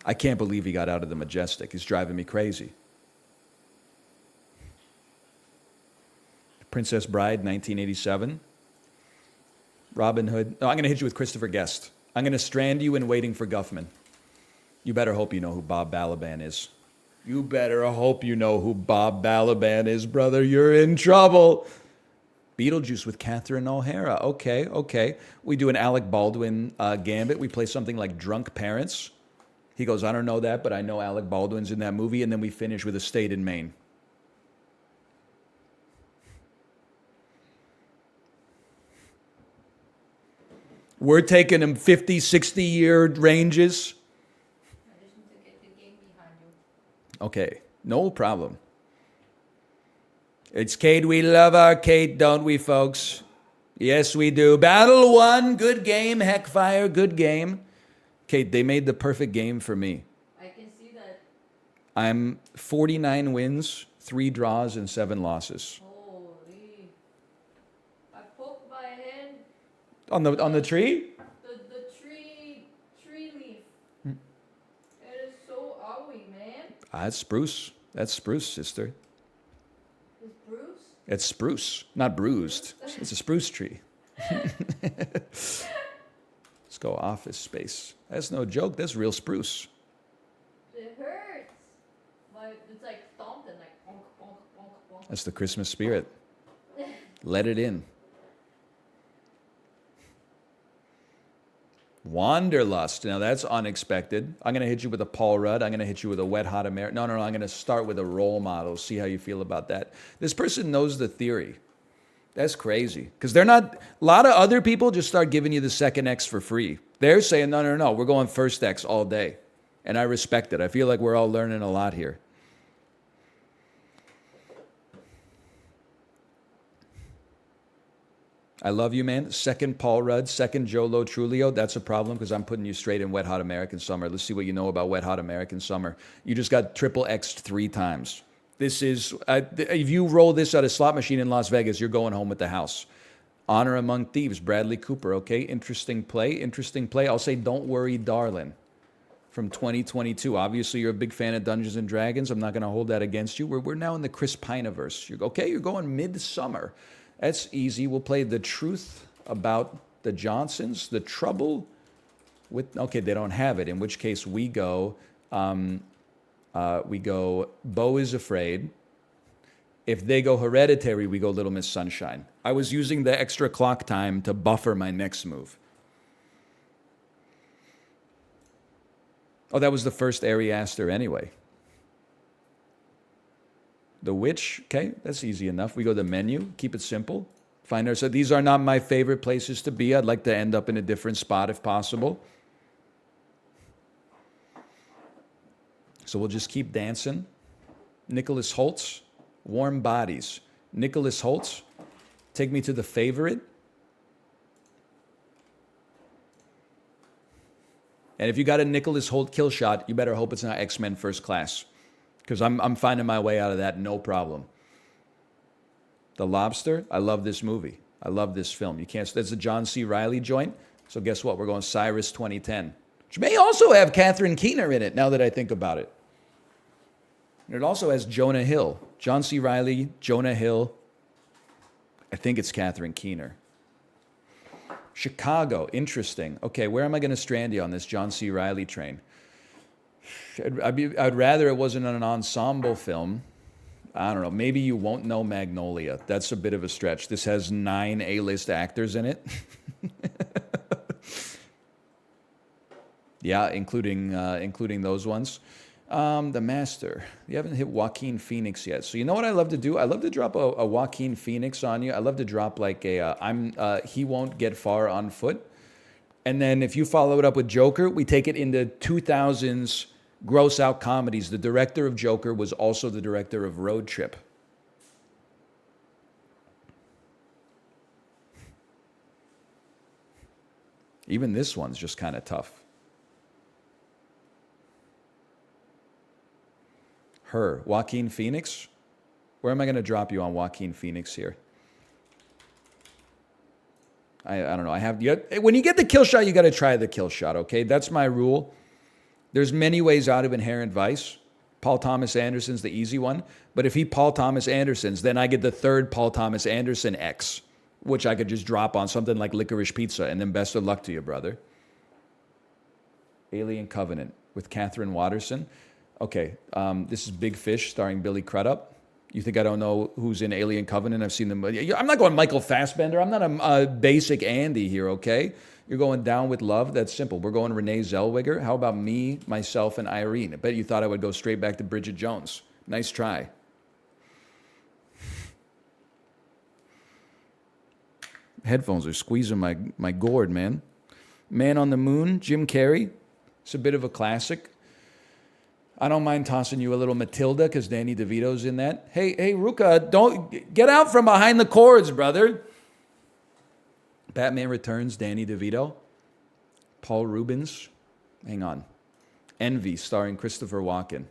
I can't believe he got out of The Majestic. He's driving me crazy. Princess Bride, 1987. Robin Hood. No, I'm going to hit you with Christopher Guest. I'm going to strand you in Waiting for Guffman. You better hope you know who Bob Balaban is. You better hope you know who Bob Balaban is, brother. You're in trouble. Beetlejuice with Catherine O'Hara. Okay. We do an Alec Baldwin gambit. We play something like Drunk Parents. He goes, I don't know that, but I know Alec Baldwin's in that movie. And then we finish with A State in Maine. We're taking them 50, 60-year ranges. I just need to get the game behind you. Okay, no problem. It's Kate. We love our Kate, don't we, folks? Yes, we do. Battle 1, good game. Heckfire, good game. Kate, they made the perfect game for me. I can see that. I'm 49 wins, 3 draws, and 7 losses. Holy. I poked my hand. On the tree? The tree leaf. It is so owie, man. That's spruce. That's spruce, sister. It's Bruce? It's spruce, not bruised. It's a spruce tree. Let's go Office Space. That's no joke. That's real spruce. It hurts. It's like thumped and like bonk, bonk, bonk, bonk. That's the Christmas spirit. Let it in. Wanderlust. Now that's unexpected. I'm going to hit you with a Paul Rudd. I'm going to hit you with a Wet Hot American. No. I'm going to start with a role model. See how you feel about that. This person knows the theory. That's crazy. Because they're not, a lot of other people just start giving you the second X for free. They're saying, no. We're going first X all day. And I respect it. I feel like we're all learning a lot here. I love you, man. Second Paul Rudd, second Joe Lo Trulio. That's a problem because I'm putting you straight in Wet Hot American Summer. Let's see what you know about Wet Hot American Summer. You just got triple X'd 3 times. This is, if you roll this at a slot machine in Las Vegas, you're going home with the house. Honor Among Thieves, Bradley Cooper. Okay, interesting play. Interesting play. I'll say Don't Worry, Darling from 2022. Obviously, you're a big fan of Dungeons and Dragons. I'm not going to hold that against you. We're now in the Chris Pineverse. You're going Midsummer. That's easy. We'll play The Truth About the Johnsons. The Trouble with... Okay, they don't have it. In which case, we go Beau is Afraid. If they go Hereditary, we go Little Miss Sunshine. I was using the extra clock time to buffer my next move. Oh, that was the first Ari Aster anyway. The Witch, okay, that's easy enough. We go to menu, keep it simple. Find our, so these are not my favorite places to be. I'd like to end up in a different spot if possible. So we'll just keep dancing. Nicholas Holtz, Warm Bodies. Nicholas Holtz, take me to The Favorite. And if you got a Nicholas Holt kill shot, you better hope it's not X-Men First Class. Because I'm finding my way out of that, no problem. The Lobster, I love this movie. I love this film. You can't, that's a John C. Reilly joint. So guess what? We're going Cyrus 2010. Which may also have Catherine Keener in it, now that I think about it. And it also has Jonah Hill. John C. Reilly, Jonah Hill. I think it's Catherine Keener. Chicago, interesting. Okay, where am I going to strand you on this John C. Reilly train? I'd rather it wasn't an ensemble film. I don't know. Maybe you won't know Magnolia. That's a bit of a stretch. This has 9 A-list actors in it. Yeah, including those ones. The Master. You haven't hit Joaquin Phoenix yet. So you know what I love to do? I love to drop a Joaquin Phoenix on you. I love to drop like He Won't Get Far on Foot. And then if you follow it up with Joker, we take it into 2000s gross out comedies. The director of Joker was also the director of Road Trip. Even this one's just kind of tough. Her, Joaquin Phoenix. Where am I going to drop you on Joaquin Phoenix here? I don't know. When you get the kill shot, you got to try the kill shot, okay? That's my rule. There's many ways out of Inherent Vice. Paul Thomas Anderson's the easy one. But if he Paul Thomas Anderson's, then I get the third Paul Thomas Anderson X, which I could just drop on something like Licorice Pizza, and then best of luck to you, brother. Alien Covenant with Catherine Watterson. Okay, this is Big Fish starring Billy Crudup. You think I don't know who's in Alien Covenant? I've seen them. I'm not going Michael Fassbender. I'm not a basic Andy here, okay? You're going Down with Love. That's simple. We're going Renee Zellweger. How about me, myself, and Irene? I bet you thought I would go straight back to Bridget Jones. Nice try. Headphones are squeezing my gourd, man. Man on the Moon, Jim Carrey. It's a bit of a classic. I don't mind tossing you a little Matilda because Danny DeVito's in that. Hey, Ruka, don't get out from behind the cords, brother. Batman Returns, Danny DeVito. Paul Rubens. Hang on. Envy, starring Christopher Walken.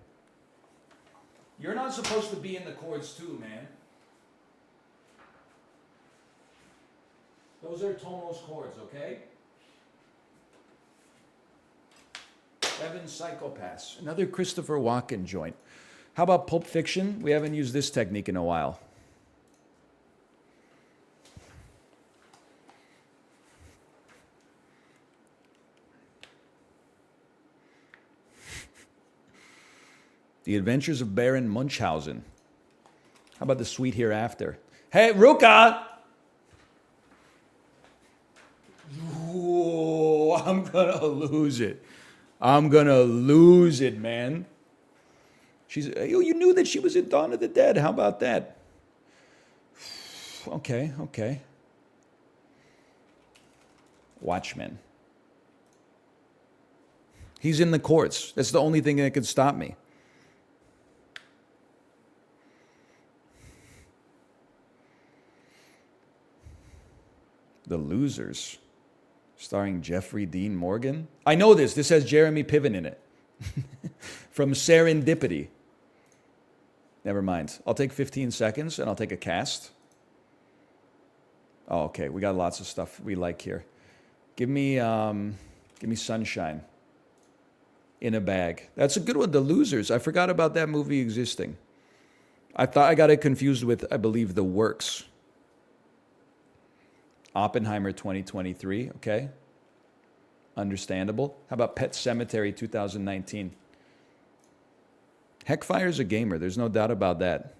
You're not supposed to be in the cords too, man. Those are Tomo's chords, okay? Seven Psychopaths. Another Christopher Walken joint. How about Pulp Fiction? We haven't used this technique in a while. The Adventures of Baron Munchausen. How about The Sweet Hereafter? Hey, Ruka! Ooh, I'm gonna lose it. I'm gonna lose it, man. You knew that she was in Dawn of the Dead. How about that? Okay. Watchmen. He's in the courts. That's the only thing that could stop me. The Losers, starring Jeffrey Dean Morgan. I know this. This has Jeremy Piven in it. From Serendipity. Never mind. I'll take 15 seconds and I'll take a cast. Oh, okay. We got lots of stuff we like here. Give me Sunshine in a Bag. That's a good one. The Losers. I forgot about that movie existing. I thought I got it confused with, I believe, The Works. Oppenheimer 2023. Okay. Understandable. How about Pet Sematary 2019? Heckfire's a gamer. There's no doubt about that.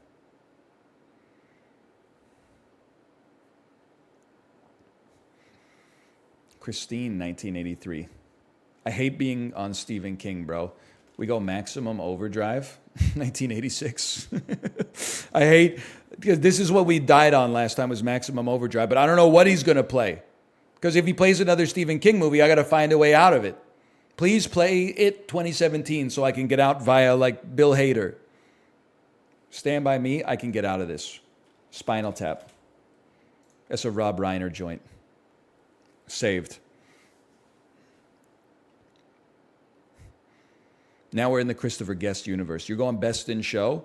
Christine, 1983. I hate being on Stephen King, bro. We go Maximum Overdrive, 1986. I hate, because this is what we died on last time was Maximum Overdrive, but I don't know what he's going to play. Because if he plays another Stephen King movie, I got to find a way out of it. Please play It 2017 so I can get out via like Bill Hader. Stand By Me, I can get out of this. Spinal Tap. That's a Rob Reiner joint. Saved. Now we're in the Christopher Guest universe. You're going Best in Show?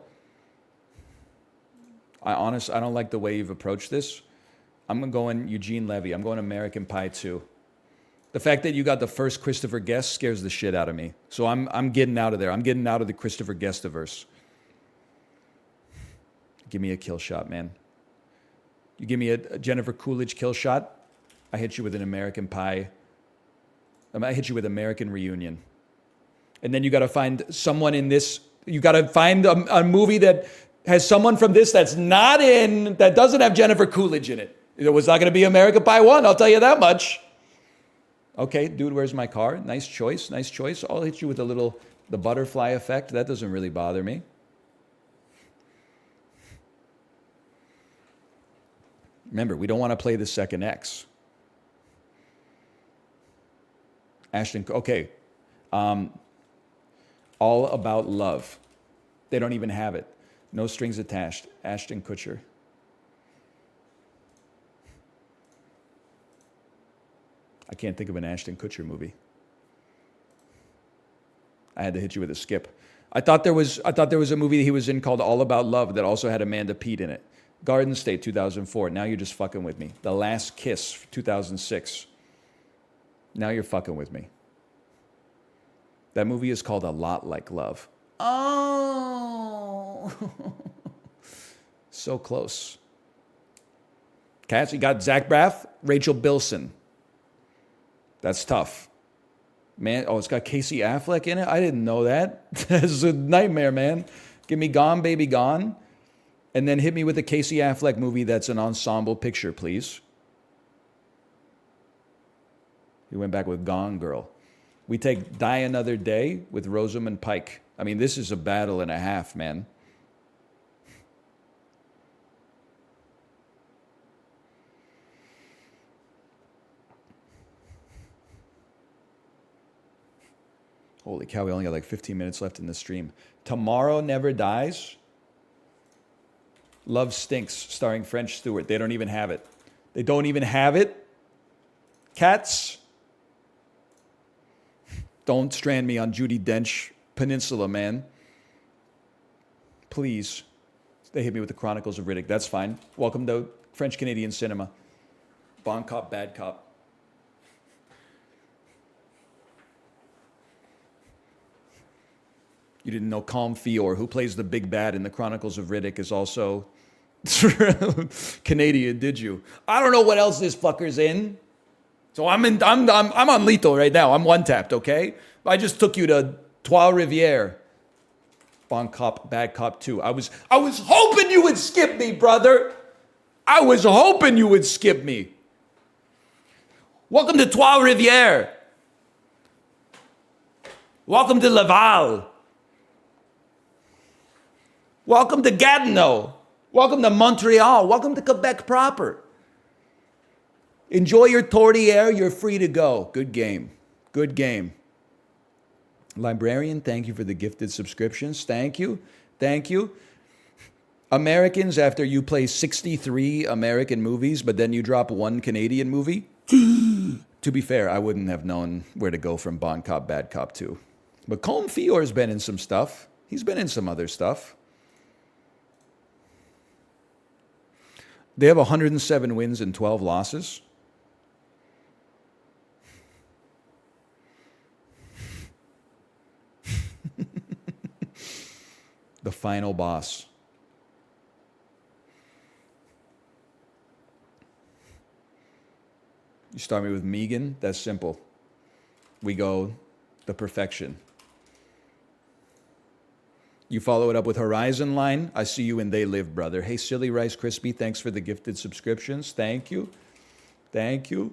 I don't like the way you've approached this. I'm going Eugene Levy. I'm going American Pie 2. The fact that you got the first Christopher Guest scares the shit out of me. So I'm getting out of there. I'm getting out of the Christopher Guestiverse. Give me a kill shot, man. You give me a Jennifer Coolidge kill shot, I hit you with an American Pie. I hit you with American Reunion. And then you got to find someone in this. You got to find a movie that has someone from this that doesn't have Jennifer Coolidge in it. It was not going to be American Pie 1, I'll tell you that much. Okay, Dude, Where's My Car? Nice choice, nice choice. I'll hit you with the butterfly effect. That doesn't really bother me. Remember, we don't want to play the second X. Ashton, okay. All About Love. They don't even have it. No Strings Attached. Ashton Kutcher. I can't think of an Ashton Kutcher movie. I had to hit you with a skip. I thought there was a movie that he was in called All About Love that also had Amanda Peet in it. Garden State, 2004. Now you're just fucking with me. The Last Kiss, 2006. Now you're fucking with me. That movie is called A Lot Like Love. Oh. So close. Cats, you got Zach Braff, Rachel Bilson. That's tough. Man, it's got Casey Affleck in it? I didn't know that. That's a nightmare, man. Give me Gone, Baby Gone. And then hit me with a Casey Affleck movie that's an ensemble picture, please. We went back with Gone Girl. We take Die Another Day with Rosamund Pike. I mean, this is a battle and a half, man. Holy cow, we only got like 15 minutes left in the stream. Tomorrow Never Dies. Love Stinks, starring French Stewart. They don't even have it. They don't even have it. Cats. Don't strand me on Judi Dench Peninsula, man. Please. They hit me with the Chronicles of Riddick. That's fine. Welcome to French Canadian cinema. Bon Cop, Bad Cop. You didn't know Colm Feore, who plays the big bad in the Chronicles of Riddick, is also Canadian, did you? I don't know what else this fucker's in. So I'm on lethal right now. I'm one tapped, okay? I just took you to Trois Rivières. Bon Cop, Bad Cop 2. I was hoping you would skip me, brother. I was hoping you would skip me. Welcome to Trois Rivières. Welcome to Laval. Welcome to Gatineau. Welcome to Montreal. Welcome to Quebec proper. Enjoy your tourtière. You're free to go. Good game. Good game. Librarian, thank you for the gifted subscriptions. Thank you. Thank you. Americans, after you play 63 American movies, but then you drop one Canadian movie, to be fair, I wouldn't have known where to go from Bon Cop, Bad Cop 2. But Colm Feore's been in some stuff. He's been in some other stuff. They have 107 wins and 12 losses. The final boss. You start me with Megan, that's simple. We go the perfection. You follow it up with Horizon Line. I see you and They Live, brother. Hey, Silly Rice Crispy, thanks for the gifted subscriptions. Thank you. Thank you.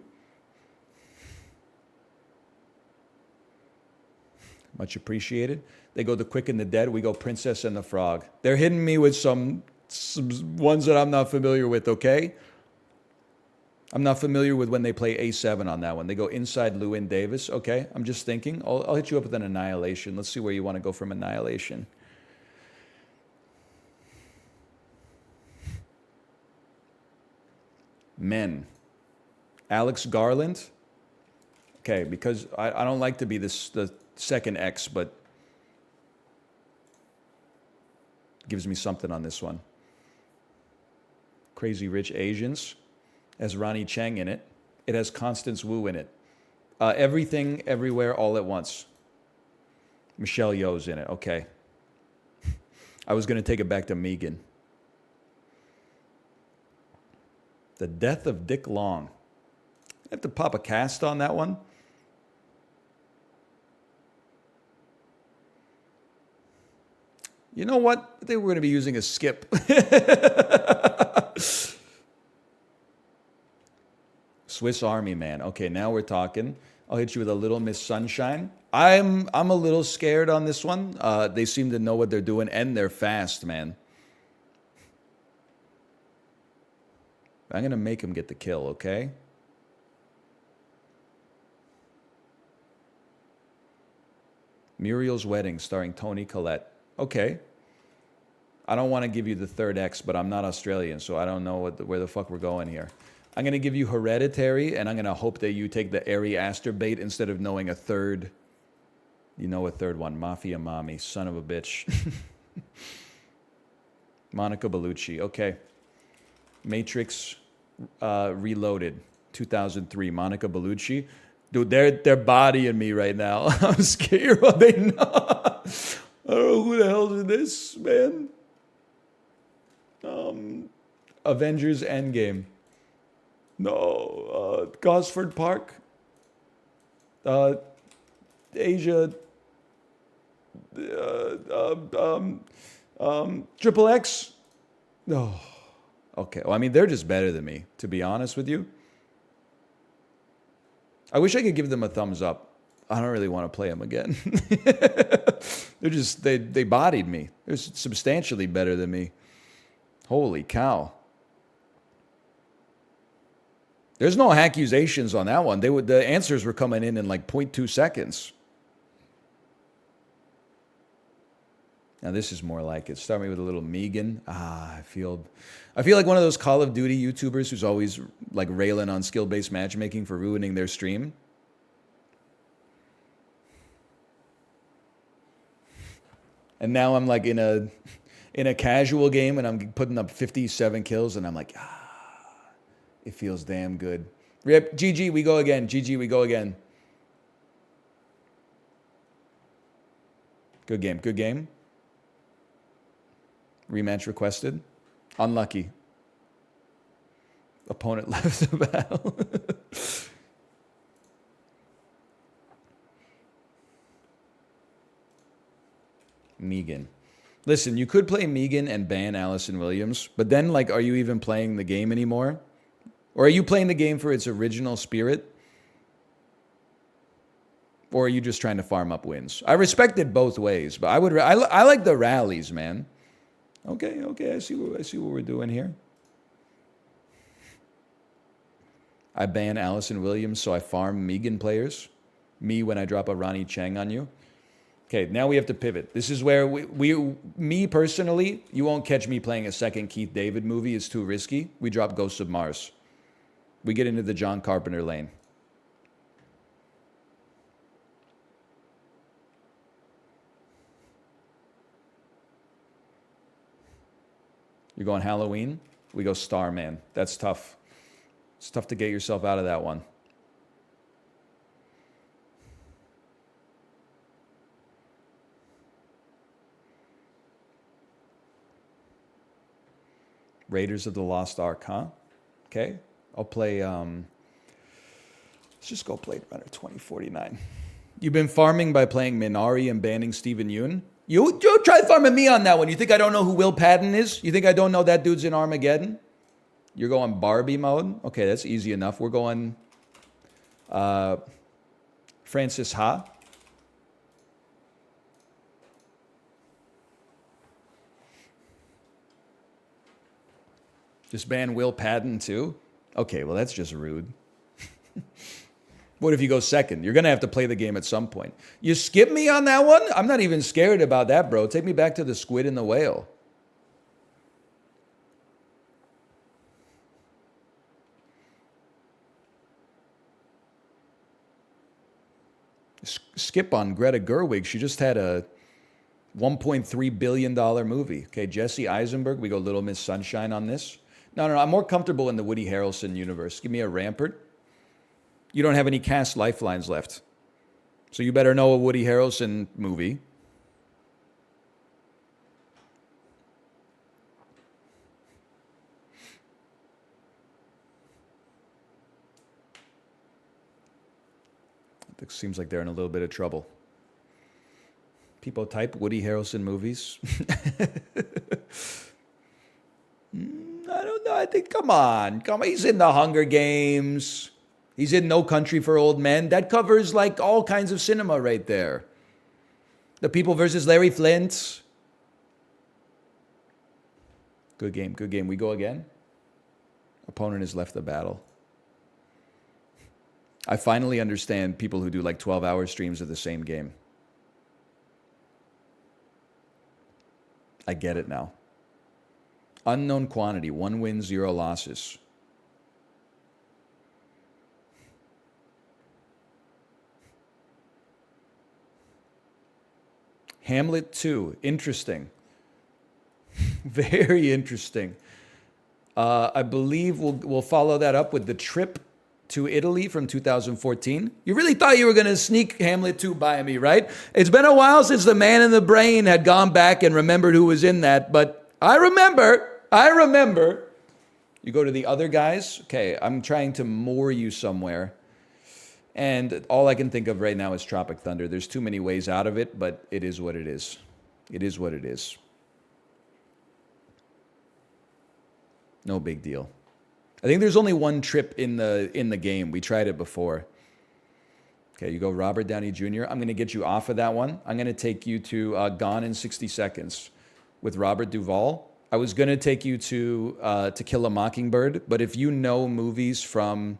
Much appreciated. They go The Quick and the Dead. We go Princess and the Frog. They're hitting me with some ones that I'm not familiar with, okay? I'm not familiar with when they play A7 on that one. They go Inside Llewyn Davis. Okay, I'm just thinking. I'll hit you up with an Annihilation. Let's see where you want to go from Annihilation. Men. Alex Garland. Okay, because I don't like to be the second X, but gives me something on this one. Crazy Rich Asians. Has Ronnie Chang in it. It has Constance Wu in it. Everything, Everywhere, All at Once. Michelle Yeoh's in it. Okay. I was going to take it back to Megan. The Death of Dick Long. I have to pop a cast on that one. You know what? I think we're going to be using a skip. Swiss Army Man. Okay, now we're talking. I'll hit you with a Little Miss Sunshine. I'm a little scared on this one. They seem to know what they're doing, and they're fast, man. I'm going to make him get the kill, okay? Muriel's Wedding, starring Toni Collette. Okay. I don't want to give you the third X, but I'm not Australian, so I don't know where the fuck we're going here. I'm going to give you Hereditary, and I'm going to hope that you take the Ari Aster bait instead of knowing a third. You know a third one. Mafia Mommy, son of a bitch. Monica Bellucci. Okay. Matrix Reloaded, 2003. Monica Bellucci. Dude, they're bodying me right now. I'm scared what they know. I don't know who the hell is this, man. Avengers Endgame. No. Gosford Park. Asia. Triple X. No. Okay. Well, I mean, they're just better than me, to be honest with you. I wish I could give them a thumbs up. I don't really want to play them again. They're just, they bodied me. They're substantially better than me. Holy cow. There's no accusations on that one. The answers were coming in like 0.2 seconds. Now this is more like it. Start me with a little Megan. I feel like one of those Call of Duty YouTubers who's always like railing on skill-based matchmaking for ruining their stream. And now I'm like in a casual game and I'm putting up 57 kills and I'm like, it feels damn good. Rip, GG, we go again. GG, we go again. Good game, good game. Rematch requested. Unlucky. Opponent left the battle. Megan. Listen, you could play Megan and ban Allison Williams, but then, like, are you even playing the game anymore? Or are you playing the game for its original spirit? Or are you just trying to farm up wins? I respect it both ways, but I like the rallies, man. Okay, I see what we're doing here. I ban Allison Williams, so I farm Megan players. Me when I drop a Ronnie Chang on you. Okay, now we have to pivot. This is where me personally, you won't catch me playing a second Keith David movie. It's too risky. We drop Ghosts of Mars. We get into the John Carpenter lane. You're going Halloween? We go Starman. That's tough. It's tough to get yourself out of that one. Raiders of the Lost Ark, huh? Okay. I'll play, let's just go Blade Runner 2049. You've been farming by playing Minari and banning Steven Yeun? You try farming me on that one. You think I don't know who Will Patton is? You think I don't know that dude's in Armageddon? You're going Barbie mode? Okay, that's easy enough. We're going Francis Ha. Just ban Will Patton too? Okay, well, that's just rude. What if you go second? You're going to have to play the game at some point. You skip me on that one? I'm not even scared about that, bro. Take me back to the squid and the whale. Skip on Greta Gerwig. She just had a $1.3 billion movie. Okay, Jesse Eisenberg. We go Little Miss Sunshine on this. No, I'm more comfortable in the Woody Harrelson universe. Give me a Rampart. You don't have any cast lifelines left. So you better know a Woody Harrelson movie. It seems like they're in a little bit of trouble. People type Woody Harrelson movies. I don't know. I think, come on. He's in The Hunger Games. He's in No Country for Old Men. That covers like all kinds of cinema right there. The People versus Larry Flint. Good game, good game. We go again. Opponent has left the battle. I finally understand people who do like 12-hour streams of the same game. I get it now. Unknown quantity, 1 win, 0 losses. Hamlet 2, interesting. Very interesting. I believe we'll follow that up with The Trip to Italy from 2014. You really thought you were going to sneak Hamlet 2 by me, right? It's been a while since the man in the brain had gone back and remembered who was in that, but I remember. You go to the other guys. Okay, I'm trying to moor you somewhere. And all I can think of right now is Tropic Thunder. There's too many ways out of it, but it is what it is. It is what it is. No big deal. I think there's only one trip in the game. We tried it before. Okay, you go Robert Downey Jr. I'm going to get you off of that one. I'm going to take you to Gone in 60 Seconds with Robert Duvall. I was going to take you to Kill a Mockingbird, but if you know movies from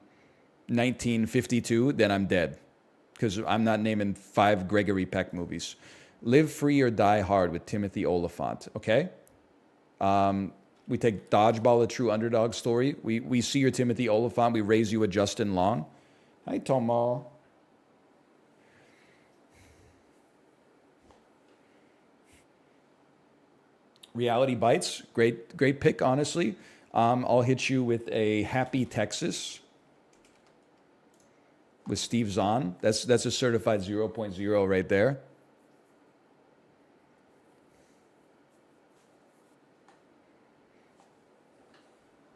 1952, then I'm dead because I'm not naming 5 Gregory Peck movies. Live Free or Die Hard with Timothy Olyphant, okay? We take Dodgeball, a true underdog story. We see your Timothy Olyphant. We raise you a Justin Long. Hi, Tomo. Reality Bites, great pick, honestly. I'll hit you with a Happy Texas with Steve Zahn. That's a certified 0.0 right there.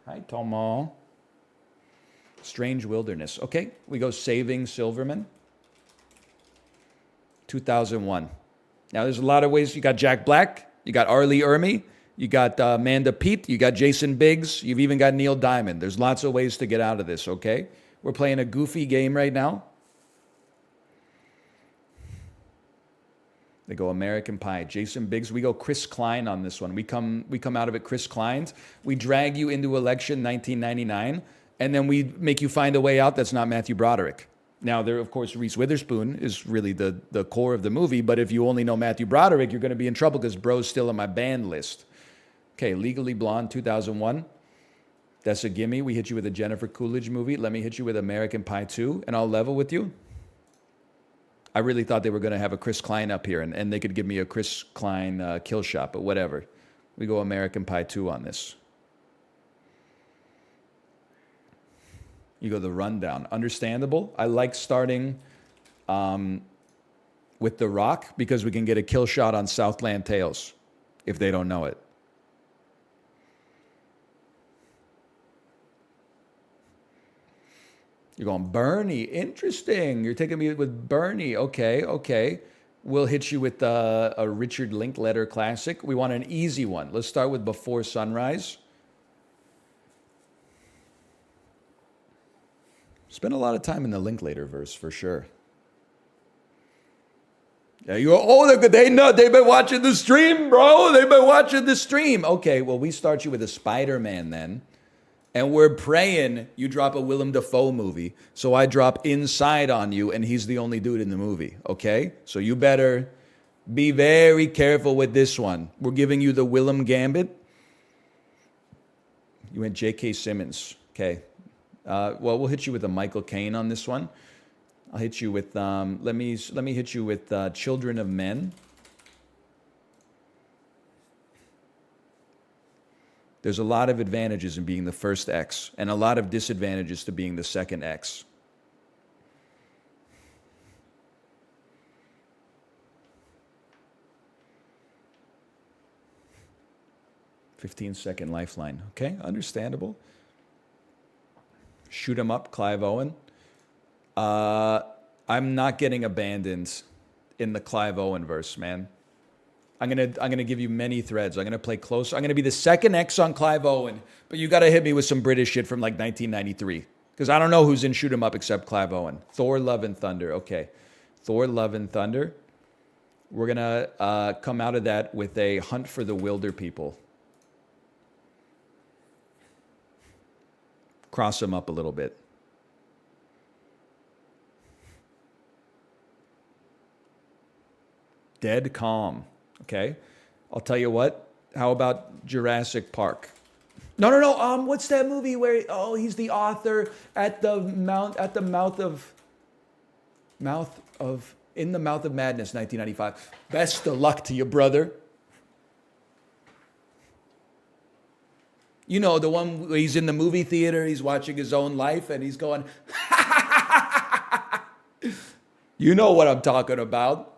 Hi, Tomo. Strange Wilderness. Okay, we go Saving Silverman. 2001. Now, there's a lot of ways. You got Jack Black. You got R. Lee Ermey. You got Amanda Peet. You got Jason Biggs. You've even got Neil Diamond. There's lots of ways to get out of this, okay? We're playing a goofy game right now. They go American Pie. Jason Biggs. We go Chris Klein on this one. We come out of it Chris Klein's. We drag you into election 1999, and then we make you find a way out that's not Matthew Broderick. Now, there, of course, Reese Witherspoon is really the core of the movie, but if you only know Matthew Broderick, you're going to be in trouble because bro's still on my band list. Okay, Legally Blonde, 2001. That's a gimme. We hit you with a Jennifer Coolidge movie. Let me hit you with American Pie 2, and I'll level with you. I really thought they were going to have a Chris Klein up here, and they could give me a Chris Klein kill shot, but whatever. We go American Pie 2 on this. You go the rundown. Understandable. I like starting with The Rock because we can get a kill shot on Southland Tales if they don't know it. You're going, Bernie, interesting. You're taking me with Bernie. Okay. We'll hit you with a Richard Linklater classic. We want an easy one. Let's start with Before Sunrise. Spent a lot of time in the Linklater verse for sure. Yeah, you go, they know, they've been watching the stream, bro. They've been watching the stream. Okay, well, we start you with a Spider-Man then. And we're praying you drop a Willem Dafoe movie. So I drop Inside on you, and he's the only dude in the movie. Okay? So you better be very careful with this one. We're giving you the Willem Gambit. You went J.K. Simmons. Okay. Well, we'll hit you with a Michael Caine on this one. I'll hit you with, let me hit you with Children of Men. There's a lot of advantages in being the first X and a lot of disadvantages to being the second X. "15-second lifeline." Okay, understandable. Shoot 'em up, Clive Owen. I'm not getting abandoned in the Clive Owen verse, man. I'm gonna give you many threads. I'm gonna play close. I'm gonna be the second X on Clive Owen, but you gotta hit me with some British shit from like 1993. Because I don't know who's in Shoot 'em Up except Clive Owen. Thor, Love and Thunder. Okay. Thor, Love and Thunder. We're gonna come out of that with a Hunt for the Wilder People. Cross them up a little bit. Dead Calm. Okay, I'll tell you what. How about Jurassic Park? No. What's that movie where he's the author at the mouth of In the Mouth of Madness, 1995. Best of luck to you, brother. You know, the one where he's in the movie theater, he's watching his own life, and he's going, you know what I'm talking about.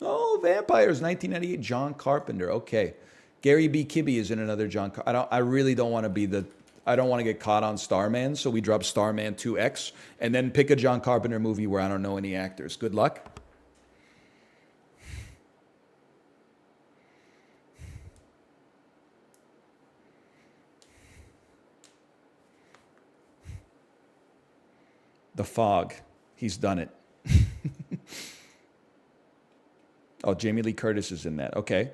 Oh, Vampires, 1998, John Carpenter. Okay. Gary B. Kibbe is in another John Carpenter. I really don't want to I don't want to get caught on Starman, so we drop Starman 2X, and then pick a John Carpenter movie where I don't know any actors. Good luck. The Fog. He's done it. Oh, Jamie Lee Curtis is in that. Okay.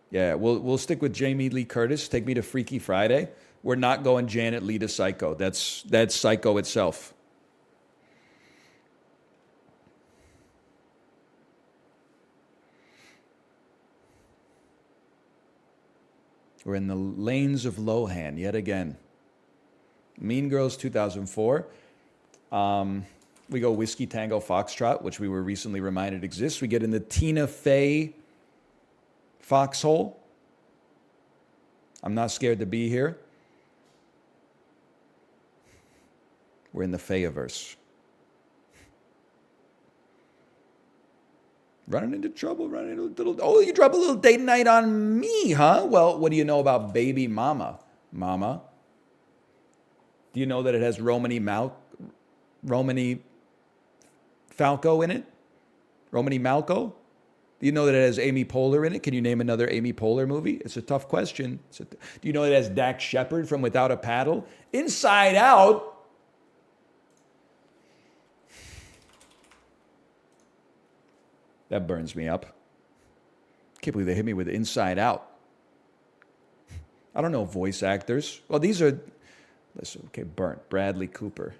Yeah, we'll stick with Jamie Lee Curtis. Take Me to Freaky Friday. We're not going Janet Leigh to Psycho. That's Psycho itself. We're in the lanes of Lohan yet again. Mean Girls 2004. We go Whiskey Tango Foxtrot, which we were recently reminded exists. We get in the Tina Fey Foxhole. I'm Not Scared to Be Here. We're in the Fayeverse. Running into trouble, running into a little... Oh, you drop a little date night on me, huh? Well, what do you know about Baby Mama? Mama? Do you know that it has Romany Falco in it? Romany Malco? Do you know that it has Amy Poehler in it? Can you name another Amy Poehler movie? It's a tough question. Do you know it has Dax Shepard from Without a Paddle? Inside Out? That burns me up. Can't believe they hit me with Inside Out. I don't know voice actors. Well, these are... Listen, okay, Burnt. Bradley Cooper.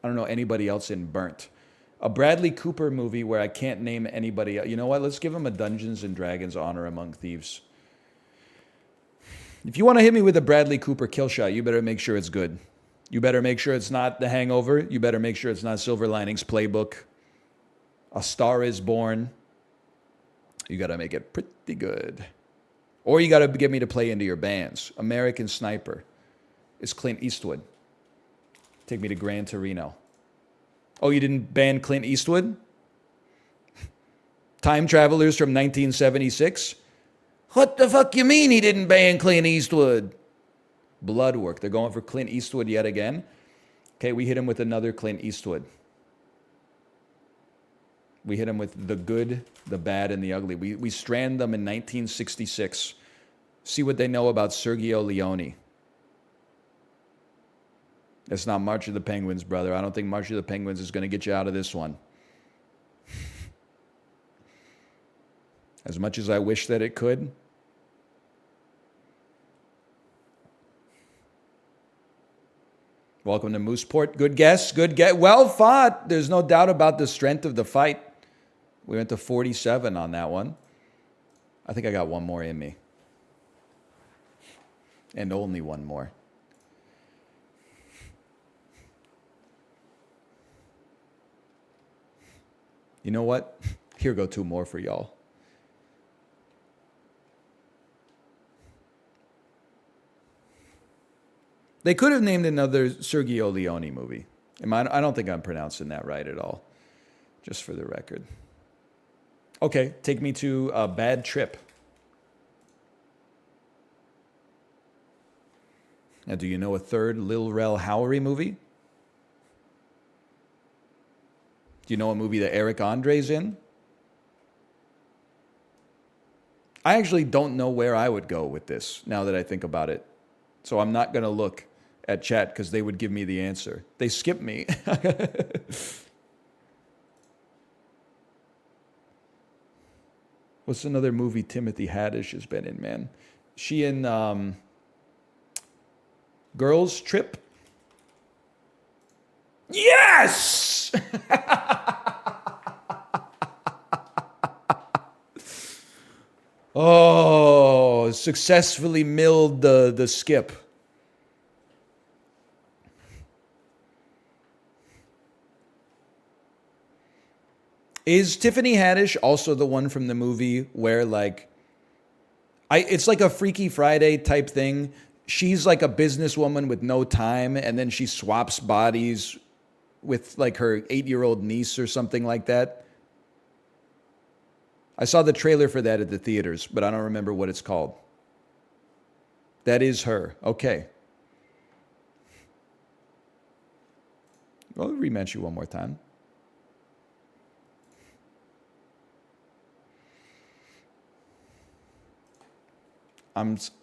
I don't know anybody else in Burnt. A Bradley Cooper movie where I can't name anybody else. You know what? Let's give him a Dungeons and Dragons Honor Among Thieves. If you want to hit me with a Bradley Cooper kill shot, you better make sure it's good. You better make sure it's not The Hangover. You better make sure it's not Silver Linings Playbook. A Star is Born. You got to make it pretty good. Or you got to get me to play into your bands. American Sniper. It's Clint Eastwood. Take me to Gran Torino. Oh, you didn't ban Clint Eastwood? Time Travelers from 1976? What the fuck you mean he didn't ban Clint Eastwood? Blood Work. They're going for Clint Eastwood yet again. Okay, we hit him with another Clint Eastwood. We hit him with the good, the bad, and the ugly. We strand them in 1966. See what they know about Sergio Leone. That's not March of the Penguins, brother. I don't think March of the Penguins is going to get you out of this one. As much as I wish that it could. Welcome to Mooseport. Good guess. Good guess. Well fought. There's no doubt about the strength of the fight. We went to 47 on that one. I think I got one more in me. And only one more. You know what? Here go two more for y'all. They could have named another Sergio Leone movie. I don't think I'm pronouncing that right at all. Just for the record. Okay, take me to a Bad Trip. Now, do you know a third Lil Rel Howery movie? Do you know a movie that Eric Andre's in? I actually don't know where I would go with this, now that I think about it. So I'm not going to look at chat because they would give me the answer. They skip me. What's another movie Timothy Haddish has been in, man? She in Girls Trip? Yes! Oh, successfully milled the skip. Is Tiffany Haddish also the one from the movie where it's like a Freaky Friday type thing? She's like a businesswoman with no time, and then she swaps bodies with like her 8-year-old niece or something like that. I saw the trailer for that at the theaters, but I don't remember what it's called. That is her. Okay. I'll rematch you one more time.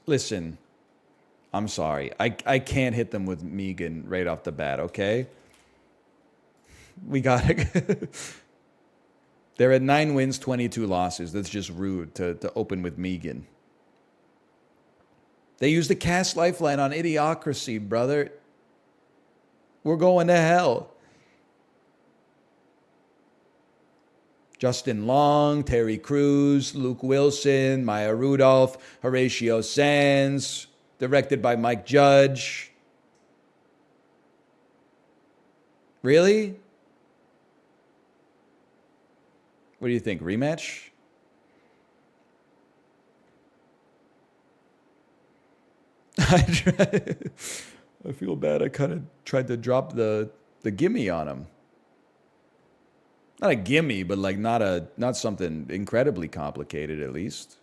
Listen, I'm sorry. I can't hit them with Megan right off the bat, okay? We got it. They're at 9 wins, 22 losses. That's just rude to open with Megan. They used the cast lifeline on Idiocracy, brother. We're going to hell. Justin Long, Terry Crews, Luke Wilson, Maya Rudolph, Horatio Sands, directed by Mike Judge. Really? What do you think? Rematch? I feel bad. I kind of tried to drop the gimme on him. Not a gimme, but like not something incredibly complicated, at least.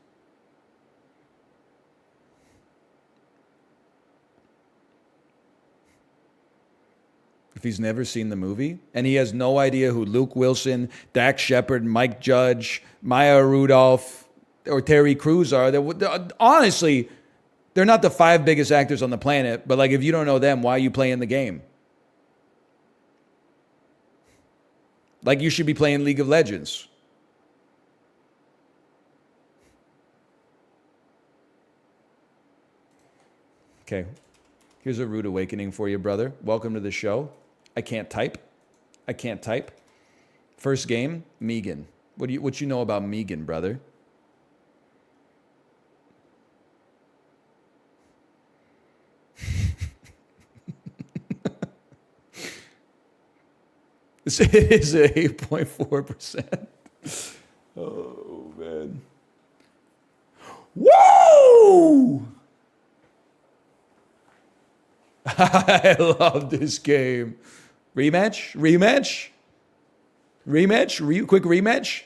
If he's never seen the movie and he has no idea who Luke Wilson, Dax Shepard, Mike Judge, Maya Rudolph, or Terry Crews are, honestly, they're not the 5 biggest actors on the planet. But like, if you don't know them, why are you playing the game? Like, you should be playing League of Legends. Okay. Here's a rude awakening for you, brother. Welcome to the show. I can't type. First game, Megan. What you know about Megan, brother? It is 8.4%. Oh, man. Woo! I love this game. Rematch? Rematch? Rematch? Quick rematch?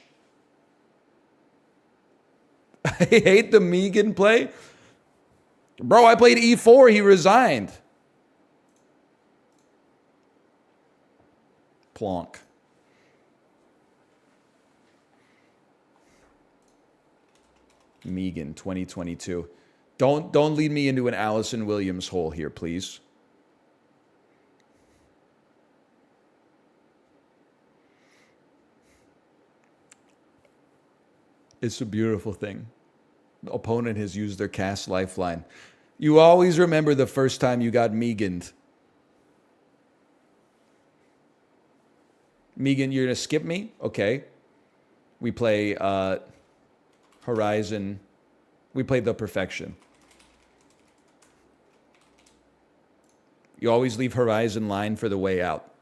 I hate the Megan play. Bro, I played E4. He resigned. Plonk. Megan 2022. Don't lead me into an Allison Williams hole here, please. It's a beautiful thing. The opponent has used their cast lifeline. You always remember the first time you got Meganed. Megan, you're going to skip me? Okay. We play Horizon. We play The Perfection. You always leave Horizon line for the way out.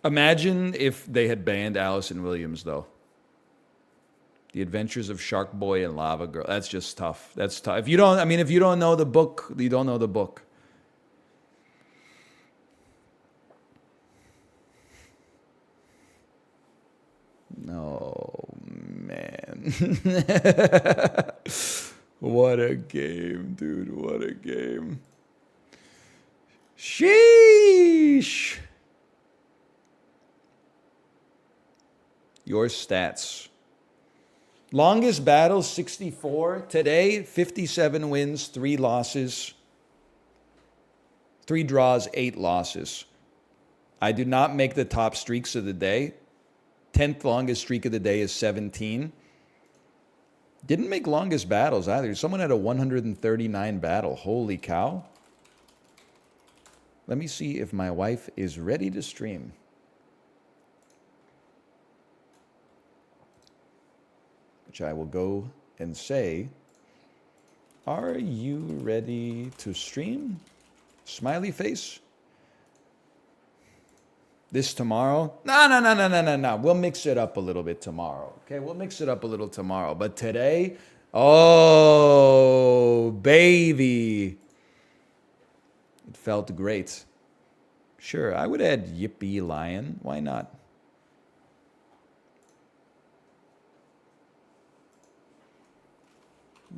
Imagine if they had banned Allison Williams, though. The Adventures of Shark Boy and Lava Girl. That's just tough. That's tough. If you don't know the book, you don't know the book. No, man. What a game, dude. What a game. Sheesh. Your stats. Longest battle, 64. Today, 57 wins, 3 losses. 3 draws, 8 losses. I do not make the top streaks of the day. 10th longest streak of the day is 17. Didn't make longest battles either. Someone had a 139 battle. Holy cow. Let me see if my wife is ready to stream. Which I will go and say, are you ready to stream? Smiley face. This tomorrow? No. We'll mix it up a little bit tomorrow. Okay, we'll mix it up a little tomorrow. But today, oh, baby. It felt great. Sure, I would add Yippee Lion. Why not?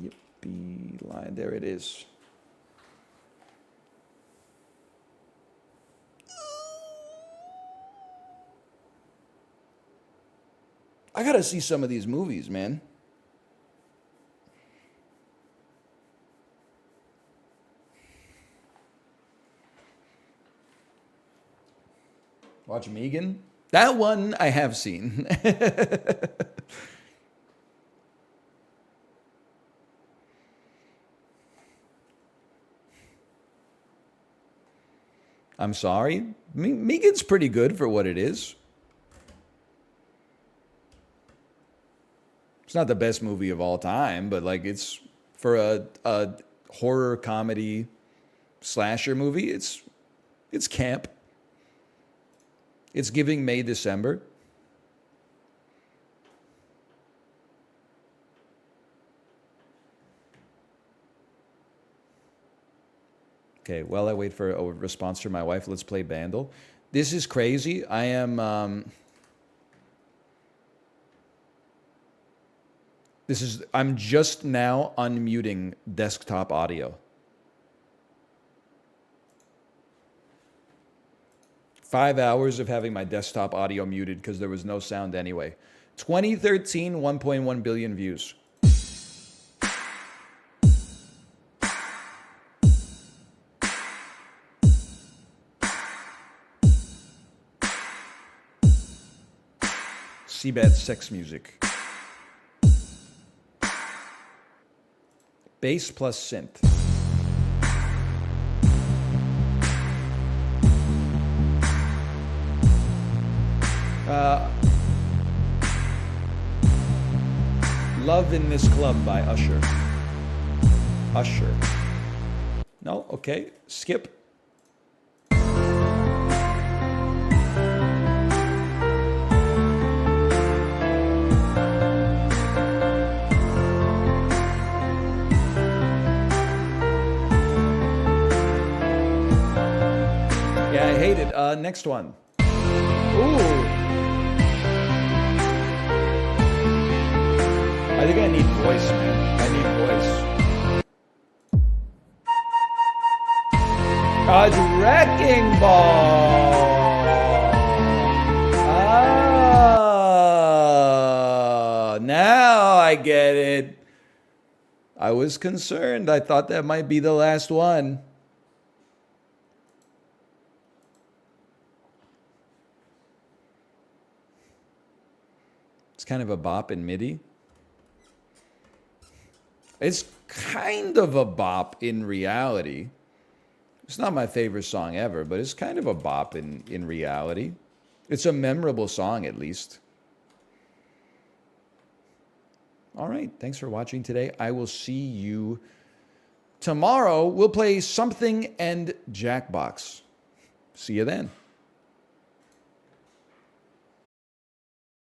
Yippee Lion. There it is. I gotta see some of these movies, man. Watch Megan. That one I have seen. I'm sorry. Megan's pretty good for what it is. It's not the best movie of all time, but like it's for a horror comedy slasher movie. It's camp. It's giving May December. Okay, while I wait for a response from my wife, let's play Bandle. This is crazy. I am I'm just now unmuting desktop audio. 5 hours of having my desktop audio muted because there was no sound anyway. 2013, 1.1 billion views. Seabed sex music. Bass plus synth. Love in This Club by Usher. Usher. No? Okay. Skip. next one. Ooh. I think I need voice, man. I need voice. A wrecking ball. Ah, now I get it. I was concerned. I thought that might be the last one. It's kind of a bop in MIDI. It's kind of a bop in reality. It's not my favorite song ever, but it's kind of a bop in reality. It's a memorable song, at least. All right. Thanks for watching today. I will see you tomorrow. We'll play Something and Jackbox. See you then.